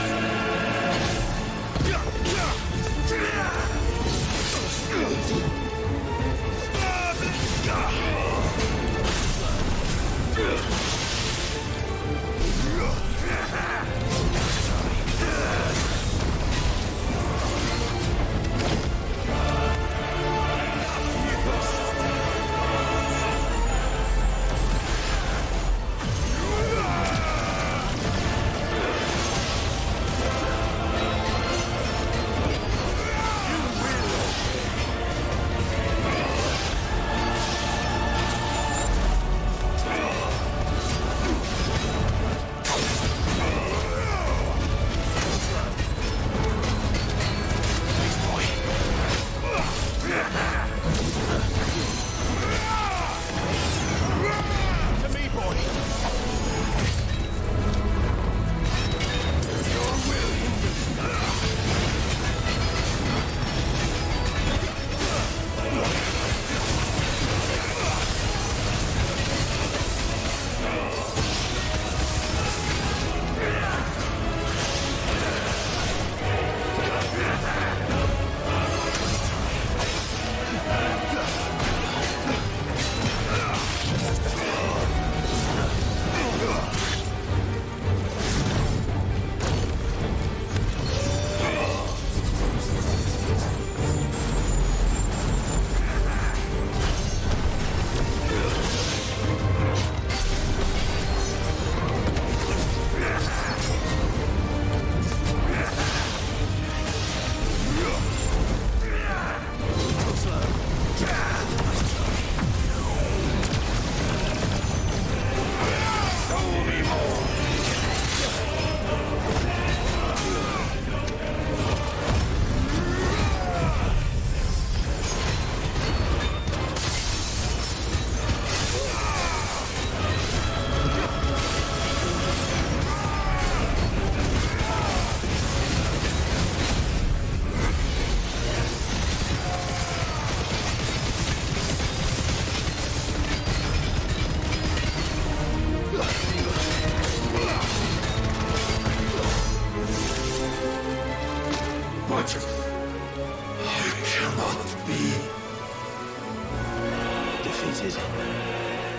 defeated.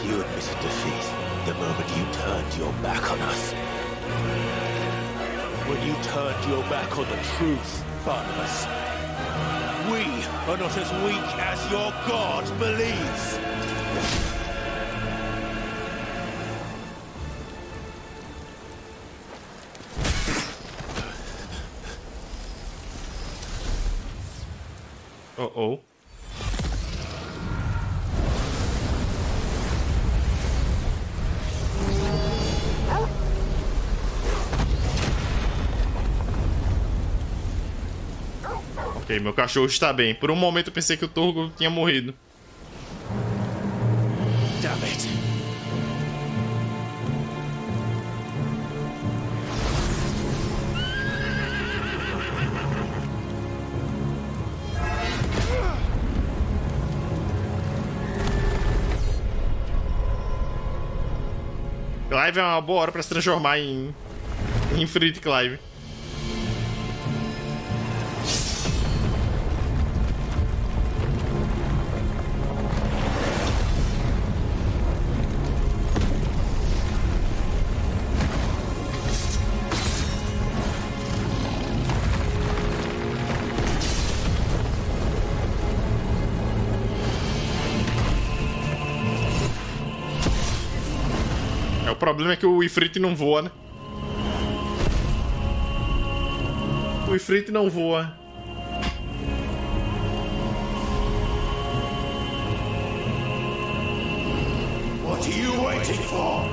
You admitted defeat the moment you turned your back on us. When you turned your back on the truth, Barnabas. We are not as weak as your god believes. Uh-oh. Ok, meu cachorro está bem. Por um momento eu pensei que o Torgo tinha morrido. Damn it. Clive é uma boa hora para se transformar em Ifrit Clive. O problema é que o Ifrit não voa, né? O Ifrit não voa. What are you waiting for?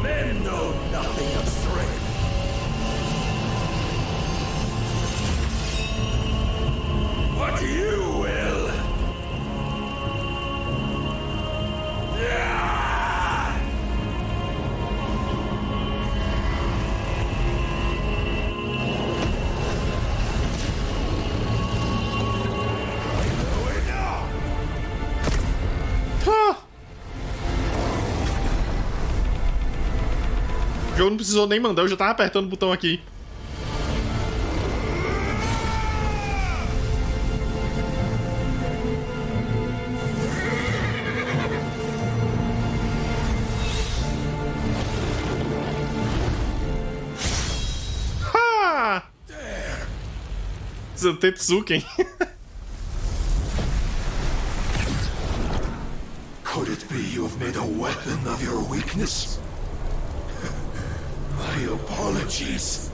Men know nothing of strength. But you will. O jogo não precisou nem mandar, eu já tava apertando o botão aqui. Ha! Zantetsuken. Could it be you have made a weapon of your weakness? My apologies.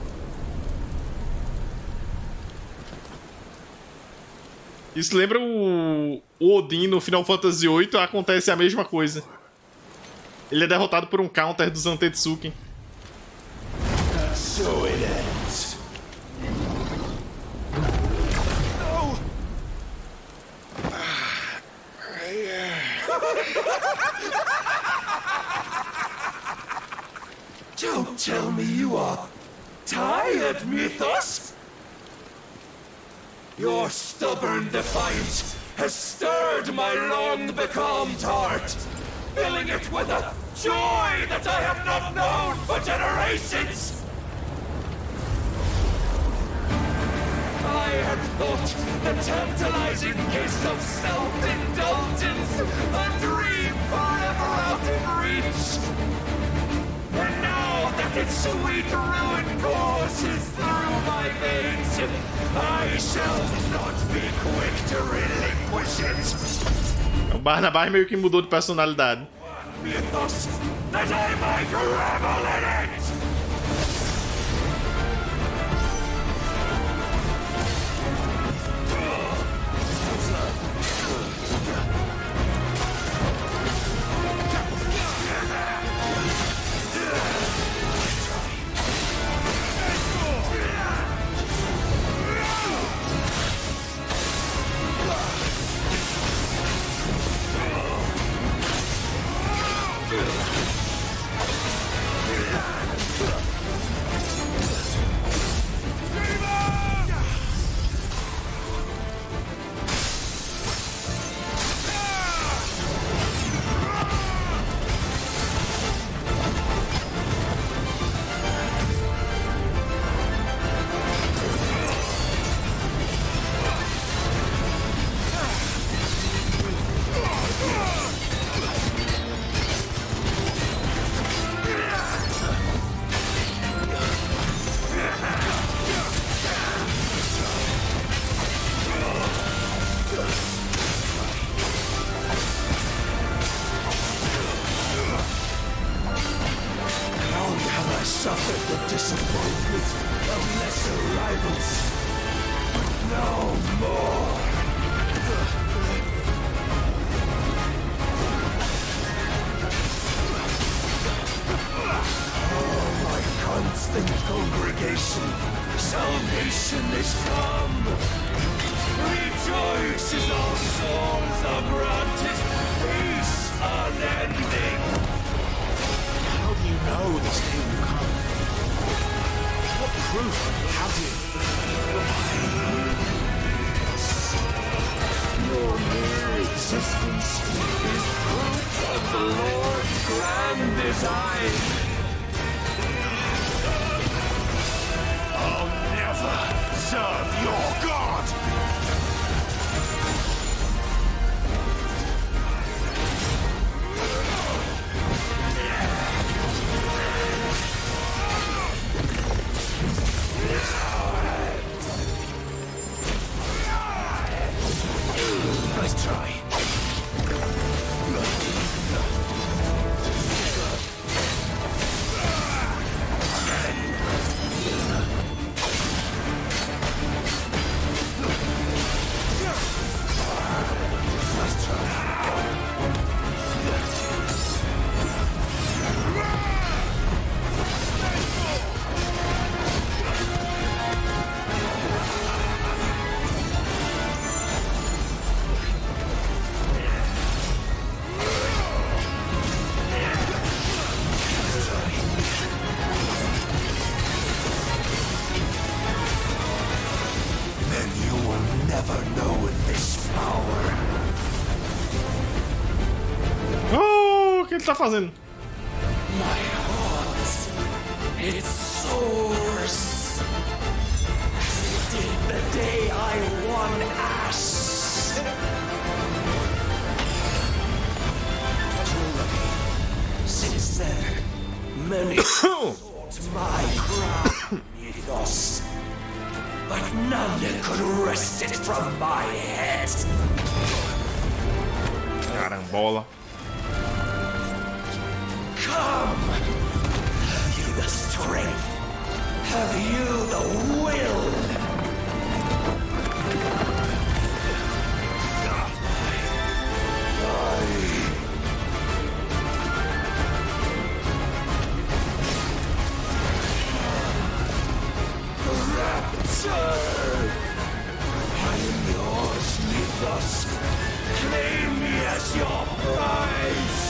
Isso lembra o Odin no Final Fantasy VIII, acontece a mesma coisa. Ele é derrotado por um counter do Zantetsuken. So it ends. No. Don't tell me you are tired, Mythos. Your stubborn defiance has stirred my long-becalmed heart, filling it with a joy that I have not known for generations. I had thought the tantalizing kiss of self-indulgence a dream forever out of reach. And now that its sweet ruin courses through my veins, I shall not be quick to relinquish it. O Barnabás meio que mudou de personalidade. Mythos, that I might revel in it! tá fazendo? My heart, it soars. As it did the day I won Ash. Since then, many sought my crown, Ethos. But none could wrest it from my head. Carambola. Come! Have you the strength? Have you the will? I am yours, Mythos. Claim me as your prize.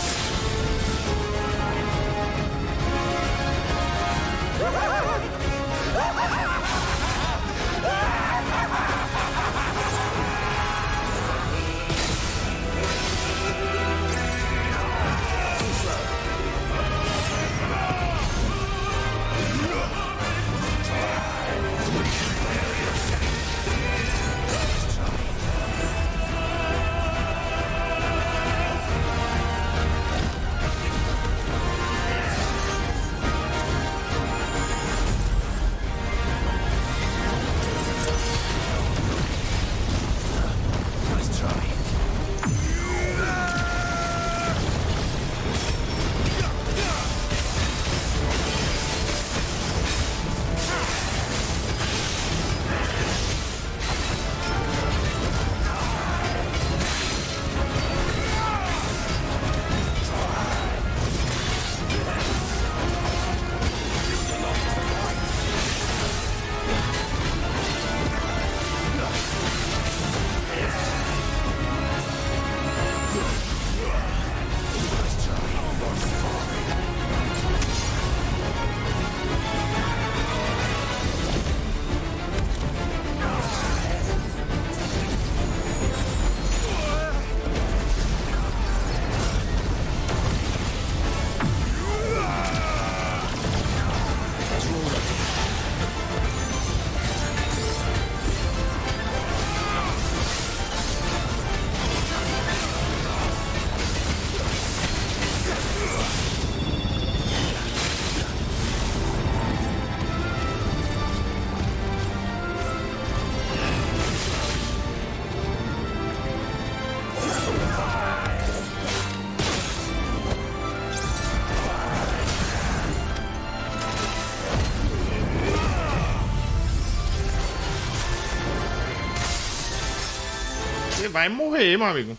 Você vai morrer, meu amigo.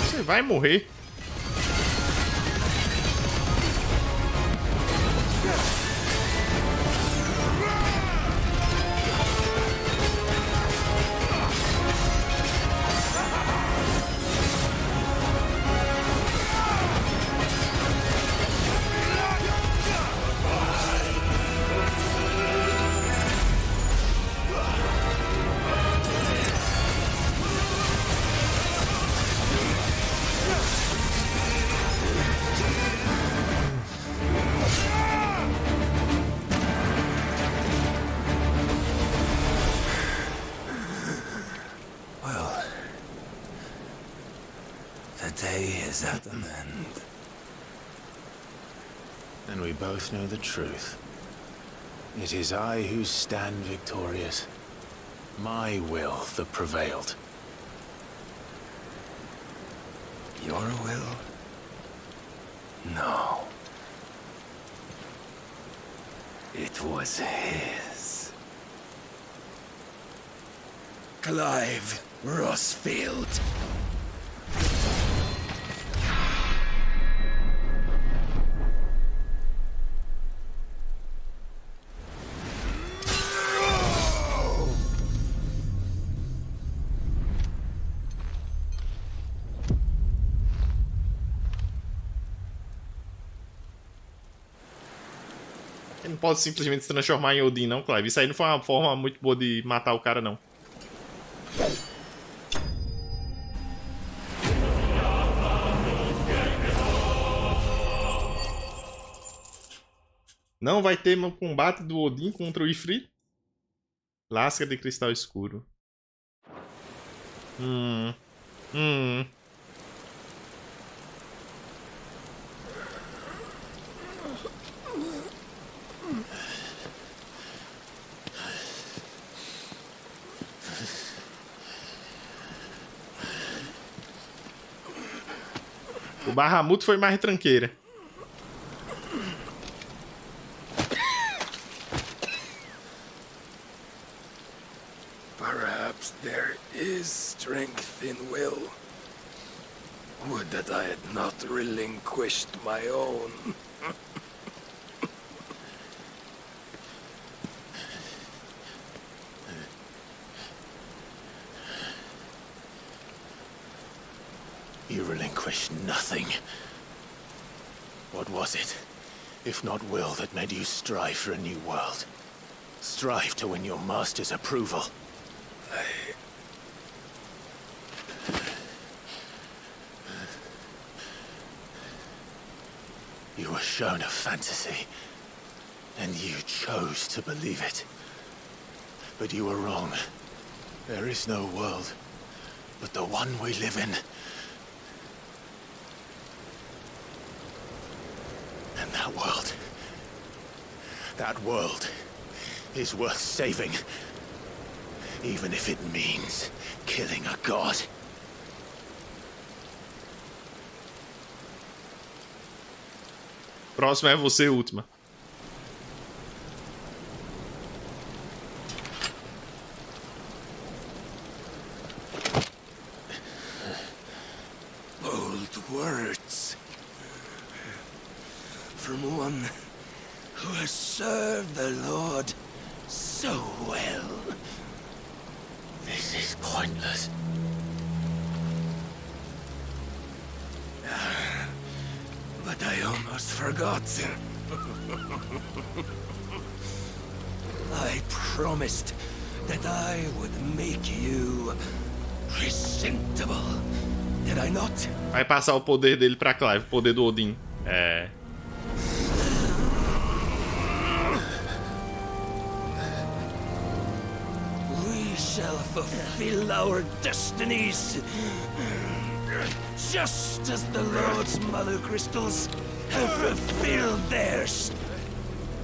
Você vai morrer. Is at an end. And we both know the truth. It is I who stand victorious. My will that prevailed. Your will? No. It was his. Clive Rossfield. Ele não pode simplesmente se transformar em Odin, não, Clive. Isso aí não foi uma forma muito boa de matar o cara, não. Não vai ter um combate do Odin contra o Ifrit? Lasca de cristal escuro. O Bahamut foi mais tranqueira. Perhaps there is strength in will. Would that I had not relinquished my own. You relinquished nothing. What was it, if not will, that made you strive for a new world? Strive to win your master's approval? You were shown a fantasy, and you chose to believe it. But you were wrong. There is no world, but the one we live in. And that world is worth saving, even if it means killing a god. Próximo é você, última. Bold words. From one who has served the Lord so well. This is pointless. But I almost forgot. I promised that I would make you presentable. Did I not? Vai passar o poder dele pra Clive, o poder do Odin. É. We shall fulfill our destinies. Just as the Lord's Mother Crystals have fulfilled theirs.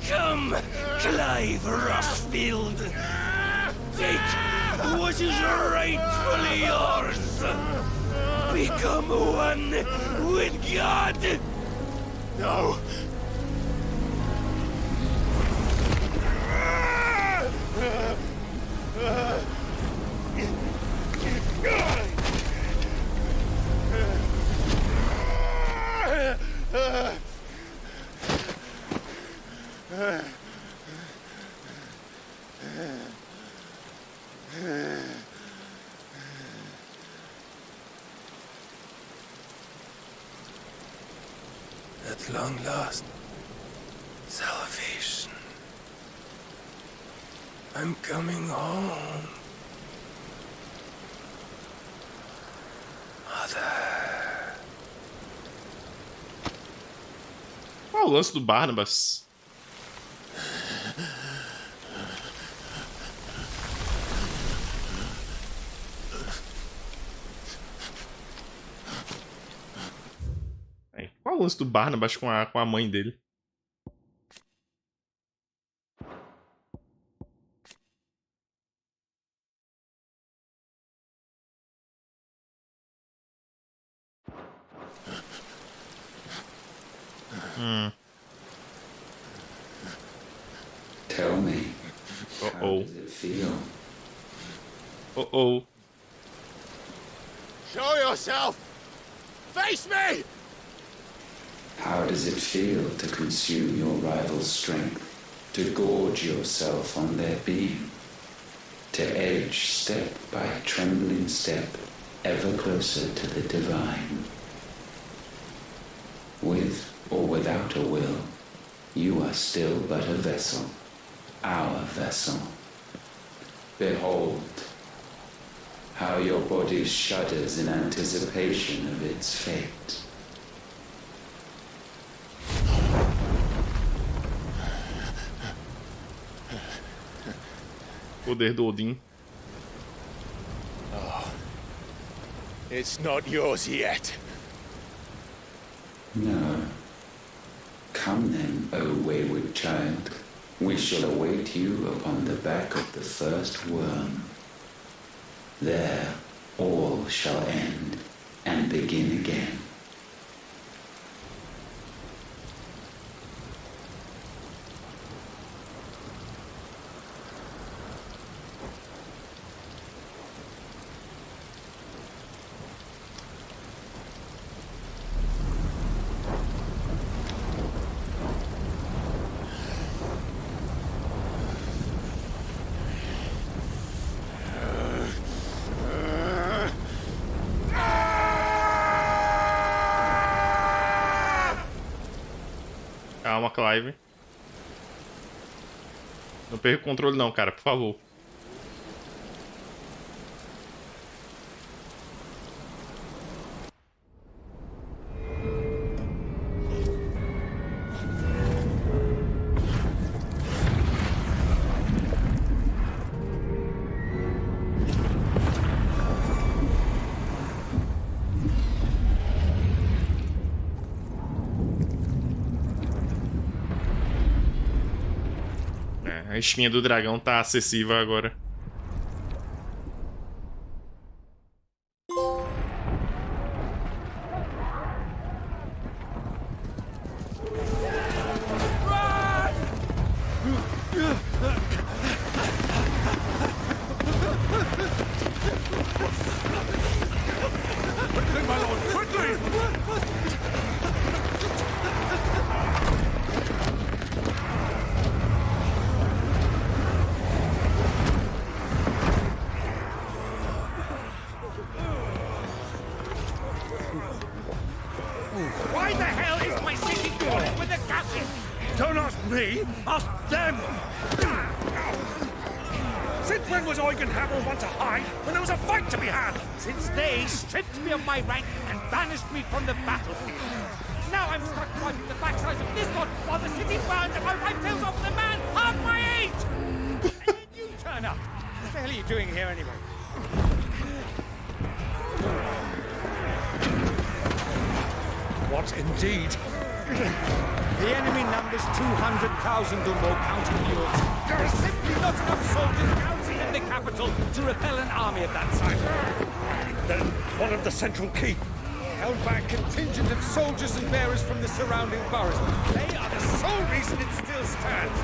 Come, Clive Rossfield. Take what is rightfully yours. Become one with God. No. At long last, salvation. I'm coming home. Mother. Qual o lance do Barnabas? Qual o lance do Barnabas com a mãe dele? Tell me, how does it feel? Show yourself! Face me! How does it feel to consume your rival's strength, to gorge yourself on their beam, to edge step by trembling step ever closer to the divine? With or without a will, you are still but a vessel, our vessel. Behold, how your body shudders in anticipation of its fate. Poder do Odin. Oh. It's not yours yet. No. Come then, O wayward child. We shall await you upon the back of the first worm. There, all shall end and begin again. Calma, Clive. Não perca o controle não, cara, por favor. A espinha do dragão tá acessível agora. Why the hell is my city falling with the captain? Don't ask me, ask them! Since when was Eugen Hamel one to hide when there was a fight to be had? Since they stripped me of my rank and banished me from the battlefield. Now I'm stuck wiping the backsides of this one while the city burns and my wife tells off the man half my age! And then you turn up. What the hell are you doing here anyway? What indeed? The enemy numbers 200,000 or more, counting yours. There are simply not enough soldiers garrisoned in the capital to repel an army of that size. Then one of the central keep held by a contingent of soldiers and bearers from the surrounding boroughs. They are the sole reason it still stands.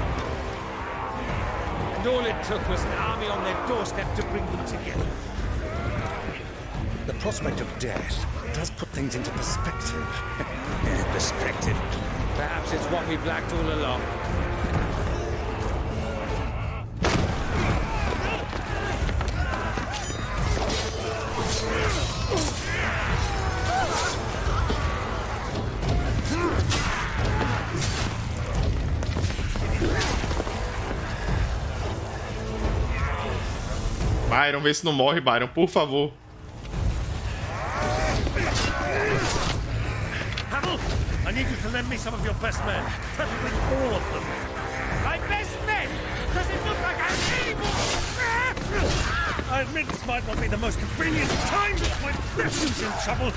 And all it took was an army on their doorstep to bring them together. The prospect of death does put things into perspective. Perspective. Perhaps it's what we've lacked all along. Byron, vê se não morre, Byron, por favor. I need you to lend me some of your best men. Preferably all of them. My best men? Does it look like I'm able? I admit this might not be the most convenient time, but my nephew's in trouble.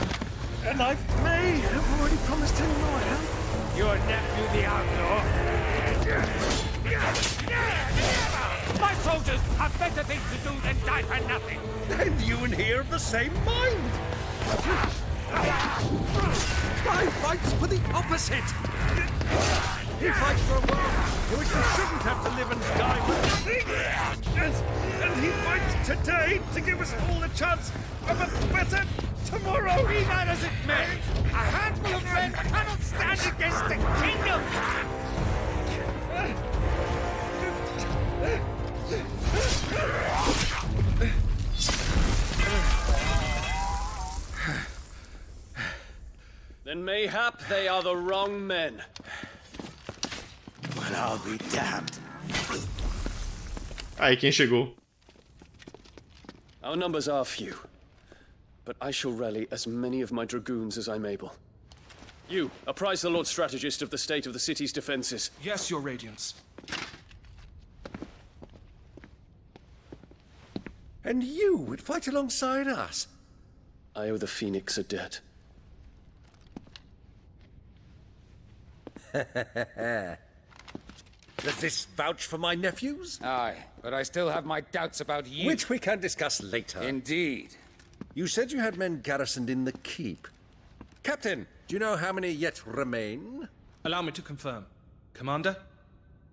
And I may have already promised him more help. Your nephew, the outlaw? My soldiers have better things to do than die for nothing. And you and he are of the same mind. I fights for the opposite. He fights for a world in which we shouldn't have to live and die for nothing. And he fights today to give us all a chance of a better tomorrow. Be that as it may, a handful of men cannot stand against the kingdom. Then mayhap they are the wrong men. Well, I'll be damned. Aí, quem chegou? Our numbers are few, but I shall rally as many of my dragoons as I'm able. You, apprise the Lord Strategist of the state of the city's defenses. Yes, Your Radiance. And you would fight alongside us? I owe the Phoenix a debt. Does this vouch for my nephews? Aye, but I still have my doubts about you. Which we can discuss later. Indeed. You said you had men garrisoned in the keep. Captain, do you know how many yet remain? Allow me to confirm. Commander?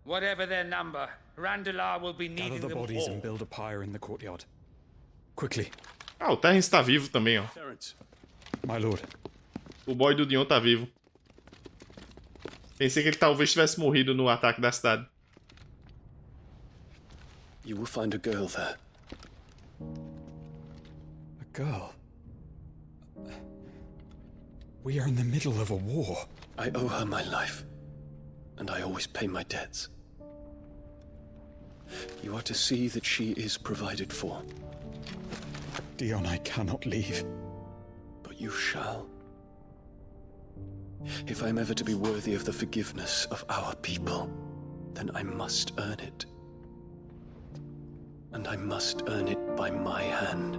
Whatever their number, Randalar will be needing Gather the them bodies all. and build a pyre in the courtyard. Quickly. Ah, o Terrence tá vivo também, ó. Terrence. My lord. O boy do Dion tá vivo. Pensei que ele talvez tivesse morrido no ataque da cidade. You will find a girl there. A girl? We are in the middle of a war. I owe her my life, and I always pay my debts. You are to see that she is provided for. Dion, I cannot leave. But you shall. If I am ever to be worthy of the forgiveness of our people, then I must earn it. And I must earn it by my hand,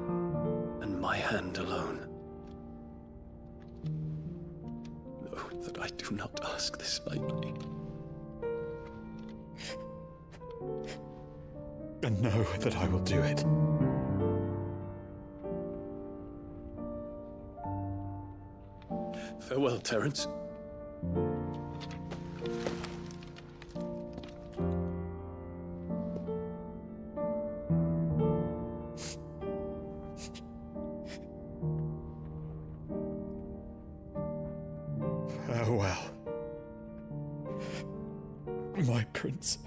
and my hand alone. Know that I do not ask this lightly. And know that I will do it. Farewell, Terrence. Farewell, my prince.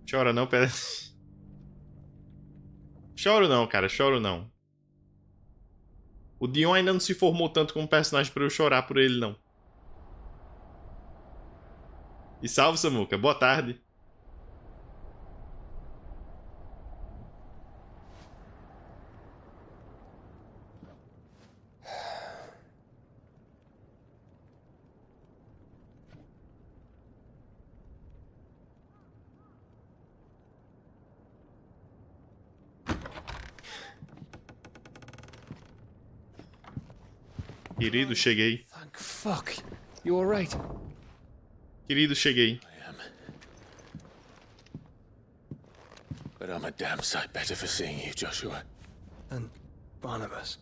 Chora não, pera. Choro não, cara, choro não. O Dion ainda não se formou tanto como personagem pra eu chorar por ele, não. E salve, Samuca. Boa tarde. Querido, cheguei. Thank fuck. You alright? Querido, cheguei. But I'm a damn sight better for seeing you, Joshua. And Barnabas.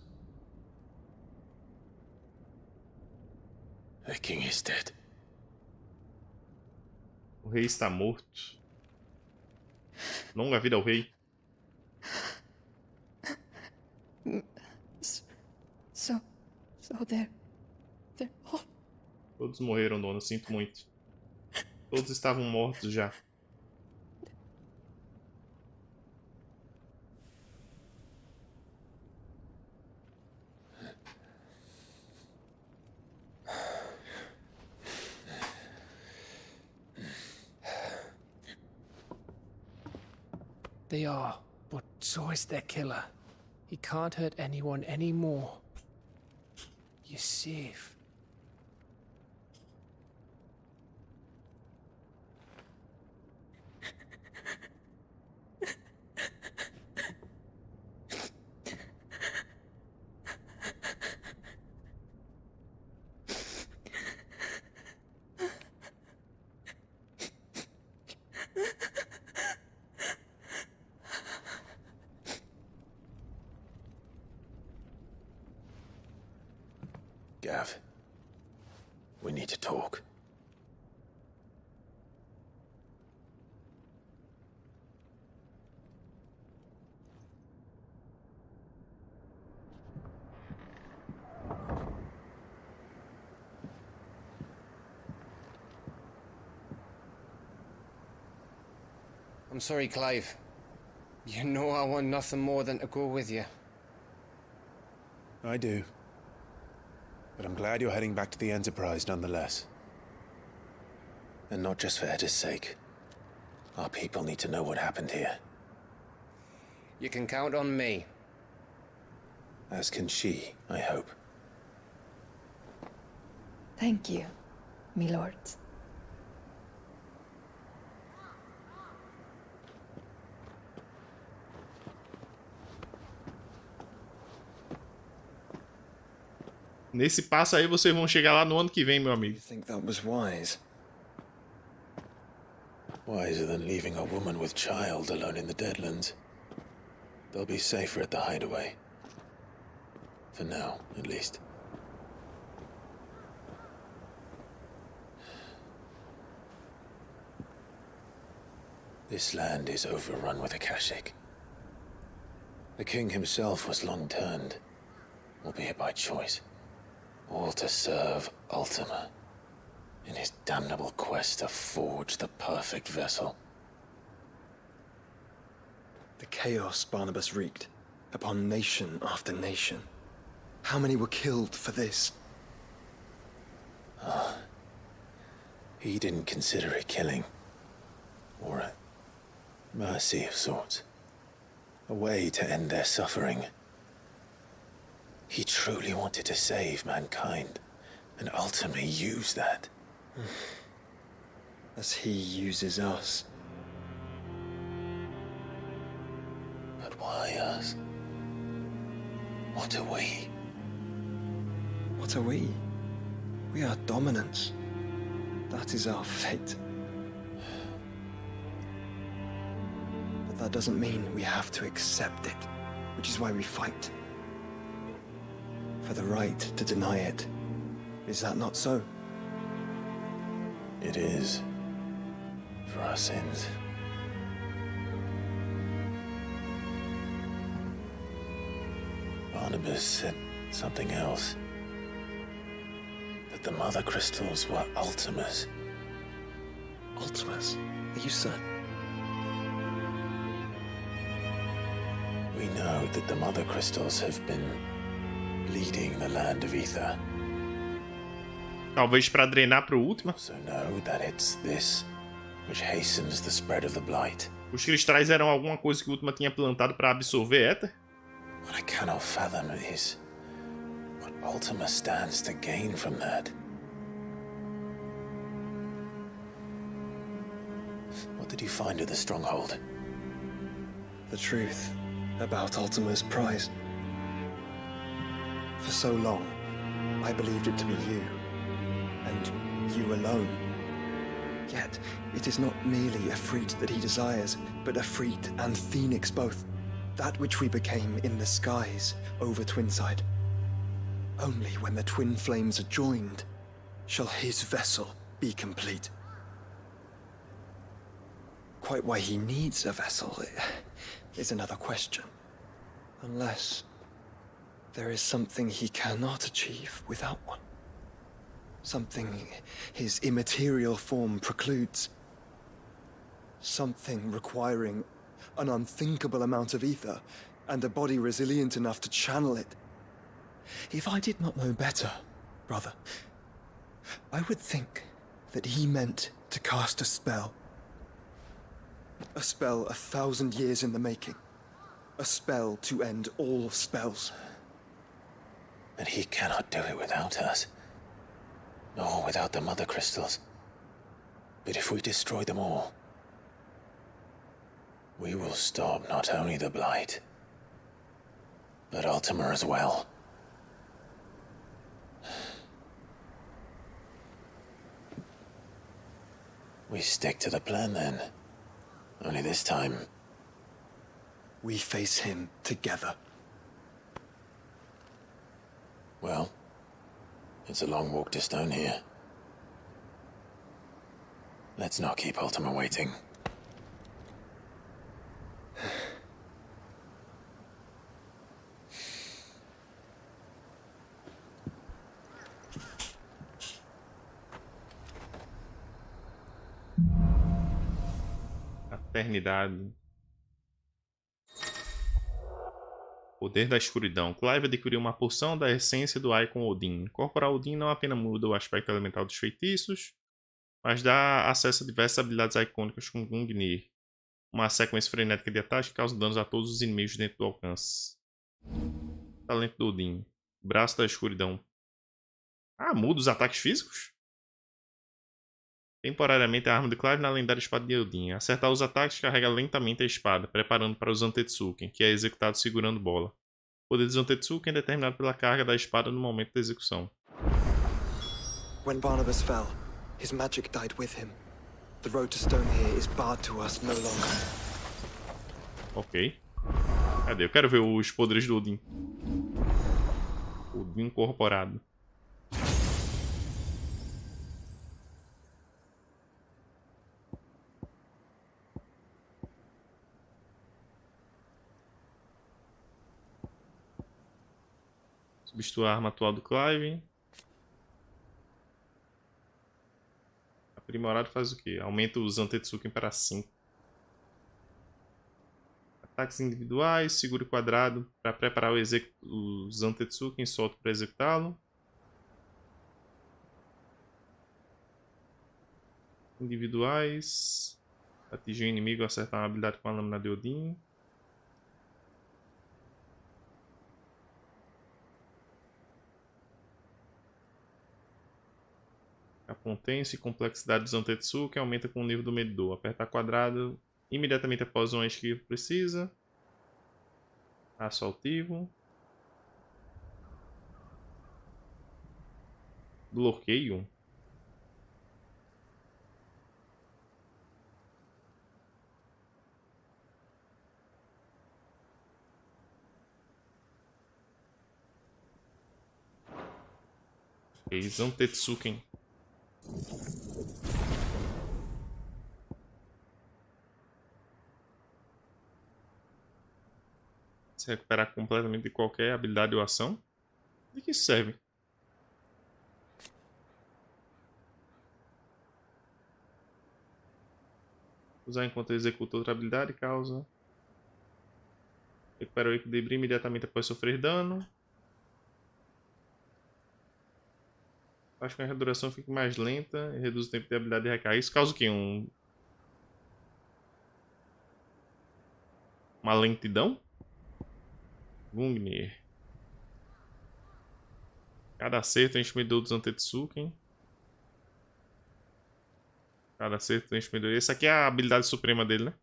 The king is dead. O rei está morto. Longa vida ao rei. So they're all... Todos morreram, dona. Sinto muito. Todos estavam mortos já. They are, but so is their killer. He can't hurt anyone anymore. You're safe. Gav, we need to talk. I'm sorry, Clive. You know I want nothing more than to go with you. I do. But I'm glad you're heading back to the Enterprise nonetheless. And not just for Etta's sake. Our people need to know what happened here. You can count on me. As can she, I hope. Thank you, me lords. Nesse passo aí vocês vão chegar lá no ano que vem, meu amigo. Think that was wise? Wiser than leaving a woman with child alone in the Deadlands. They'll be safer at the hideaway. For now, at least. This land is overrun with Akashic. The king himself was long turned, albeit by choice, all to serve Ultima in his damnable quest to forge the perfect vessel. The chaos Barnabas wreaked upon nation after nation. How many were killed for this? He didn't consider it killing, or a mercy of sorts, a way to end their suffering. He truly wanted to save mankind, and ultimately use that. As he uses us. But why us? What are we? What are we? We are dominants. That is our fate. But that doesn't mean we have to accept it, which is why we fight. For the right to deny it. Is that not so? It is. For our sins. Barnabas said something else. That the Mother Crystals were Ultimas. Ultimas? Are you certain? We know that the Mother Crystals have been leading the land of Ether. Talvez para drenar pro Ultima. So know that it's this which hastens the spread of the blight. Os cristais eram alguma coisa que o Ultima tinha plantado para absorver Éter? What I cannot fathom is what Ultima stands to gain from that. What did you find at the stronghold? The truth about Ultima's prize. For so long, I believed it to be you, and you alone. Yet, it is not merely a freed that he desires, but a freed and phoenix both. That which we became in the skies over Twinside. Only when the twin flames are joined shall his vessel be complete. Quite why he needs a vessel is another question. Unless there is something he cannot achieve without one. Something his immaterial form precludes. Something requiring an unthinkable amount of ether, and a body resilient enough to channel it. If I did not know better, brother, I would think that he meant to cast a spell. A spell 1,000 years in the making. A spell to end all spells. And he cannot do it without us. Nor without the Mother Crystals. But if we destroy them all, we will stop not only the Blight, but Ultima as well. We stick to the plan then. Only this time, we face him together. Well, it's a long walk to Stone here. Let's not keep Ultima waiting. Eternidade. Poder da escuridão. Clive adquiriu uma porção da essência do Icon Odin. Incorporar Odin não apenas muda o aspecto elemental dos feitiços, mas dá acesso a diversas habilidades icônicas como Gungnir. Uma sequência frenética de ataques que causa danos a todos os inimigos dentro do alcance. Talento do Odin. Braço da escuridão. Ah, muda os ataques físicos? Temporariamente a arma de Clive na lendária espada de Odin. Acertar os ataques carrega lentamente a espada, preparando para o Zantetsuken, que é executado segurando bola. O poder do Zantetsuken é determinado pela carga da espada no momento da execução. When Barnabas fell, his magic died with him. The road to stone here is barred to us no longer. Ok. Cadê? Eu quero ver os poderes do Odin. Odin incorporado. Substituir a arma atual do Clive. Aprimorado faz o quê? Aumenta o Zantetsuken para 5. Ataques individuais. Segure quadrado para preparar o Zantetsuken e solta para executá-lo. Individuais. Atingir o inimigo, acertar uma habilidade com a lâmina de Odin. A potência e complexidade do Zantetsuken aumenta com o nível do medidor. Apertar quadrado imediatamente após uma skill que precisa. Aço altivo. Bloqueio. Zantetsuken. Se recuperar completamente de qualquer habilidade ou ação. De que isso serve? Usar enquanto executa outra habilidade causa. Recupera o equilíbrio imediatamente após sofrer dano. Faz com que a duração fique mais lenta e reduz o tempo de habilidade de recarga. Isso causa o quê? Uma lentidão? Gungnir. Cada acerto enche o medidor do Zantetsuken. Cada acerto enche o medidor. Essa aqui é a habilidade suprema dele, né?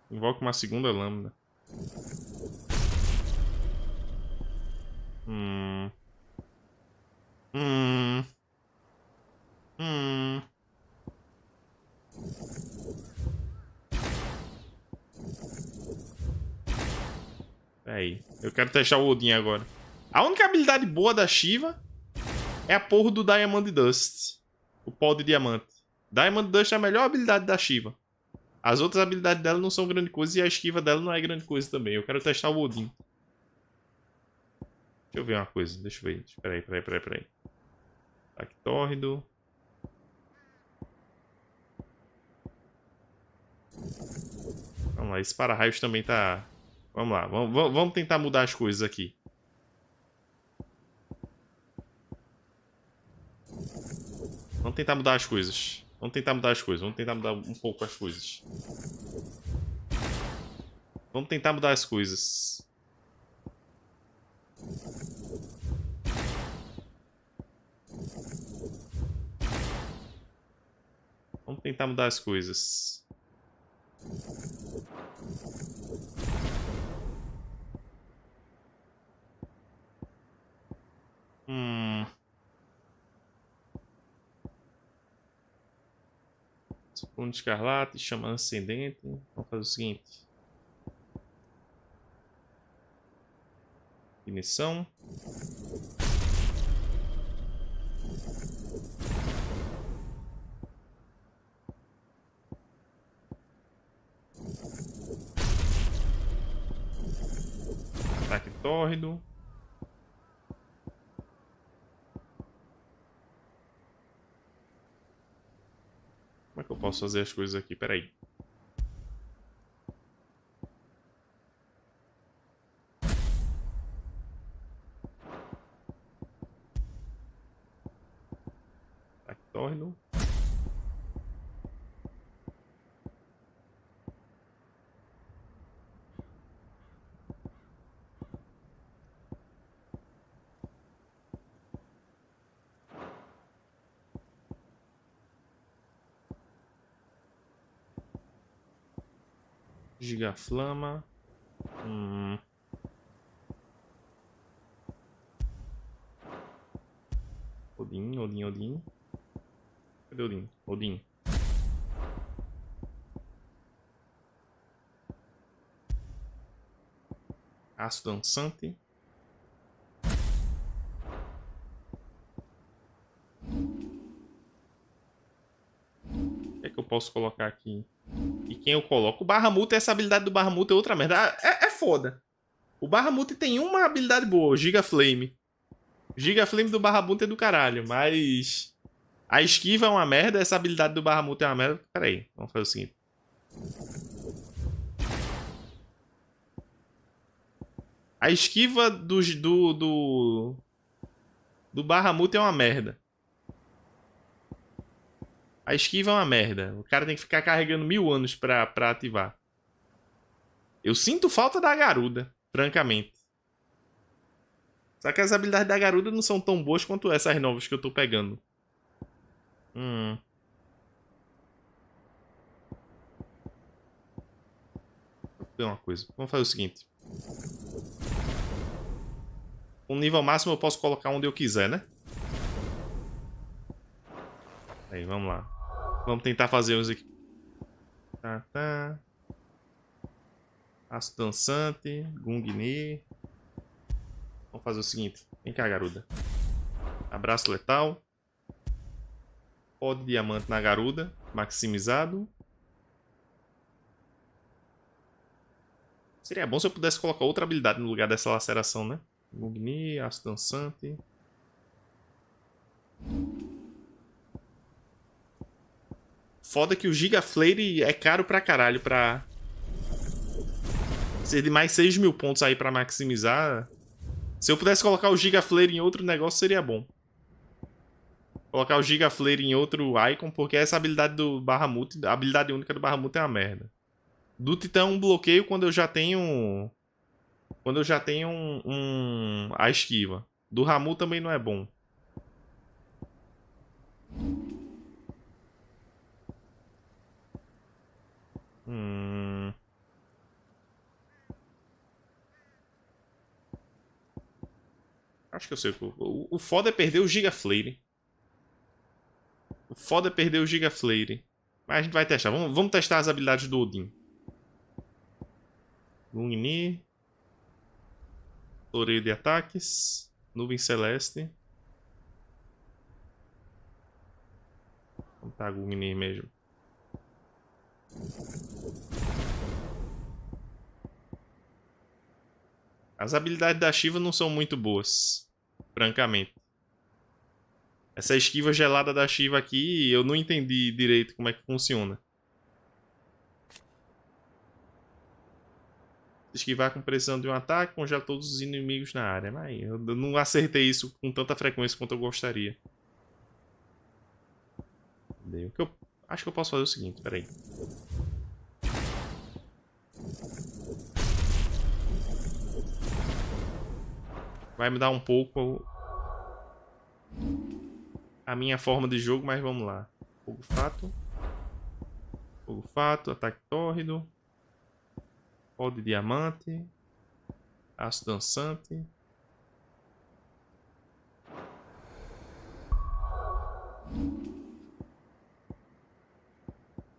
Invoca uma segunda lâmina. Aí, eu quero testar o Odin agora. A única habilidade boa da Shiva é a porra do Diamond Dust. O pó de diamante. Diamond Dust é a melhor habilidade da Shiva. As outras habilidades dela não são grande coisa e a esquiva dela não é grande coisa também. Eu quero testar o Odin. Deixa eu ver uma coisa. Deixa eu ver. Peraí. Ataque tórrido. Vamos lá. Esse para-raios também tá... Vamos lá. Vamos tentar mudar as coisas aqui. Vamos tentar mudar as coisas. Vamos tentar mudar um pouco as coisas. Vamos tentar mudar as coisas. Vamos tentar mudar as coisas. Segundo escarlate, chama ascendente. Vamos fazer o seguinte. Ignição. Ataque tórrido. Como é que eu posso fazer as coisas aqui? Peraí. tórrido. Gigaflama. Odin. Cadê Odin? Odin. Aço dançante. O que é que eu posso colocar aqui? E quem eu coloco? O Bahamut, essa habilidade do Bahamut é outra merda. É foda. O Bahamut tem uma habilidade boa, o Giga Flame. O Giga Flame do Bahamut é do caralho, mas... a esquiva é uma merda, essa habilidade do Bahamut é uma merda. Pera aí, vamos fazer o seguinte. A esquiva do Bahamut é uma merda. A esquiva é uma merda. O cara tem que ficar carregando 1000 anos pra ativar. Eu sinto falta da Garuda, francamente. Só que as habilidades da Garuda não são tão boas quanto essas novas que eu tô pegando. Vou fazer uma coisa. Vamos fazer o seguinte. Com nível máximo eu posso colocar onde eu quiser, né? Aí, vamos lá. Vamos tentar fazer uns aqui. Tá. Aço dançante. Gungni. Vamos fazer o seguinte. Vem cá, Garuda. Abraço letal. Pó de diamante na Garuda. Maximizado. Seria bom se eu pudesse colocar outra habilidade no lugar dessa laceração, né? Gungni, aço dançante. Foda que o Giga Flare é caro pra caralho pra... ser de mais 6.000 pontos aí pra maximizar. Se eu pudesse colocar o Giga Flare em outro negócio, seria bom. Colocar o Giga Flare em outro icon, porque essa habilidade do Bahamut, a habilidade única do Bahamut é uma merda. Do Titã é um bloqueio quando eu já tenho... a esquiva. Do Ramu também não é bom. Acho que eu sei. O foda é perder o Giga Flare. O foda é perder o Giga Flare. Mas a gente vai testar. Vamos testar as habilidades do Odin. Gungni. Floreio de ataques. Nuvem celeste. Vamos tá Gungni mesmo. As habilidades da Shiva não são muito boas, francamente. Essa esquiva gelada da Shiva aqui, eu não entendi direito como é que funciona. Esquivar com precisão de um ataque, congela todos os inimigos na área. Mas eu não acertei isso com tanta frequência quanto eu gostaria. Acho que eu posso fazer o seguinte, peraí. Vai mudar um pouco a minha forma de jogo, mas vamos lá. Fogo fato, ataque tórrido. Pó de diamante. Aço dançante.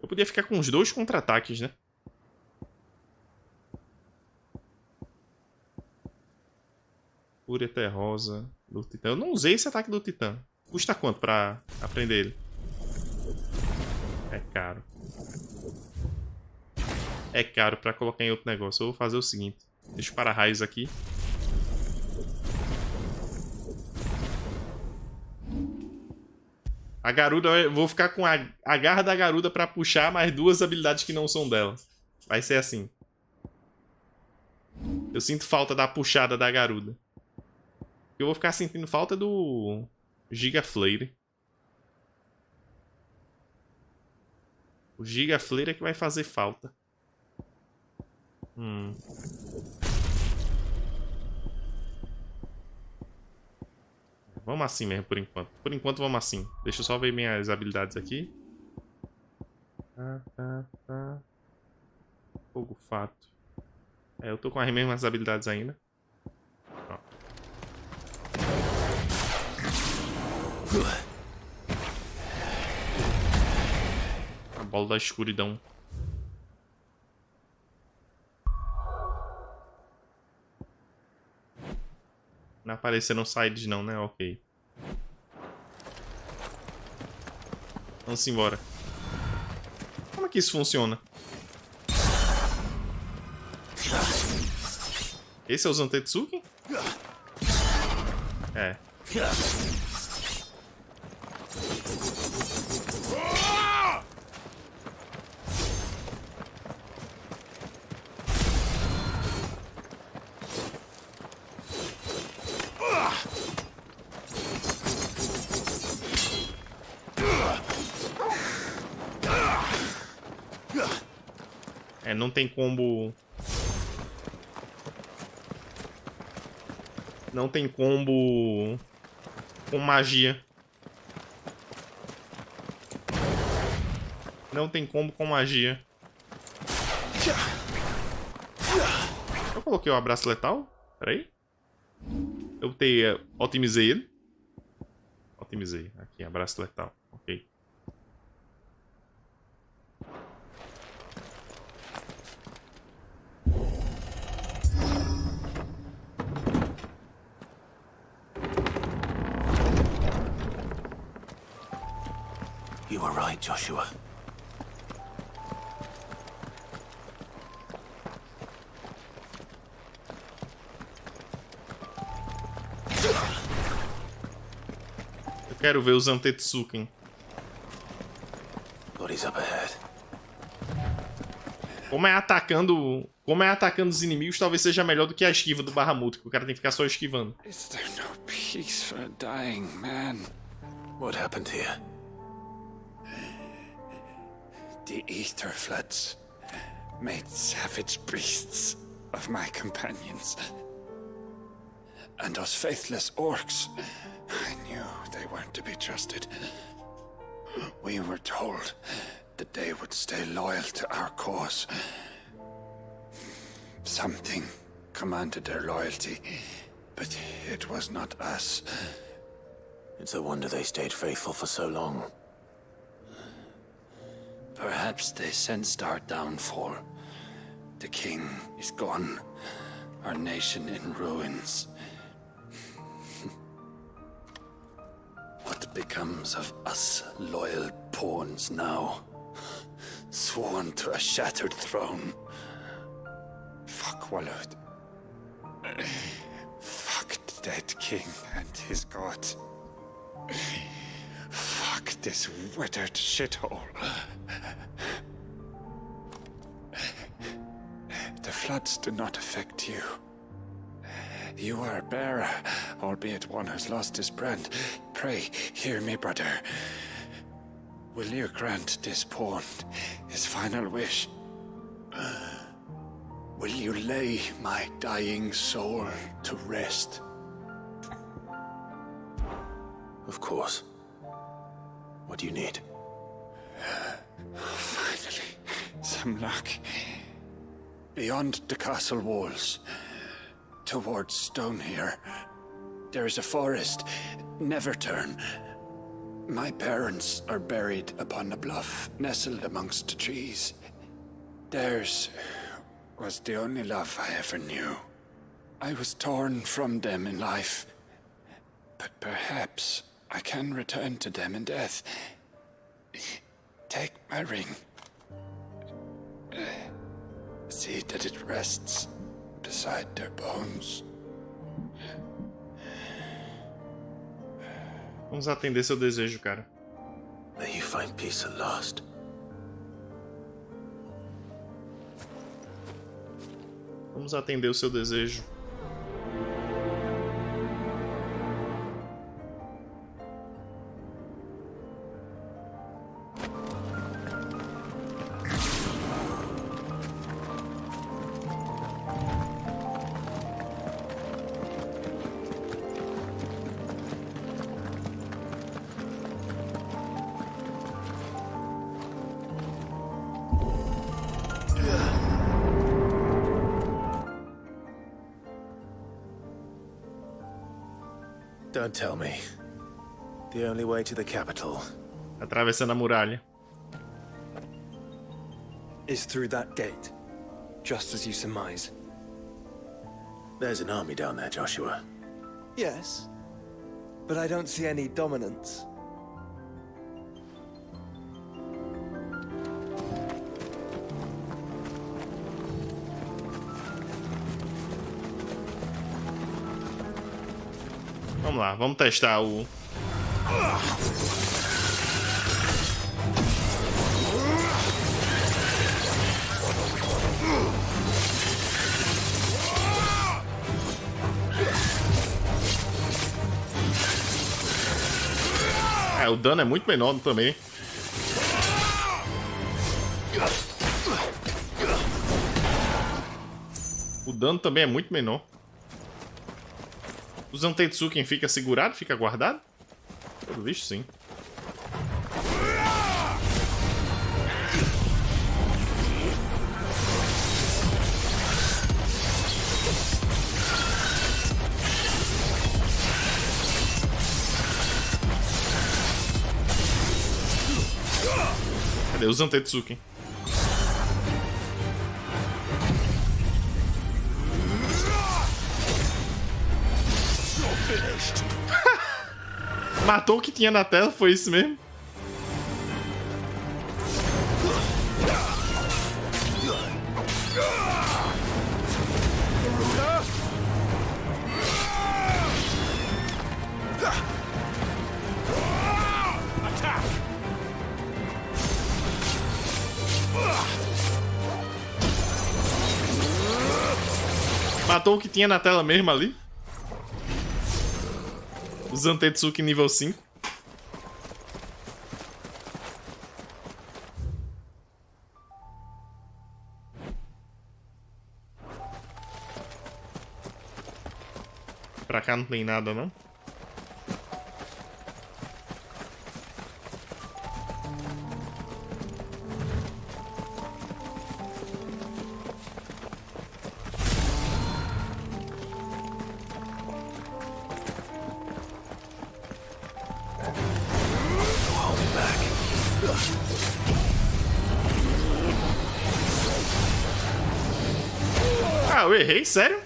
Eu podia ficar com os dois contra-ataques, né? Fúria terrosa do Titã. Eu não usei esse ataque do Titã. Custa quanto pra aprender ele? É caro. É caro pra colocar em outro negócio. Eu vou fazer o seguinte. Deixa o para-raios aqui. A Garuda... Eu vou ficar com a garra da Garuda pra puxar mais duas habilidades que não são dela. Vai ser assim. Eu sinto falta da puxada da Garuda. Eu vou ficar sentindo falta do Giga Flare. O gigafleiro é que vai fazer falta. Vamos assim mesmo, por enquanto. Por enquanto, vamos assim. Deixa eu só ver minhas habilidades aqui. Fogo fato. Eu tô com as mesmas habilidades ainda. Ó. A bola da escuridão. Não apareceram sides não, né? Ok. Vamos embora. Como é que isso funciona? Esse é o Zantetsuki? É. Não tem combo... Não tem combo com magia. Não tem combo com magia. Eu coloquei o abraço letal? Pera aí. Eu otimizei ele. Otimizei. Aqui, abraço letal. Ok. You were right, Joshua. Eu quero ver os Zantetsuken. Bodies up ahead. Como é atacando os inimigos, talvez seja melhor do que a esquiva do Bahamut, que o cara tem que ficar só esquivando. Is there no peace for a dying man? What happened here? The ether floods made savage beasts of my companions. And those faithless orcs, I knew they weren't to be trusted. We were told that they would stay loyal to our cause. Something commanded their loyalty, but it was not us. It's a wonder they stayed faithful for so long. Perhaps they sensed our downfall. The king is gone, our nation in ruins. What becomes of us loyal pawns now? Sworn to a shattered throne. Fuck Walud. Fuck the dead king and his god. Fuck this withered shithole. The floods do not affect you. You are a bearer, albeit one who's lost his brand. Pray, hear me, brother. Will you grant this pawn his final wish? Will you lay my dying soul to rest? Of course. What do you need? Finally, some luck. Beyond the castle walls, towards Stone here, there is a forest. Never turn. My parents are buried upon a bluff, nestled amongst the trees. Theirs was the only love I ever knew. I was torn from them in life, but perhaps I can return to them in death. Take my ring. See that it rests beside their bones. Vamos atender seu desejo, cara. May you find peace at last. Vamos atender o seu desejo. Don't tell me. The only way to the capital. Atravessando a muralha. Is through that gate, just as you surmise. There's an army down there, Joshua. Yes, but I don't see any dominance. Vamos lá, vamos testar o... o dano é muito menor também. O dano também é muito menor. O Zantetsuken fica segurado? Fica guardado? Pelo visto, sim. Cadê o Zantetsuken? Matou o que tinha na tela, foi isso mesmo? Matou o que tinha na tela mesmo ali? O Zantetsuki nível 5. Pra cá não tem nada, não? Ah, eu errei? Sério?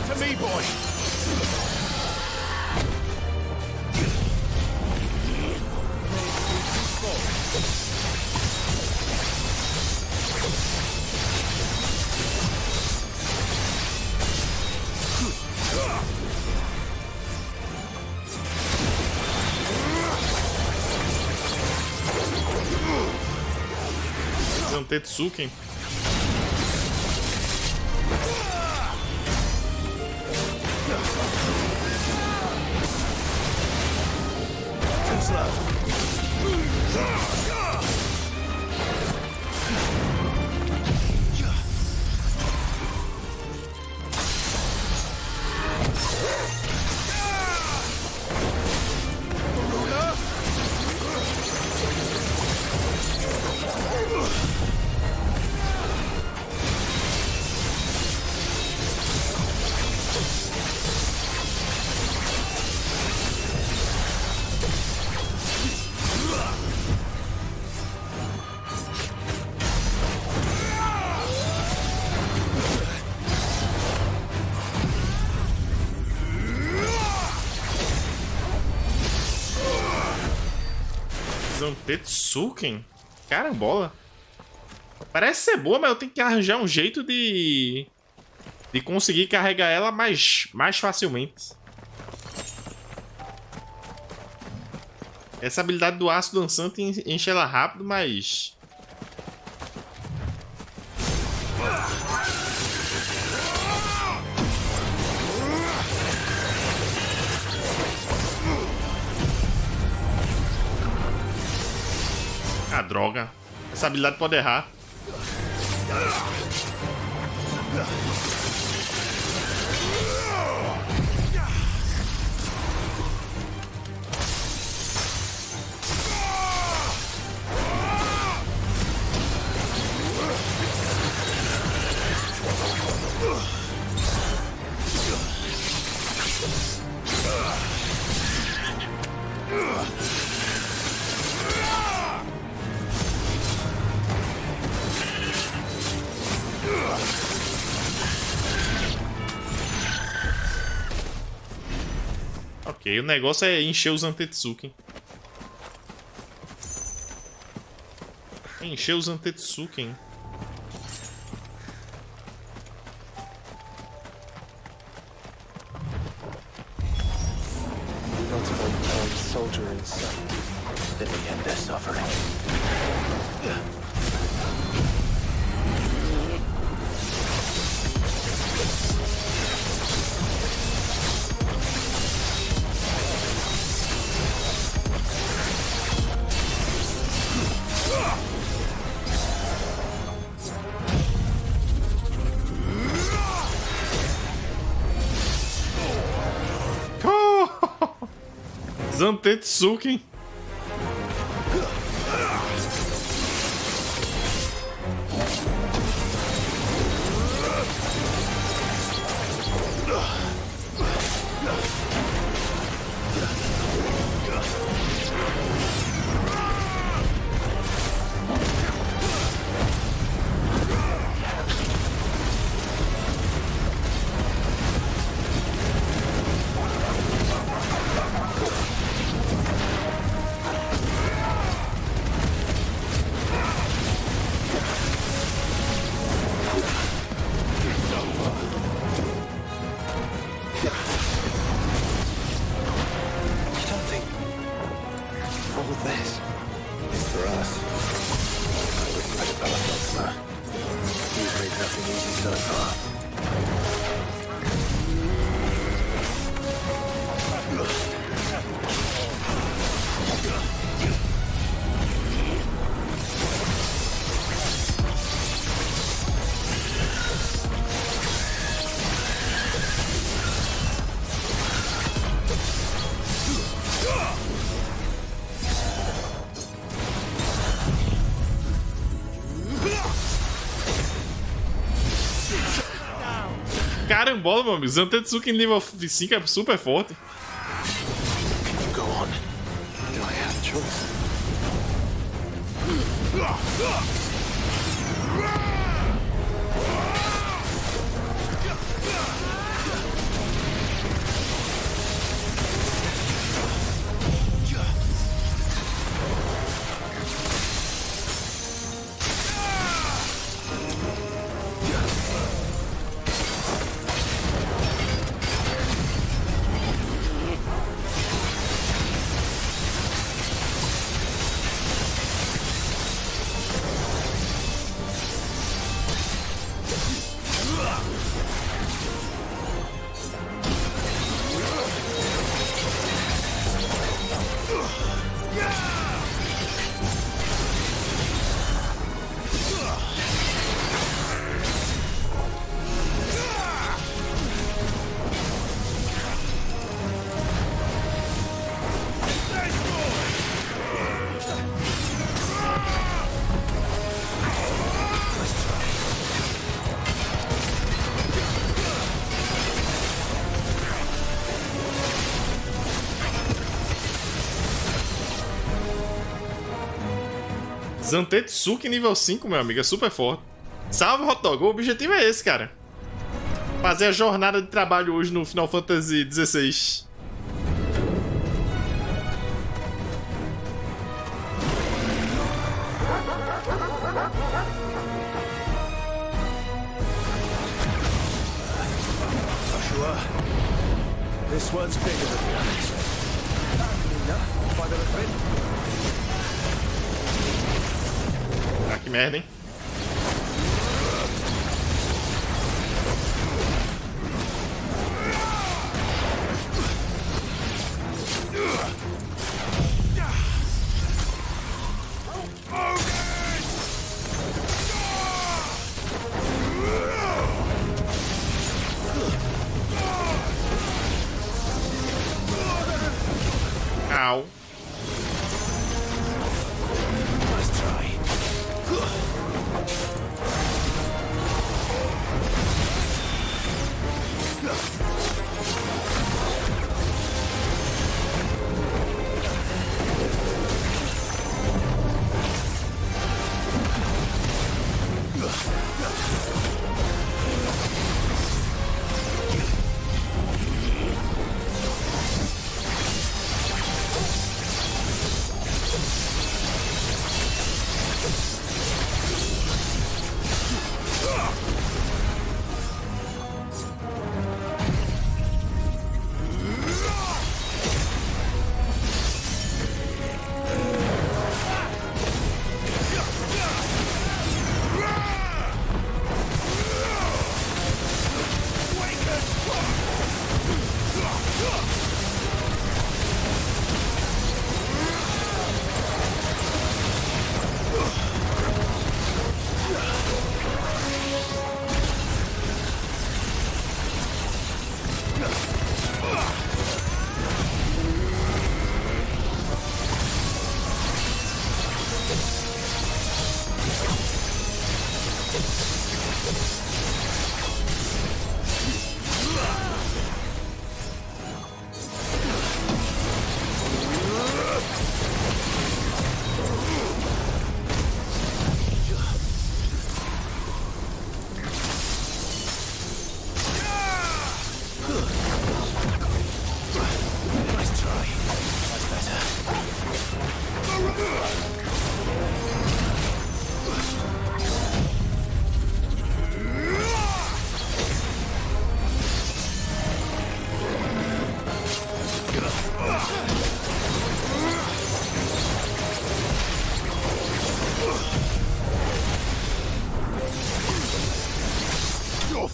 To me, boy! Zantetsuken. Zantetsuken? Carambola. Parece ser boa, mas eu tenho que arranjar um jeito de conseguir carregar ela mais facilmente. Essa habilidade do aço dançante enche ela rápido, mas... Ah, droga. Essa habilidade pode errar. Ok, o negócio é encher os Zantetsuken. Encher os Zantetsuken. Not one soldier in sight. Then we end their suffering. Zantetsuken. Carambola, meu amigo. Zantetsuken nível 5 é super forte. Go on. Do I have a choice? Zantetsuken nível 5, meu amigo, é super forte. Salve, Hot Dog. O objetivo é esse, cara. Fazer a jornada de trabalho hoje no Final Fantasy XVI. This one's bigger than the others. By the look of it. Ah, que merda, hein? Ow. Nice try.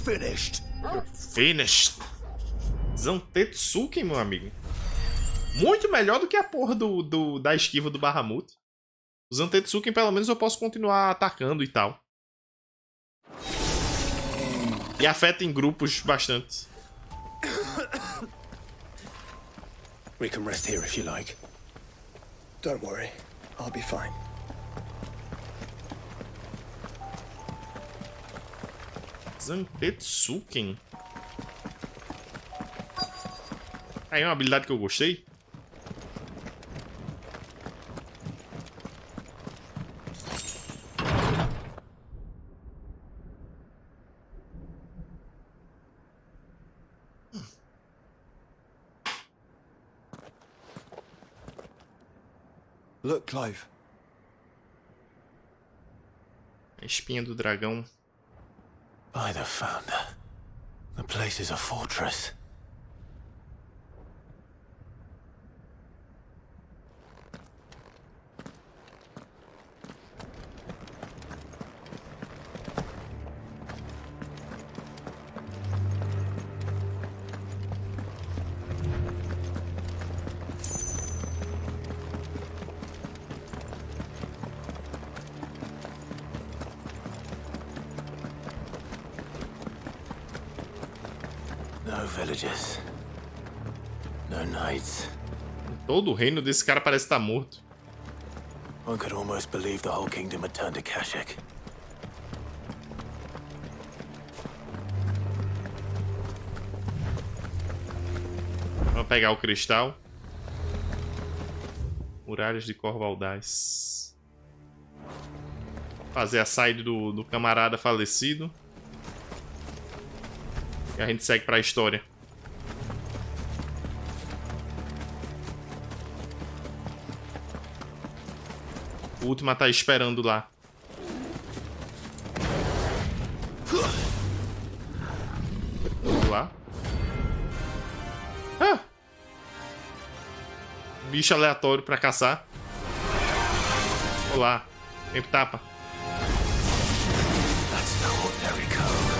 Finished. Finished. Zantetsuken, meu amigo. Muito melhor do que a porra da esquiva do Bahamut. O Zantetsuken, pelo menos, eu posso continuar atacando e tal. E afeta em grupos bastante. We can rest here if you like. Don't worry, I'll be fine. Zantetsuken. Aí, uma habilidade que eu gostei. Look, Clive. A espinha do dragão. By the Founder, the place is a fortress. No villagers. No knights. Todo o reino desse cara parece estar morto. One could almost believe the whole kingdom had turned to Kashyyyk. Vamos pegar o cristal. Muralhas de Corvaldais. Fazer a saída do camarada falecido. E a gente segue pra história. O Ultima tá esperando lá. Vamos lá. bicho aleatório pra caçar. Olá. Vem pro tapa. That's no ordinary code.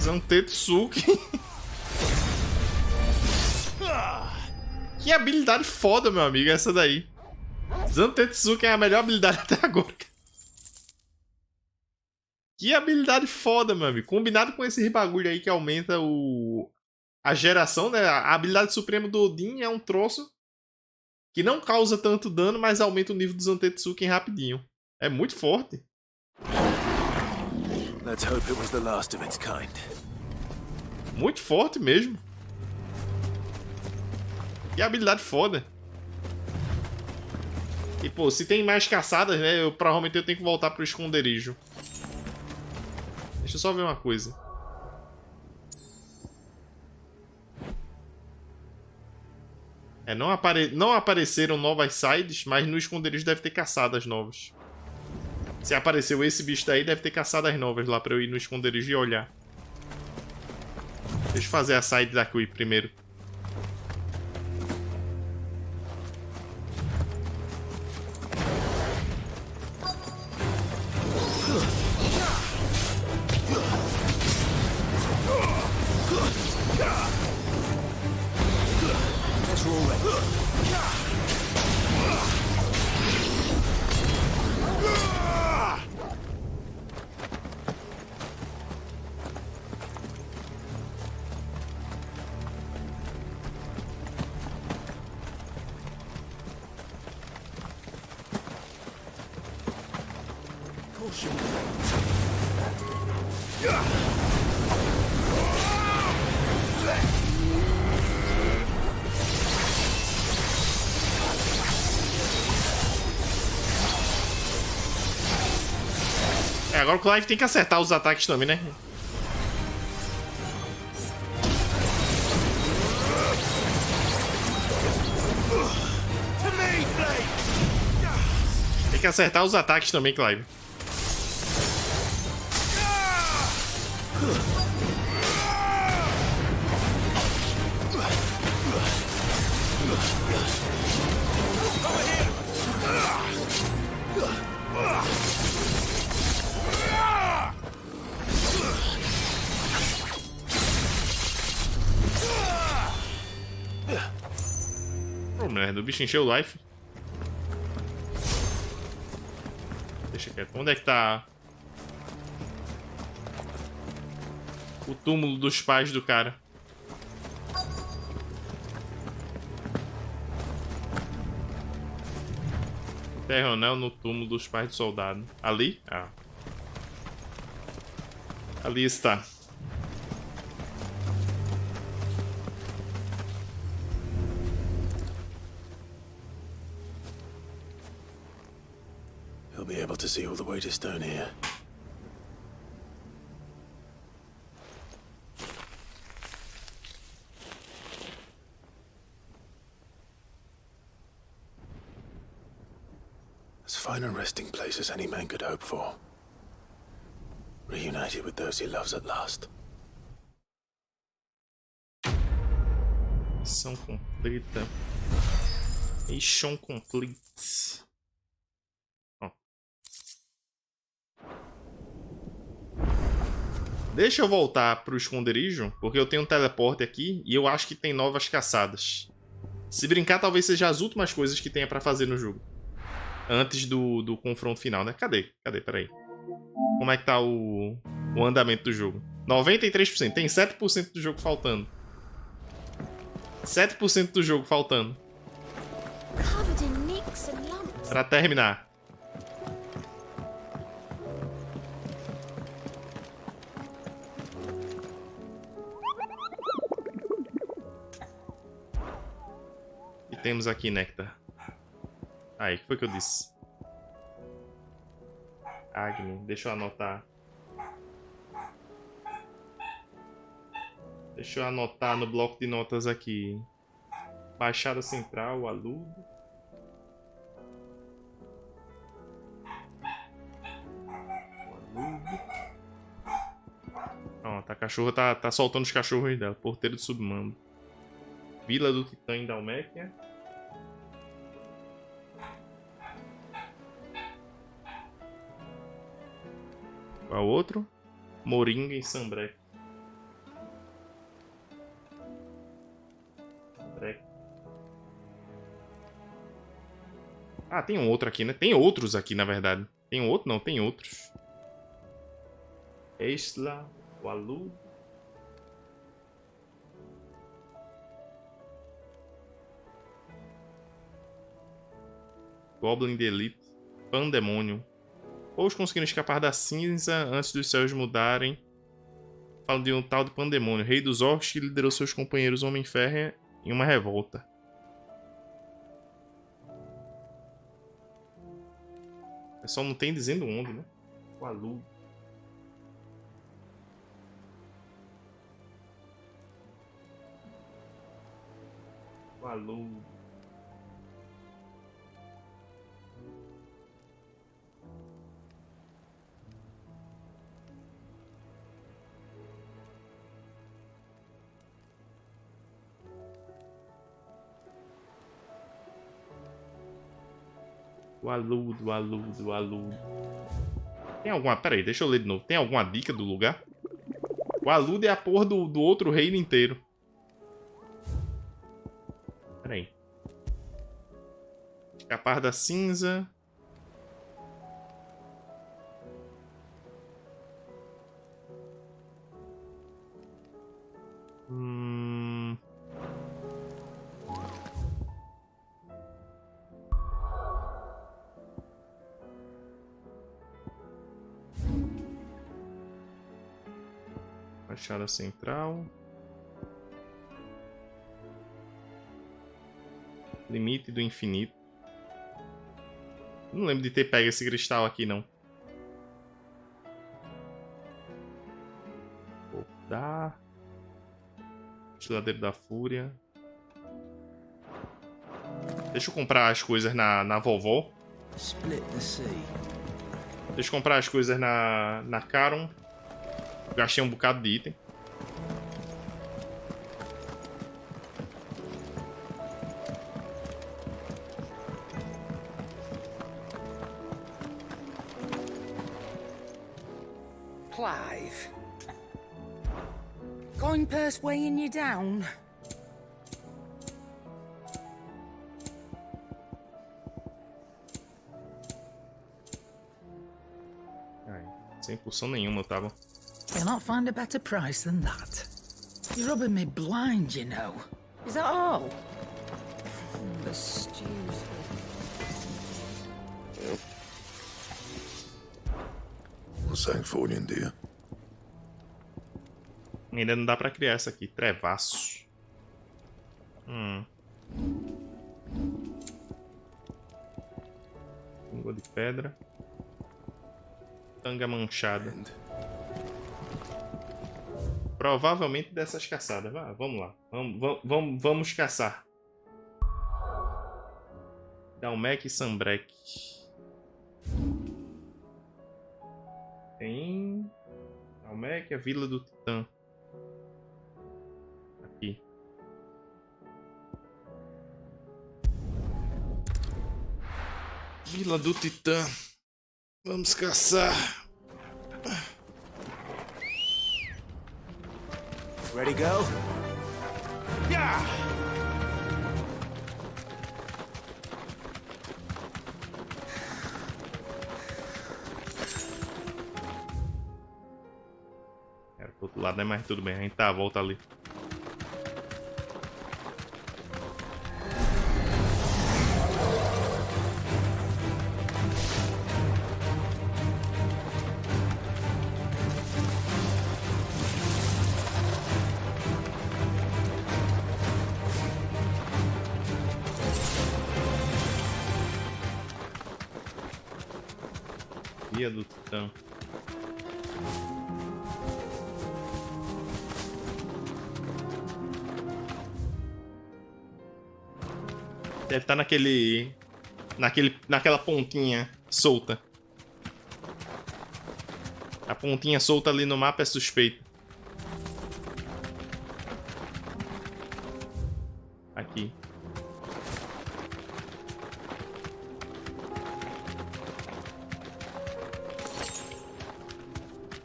Zantetsuki. Que habilidade foda, meu amigo, essa daí. Zantetsuki é a melhor habilidade até agora. Que habilidade foda, meu amigo. Combinado com esse bagulho aí que aumenta a geração, né? A habilidade suprema do Odin é um troço que não causa tanto dano, mas aumenta o nível do Zantetsuki rapidinho. É muito forte. Let's hope it was the last of its kind. Muito forte mesmo. Que habilidade foda. E pô, se tem mais caçadas, né? Provavelmente eu tenho que voltar pro esconderijo. Deixa eu só ver uma coisa. Não apareceram novas sides, mas no esconderijo deve ter caçadas novas. Se apareceu esse bicho daí, deve ter caçadas novas lá pra eu ir no esconderijo e olhar. Deixa eu fazer a side daqui primeiro. É, agora o Clive tem que acertar os ataques também, né? Tem que acertar os ataques também, Clive. Oh, merda, o bicho encheu o life. Deixa quieto. Onde é que tá o túmulo dos pais do cara? Ferronel no túmulo dos pais do soldado. Ali? Ah. Ali está. He'll be able to see all the way to stone here. As fine a resting place as any man could hope for. Reunited with those he loves at last. Missão completa. Mission complete. Ó. Deixa eu voltar pro esconderijo, porque eu tenho um teleporte aqui e eu acho que tem novas caçadas. Se brincar, talvez seja as últimas coisas que tenha pra fazer no jogo. Antes do confronto final, né? Cadê? Peraí. Como é que tá o andamento do jogo? 93%. Tem 7% do jogo faltando. 7% do jogo faltando. Pra terminar. E temos aqui néctar. Aí, o que foi que eu disse? Agni, deixa eu anotar. Deixa eu anotar no bloco de notas aqui. Baixada Central, aludo. Pronto, a cachorra tá soltando os cachorros dela. Porteiro do submando. Vila do Titã em Dalméquia. Qual outro? Moringa em Sambrec. Ah, tem um outro aqui, né? Tem outros aqui, na verdade. Tem um outro? Não, tem outros. Esla, Walu. Goblin de Elite. Pandemônio. Poucos conseguiram escapar da cinza antes dos céus mudarem. Falam de um tal de Pandemônio, rei dos orcs que liderou seus companheiros Homem-Ferro em uma revolta. Só não tem dizendo onde, né? O Alu. O Alu. O aludo, o aludo, o aludo. Tem alguma... Pera aí, deixa eu ler de novo. Tem alguma dica do lugar? O aludo é a porra do outro reino inteiro. Pera aí. Escapar da cinza. Fachada central. Limite do infinito. Não lembro de ter pego esse cristal aqui, não. Vou dar. Estiladeiro da Fúria. Deixa eu comprar as coisas na vovó. Deixa eu comprar as coisas na Caron. Gastei um bocado de item. Clive. Coin purse weighing you down? Ai, sem impulsão nenhuma eu tava. Cannot find a better price than that. You're rubbing me blind, you know. Is that all? The stews. Sang folien, dear. Ainda não dá pra criar essa aqui. Trevaço. Língua de pedra. Tanga manchada. Provavelmente dessas caçadas. Vamos lá. Vamos caçar. Dalmec e Sambrek. Tem... Dalmec, a Vila do Titã. Aqui. Vila do Titã. Vamos caçar. Ready, go? Yeah! Era pro outro lado, né? Mas tudo bem, a gente tá, volta ali. Via do Titã. Deve estar naquela pontinha solta. A pontinha solta ali no mapa é suspeita. Aqui.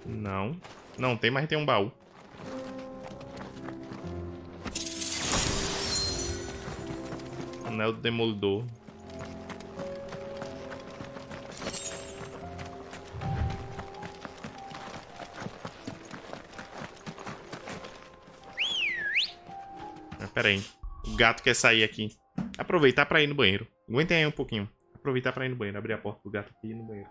Não. Não tem, mas tem um baú. Anel do Demolidor. Pera aí. O gato quer sair aqui. Aproveitar pra ir no banheiro. Aguentem aí um pouquinho. Aproveitar pra ir no banheiro. Abrir a porta do gato aqui e ir no banheiro.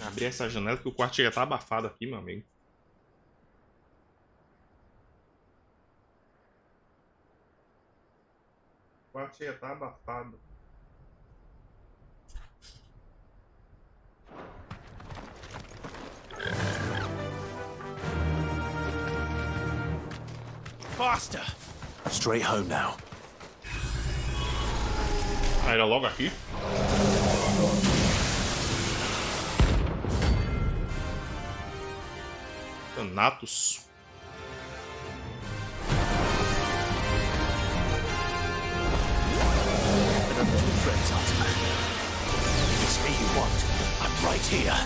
Abrir essa janela que o quarto chega a estar abafado aqui, meu amigo. O quarto chega a estar abafado. Faster! Straight home now. Ah, era logo aqui? Thanatos. Friends, Ultima. It's me you want. I'm right here.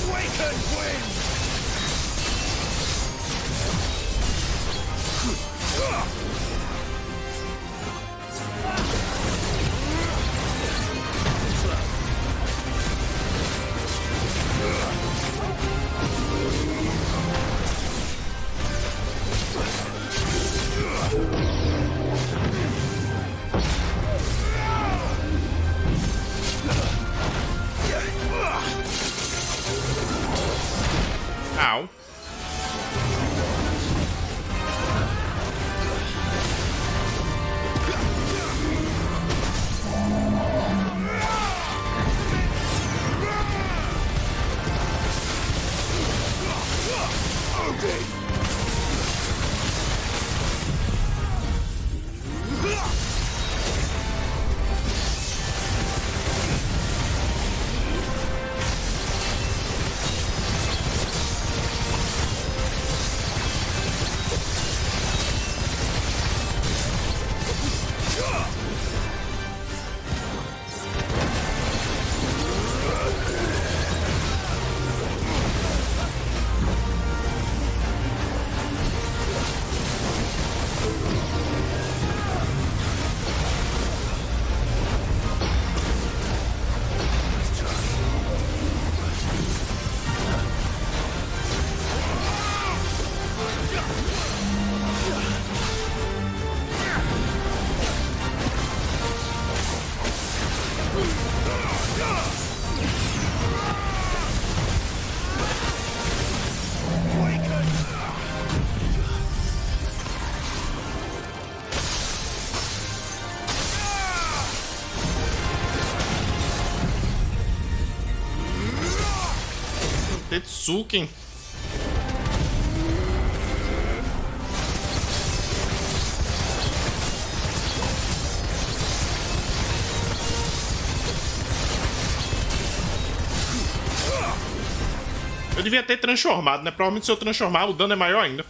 Awaken wind! Ow. Tetsuken. Eu devia ter transformado, né? Provavelmente se eu transformar, o dano é maior ainda.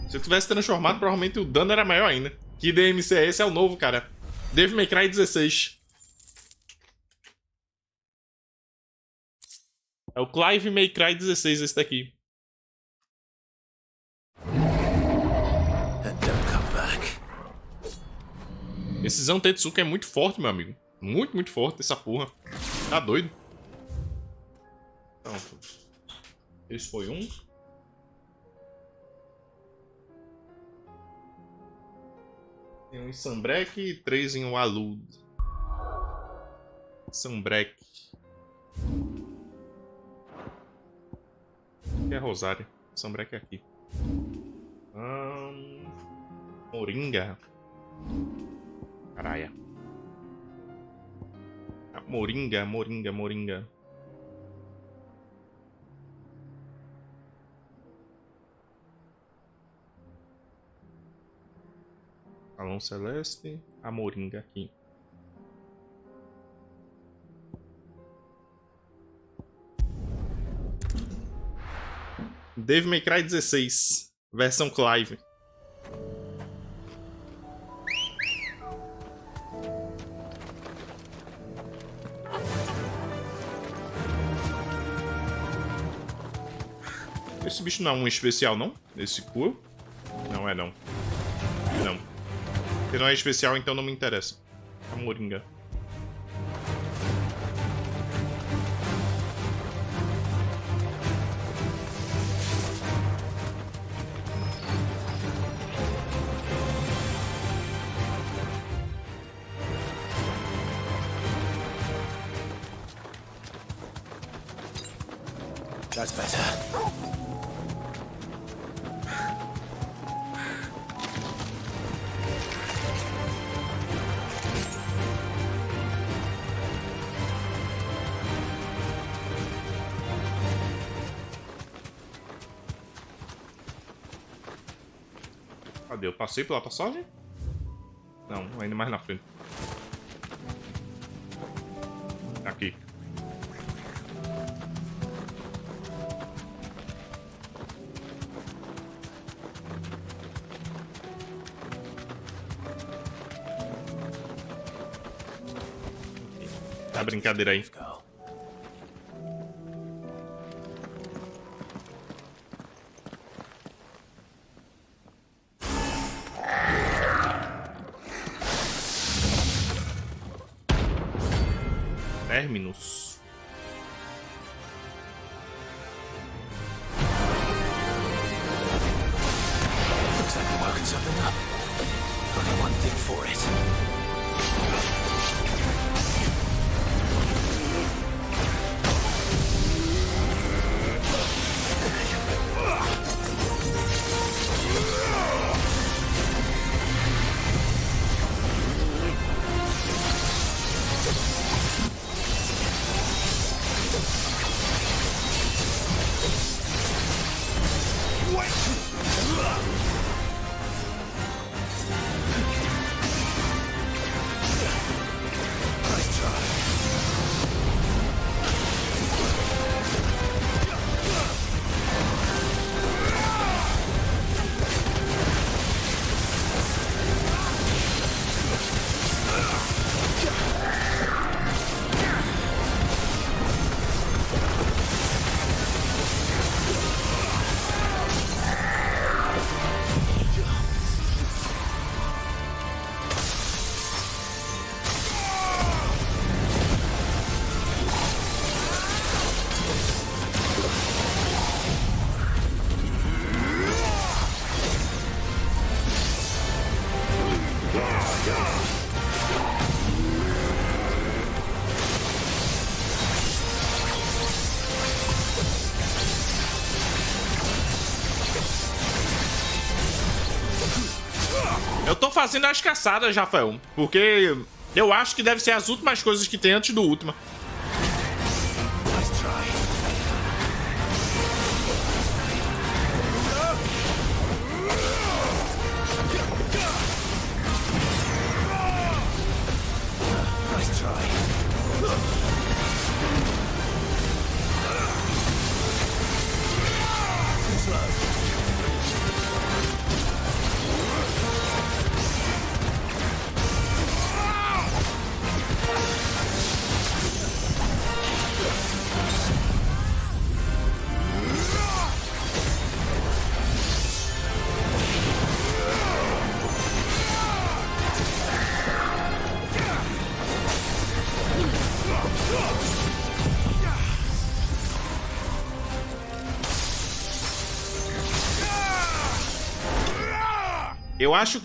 Se eu tivesse transformado, provavelmente o dano era maior ainda. Que DMC é esse? É o novo, cara. Devil May Cry 16. É o Clive May Cry 16 esse daqui. Esse Zantetsuka é muito forte, meu amigo. Muito, muito forte essa porra. Tá doido? Então, esse foi um. Tem um em Sambrek e 3 em Walud. Sambrek. Aqui é Rosário. Sambrek é aqui. Moringa. Caralho. Moringa, moringa, moringa. Salão Celeste, a moringa aqui. Devil May Cry 16. Versão Clive. Esse bicho não é um especial, não? Esse cu? Não é, não. Não. Se não é especial, então não me interessa. A moringa. That's better. Cadê? Eu passei pela passagem? Não, ainda mais na frente. Aqui. Tá brincadeira aí. Terminus. Looks like we're working something up. Only one thing for it. Eu tô fazendo as caçadas, Rafael, porque eu acho que deve ser as últimas coisas que tem antes do último.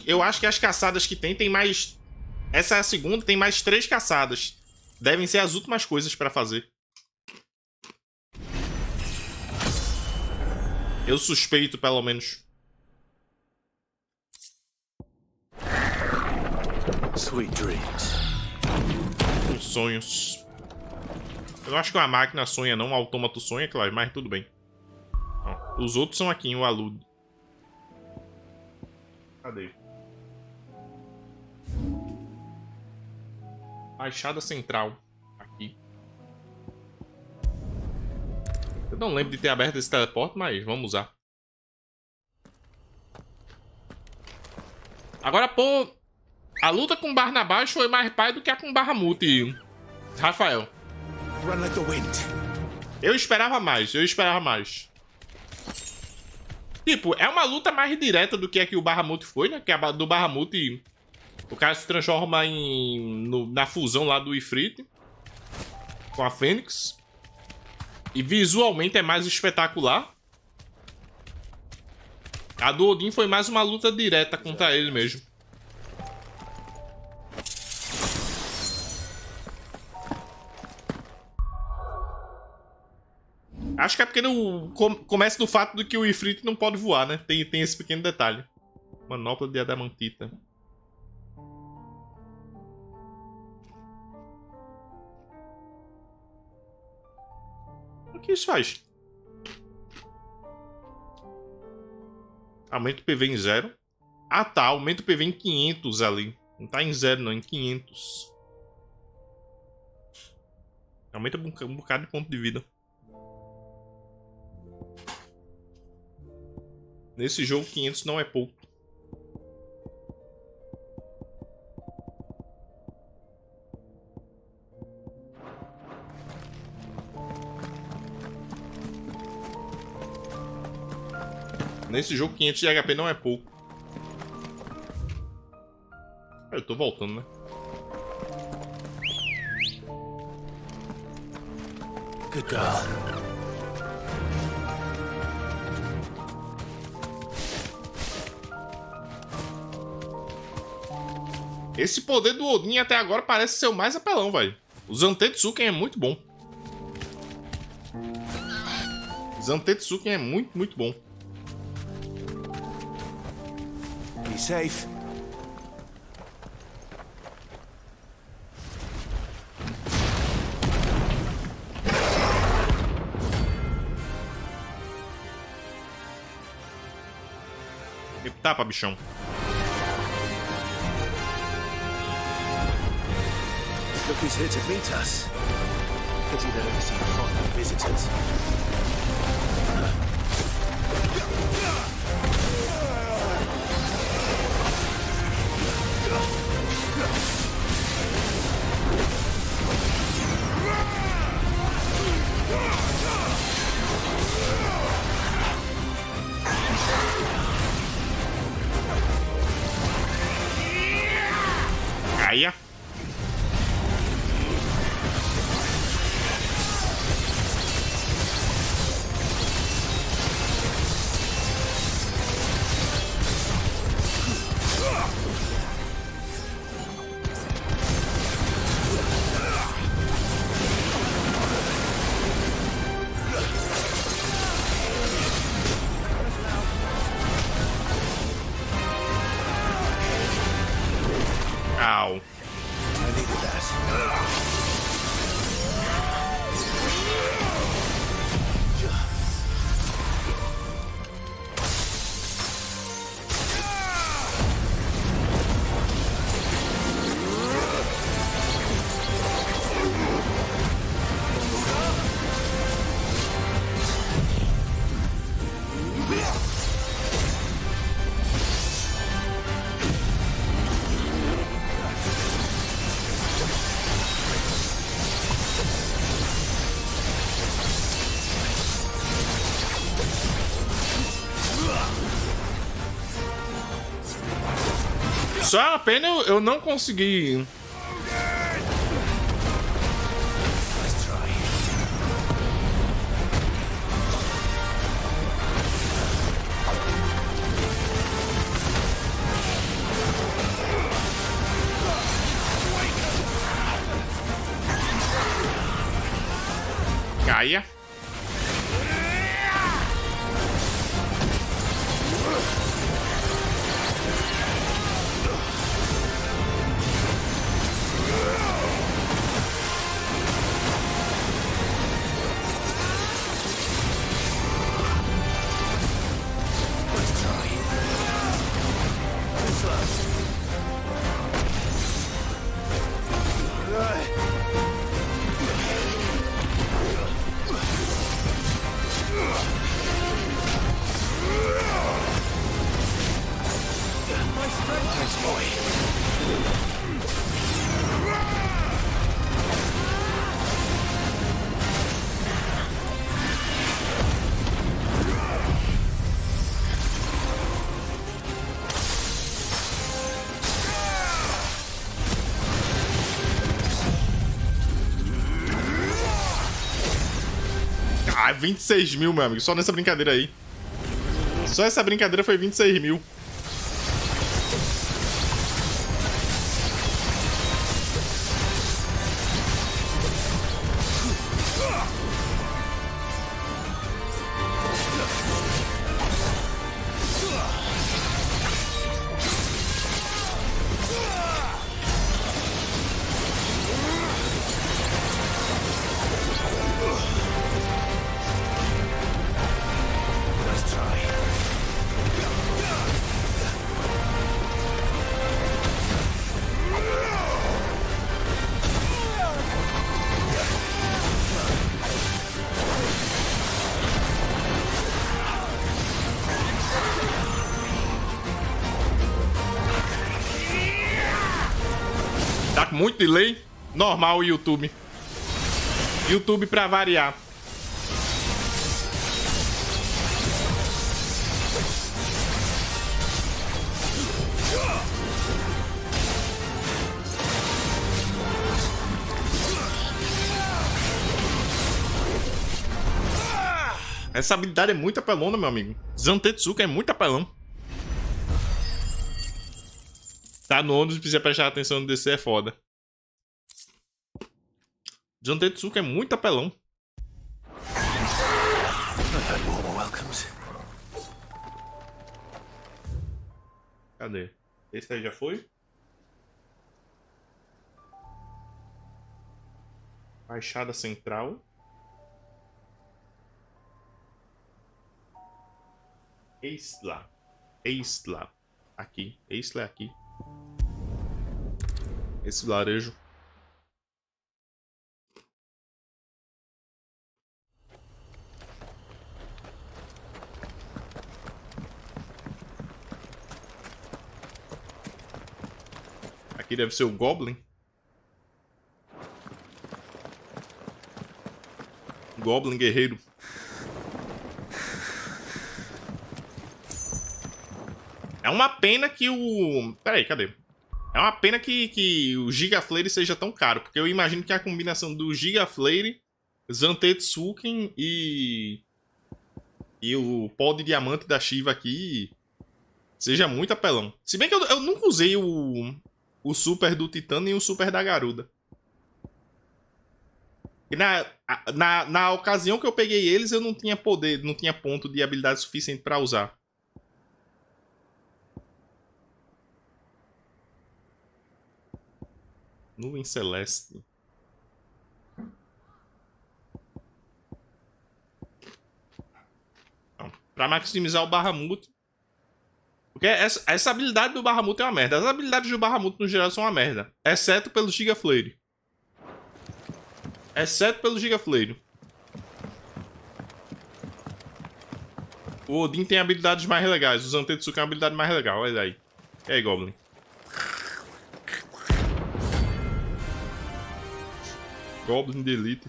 Eu acho que as caçadas que tem mais... Essa é a segunda, tem mais 3 caçadas. Devem ser as últimas coisas pra fazer. Eu suspeito, pelo menos. Sweet dreams. Com sonhos. Eu não acho que uma máquina sonha, não. Um autômato sonha, claro, mas tudo bem. Ó, os outros são aqui, o aludo. Cadê? Baixada Central. Aqui. Eu não lembro de ter aberto esse teleporte, mas vamos usar. Agora, pô, a luta com Barnabás foi mais pai do que a com Bahamut, Rafael. Run like the wind. Eu esperava mais. Tipo, é uma luta mais direta do que a que o Bahamut foi, né? Que a do Bahamut, o cara se transforma na fusão lá do Ifrit com a Fênix. E visualmente é mais espetacular. A do Odin foi mais uma luta direta contra ele mesmo. Acho que é porque começa do fato de que o Ifrit não pode voar, né? Tem esse pequeno detalhe. Manopla de adamantita. O que isso faz? Aumenta o PV em 0. Ah tá, aumenta o PV em 500 ali. Não tá em 0 não, em 500. Aumenta um bocado de ponto de vida. Nesse jogo 500 não é pouco. Nesse jogo 500 de HP não é pouco. Eu tô voltando, né? Good girl. Esse poder do Odin até agora parece ser o mais apelão, velho. O Zantetsuken é muito bom. Zantetsuken é muito, muito bom. Be safe. Tapa, bichão. Look who's here to meet us. Pity they don't see common visitors. Caia. Ow. I needed that. Só é uma pena eu não consegui. Caia. Ah, 26 mil, meu amigo. Só nessa brincadeira aí. Só essa brincadeira foi 26 mil. Tá com muito delay? Normal o YouTube. YouTube pra variar. Essa habilidade é muito apelona, meu amigo. Zantetsuka é muito apelão. Tá no ônibus, precisa prestar atenção no DC, é foda. Zantetsuka é muito apelão. Cadê? Esse aí já foi? Baixada Central. Eisla. Eisla. Aqui. Eisla é aqui. Esse vilarejo. Aqui deve ser o Goblin. Goblin guerreiro. É uma pena que o... Peraí, cadê? É uma pena que o Gigaflare seja tão caro, porque eu imagino que a combinação do Gigaflare, Zantetsuken e o pó de diamante da Shiva aqui seja muito apelão. Se bem que eu nunca usei o super do Titã nem o super da Garuda. E na ocasião que eu peguei eles, eu não tinha poder, não tinha ponto de habilidade suficiente pra usar. Nuvem Celeste. Não. Pra maximizar o Bahamut. Porque essa habilidade do Bahamut é uma merda. As habilidades do Bahamut no geral são uma merda. Exceto pelo Gigaflare. Exceto pelo Gigaflare. O Odin tem habilidades mais legais. O Zantetsuka é uma habilidade mais legal. Olha aí. E aí, Goblin? Goblin de Elite.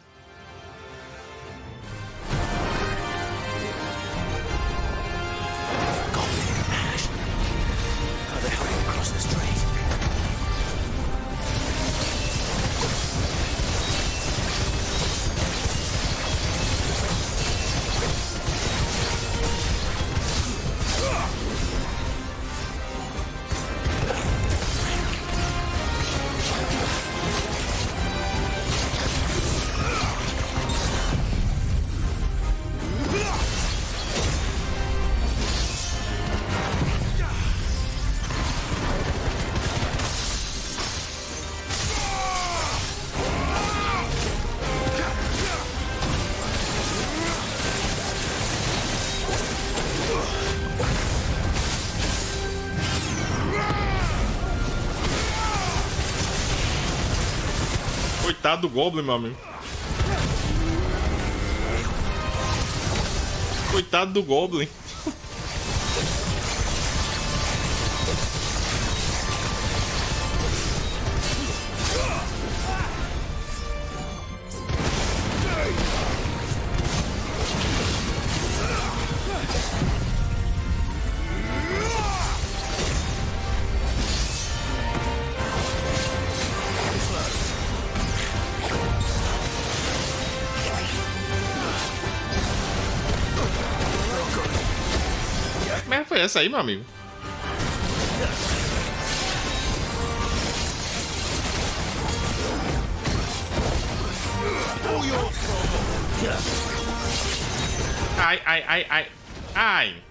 Coitado do Goblin, meu amigo. Coitado do Goblin. foi essa aí, meu amigo? Ai, ai, ai, ai. Ai.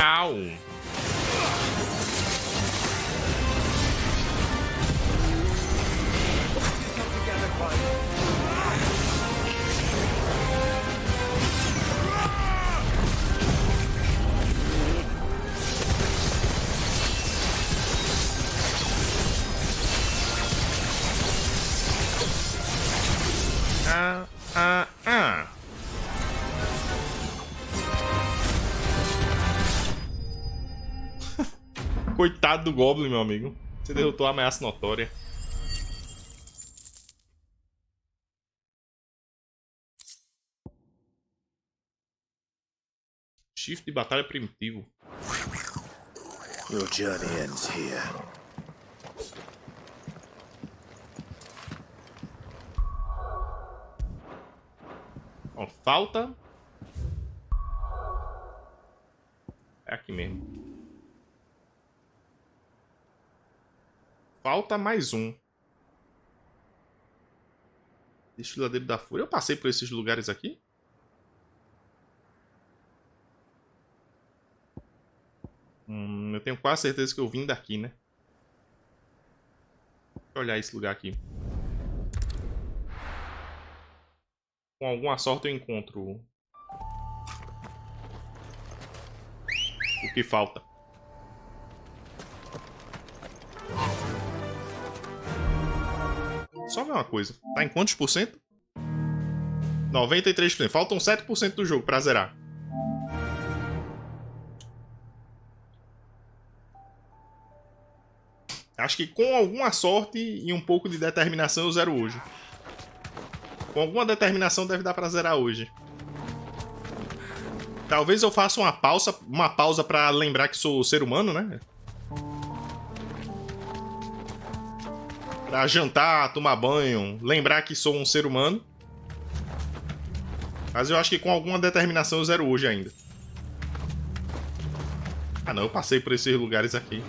Au. Coitado do Goblin, meu amigo. Você derrotou a ameaça notória. Chifre de batalha primitivo. Your journey ends here. Ó, falta. É aqui mesmo. Falta mais um. Desfiladeiro da Fúria. Eu passei por esses lugares aqui? Eu tenho quase certeza que eu vim daqui, né? Deixa eu olhar esse lugar aqui. Com alguma sorte eu encontro o que falta. Só ver uma coisa. Tá em quantos por cento? 93%. Faltam 7% do jogo pra zerar. Acho que com alguma sorte e um pouco de determinação eu zero hoje. Com alguma determinação deve dar pra zerar hoje. Talvez eu faça uma pausa pra lembrar que sou ser humano, né? Pra jantar, tomar banho, lembrar que sou um ser humano. Mas eu acho que com alguma determinação eu zero hoje ainda. Ah não, eu passei por esses lugares aqui.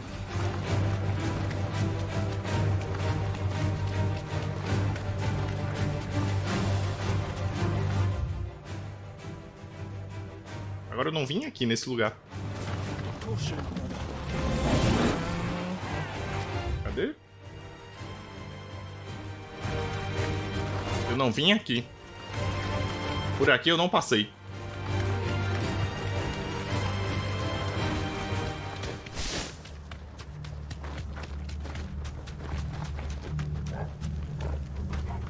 Agora eu não vim aqui nesse lugar. Cadê? Eu não vim aqui. Por aqui eu não passei.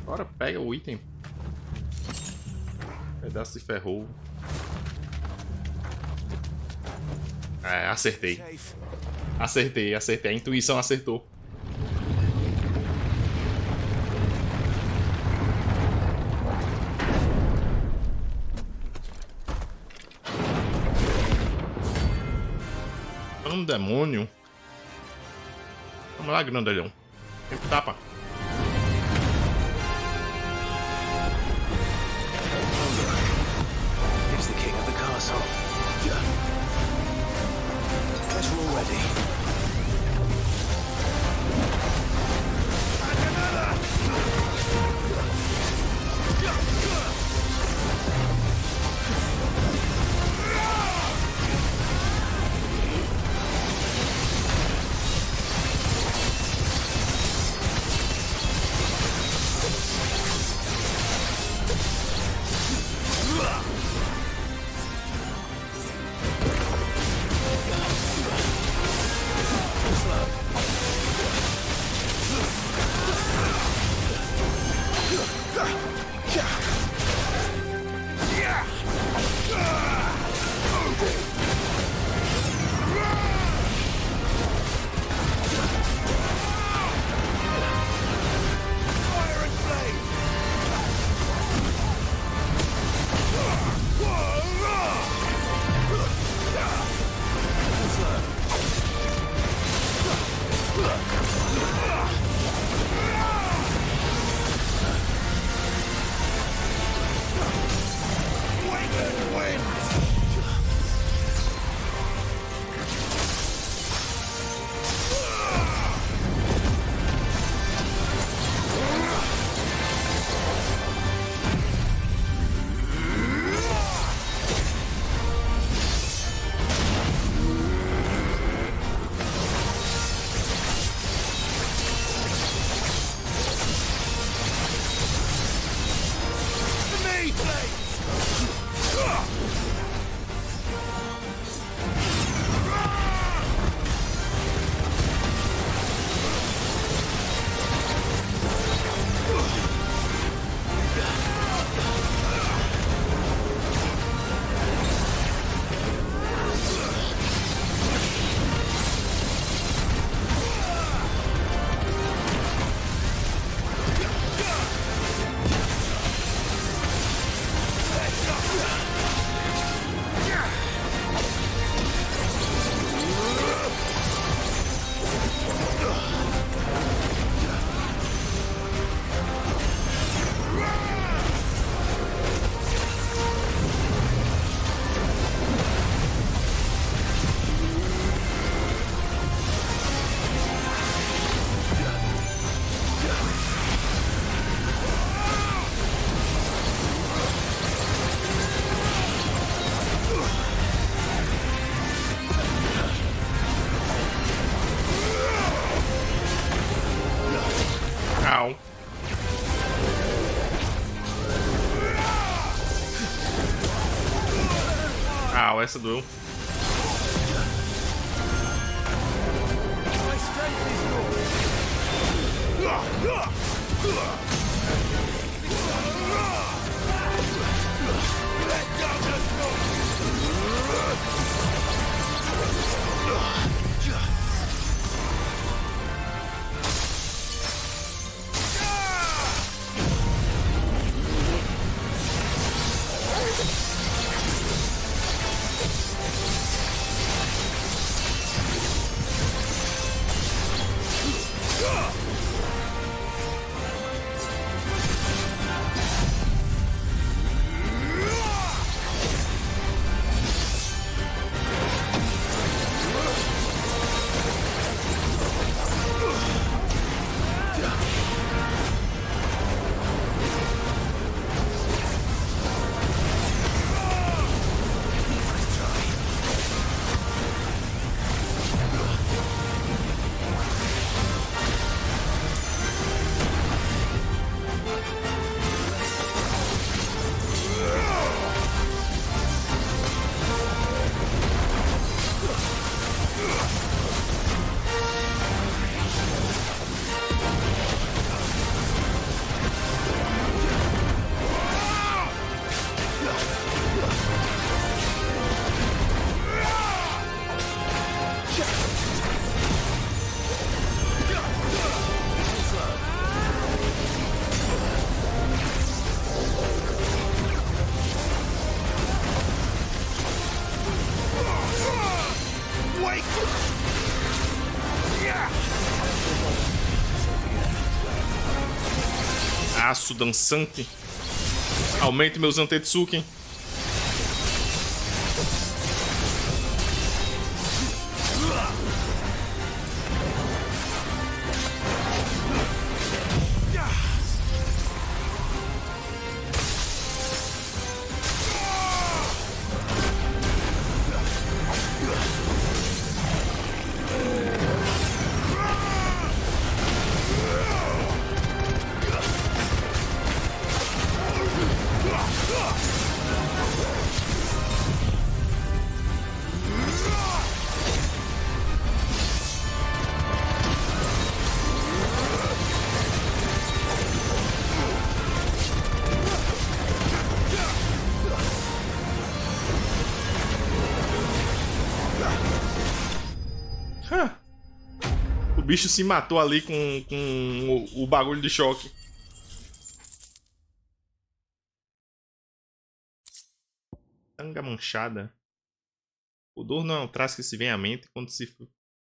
Agora pega o item. Pedaço de ferro. É, acertei. Acertei. A intuição acertou. Um demônio. Vamos lá, grandalhão. Tem que tapa. Here's the king of the castle. Guess we're all ready. Au. Au, essa doeu. Aço dançante. Aumente meus Antetsuken. O bicho se matou ali com o bagulho de choque. Tanga manchada. O dor não é um traço que se vem à mente quando se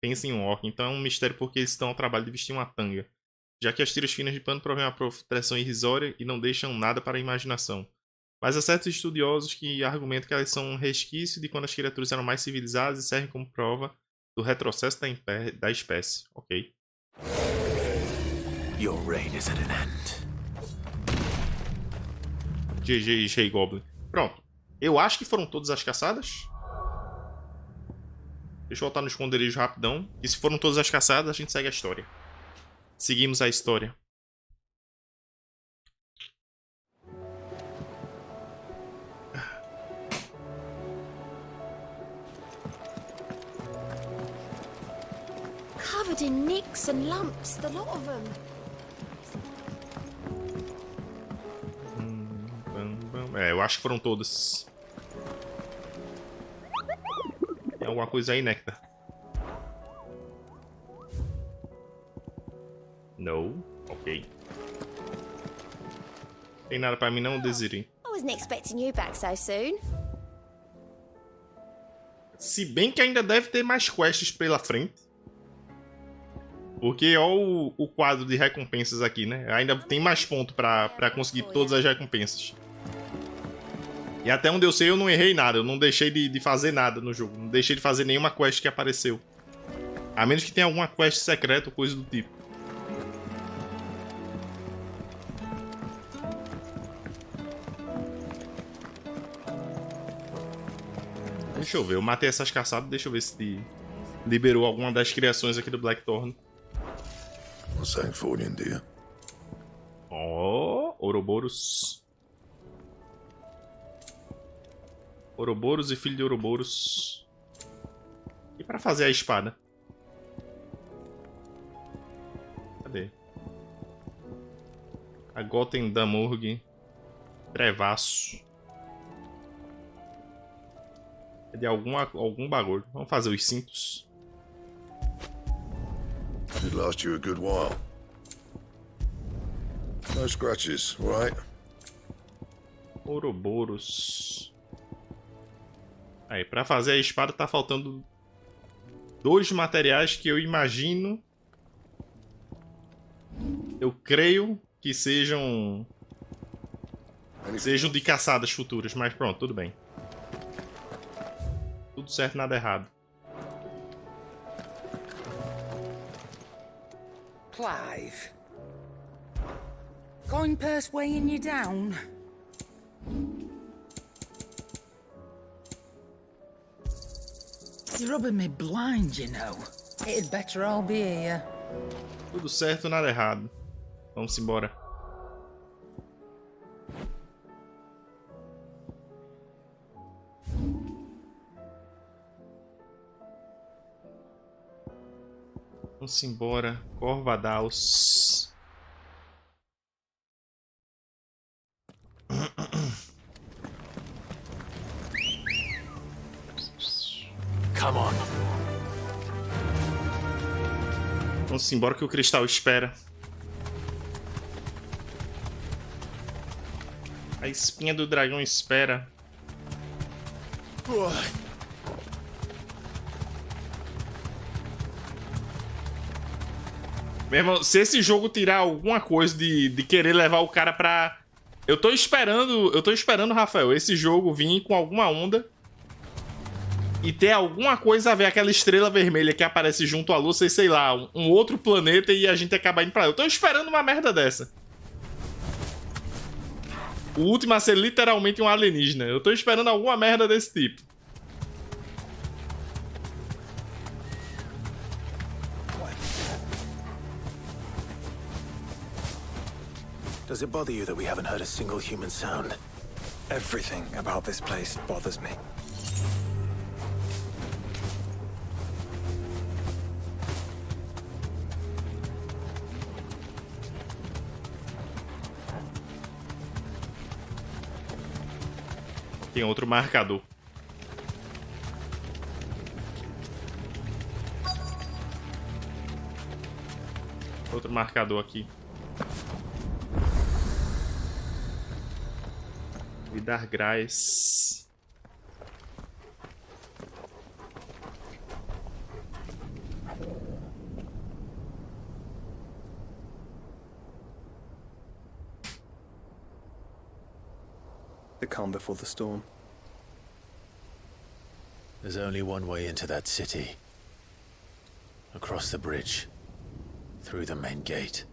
pensa em um orc, então é um mistério porque eles estão ao trabalho de vestir uma tanga, já que as tiras finas de pano provêm uma proteção irrisória e não deixam nada para a imaginação. Mas há certos estudiosos que argumentam que elas são um resquício de quando as criaturas eram mais civilizadas e servem como prova do retrocesso da espécie. Ok. Your reign is at an end. GG Rei Goblin. Pronto. Eu acho que foram todas as caçadas. Deixa eu voltar no esconderijo rapidão. E se foram todas as caçadas, a gente segue a história. Seguimos a história. Covered in nicks and lumps, the lot of them. É, eu acho que foram todas. Tem alguma coisa aí, Nectar? Não. Ok. Tem nada pra mim não, Desiree? I wasn't expecting you back so soon. Se bem que ainda deve ter mais quests pela frente. Porque ó o quadro de recompensas aqui, né? Ainda tem mais ponto pra conseguir todas as recompensas. E até onde eu sei, eu não errei nada. Eu não deixei de fazer nada no jogo. Não deixei de fazer nenhuma quest que apareceu. A menos que tenha alguma quest secreta ou coisa do tipo. Deixa eu ver. Eu matei essas caçadas. Deixa eu ver se liberou alguma das criações aqui do Blackthorn. Vad saying Fordian, dear? Ó, Ouroboros. Ouroboros e filho de Ouroboros. E pra fazer a espada? Cadê? A Goten Damurg. Trevaço. É de algum bagulho. Vamos fazer os cintos. Should last you a good while. No scratches, right? Ouroboros. Aí, pra fazer a espada tá faltando 2 materiais que eu imagino. Eu creio que sejam de caçadas futuras, mas pronto, tudo bem. Tudo certo, nada errado. Clive. Going purse weighing you down? You're rubbing me blind, you know. It'd better all be here. Tudo certo, nada errado. Vamos embora. Vamos embora. Corvadaus. Come on. Vamos embora que o cristal espera. A espinha do dragão espera. Meu irmão, se esse jogo tirar alguma coisa de querer levar o cara pra... Eu tô esperando, Rafael, esse jogo vir com alguma onda e ter alguma coisa a ver, aquela estrela vermelha que aparece junto à luz, sei lá, um outro planeta e a gente acabar indo pra lá. Eu tô esperando uma merda dessa. O último a ser literalmente um alienígena. Eu tô esperando alguma merda desse tipo. Does it bother you that we haven't heard a single human sound? Everything about this place bothers me. Tem outro marcador. Outro marcador aqui. Vidar Grais. The calm before the storm. There's only one way into that city. Across the bridge. Through the main gate.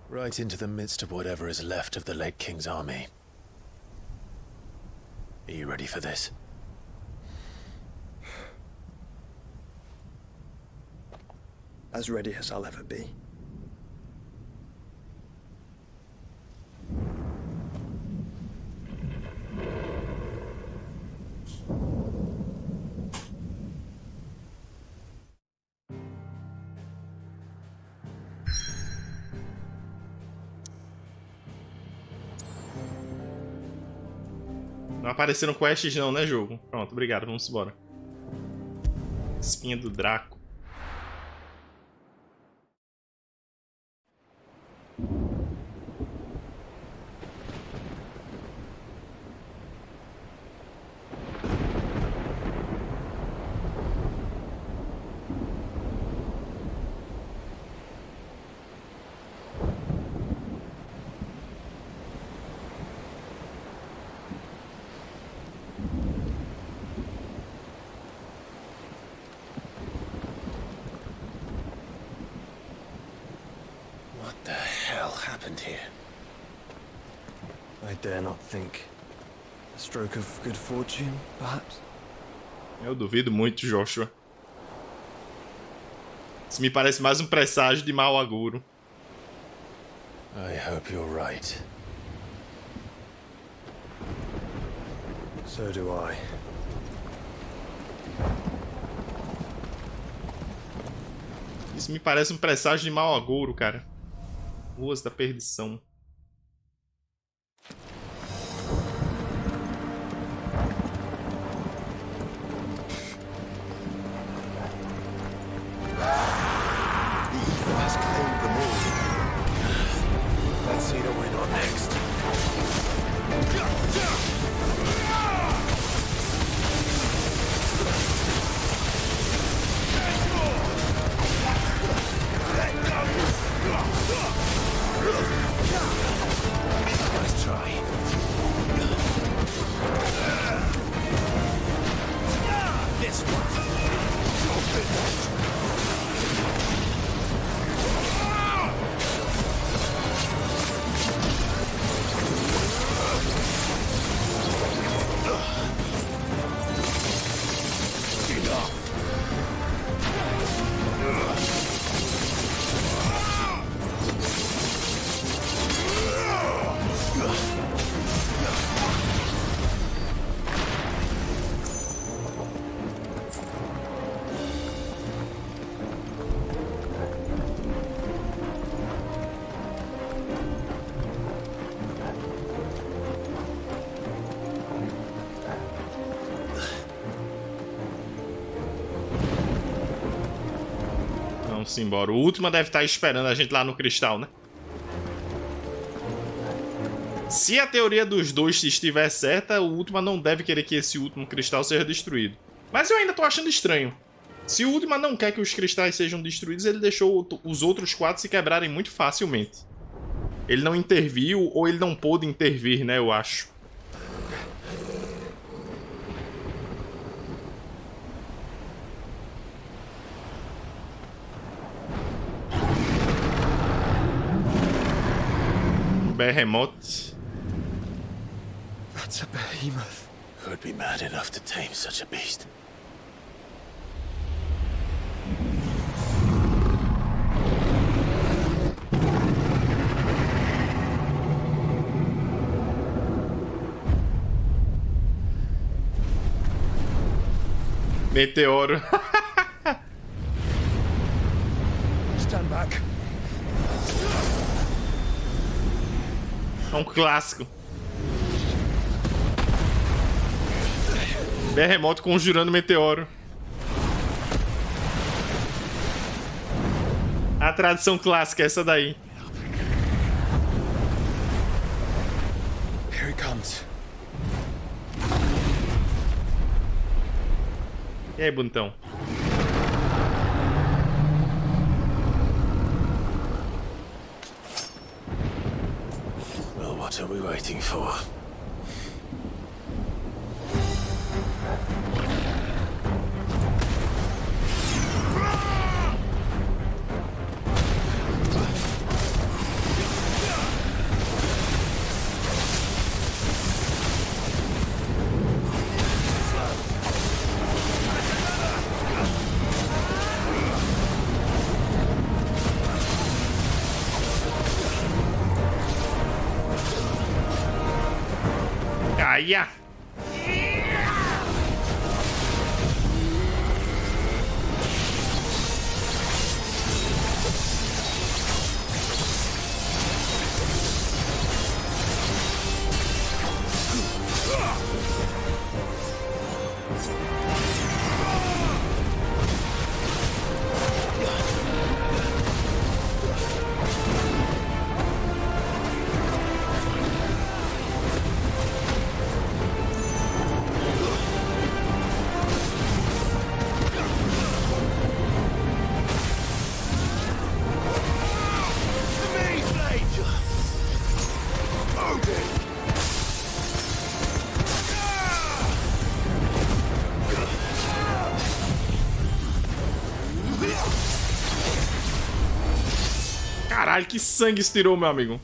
Right into the midst of whatever is left of the late King's army. Are you ready for this? As ready as I'll ever be. Não apareceram quests não, né, jogo? Pronto, obrigado, vamos embora. Espinha do Draco. What the hell happened here? I dare not think. A stroke of good fortune, perhaps? Eu duvido muito, Joshua. Isso me parece mais um presságio de mau agouro. I hope you're right. So do I. Isso me parece um presságio de mau agouro, cara. Ruas da perdição. Has claimed them all. Let's see the winner next. Nice try. This one. Vamos embora. O Ultima deve estar esperando a gente lá no cristal, né? Se a teoria dos dois estiver certa, o Ultima não deve querer que esse último cristal seja destruído. Mas eu ainda tô achando estranho. Se o Ultima não quer que os cristais sejam destruídos, ele deixou os outros 4 se quebrarem muito facilmente. Ele não interviu, ou ele não pôde intervir, né, eu acho. Behemoth. That's a behemoth. Who'd be mad enough to tame such a beast? Meteoro. Stand back. É um clássico. Behemoth conjurando meteoro. A tradição clássica é essa daí. Here it comes. E aí, bonitão? Well, what are we waiting for? Caia! Caralho, que sangue isso tirou, meu amigo.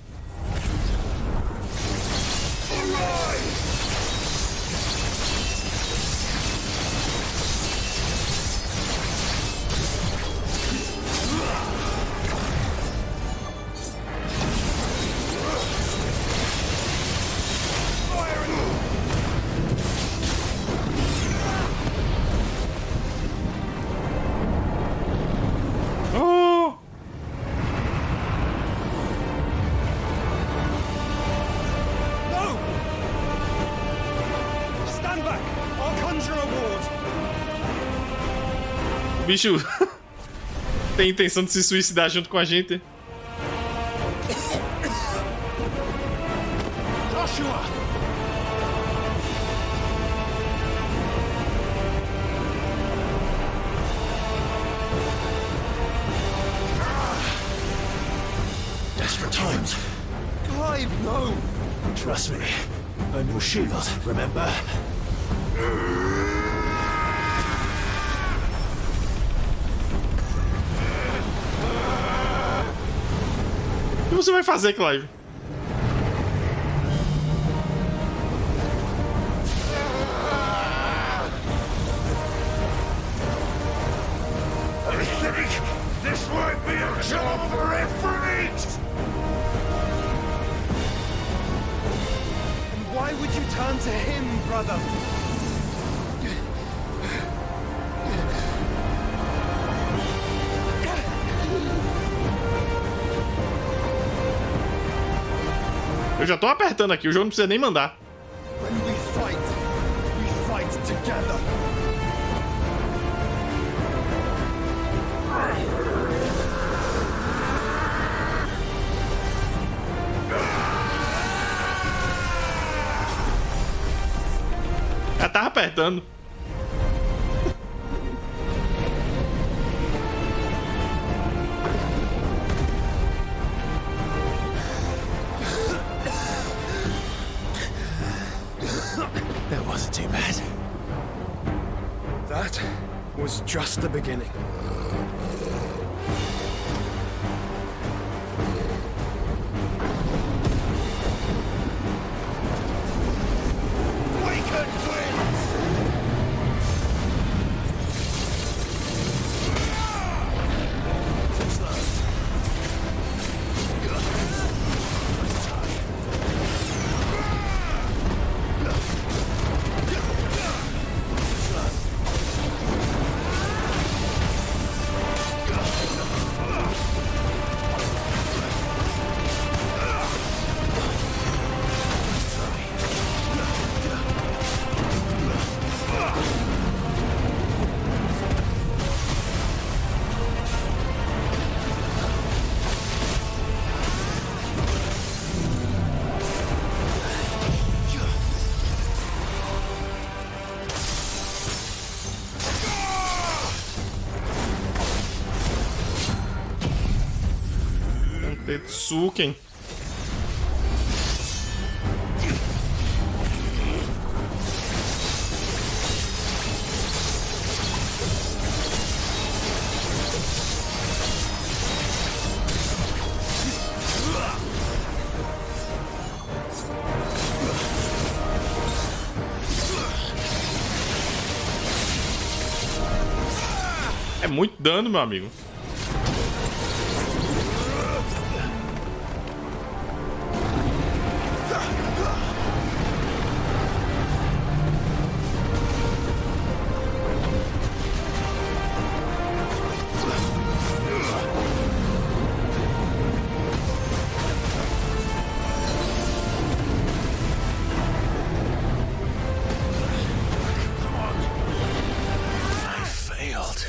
bicho tem intenção de se suicidar junto com a gente. Joshua! Desperate times. Clive, no! Trust me. Earn your shield, remember? O que você vai fazer, Clive? I think this might be a job for Ifrit! And why would you turn to him, brother? Eu já tô apertando aqui, o jogo não precisa nem mandar. When we fight together. Já tava apertando. That wasn't too bad. That was just the beginning. Tetsuken. É muito dano, meu amigo.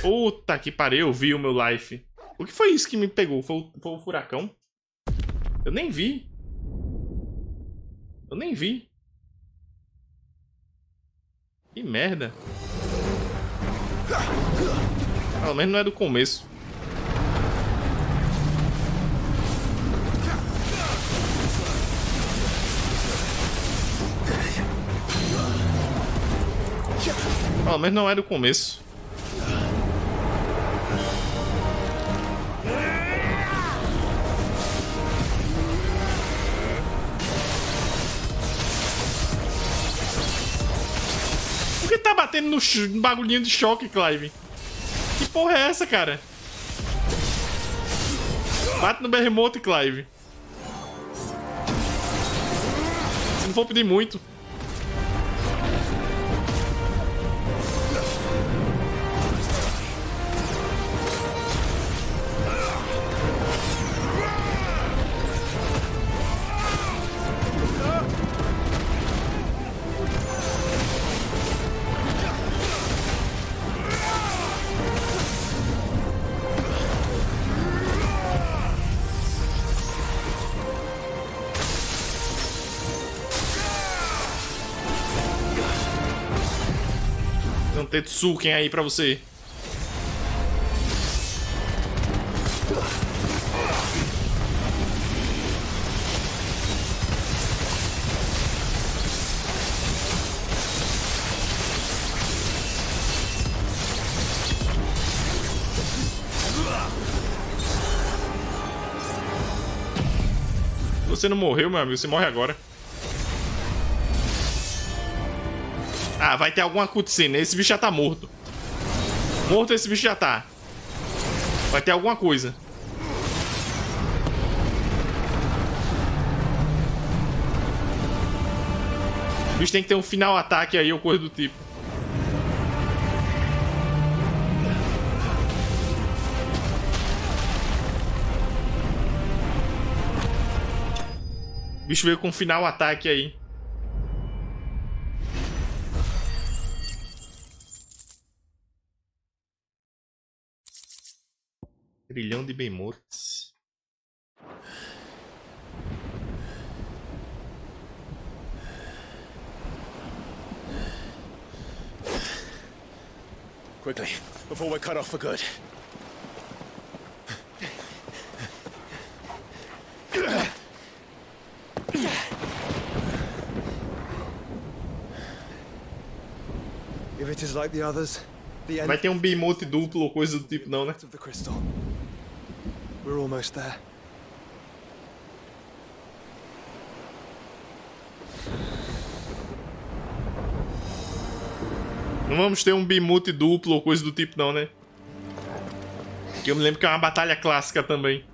Puta que pariu, eu vi o meu life. O que foi isso que me pegou? Foi o furacão? Eu nem vi. Eu nem vi. Que merda. Pelo menos não é do começo. Pelo menos não é do começo. Por que tá batendo no bagulhinho de choque, Clive? Que porra é essa, cara? Bate no berremoto, Clive. Se não for pedir muito. Zantetsuken aí pra você. Você não morreu, meu amigo. Você morre agora. Ah, vai ter alguma cutscene. Esse bicho já tá morto. Morto esse bicho já tá. Vai ter alguma coisa. O bicho tem que ter um final ataque aí ou coisa do tipo. O bicho veio com um final ataque aí. Trilhão de bemotes. Quickly, before we're cut off for good. If it is like the others, the end Vai ter um bemote duplo ou coisa do tipo, não, né? of the crystal. We're almost there. Não vamos ter um bemote duplo ou coisa do tipo, não, né? Que eu me lembro que é uma batalha clássica também.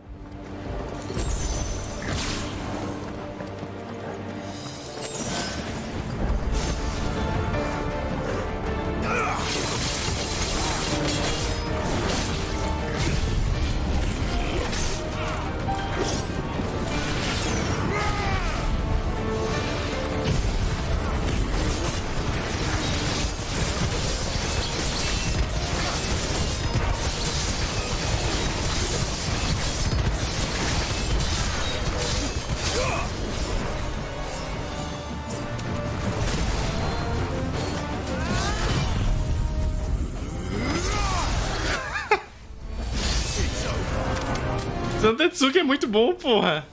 Zantetsuken é muito bom, porra.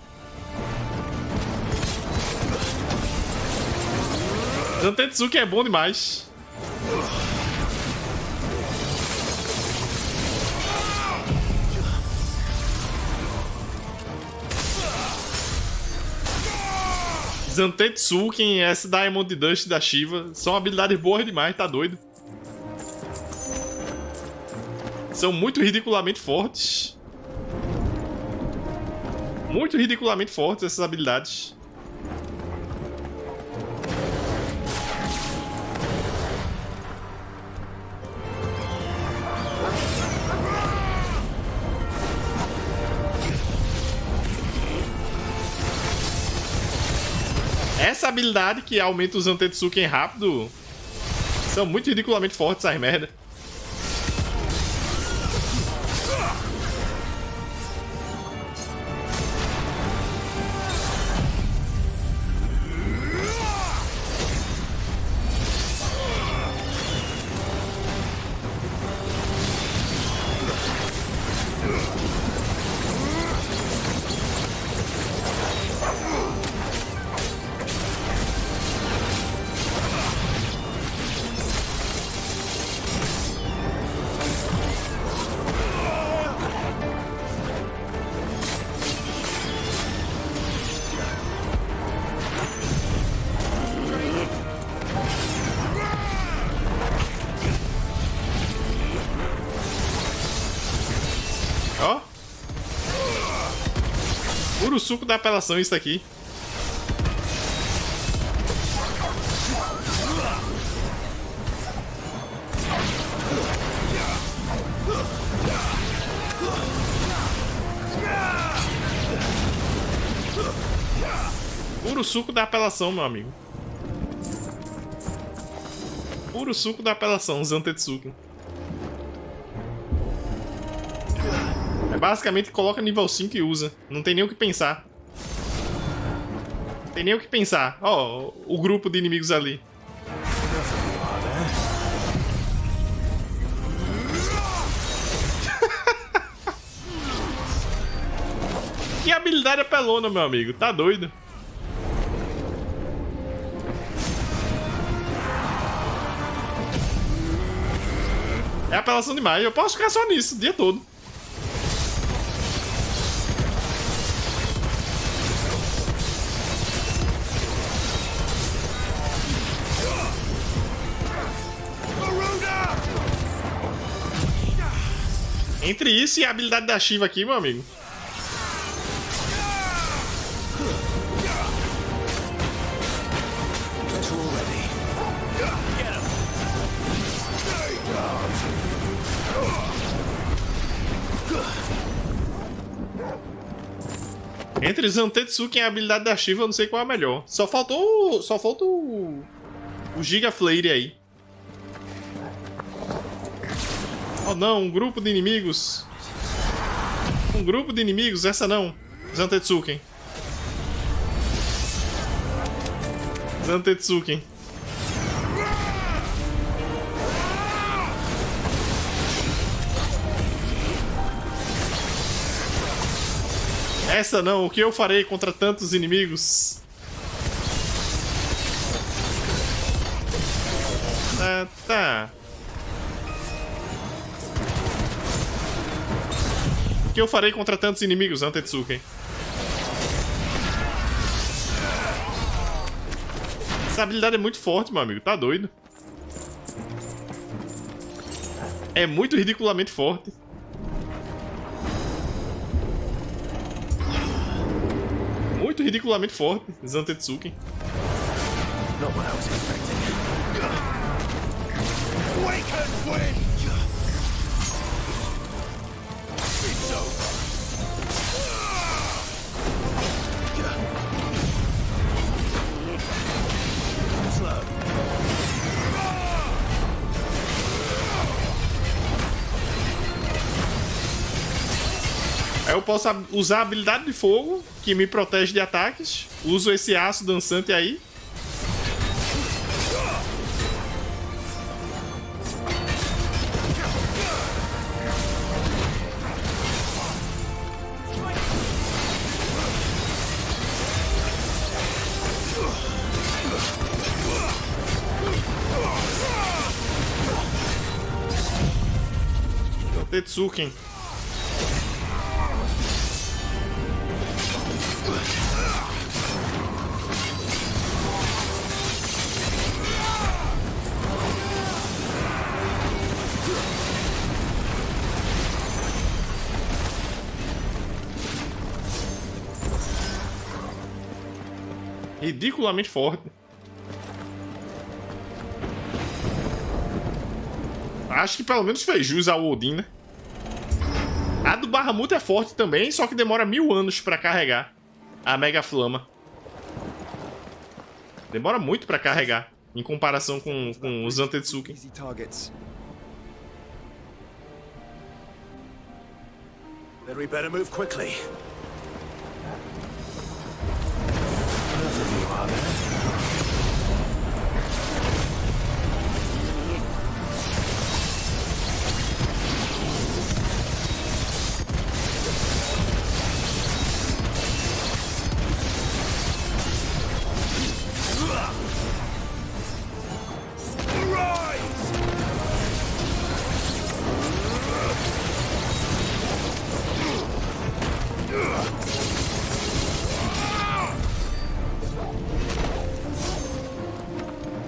Zantetsuken é bom demais. Zantetsuken e essa Diamond Dust da Shiva são habilidades boas demais, tá doido? São muito ridiculamente fortes. Muito ridiculamente fortes essas habilidades. Essa habilidade que aumenta o Zantetsuken rápido são muito ridiculamente fortes essas merda. Ó. Puro suco da apelação isso aqui. Puro suco da apelação, meu amigo. Puro suco da apelação, Zantetsuken. É basicamente coloca nível 5 e usa. Não tem nem o que pensar. Não tem nem o que pensar. Ó, o grupo de inimigos ali. Que habilidade apelona, meu amigo. Tá doido? É apelação demais. Eu posso ficar só nisso o dia todo. Entre isso e a habilidade da Shiva aqui, meu amigo. Entre Zantetsuken e a habilidade da Shiva, eu não sei qual é a melhor. Só falta o Giga Flare aí. Oh não, um grupo de inimigos. Um grupo de inimigos, essa não. Zantetsuken. Zantetsuken. Essa não, o que eu farei contra tantos inimigos? Tá. O que eu farei contra tantos inimigos, Antetsuken? Essa habilidade é muito forte, meu amigo. Tá doido? É muito ridiculamente forte. Muito ridiculamente forte, Zantetsuken. Not what I was expecting. Wake and win! It's over. Slow. Aí eu posso usar a habilidade de fogo, que me protege de ataques. Uso esse aço dançante aí. Tetsuken. Ridiculamente forte. Acho que pelo menos fez jus ao Odin, né? A do Bahamut é forte também, só que demora 1000 anos pra carregar a Mega Flama. Demora muito pra carregar, em comparação com os Zantetsuken. Then we better move quickly.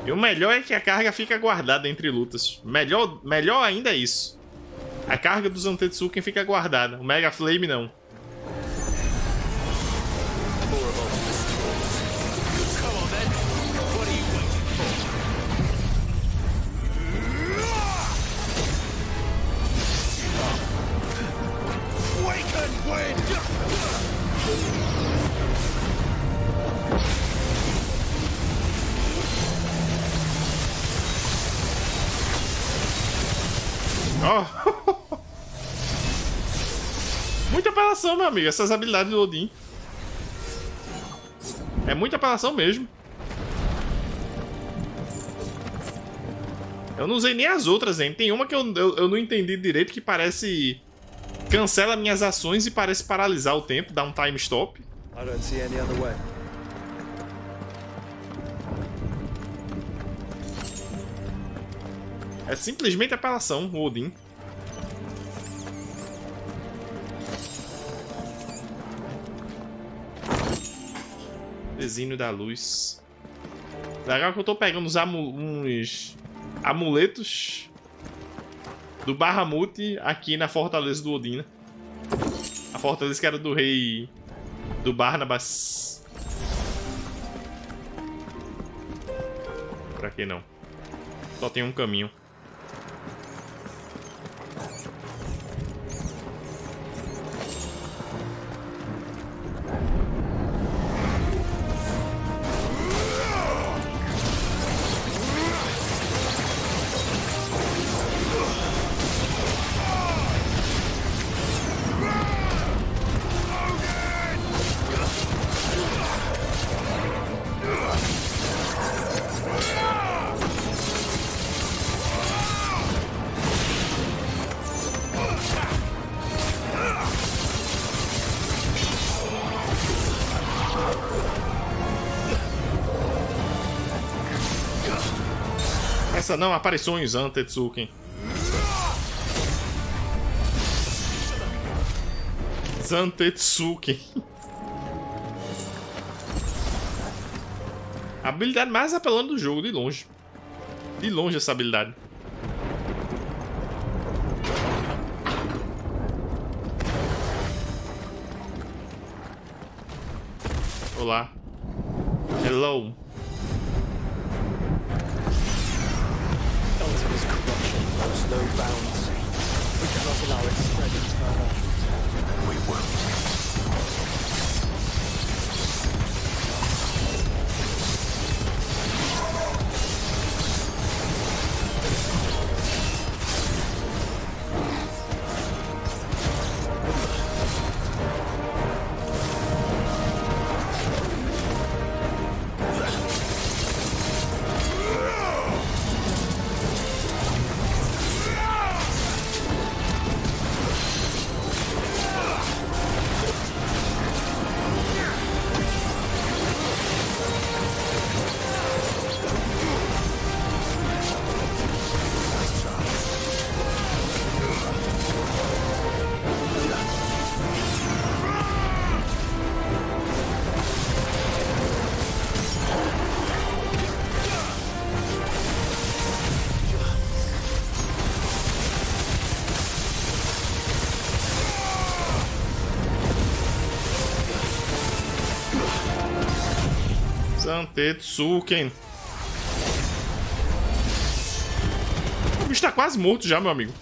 E o melhor é que a carga fica guardada entre lutas. Melhor ainda é isso. A carga dos Zantetsuken fica guardada. O Mega Flame não. Oh. Muita apelação, meu amigo, essas habilidades do Odin. É muita apelação mesmo. Eu não usei nem as outras, hein. Tem uma que eu não entendi direito, que parece Cancela minhas ações e parece paralisar o tempo, dá um time stop. I don't see any other way. É simplesmente apelação, o Odin. Desenho da luz. Legal que eu tô pegando uns amuletos do Bahamut aqui na fortaleza do Odin, né? A fortaleza que era do rei do Barnabas. Pra que não? Só tem um caminho. Essa não, aparições, Zantetsuken. Zantetsuken. A habilidade mais apelando do jogo, de longe. De longe essa habilidade. Olá. Hello. Ultima's corruption knows no bounds. We cannot allow it to spread any further. We won't. Zantetsuken. O bicho tá quase morto já, meu amigo.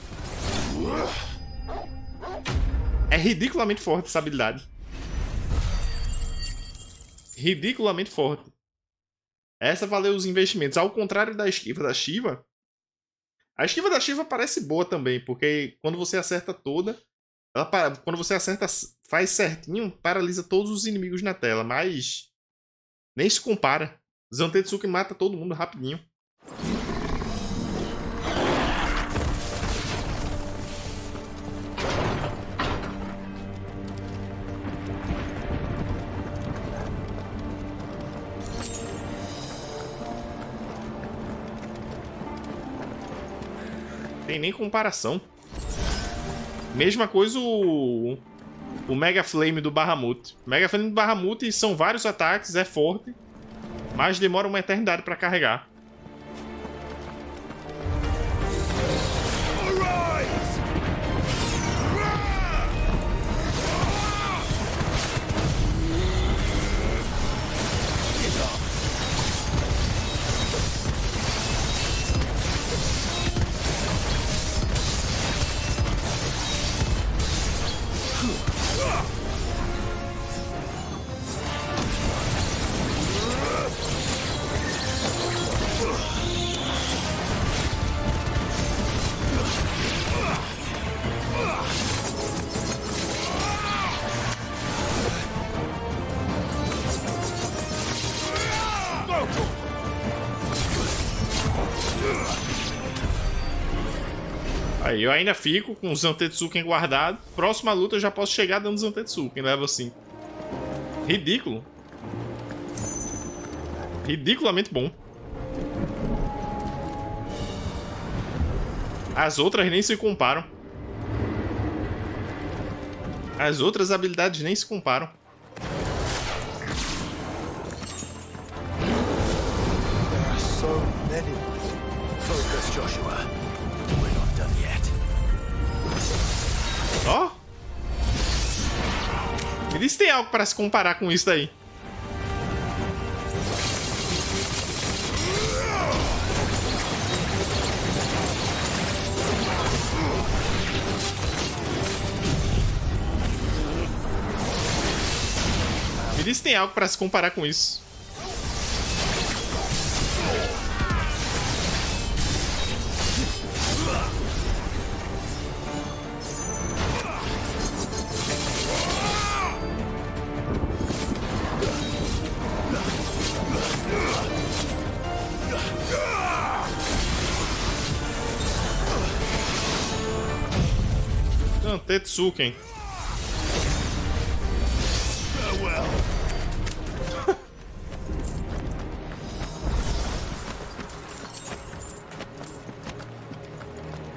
É ridiculamente forte essa habilidade. Ridiculamente forte. Essa valeu os investimentos. Ao contrário da esquiva da Shiva. A esquiva da Shiva parece boa também, porque quando você acerta toda, quando você acerta, faz certinho, paralisa todos os inimigos na tela, mas nem se compara. Zantetsuken mata todo mundo rapidinho. Tem nem comparação. Mesma coisa o Mega Flame do Bahamut. Mega Flame do Bahamut são vários ataques, é forte, mas demora uma eternidade para carregar. Aí eu ainda fico com o Zantetsuken guardado. Próxima luta eu já posso chegar dando Zantetsuken, level 5. Ridículo. Ridiculamente bom. As outras nem se comparam. As outras habilidades nem se comparam. There are so many. Focus, Joshua. We're not done yet. Ó. Me diz se tem algo para se comparar com isso daí. Me diz se tem algo para se comparar com isso. Tetsuken.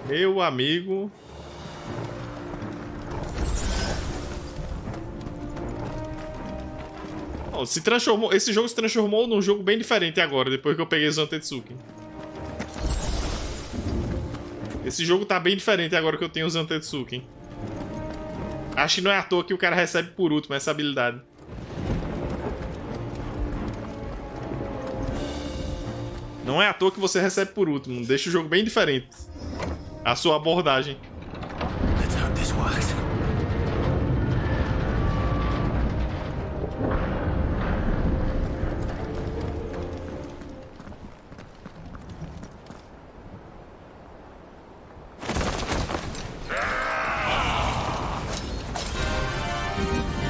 Meu amigo. Oh, se transformou, esse jogo se transformou num jogo bem diferente agora, depois que eu peguei o Zantetsuken. Esse jogo tá bem diferente agora que eu tenho o Zantetsuken. Acho que não é à toa que o cara recebe por último essa habilidade. Não é à toa que você recebe por último. Deixa o jogo bem diferente. A sua abordagem. Let's hope this works.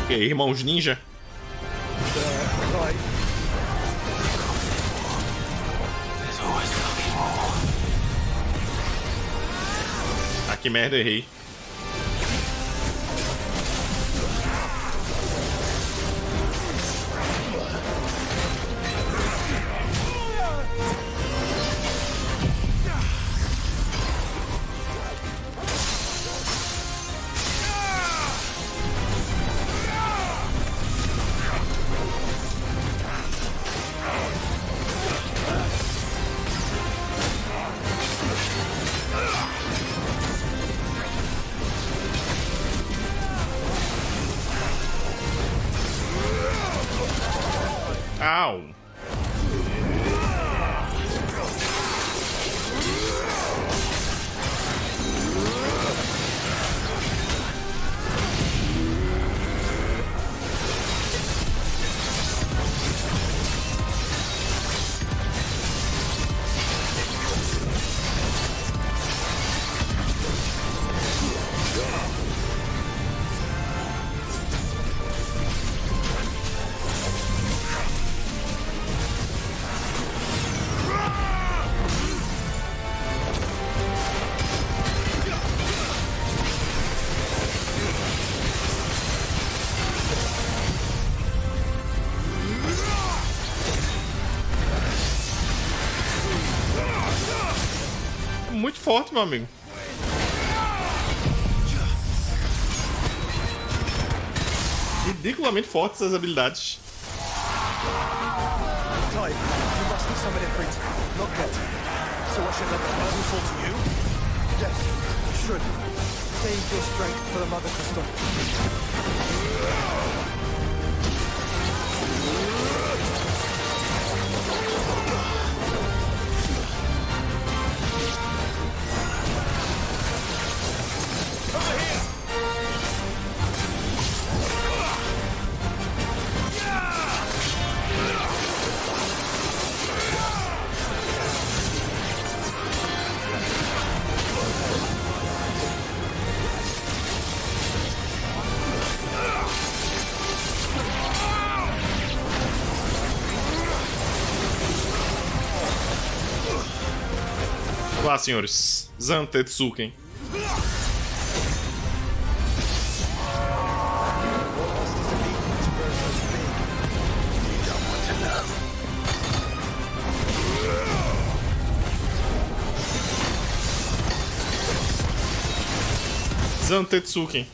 Ok, irmãos ninja. Ah, que merda, errei. Au. Muito forte, meu amigo. Ridiculamente fortes essas habilidades. Ty, you must be summoned in Crete. Not yet. So I should let the burden fall to you? Yes, you should. Save your strength for the Mother Crystal. Vá, senhores. Zantetsuken. Zantetsuken.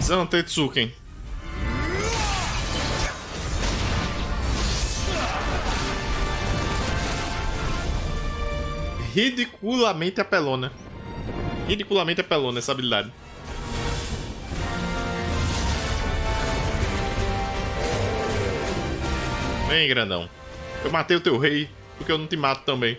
Zantetsuken. Ridiculamente apelona. Ridiculamente apelona essa habilidade. Vem, grandão. Eu matei o teu rei, porque eu não te mato também.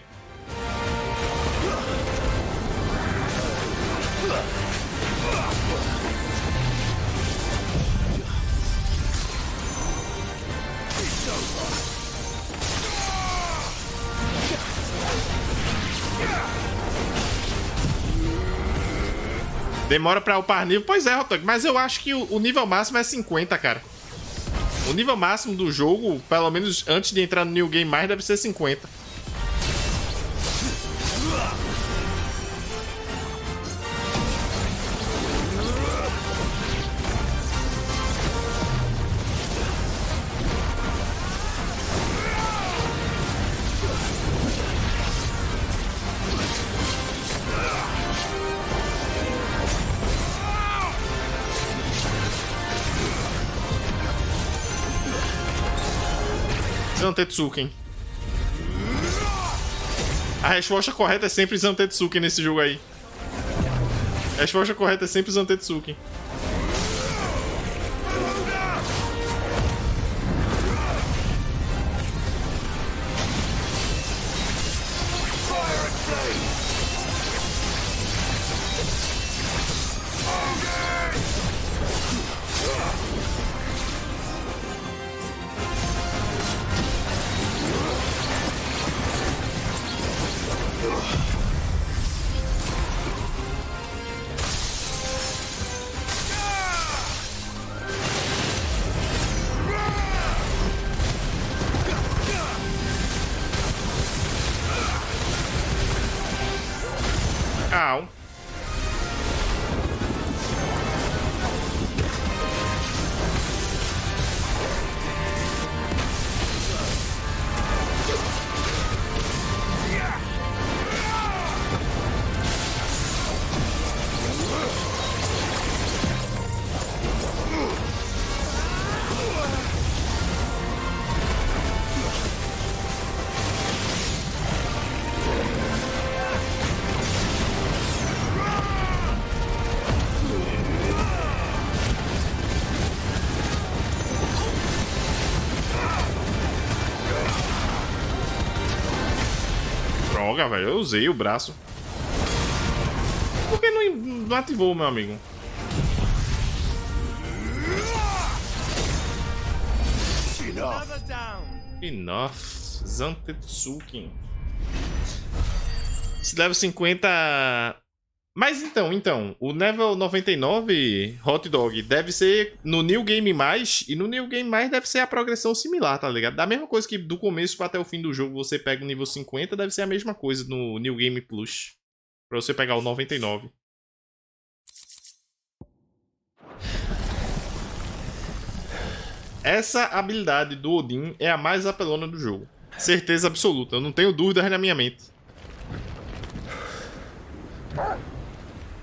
Demora pra upar nível? Pois é, Rotok, mas eu acho que o nível máximo é 50, cara. O nível máximo do jogo, pelo menos antes de entrar no New Game Mais, deve ser 50. Zantetsuken. A resposta correta é sempre Zantetsuken nesse jogo aí. A resposta correta é sempre Zantetsuken. Au. Droga, velho. Eu usei o braço. Por que não ativou, meu amigo? Enough. Zantetsuken. Se level 50... Mas então, o level 99 Hot Dog deve ser no New Game Mais, e no New Game Mais deve ser a progressão similar, tá ligado? Da mesma coisa que do começo até o fim do jogo você pega o nível 50, deve ser a mesma coisa no New Game Plus, pra você pegar o 99. Essa habilidade do Odin é a mais apelona do jogo. Certeza absoluta, eu não tenho dúvidas na minha mente.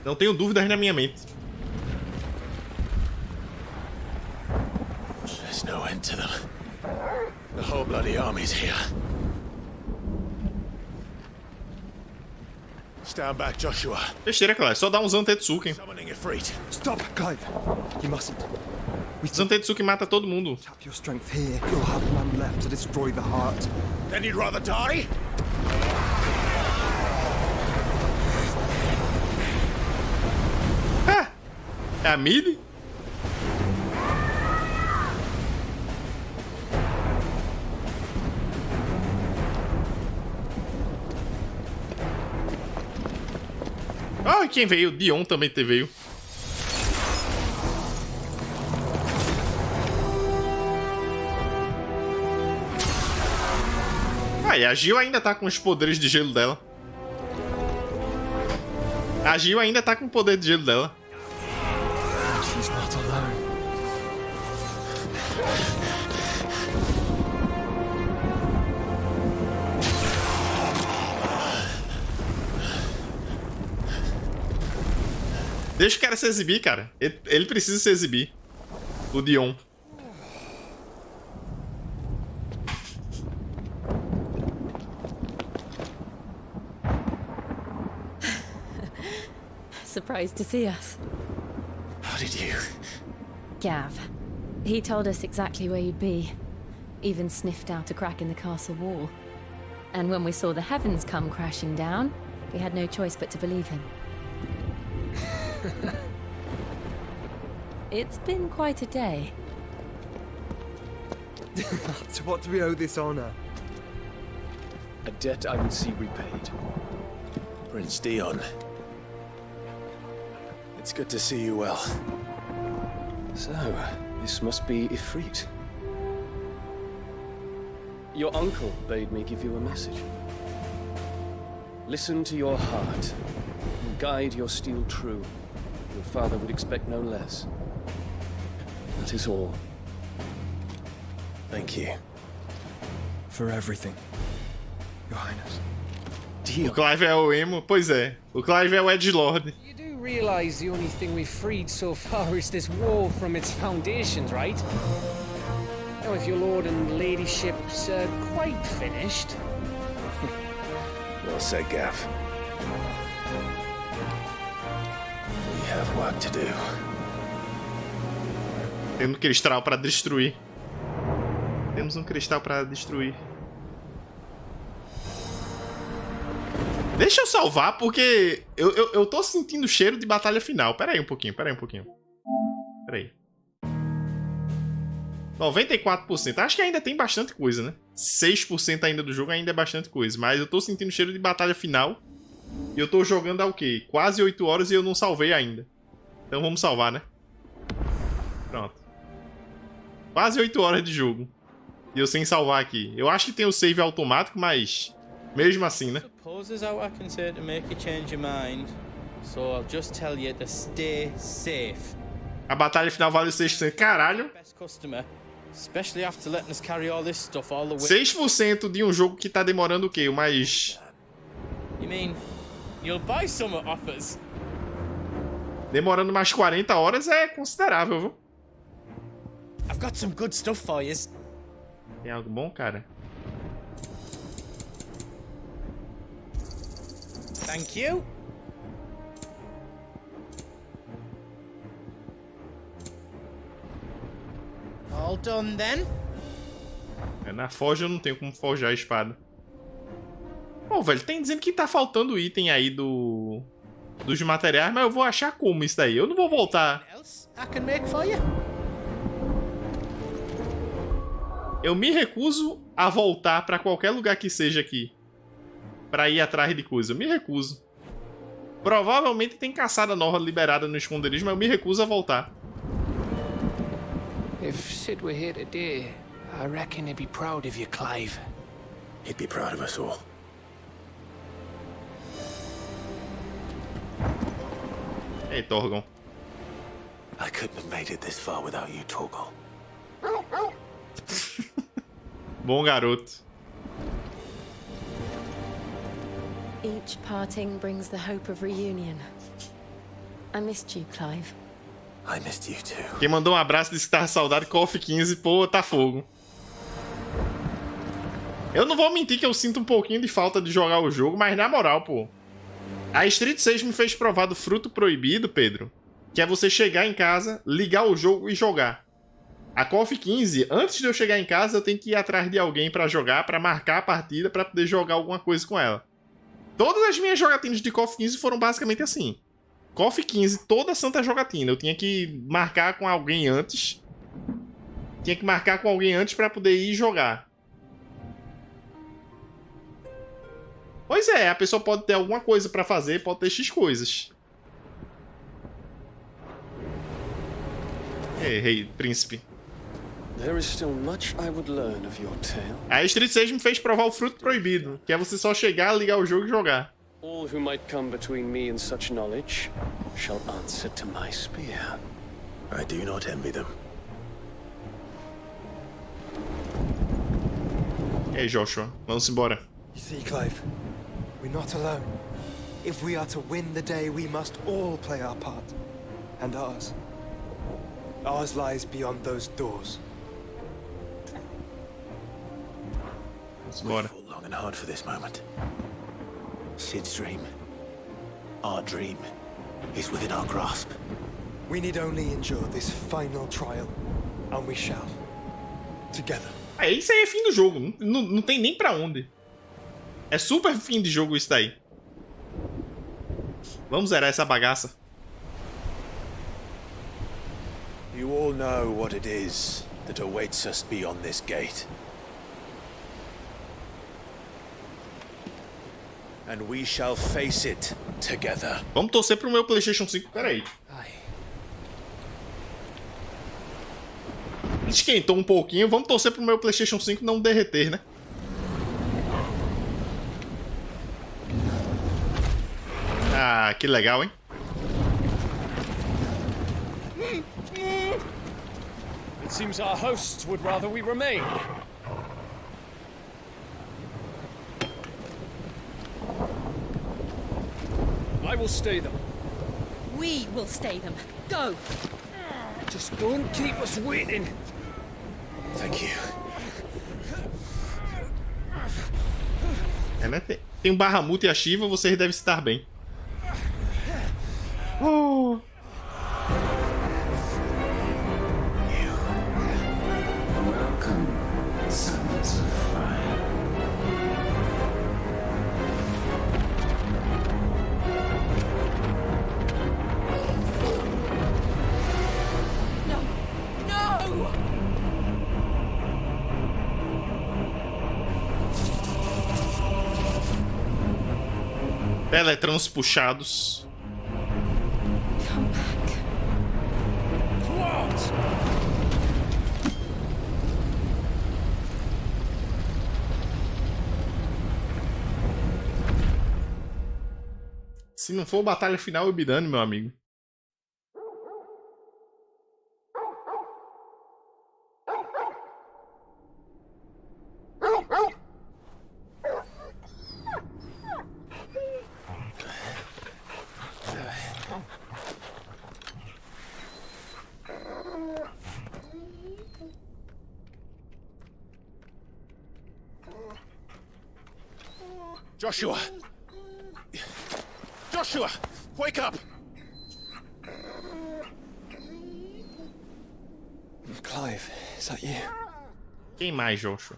Não tenho dúvidas na minha mente. There's no end to them. The whole bloody army's here. Stand back, Joshua. Besteira, claro. É só dar um Zantetsuken. Stop, Clive. You mustn't. Zantetsuken mata todo mundo. Tap your strength here. You'll have none left to destroy the heart. Then you'd rather die? É a mid? Ah, quem veio? Dion também veio. Aí, a Jill ainda tá com os poderes de gelo dela. A Jill ainda tá com o poder de gelo dela. She's not alone. Deixa o cara se exibir, cara. Ele precisa se exibir. O Dion. Surprised to see us. How did you? Gav. He told us exactly where you'd be. Even sniffed out a crack in the castle wall. And when we saw the heavens come crashing down, we had no choice but to believe him. It's been quite a day. To what do we owe this honor? A debt I will see repaid. Prince Dion. It's good to see you well. So, this must be Ifrit. Your uncle bade me give you a message. Listen to your heart, and guide your steel true. Your father would expect no less. That is all. Thank you. For everything, Your Highness. O Clive é o emo? Pois é. O Clive é o edgelord. You do realize the only thing we've freed so far is this wall from its foundations, right? Now, if your lord and ladyship's quite finished... Well said, Gav. We have work to do. Temos um cristal para destruir. Temos um cristal para destruir. Deixa eu salvar, porque eu tô sentindo o cheiro de batalha final. Pera aí um pouquinho, pera aí um pouquinho. Pera aí. 94%. Acho que ainda tem bastante coisa, né? 6% ainda do jogo ainda é bastante coisa. Mas eu tô sentindo o cheiro de batalha final. E eu tô jogando há o quê? Quase 8 horas e eu não salvei ainda. Então vamos salvar, né? Pronto. Quase 8 horas de jogo. E eu sem salvar aqui. Eu acho que tem o save automático, mas... mesmo assim, né? Suppose there's out I can say to make you change your mind. So I'll just tell you to stay safe. A batalha final vale 6%. Caralho. Best customer, especially after letting us carry all this stuff all the way. 6% de um jogo que tá demorando o quê? Mais... You mean you'll buy some off us? Demorando mais 40 horas é considerável, viu? I've got some good stuff for you. Tem algo bom, cara? Thank you. All done then? Na forja eu não tenho como forjar a espada. Pô, velho, tem dizendo que tá faltando item aí dos materiais, mas eu vou achar como isso daí. Eu não vou voltar. I can make for you. Eu me recuso a voltar pra qualquer lugar que seja aqui. Pra ir atrás de coisa. Eu me recuso. Provavelmente tem caçada nova liberada no esconderijo, mas eu me recuso a voltar. If Sid were here today, I reckon he'd be proud of you, Clive. He'd be proud of us all. Ei, Torgon. I couldn't have made it this far without you, Torgal. Bom garoto. Each parting brings the hope of reunion. I missed you, Clive. I missed you too. Quem mandou um abraço disse que tava saudade de KOF 15, pô, tá fogo. Eu não vou mentir que eu sinto um pouquinho de falta de jogar o jogo, mas na moral, pô. A Street 6 me fez provar do fruto proibido, Pedro, que é você chegar em casa, ligar o jogo e jogar. A KOF 15, antes de eu chegar em casa, eu tenho que ir atrás de alguém pra jogar, pra marcar a partida, pra poder jogar alguma coisa com ela. Todas as minhas jogatinas de KOF 15 foram basicamente assim. KOF 15, toda santa jogatina. Eu tinha que marcar com alguém antes. Tinha que marcar com alguém antes pra poder ir jogar. Pois é, a pessoa pode ter alguma coisa pra fazer, pode ter X coisas. Ei, príncipe. There is still much I would learn of your tale. A Street 6 me fez provar o fruto proibido, que é você só chegar, ligar o jogo e jogar. All who might come between me and such knowledge shall answer to my spear. I do not envy them. E aí, Joshua, vamos embora. You see, Clive, we're not alone. If we are to win the day, we must all play our part. And ours. Ours lies beyond those doors. Vamos embora. We fought long and hard for this moment. Sid's dream, our dream, is within our grasp. We need only endure this final trial, and we shall. Together. Isso aí é fim do jogo, não tem nem pra onde. É super fim de jogo isso daí. Vamos zerar essa bagaça. You all know what it is that awaits us beyond this gate. And we shall face it together. Vamos torcer pro meu PlayStation 5. Pera aí. Esquentou um pouquinho. Vamos torcer pro meu PlayStation 5 não derreter, né? Ah, que legal, hein? It seems our hosts would rather we remain. I will stay them. We will stay them. Go! Just don't keep us waiting. Thank you. É, né? Tem um Bahamut e a Shiva, vocês devem estar bem. Oh. Welcome, sons of fire. No! Teletrans puxados. Come back. What? Se não for batalha final, eu me dane, meu amigo. Joshua! Joshua! Wake up! Clive, is that you? Quem mais, Joshua?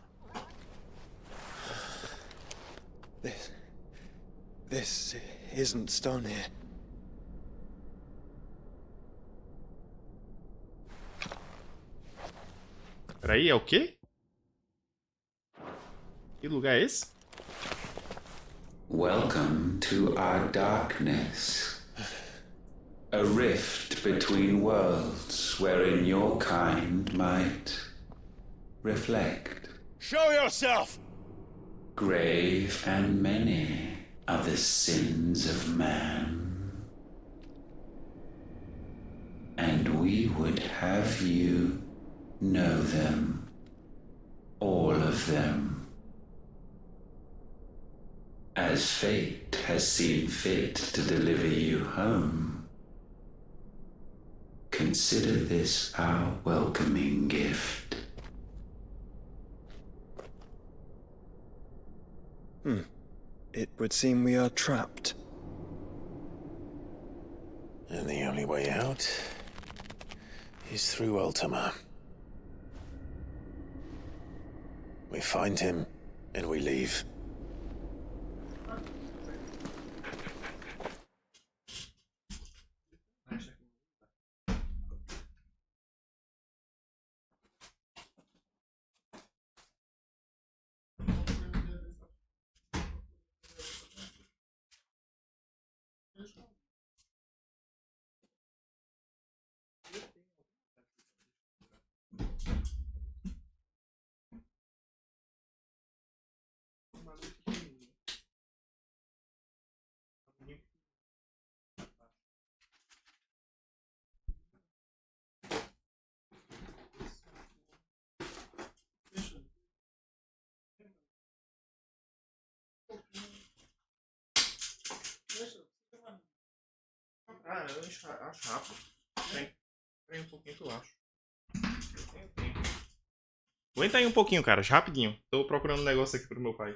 This isn't stone here. Peraí, é o quê? Que lugar é esse? Welcome to our darkness. A rift between worlds wherein your kind might reflect. Show yourself! Grave and many are the sins of man. And we would have you know them. All of them. As fate has seen fit to deliver you home, consider this our welcoming gift. It would seem we are trapped. And the only way out is through Ultima. We find him and we leave. Cara, eu acho rápido. Vem um pouquinho que eu acho. Aguenta aí um pouquinho, cara. Rapidinho. Tô procurando um negócio aqui pro meu pai.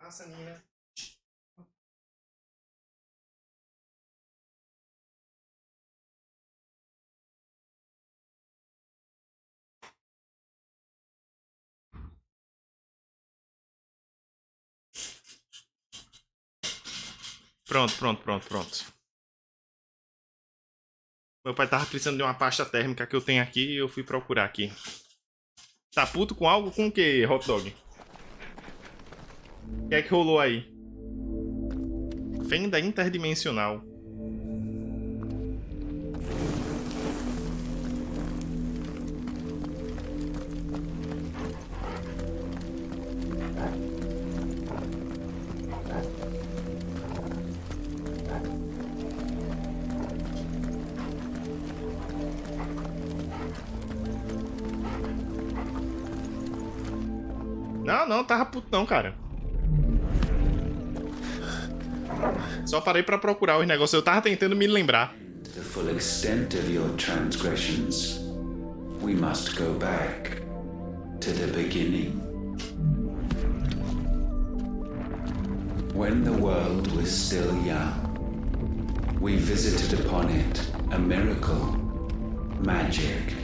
Passa, Nina. Pronto. Meu pai tava precisando de uma pasta térmica que eu tenho aqui e eu fui procurar aqui. Tá puto com algo? Com o que, hot dog? O que é que rolou aí? Fenda interdimensional. Não, tava puto não, cara. Só parei pra procurar os negócios. Eu tava tentando me lembrar. The full extent of your transgressions, we must go back to the beginning. When the world was still young, we visited upon it a miracle, magic,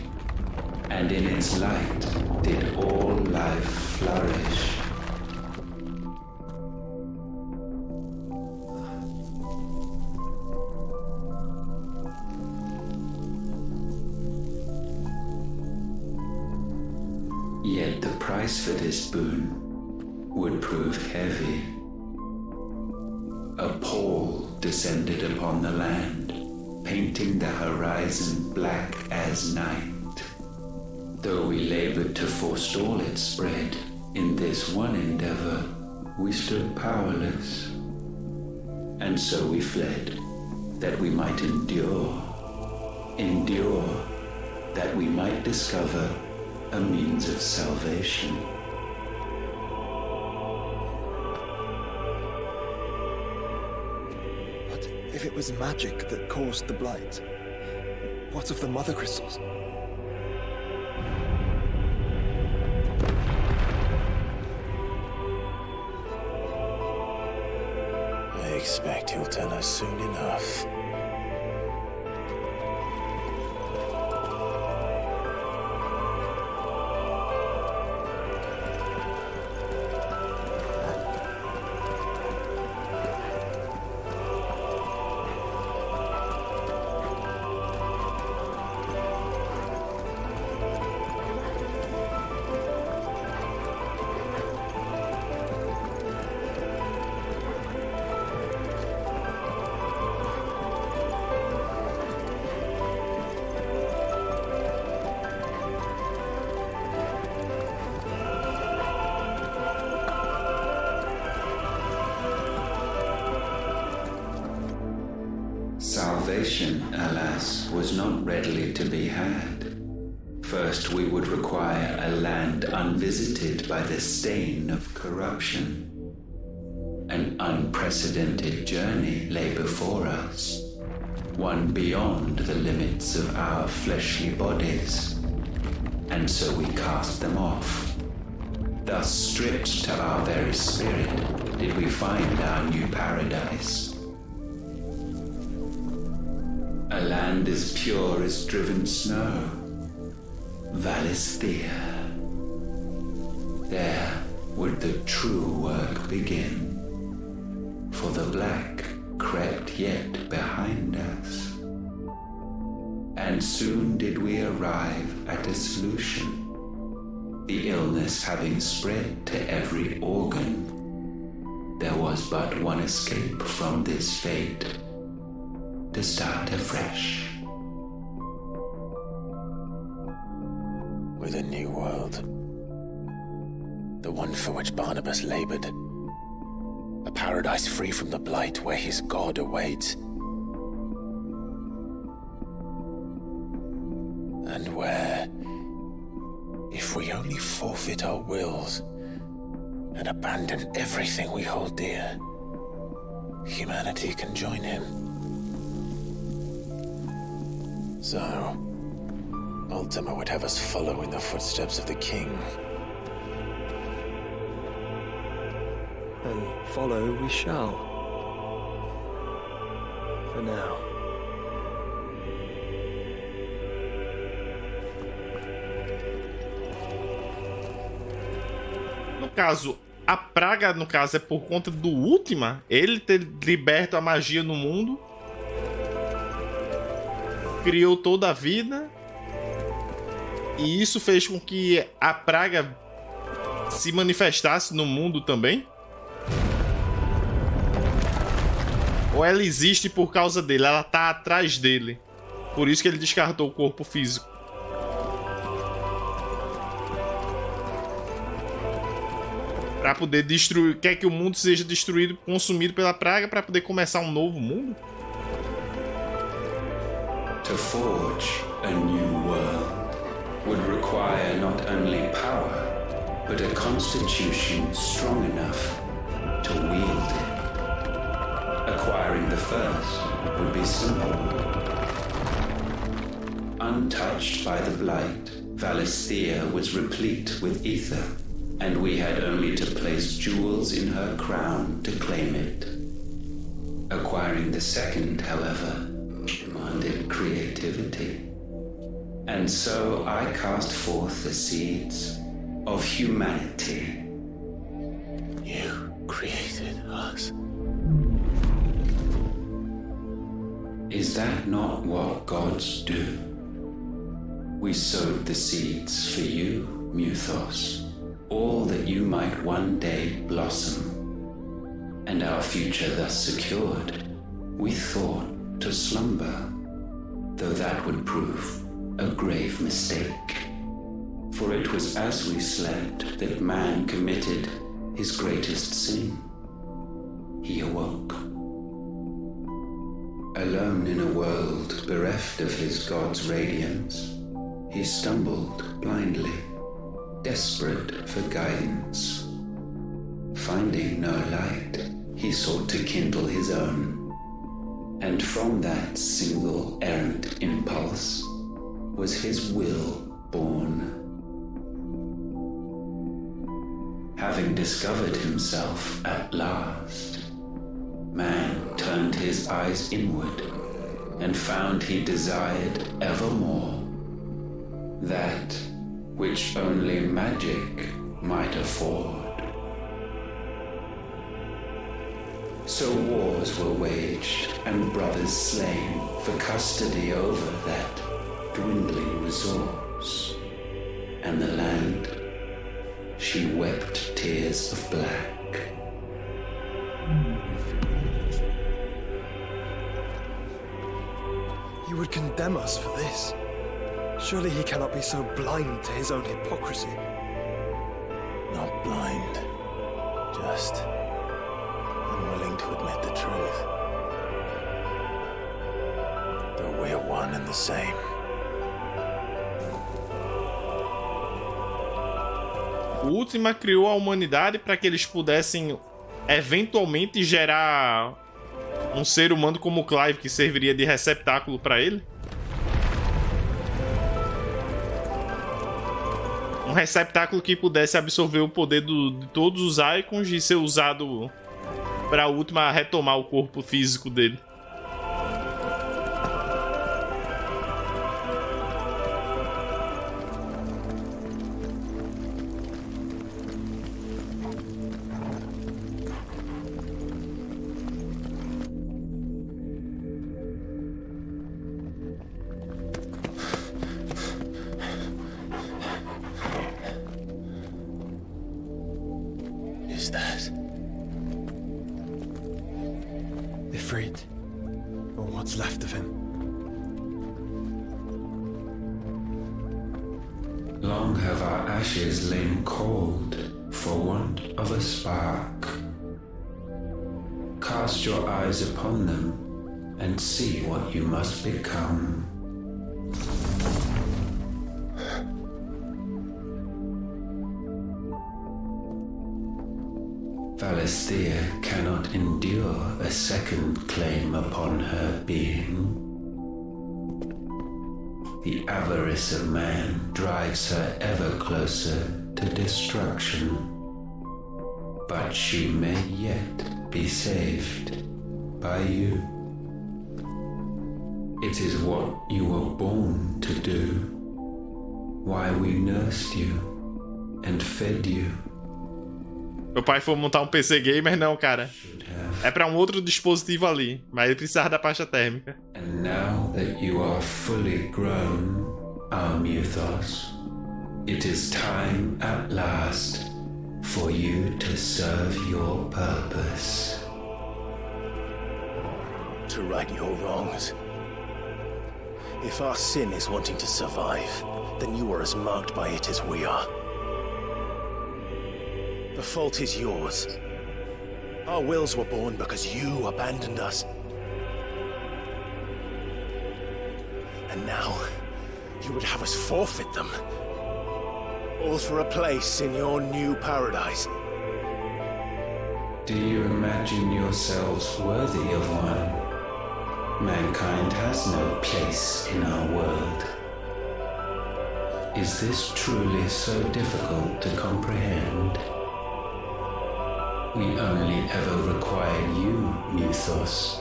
and in its light did all life flourish. Yet the price for this boon would prove heavy. A pall descended upon the land, painting the horizon black as night. Though we labored to forestall its spread, in this one endeavor, we stood powerless. And so we fled, that we might endure, that we might discover a means of salvation. But if it was magic that caused the blight, what of the mother crystals? I expect he'll tell us soon enough. salvation, alas, was not readily to be had. First, we would require a land unvisited by the stain of corruption. An unprecedented journey lay before us, one beyond the limits of our fleshly bodies, and so we cast them off. Thus, stripped to our very spirit, did we find our new paradise. A land as pure as driven snow, Valisthea. There would the true work begin, for the black crept yet behind us. And soon did we arrive at a solution, the illness having spread to every organ. There was but one escape from this fate, to start afresh. With a new world. The one for which Barnabas labored. A paradise free from the blight where his God awaits. And where, if we only forfeit our wills and abandon everything we hold dear, humanity can join him. So, Ultima would have us follow in the footsteps of the king. And follow we shall. For now. No caso, a praga, no caso, é por conta do Ultima, ele ter liberto a magia no mundo, criou toda a vida, e isso fez com que a praga se manifestasse no mundo também? Ou ela existe por causa dele, ela tá atrás dele, por isso que ele descartou o corpo físico? Pra poder destruir, quer que o mundo seja destruído, consumido pela praga, para poder começar um novo mundo? To forge a new world would require not only power, but a constitution strong enough to wield it. Acquiring the first would be simple. Untouched by the blight, Valisthea was replete with ether, and we had only to place jewels in her crown to claim it. Acquiring the second, however, demanded creativity. And so I cast forth the seeds of humanity. You created us. Is that not what gods do? We sowed the seeds for you, Muthos, all that you might one day blossom. And our future thus secured, we thought to slumber, though that would prove a grave mistake. For it was as we slept that man committed his greatest sin. He awoke. Alone in a world bereft of his God's radiance, he stumbled blindly, desperate for guidance. Finding no light, he sought to kindle his own. And from that single errant impulse was his will born. Having discovered himself at last, man turned his eyes inward and found he desired evermore that which only magic might afford. So wars were waged and brothers slain for custody over that dwindling resource. And the land, she wept tears of black. He would condemn us for this. Surely he cannot be so blind to his own hypocrisy. Not blind, just unwilling to admit the truth. They're one and the same. O Ultima criou a humanidade para que eles pudessem eventualmente gerar um ser humano como o Clive que serviria de receptáculo para ele. Um receptáculo que pudesse absorver o poder de todos os Icons e ser usado para a Ultima retomar o corpo físico dele. Is that Ifrit, or what's left of him? Long have our ashes lain cold for want of a spark. Cast your eyes upon them and see what you must become. Valisthea cannot endure a second claim upon her being. The avarice of man drives her ever closer to destruction. But she may yet be saved by you. It is what you were born to do, why we nursed you and fed you. Meu pai foi montar um PC gamer, não, cara. É pra um outro dispositivo ali, mas ele precisava da pasta térmica. And now that you are fully grown, our Mythos, it is time at last for you to serve your purpose. To right your wrongs. If our sin is wanting to survive, then you are as marked by it as we are. The fault is yours. Our wills were born because you abandoned us. And now, you would have us forfeit them. All for a place in your new paradise. Do you imagine yourselves worthy of one? Mankind has no place in our world. Is this truly so difficult to comprehend? We only ever require you, Mythos,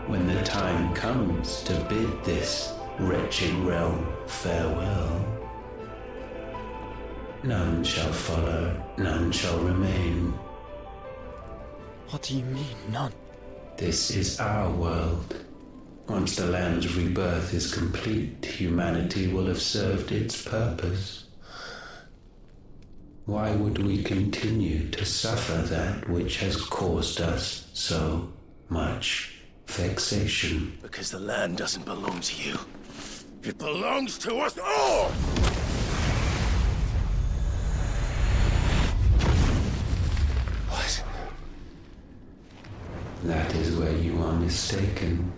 when the time comes to bid this wretched realm farewell. None shall follow, none shall remain. What do you mean, none? This is our world. Once the land's rebirth is complete, humanity will have served its purpose. Why would we continue to suffer that which has caused us so much vexation? Because the land doesn't belong to you. It belongs to us all! What? That is where you are mistaken.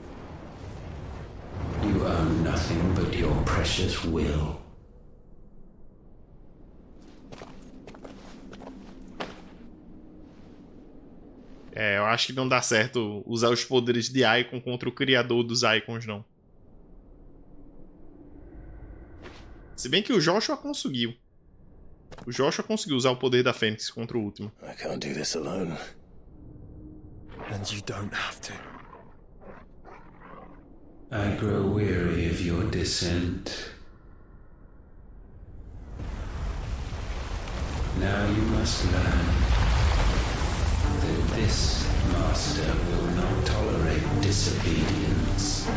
You own nothing but your precious will. Eu acho que não dá certo usar os poderes de Icon contra o criador dos Icons, não. Se bem que o Joshua conseguiu. O Joshua conseguiu usar o poder da Fênix contra o último. I can't do this alone. And you don't have to. I grow weary of your dissent. Now you must learn that this master will not tolerate disobedience.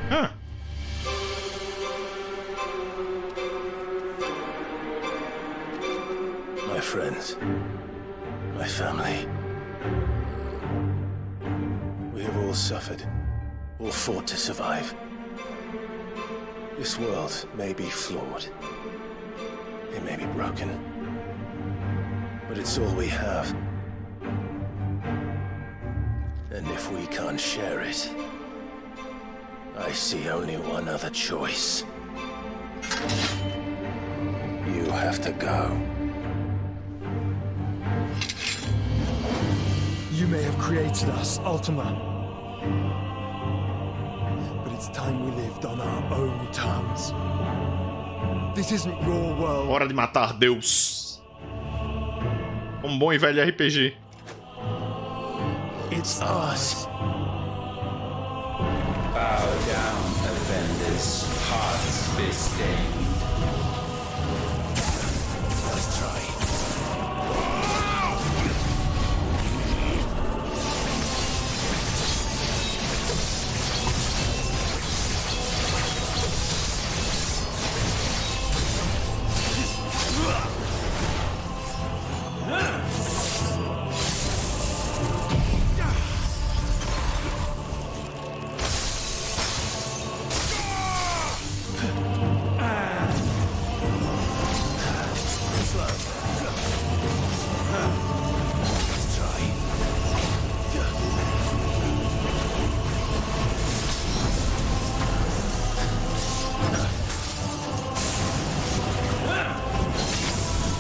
Huh. My friends, my family, we have all suffered, all fought to survive. This world may be flawed. It may be broken. But it's all we have. And if we can't share it, I see only one other choice. You have to go. You may have created us, Ultima. But it's time we lived on our own terms. This isn't your world. Hora de matar Deus. Bom e velho RPG. It's ours. Bow down, offenders, hearts be stained. Let's try.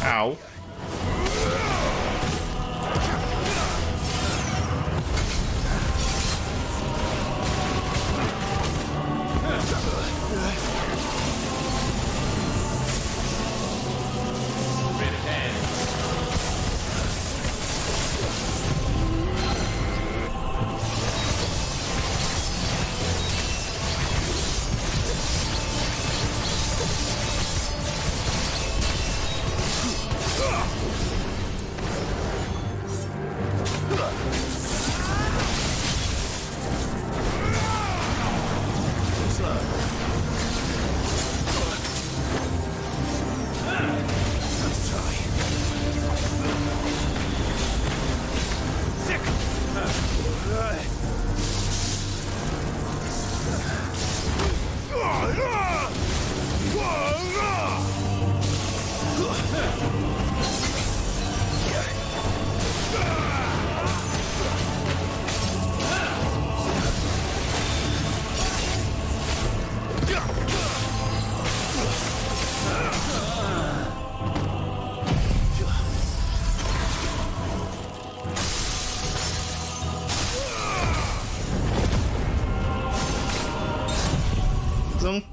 Ow.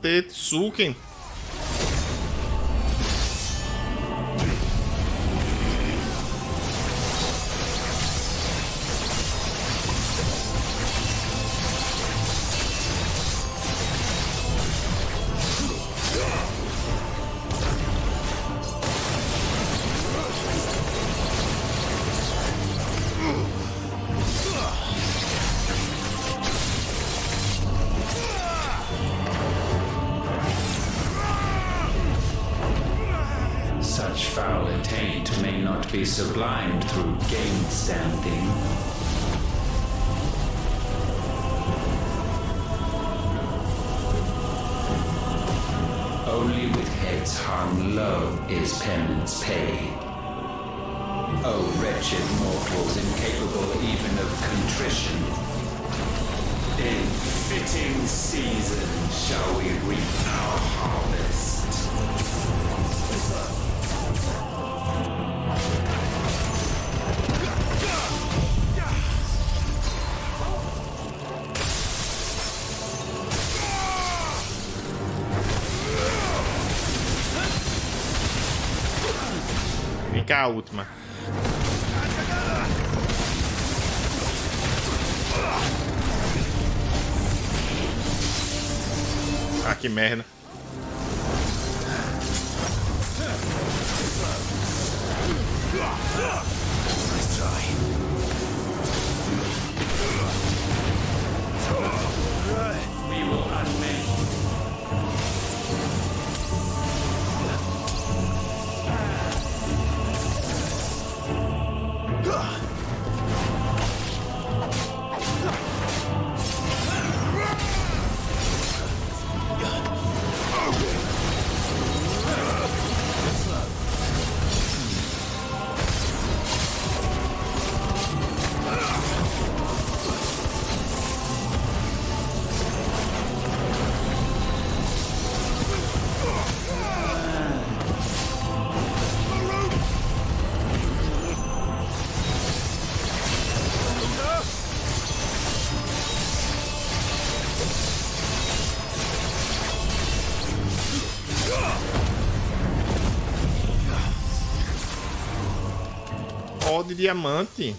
Tetsuken. Such foul attaint may not be sublimed through game standing. Only with heads hung low is penance paid. O wretched mortals incapable even of contrition, in fitting season shall we reap our harvest. Vem cá, a última. Ah, que merda. We will unmake. pó de diamante.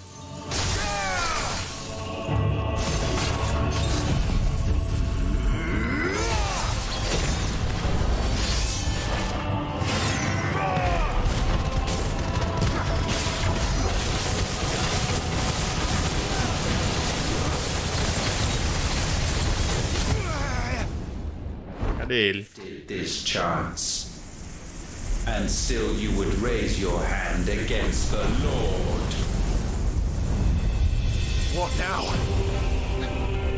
Cadê ele? This chance. And still you would raise your hand against the Lord. What now?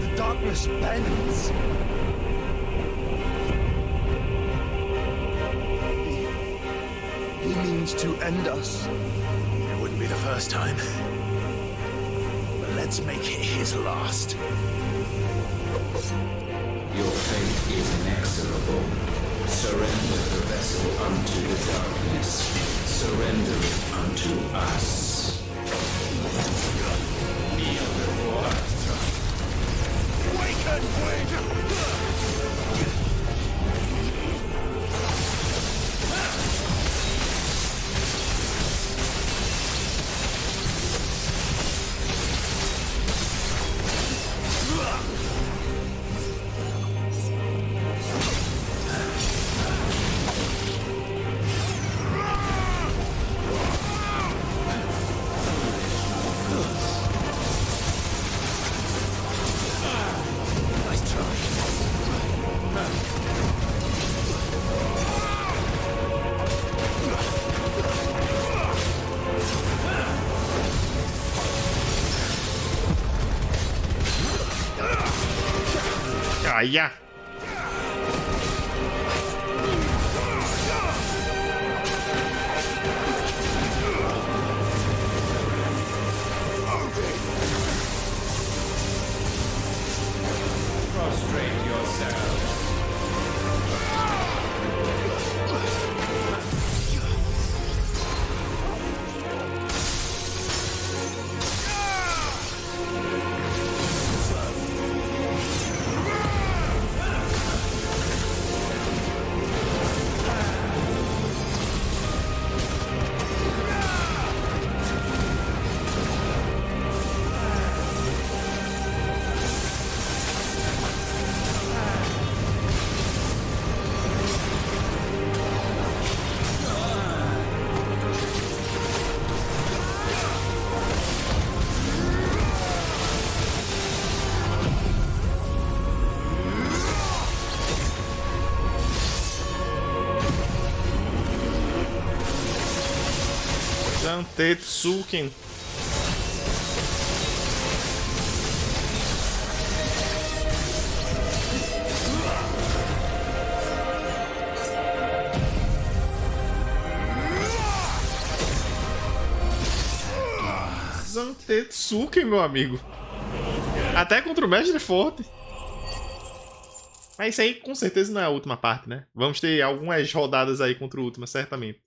The darkness bends. He means to end us. It wouldn't be the first time. But let's make it his last. Your fate is inexorable. Surrender the vessel unto the darkness. Surrender it unto us. Kneel before us. Waken! Caia! Prostrate yourselves. Tetsuken. Zantetsuken, meu amigo. Até contra o mestre é forte. Mas isso aí com certeza não é a última parte, né? Vamos ter algumas rodadas aí contra o último, certamente.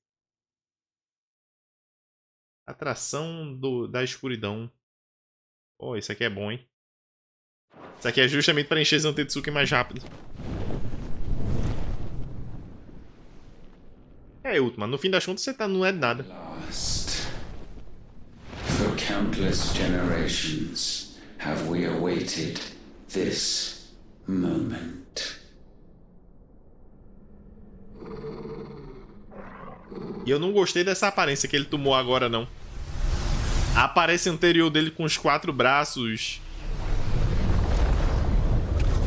Atração da escuridão. Oh, isso aqui é bom, hein? Isso aqui é justamente para encher Zantetsuken mais rápido. É, Ultima, no fim das contas você não é de nada. For countless generations have we awaited this moment. E eu não gostei dessa aparência que ele tomou agora, não. A aparência anterior dele com os 4 braços.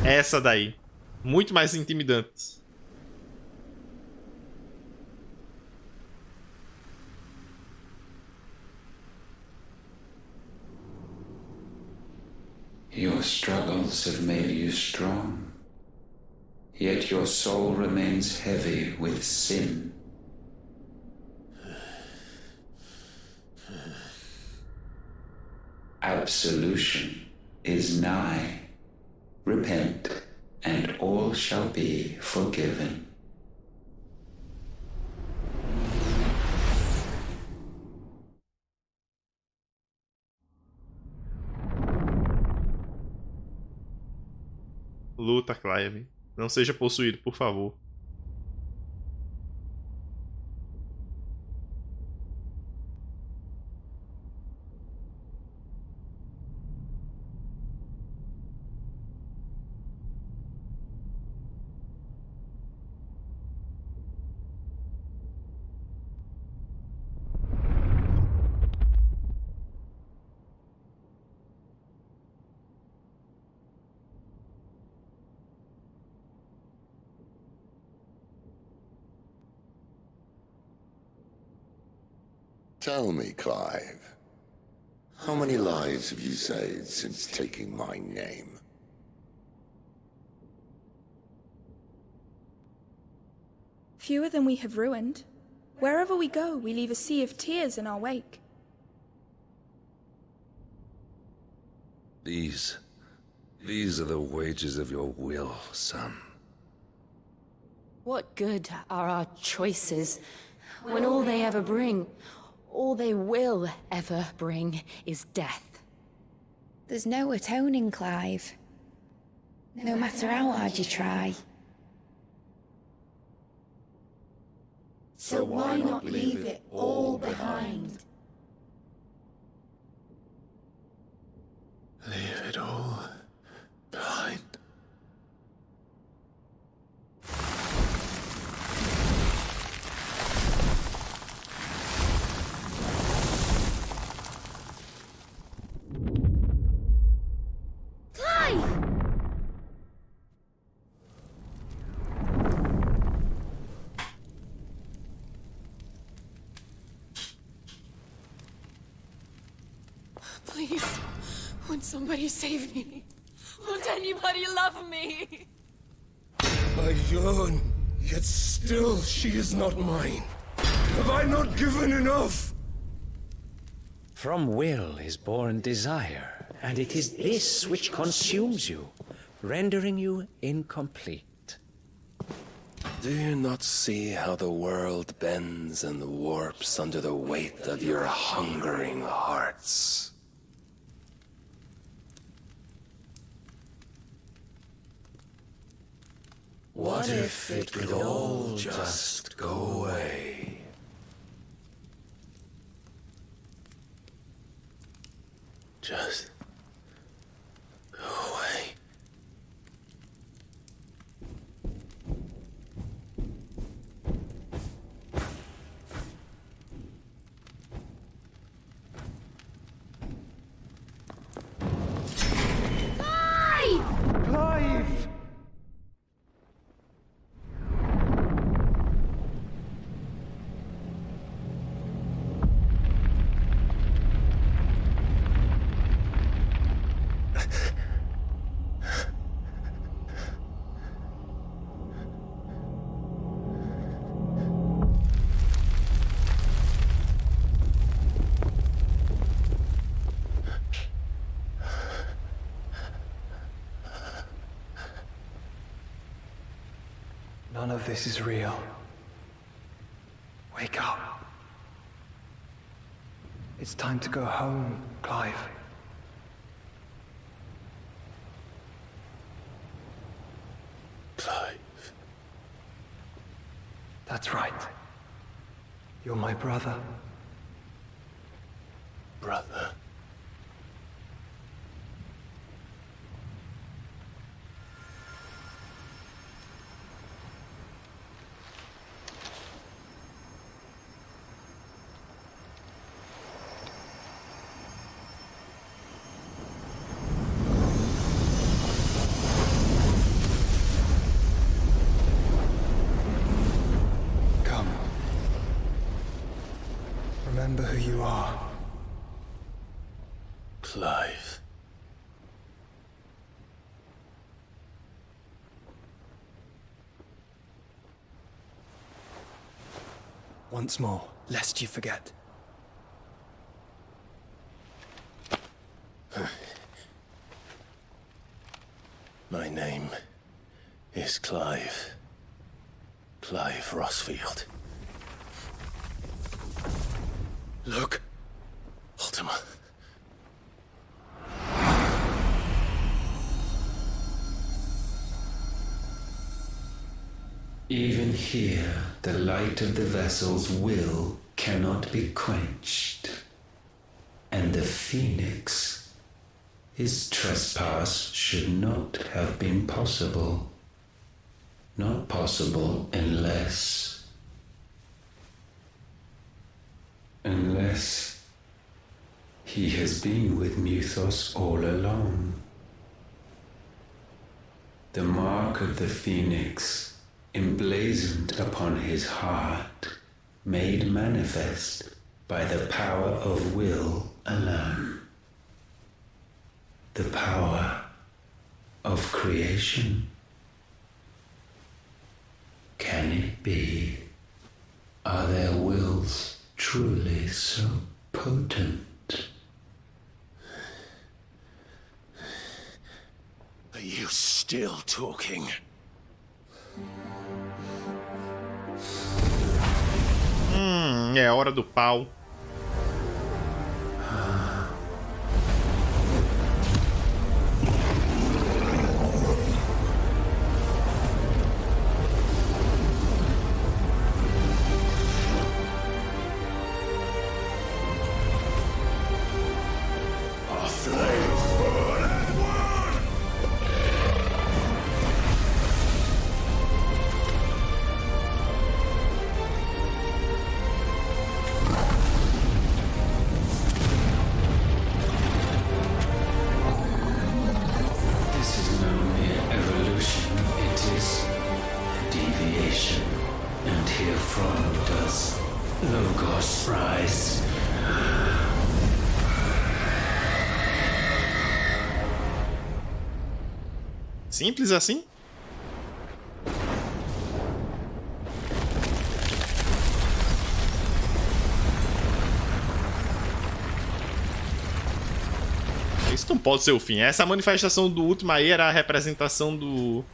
Essa daí. Muito mais intimidante. Your struggles have made you strong. Yet your soul remains heavy with sin. Absolution is nigh. Repent, and all shall be forgiven. Luta, Clive. Não seja possuído, por favor. Tell me, Clive, how many lives have you saved since taking my name? Fewer than we have ruined. Wherever we go, we leave a sea of tears in our wake. These are the wages of your will, son. What good are our choices when all they ever bring, all they will ever bring, is death? There's no atoning, Clive. No matter how hard you try. So why not leave it all behind? Leave it all behind. Clive! Please, won't somebody save me? Won't anybody love me? I yearn, yet still she is not mine. Have I not given enough? From will is born desire, and it is this which consumes you, rendering you incomplete. Do you not see how the world bends and warps under the weight of your hungering hearts? What if it could all just go away? Just go away. Clive! None of this is real. Wake up. It's time to go home, Clive. Clive. That's right. You're my brother. Brother. Remember who you are. Clive. Once more, lest you forget. My name is Clive. Clive Rossfield. Look, Ultima. Even here, the light of the vessel's will cannot be quenched. And the Phoenix, his trespass should not have been possible. Not possible unless he has been with Muthos all along. The mark of the Phoenix, emblazoned upon his heart, made manifest by the power of will alone. The power of creation. Can it be? Are their wills truly so potent? Are you still talking? É a hora do pau. Simples assim? Isso não pode ser o fim. Essa manifestação do último aí era a representação do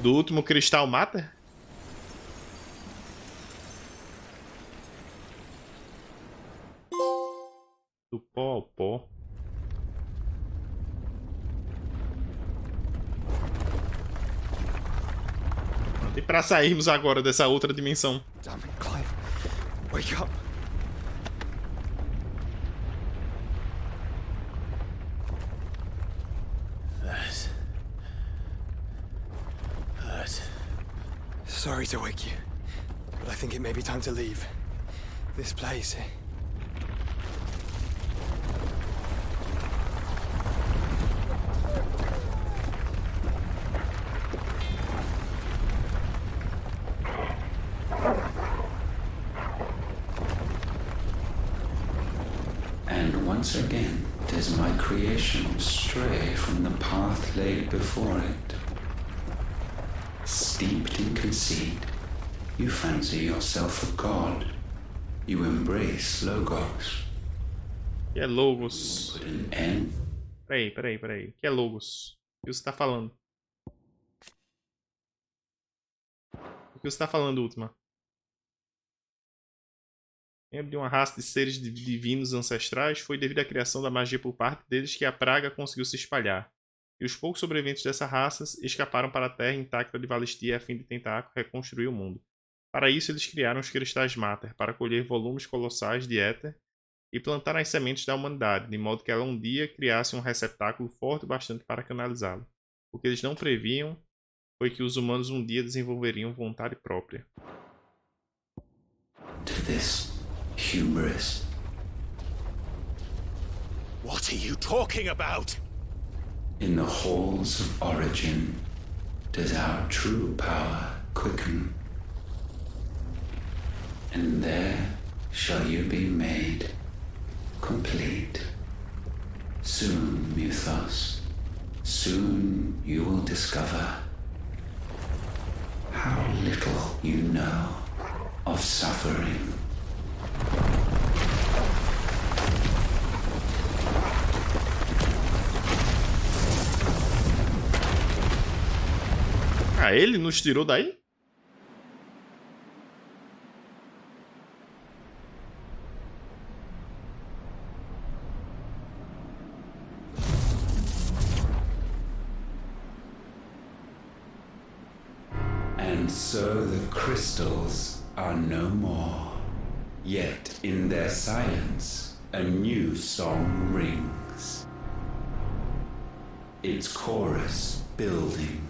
último Cristal Mater? Do pó ao pó. E para sairmos agora dessa outra dimensão. Damn it, Clive. Wake up. Sorry to wake you, but I think it may be time to leave. This place. And once again does my creation stray from the path laid before it. Steeped in conceit, you fancy yourself a god. You embrace Logos. Que é Logos? Peraí. Que é Logos? O que você tá falando? O que você tá falando, Ultima? Membro de uma raça de seres divinos ancestrais, foi devido à criação da magia por parte deles que a praga conseguiu se espalhar. E os poucos sobreviventes dessa raça escaparam para a Terra intacta de Valistia a fim de tentar reconstruir o mundo. Para isso, eles criaram os Cristais Mater, para colher volumes colossais de éter e plantar as sementes da humanidade, de modo que ela um dia criasse um receptáculo forte bastante para canalizá-lo. O que eles não previam foi que os humanos um dia desenvolveriam vontade própria. To this hubris. What are you talking about? In the halls of origin does our true power quicken. And there shall you be made complete. Soon, Muthos, soon you will discover how little you know of suffering. Ah, ele nos tirou daí? And so the crystals are no more. Yet in their silence, a new song rings. Its chorus building.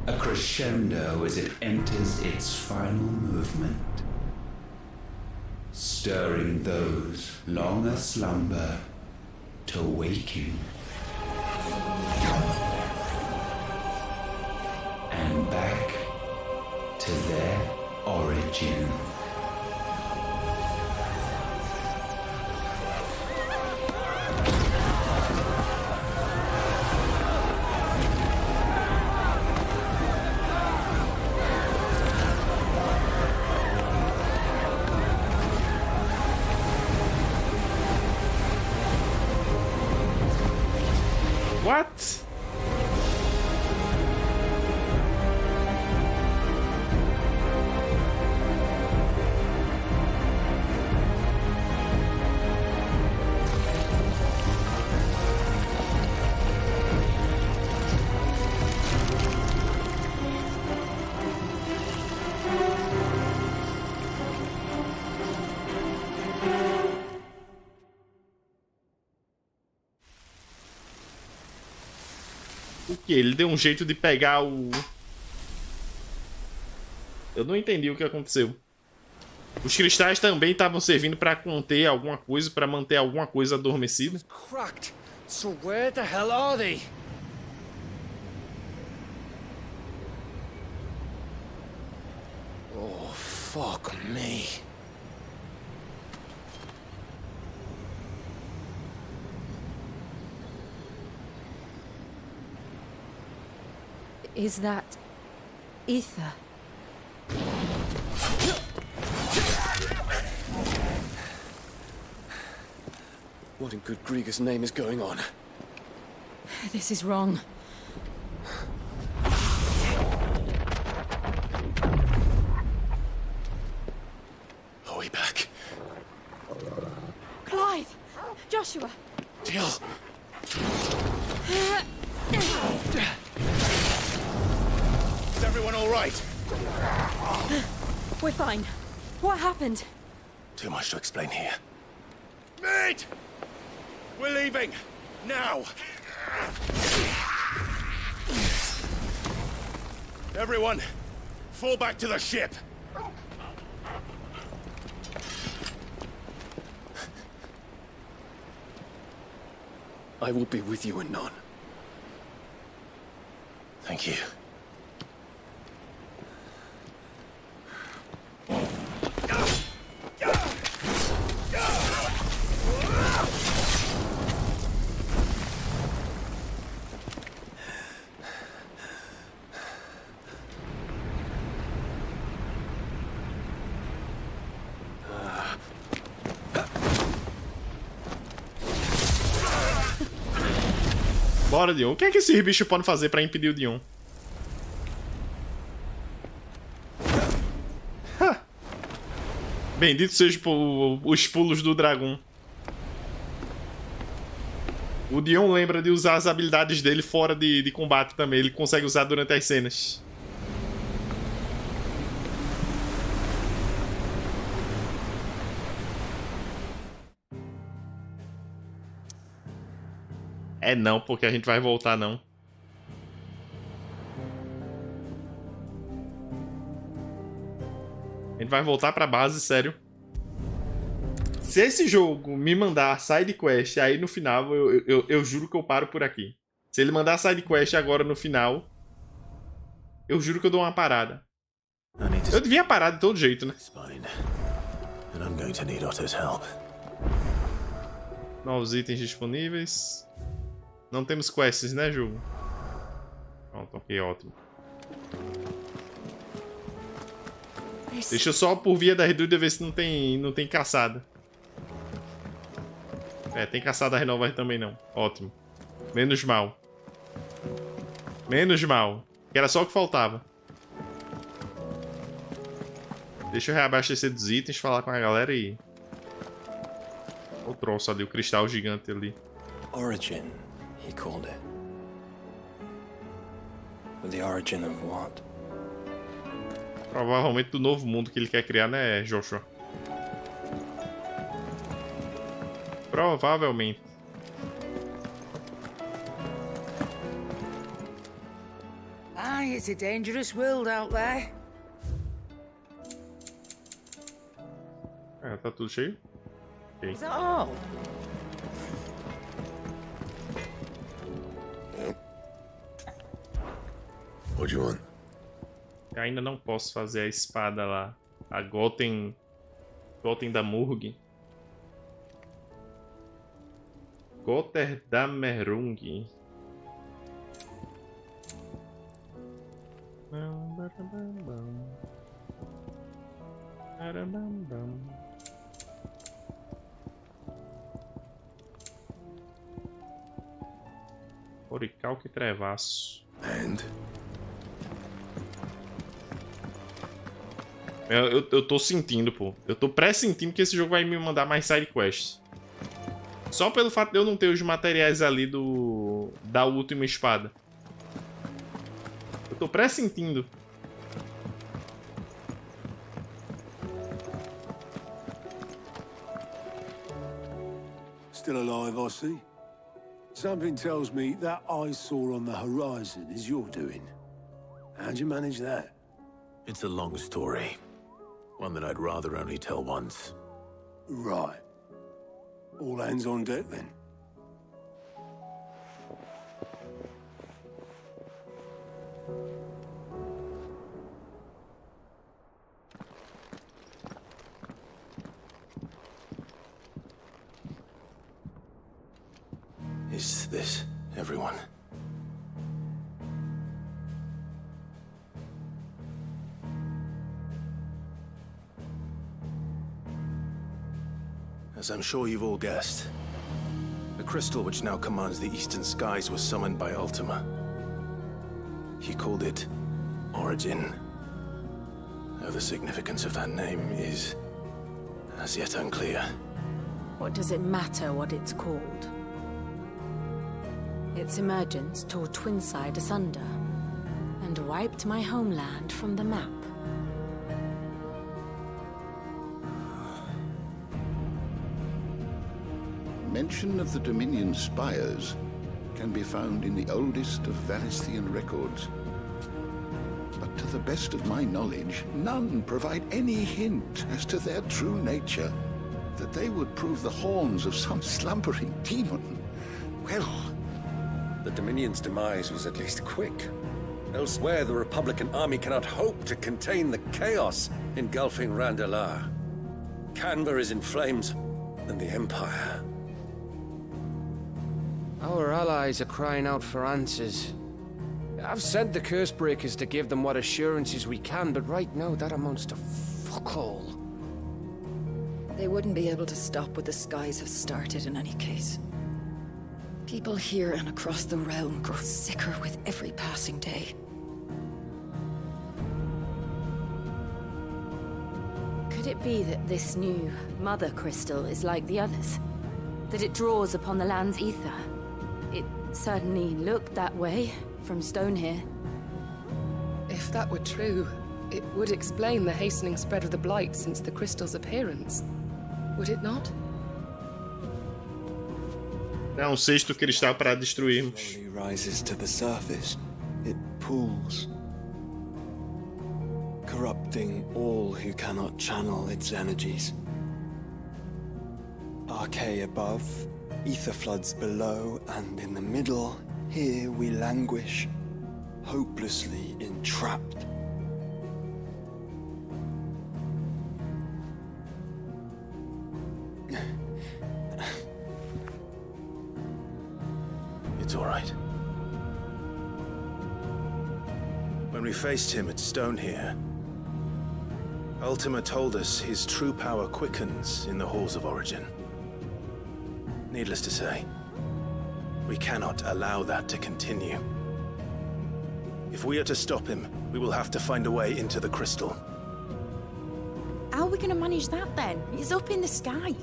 A crescendo as it enters its final movement, stirring those long aslumber to waking, and back to their origin. What? O que? Ele deu um jeito de pegar o... Eu não entendi o que aconteceu. Os cristais também estavam servindo para conter alguma coisa, para manter alguma coisa adormecida. Cracked. So where the hell are they? Oh, fuck me. Is that ether? What in good Grieger's name is going on? This is wrong. Are we back? Clive! Joshua! Jill! Is everyone all right? We're fine. What happened? Too much to explain here. Mate! We're leaving! Now! Everyone, fall back to the ship! I will be with you anon. Thank you. Bora, Dion. O que é que esses bichos podem fazer pra impedir o Dion? Bendito seja os pulos do dragão. O Dion lembra de usar as habilidades dele fora de combate também. Ele consegue usar durante as cenas. É não, porque a gente vai voltar não. A gente vai voltar pra base, sério. Se esse jogo me mandar side quest, aí no final eu juro que eu paro por aqui. Se ele mandar side quest agora no final, eu juro que eu dou uma parada. Eu devia parar de todo jeito, né? Novos itens disponíveis. Não temos quests, né, jogo? Pronto, ok, ótimo. Deixa eu só por via da redúvida ver se não tem caçada. É, tem caçada renovar também não. Ótimo. Menos mal. Menos mal. Que era só o que faltava. Deixa eu reabastecer dos itens, falar com a galera e... O troço ali, o cristal gigante ali. Origin, he called it. But the origin of what? Provavelmente do novo mundo que ele quer criar, né, Joshua? Provavelmente. Aye, it's a dangerous world out there. É, tá tudo cheio? Ok. Is that all? What do you want? Eu ainda não posso fazer a espada lá. A Goten da Murg. Gotterdamerung. Oricalco e Trevaço. Eu tô sentindo, pô. Eu tô pressentindo que esse jogo vai me mandar mais sidequests. Só pelo fato de eu não ter os materiais ali da última espada. Eu tô pressentindo. Still alive, I see. Something tells me that eyesore on the horizon is your doing. How'd you manage that? It's a long story. One that I'd rather only tell once. Right. All hands on deck, then. Is this everyone? As I'm sure you've all guessed, the crystal which now commands the eastern skies was summoned by Ultima. He called it Origin. Though the significance of that name is as yet unclear. What does it matter what it's called? Its emergence tore Twinside asunder and wiped my homeland from the map. Mention of the Dominion spires can be found in the oldest of Valisthian records. But to the best of my knowledge, none provide any hint as to their true nature. That they would prove the horns of some slumbering demon. Well, the Dominion's demise was at least quick. Elsewhere, the Republican army cannot hope to contain the chaos engulfing Randalar. Canva is in flames, and the Empire. Our allies are crying out for answers. I've sent the Cursebreakers to give them what assurances we can, but right now that amounts to fuck all. They wouldn't be able to stop what the skies have started in any case. People here and across the realm grow sicker with every passing day. Could it be that this new Mother Crystal is like the others? That it draws upon the land's ether? It certainly looked that way from stone here. If that were true, it would explain the hastening spread of the Blight since the crystal's appearance. Would it not? É um sexto cristal para destruirmos. Slowly rises to the surface. It pools, corrupting all who cannot channel its energies. Archaea above, ether floods below, and in the middle, here we languish, hopelessly entrapped. It's all right. When we faced him at Stone here, Ultima told us his true power quickens in the halls of Origin. Needless to say, we cannot allow that to continue. If we are to stop him, we will have to find a way into the crystal. How are we going to manage that then? It's up in the sky.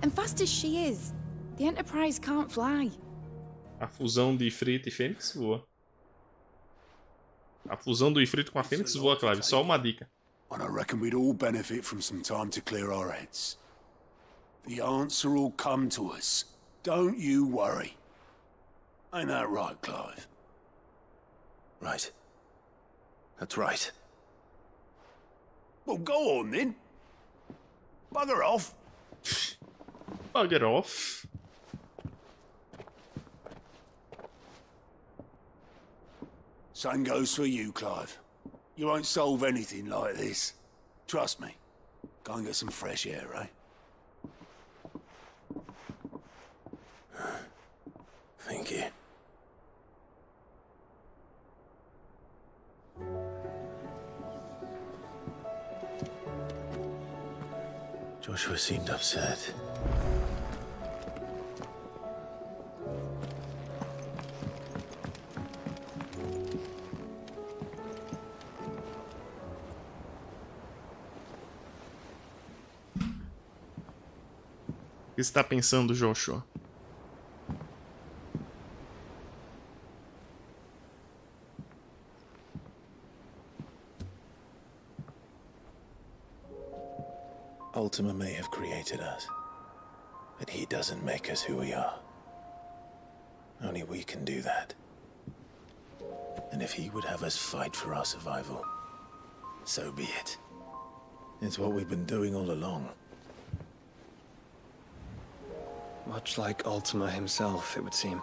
And fast as she is, the Enterprise can't fly. A fusão do Ifrit e Fênix voa. A fusão do Ifrit com a Fênix voa, Clive. Só uma dica. And I reckon we'd all benefit from some time to clear our heads. The answer will come to us. Don't you worry. Ain't that right, Clive? Right. That's right. Well, go on then. Bugger off. Bugger off. Same goes for you, Clive. You won't solve anything like this. Trust me. Go and get some fresh air, eh? Thank you. Joshua seemed upset. que você tá pensando, Joshua? Ultima may have created us, but he doesn't make us who we are. Only we can do that. And if he would have us fight for our survival, so be it. It's what we've been doing all along. Much like Ultima himself, it would seem.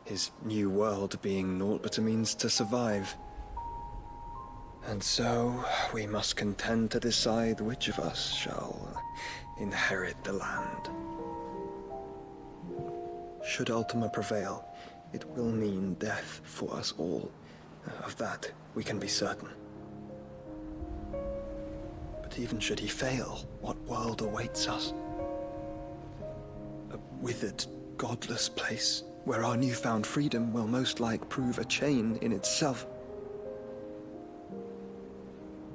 His new world being naught but a means to survive. And so, we must contend to decide which of us shall inherit the land. Should Ultima prevail, it will mean death for us all. Of that, we can be certain. But even should he fail, what world awaits us? A withered, godless place, where our newfound freedom will most like prove a chain in itself.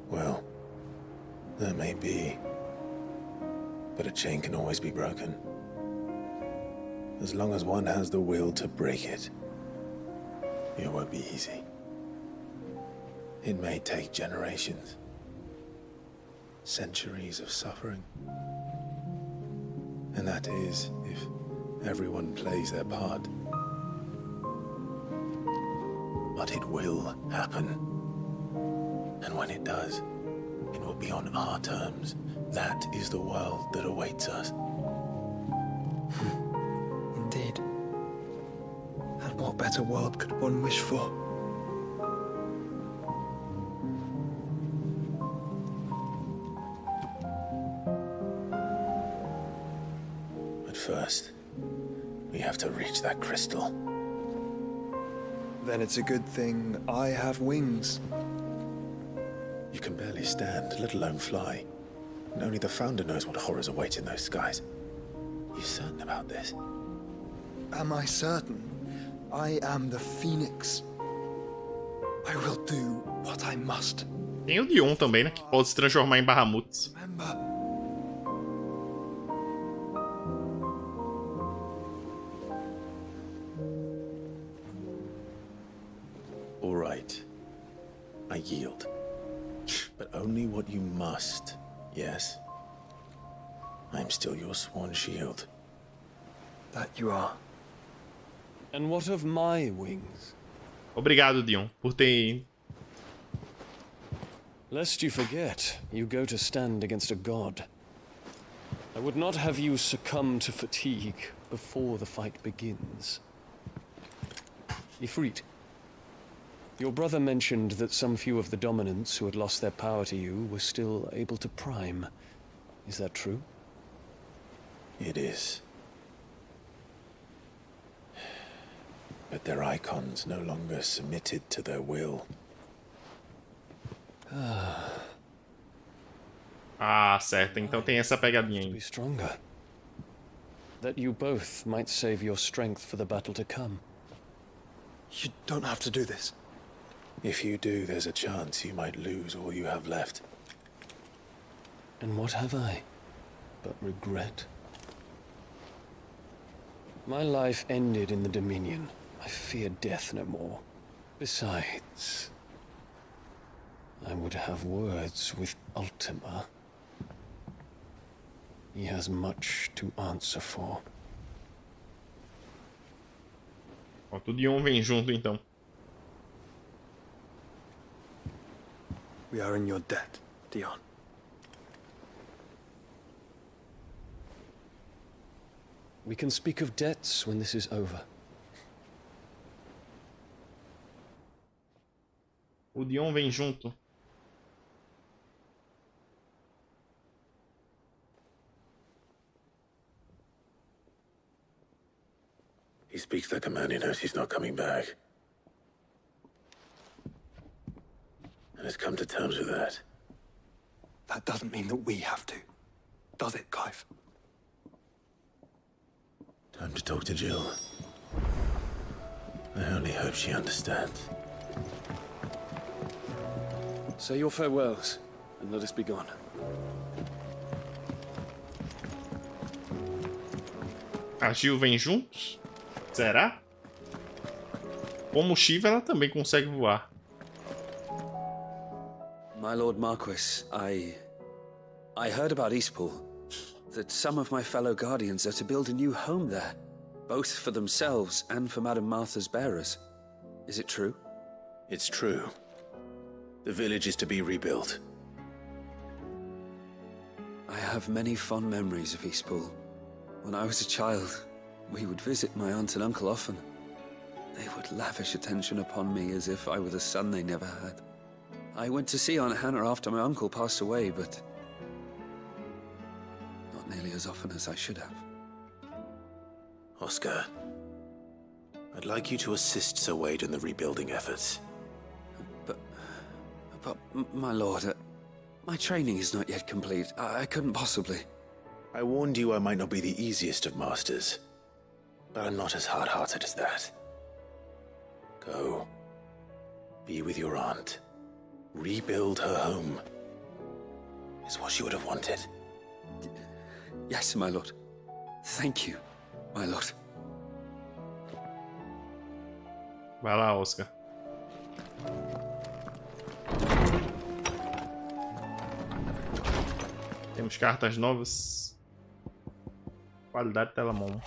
Well, that may be. But a chain can always be broken. As long as one has the will to break it. It won't be easy. It may take generations. Centuries of suffering. And that is if everyone plays their part. But it will happen. And when it does, it will be on our terms. That is the world that awaits us. Indeed. And what better world could one wish for? But first, we have to reach that crystal. Then it's a good thing I have wings. You can barely stand, let alone fly. And only the Founder knows what horrors await in those skies. You certain about this? Am I certain? I am the Phoenix. I will do what I must. Tem o Dion também, né? Que pode se transformar em Bahamut. Remember. All right. I yield. But only what you must, yes? I'm still your sworn shield. That you are. And what of my wings? Obrigado, Dion, por ter... Lest you forget, you go to stand against a god. I would not have you succumb to fatigue before the fight begins. Ifrit, your brother mentioned that some few of the dominants who had lost their power to you were still able to prime. Is that true? It is. But their icons no longer submitted to their will. Ah, certo. Então tem essa pegadinha aí. Be stronger. That you both might save your strength for the battle to come. You don't have to do this. If you do, there's a chance you might lose all you have left. And what have I but regret? My life ended in the Dominion. I fear death no more. Besides, I would have words with Ultima. He has much to answer for. Ó, o Dion vem junto então. We are in your debt, Dion. We can speak of debts when this is over. O Dion vem junto. He speaks like a man who knows he's not coming back. And has come to terms with that. That doesn't mean that we have to. Does it, Clive? Time to talk to Jill. I only hope she understands. Say your farewells, and let us be gone. A Gil vem juntos? Será? Como Shiva, ela também consegue voar. My Lord Marquis, I heard about Eastpool. That some of my fellow guardians are to build a new home there, both for themselves and for Madame Martha's bearers. Is it true? It's true. The village is to be rebuilt. I have many fond memories of Eastpool. When I was a child, we would visit my aunt and uncle often. They would lavish attention upon me as if I were the son they never had. I went to see Aunt Hannah after my uncle passed away, but not nearly as often as I should have. Oscar, I'd like you to assist Sir Wade in the rebuilding efforts. But my lord, my training is not yet complete. I couldn't possibly. I warned you I might not be the easiest of masters, but I'm not as hard-hearted as that. Go. Be with your aunt. Rebuild her home. Is what she would have wanted. Yes, my lord. Thank you, my lord. Vai lá, Oscar. Temos cartas novas. Qualidade telemon.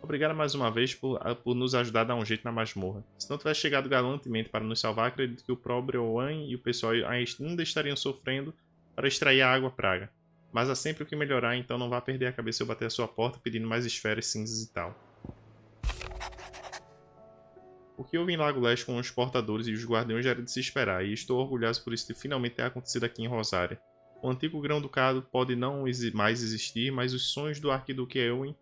Obrigado mais uma vez por nos ajudar a dar um jeito na masmorra. Se não tivesse chegado galantemente para nos salvar, acredito que o pobre Owen e o pessoal ainda estariam sofrendo para extrair a água praga. Mas há sempre o que melhorar, então não vá perder a cabeça ao bater a sua porta pedindo mais esferas cinzas e tal. O que houve em Lago Leste com os portadores e os guardiões já era de se esperar, e estou orgulhoso por isso de finalmente ter acontecido aqui em Rosária. O antigo grão-ducado pode não mais existir, mas os sonhos do arquiduque Eowyn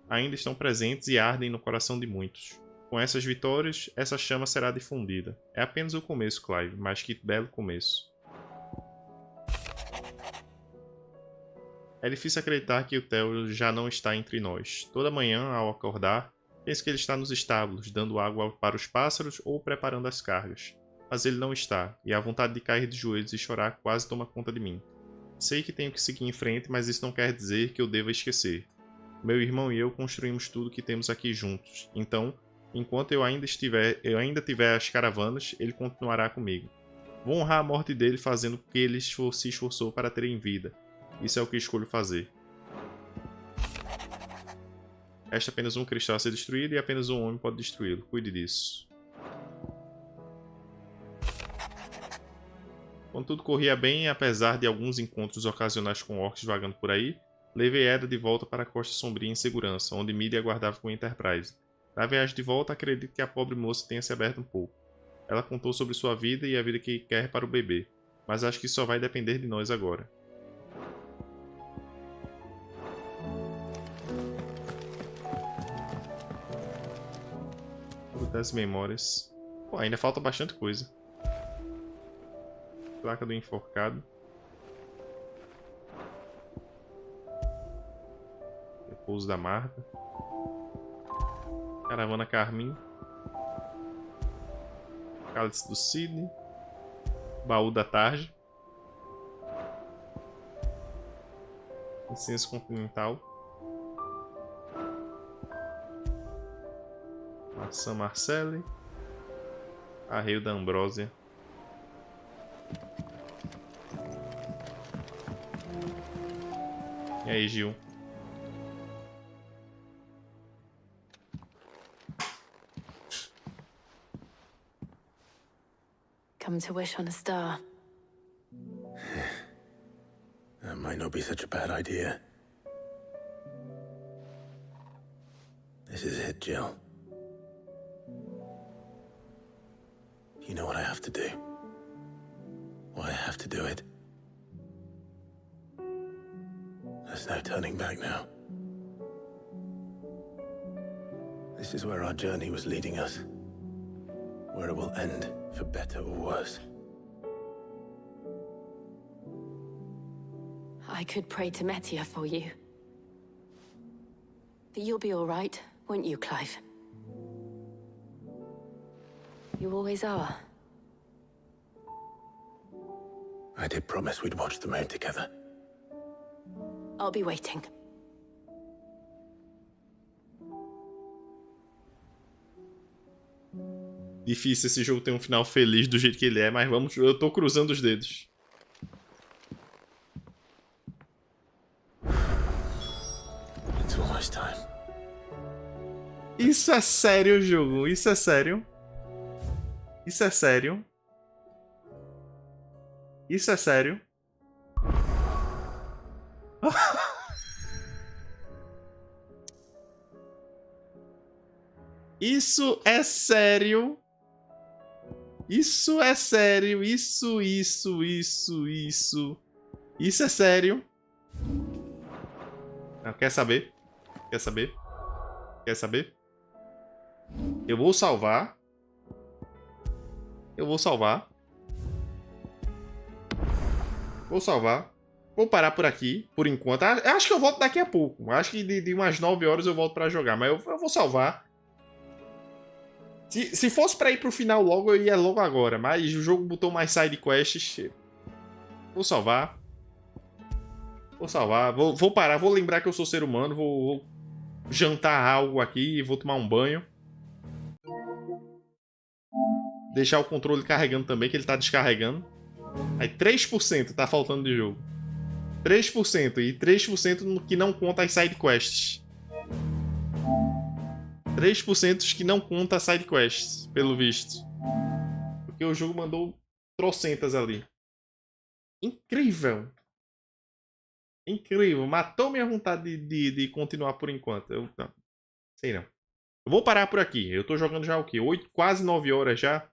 ainda estão presentes e ardem no coração de muitos. Com essas vitórias, essa chama será difundida. É apenas o começo, Clive, mas que belo começo. É difícil acreditar que o Theo já não está entre nós. Toda manhã, ao acordar, penso que ele está nos estábulos, dando água para os pássaros ou preparando as cargas. Mas ele não está, e a vontade de cair de joelhos e chorar quase toma conta de mim. Sei que tenho que seguir em frente, mas isso não quer dizer que eu deva esquecer. Meu irmão e eu construímos tudo que temos aqui juntos, então, enquanto eu ainda tiver as caravanas, ele continuará comigo. Vou honrar a morte dele fazendo o que ele se esforçou para ter em vida. Isso é o que escolho fazer. Resta apenas um cristal a ser destruído e apenas um homem pode destruí-lo. Cuide disso. Quando tudo corria bem, apesar de alguns encontros ocasionais com orcs vagando por aí, levei Eda de volta para a Costa Sombria em segurança, onde Miri aguardava com a Enterprise. Na viagem de volta, acredito que a pobre moça tenha se aberto um pouco. Ela contou sobre sua vida e a vida que quer para o bebê, mas acho que só vai depender de nós agora. Das memórias. Pô, ainda falta bastante coisa. Placa do enforcado. Repouso da Marta. Caravana Carmim. Cálice do Sidney. Baú da Tarde. Incenso Continental. Maçã Marcelli. Arreio da Ambrósia. E aí, Gil? Come to wish on a star. That might not be such a bad idea. This is it, Jill. You know what I have to do. Why I have to do it. There's no turning back now. This is where our journey was leading us. Where it will end, for better or worse. I could pray to Metia for you. But you'll be all right, won't you, Clive? You always are. I did promise we'd watch the moon together. I'll be waiting. Difícil esse jogo ter um final feliz do jeito que ele é, mas vamos, eu tô cruzando os dedos. It's almost time. Isso é sério, jogo? Isso é sério? Isso é sério? Isso é sério? Isso é sério? Isso é sério? Isso é sério? Não, quer saber? Quer saber? Quer saber? Eu vou salvar. Eu vou salvar. Vou salvar. Vou parar por aqui, por enquanto. Acho que eu volto daqui a pouco. Acho que de umas 9 horas eu volto pra jogar. Mas eu vou salvar. Se fosse pra ir pro final logo, eu ia logo agora. Mas o jogo botou mais side quests. Vou salvar. Vou salvar. Vou parar. Vou lembrar que eu sou ser humano. Vou jantar algo aqui e vou tomar um banho. Deixar o controle carregando também, que ele tá descarregando. Aí 3% tá faltando de jogo. 3%. E 3% no que não conta as side quests. 3% que não conta as side quests, pelo visto. Porque o jogo mandou trocentas ali. Incrível. Incrível. Matou minha vontade de continuar por enquanto. Eu não. Sei não. Eu vou parar por aqui. Eu tô jogando já o quê? 8, quase 9 horas já.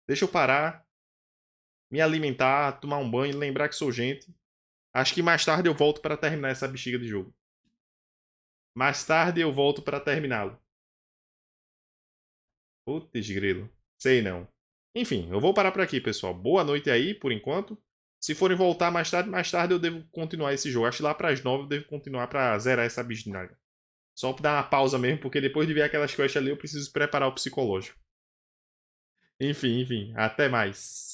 Deixa eu parar. Me alimentar, tomar um banho, lembrar que sou gente. Acho que mais tarde eu volto para terminar essa bexiga de jogo. Mais tarde eu volto para terminá-lo. Putz, grilo. Sei não. Enfim, eu vou parar por aqui, pessoal. Boa noite aí, por enquanto. Se forem voltar mais tarde eu devo continuar esse jogo. Acho que lá para as 9 eu devo continuar para zerar essa bisnaga. Só para dar uma pausa mesmo, porque depois de ver aquelas quests ali eu preciso preparar o psicológico. Enfim. Até mais.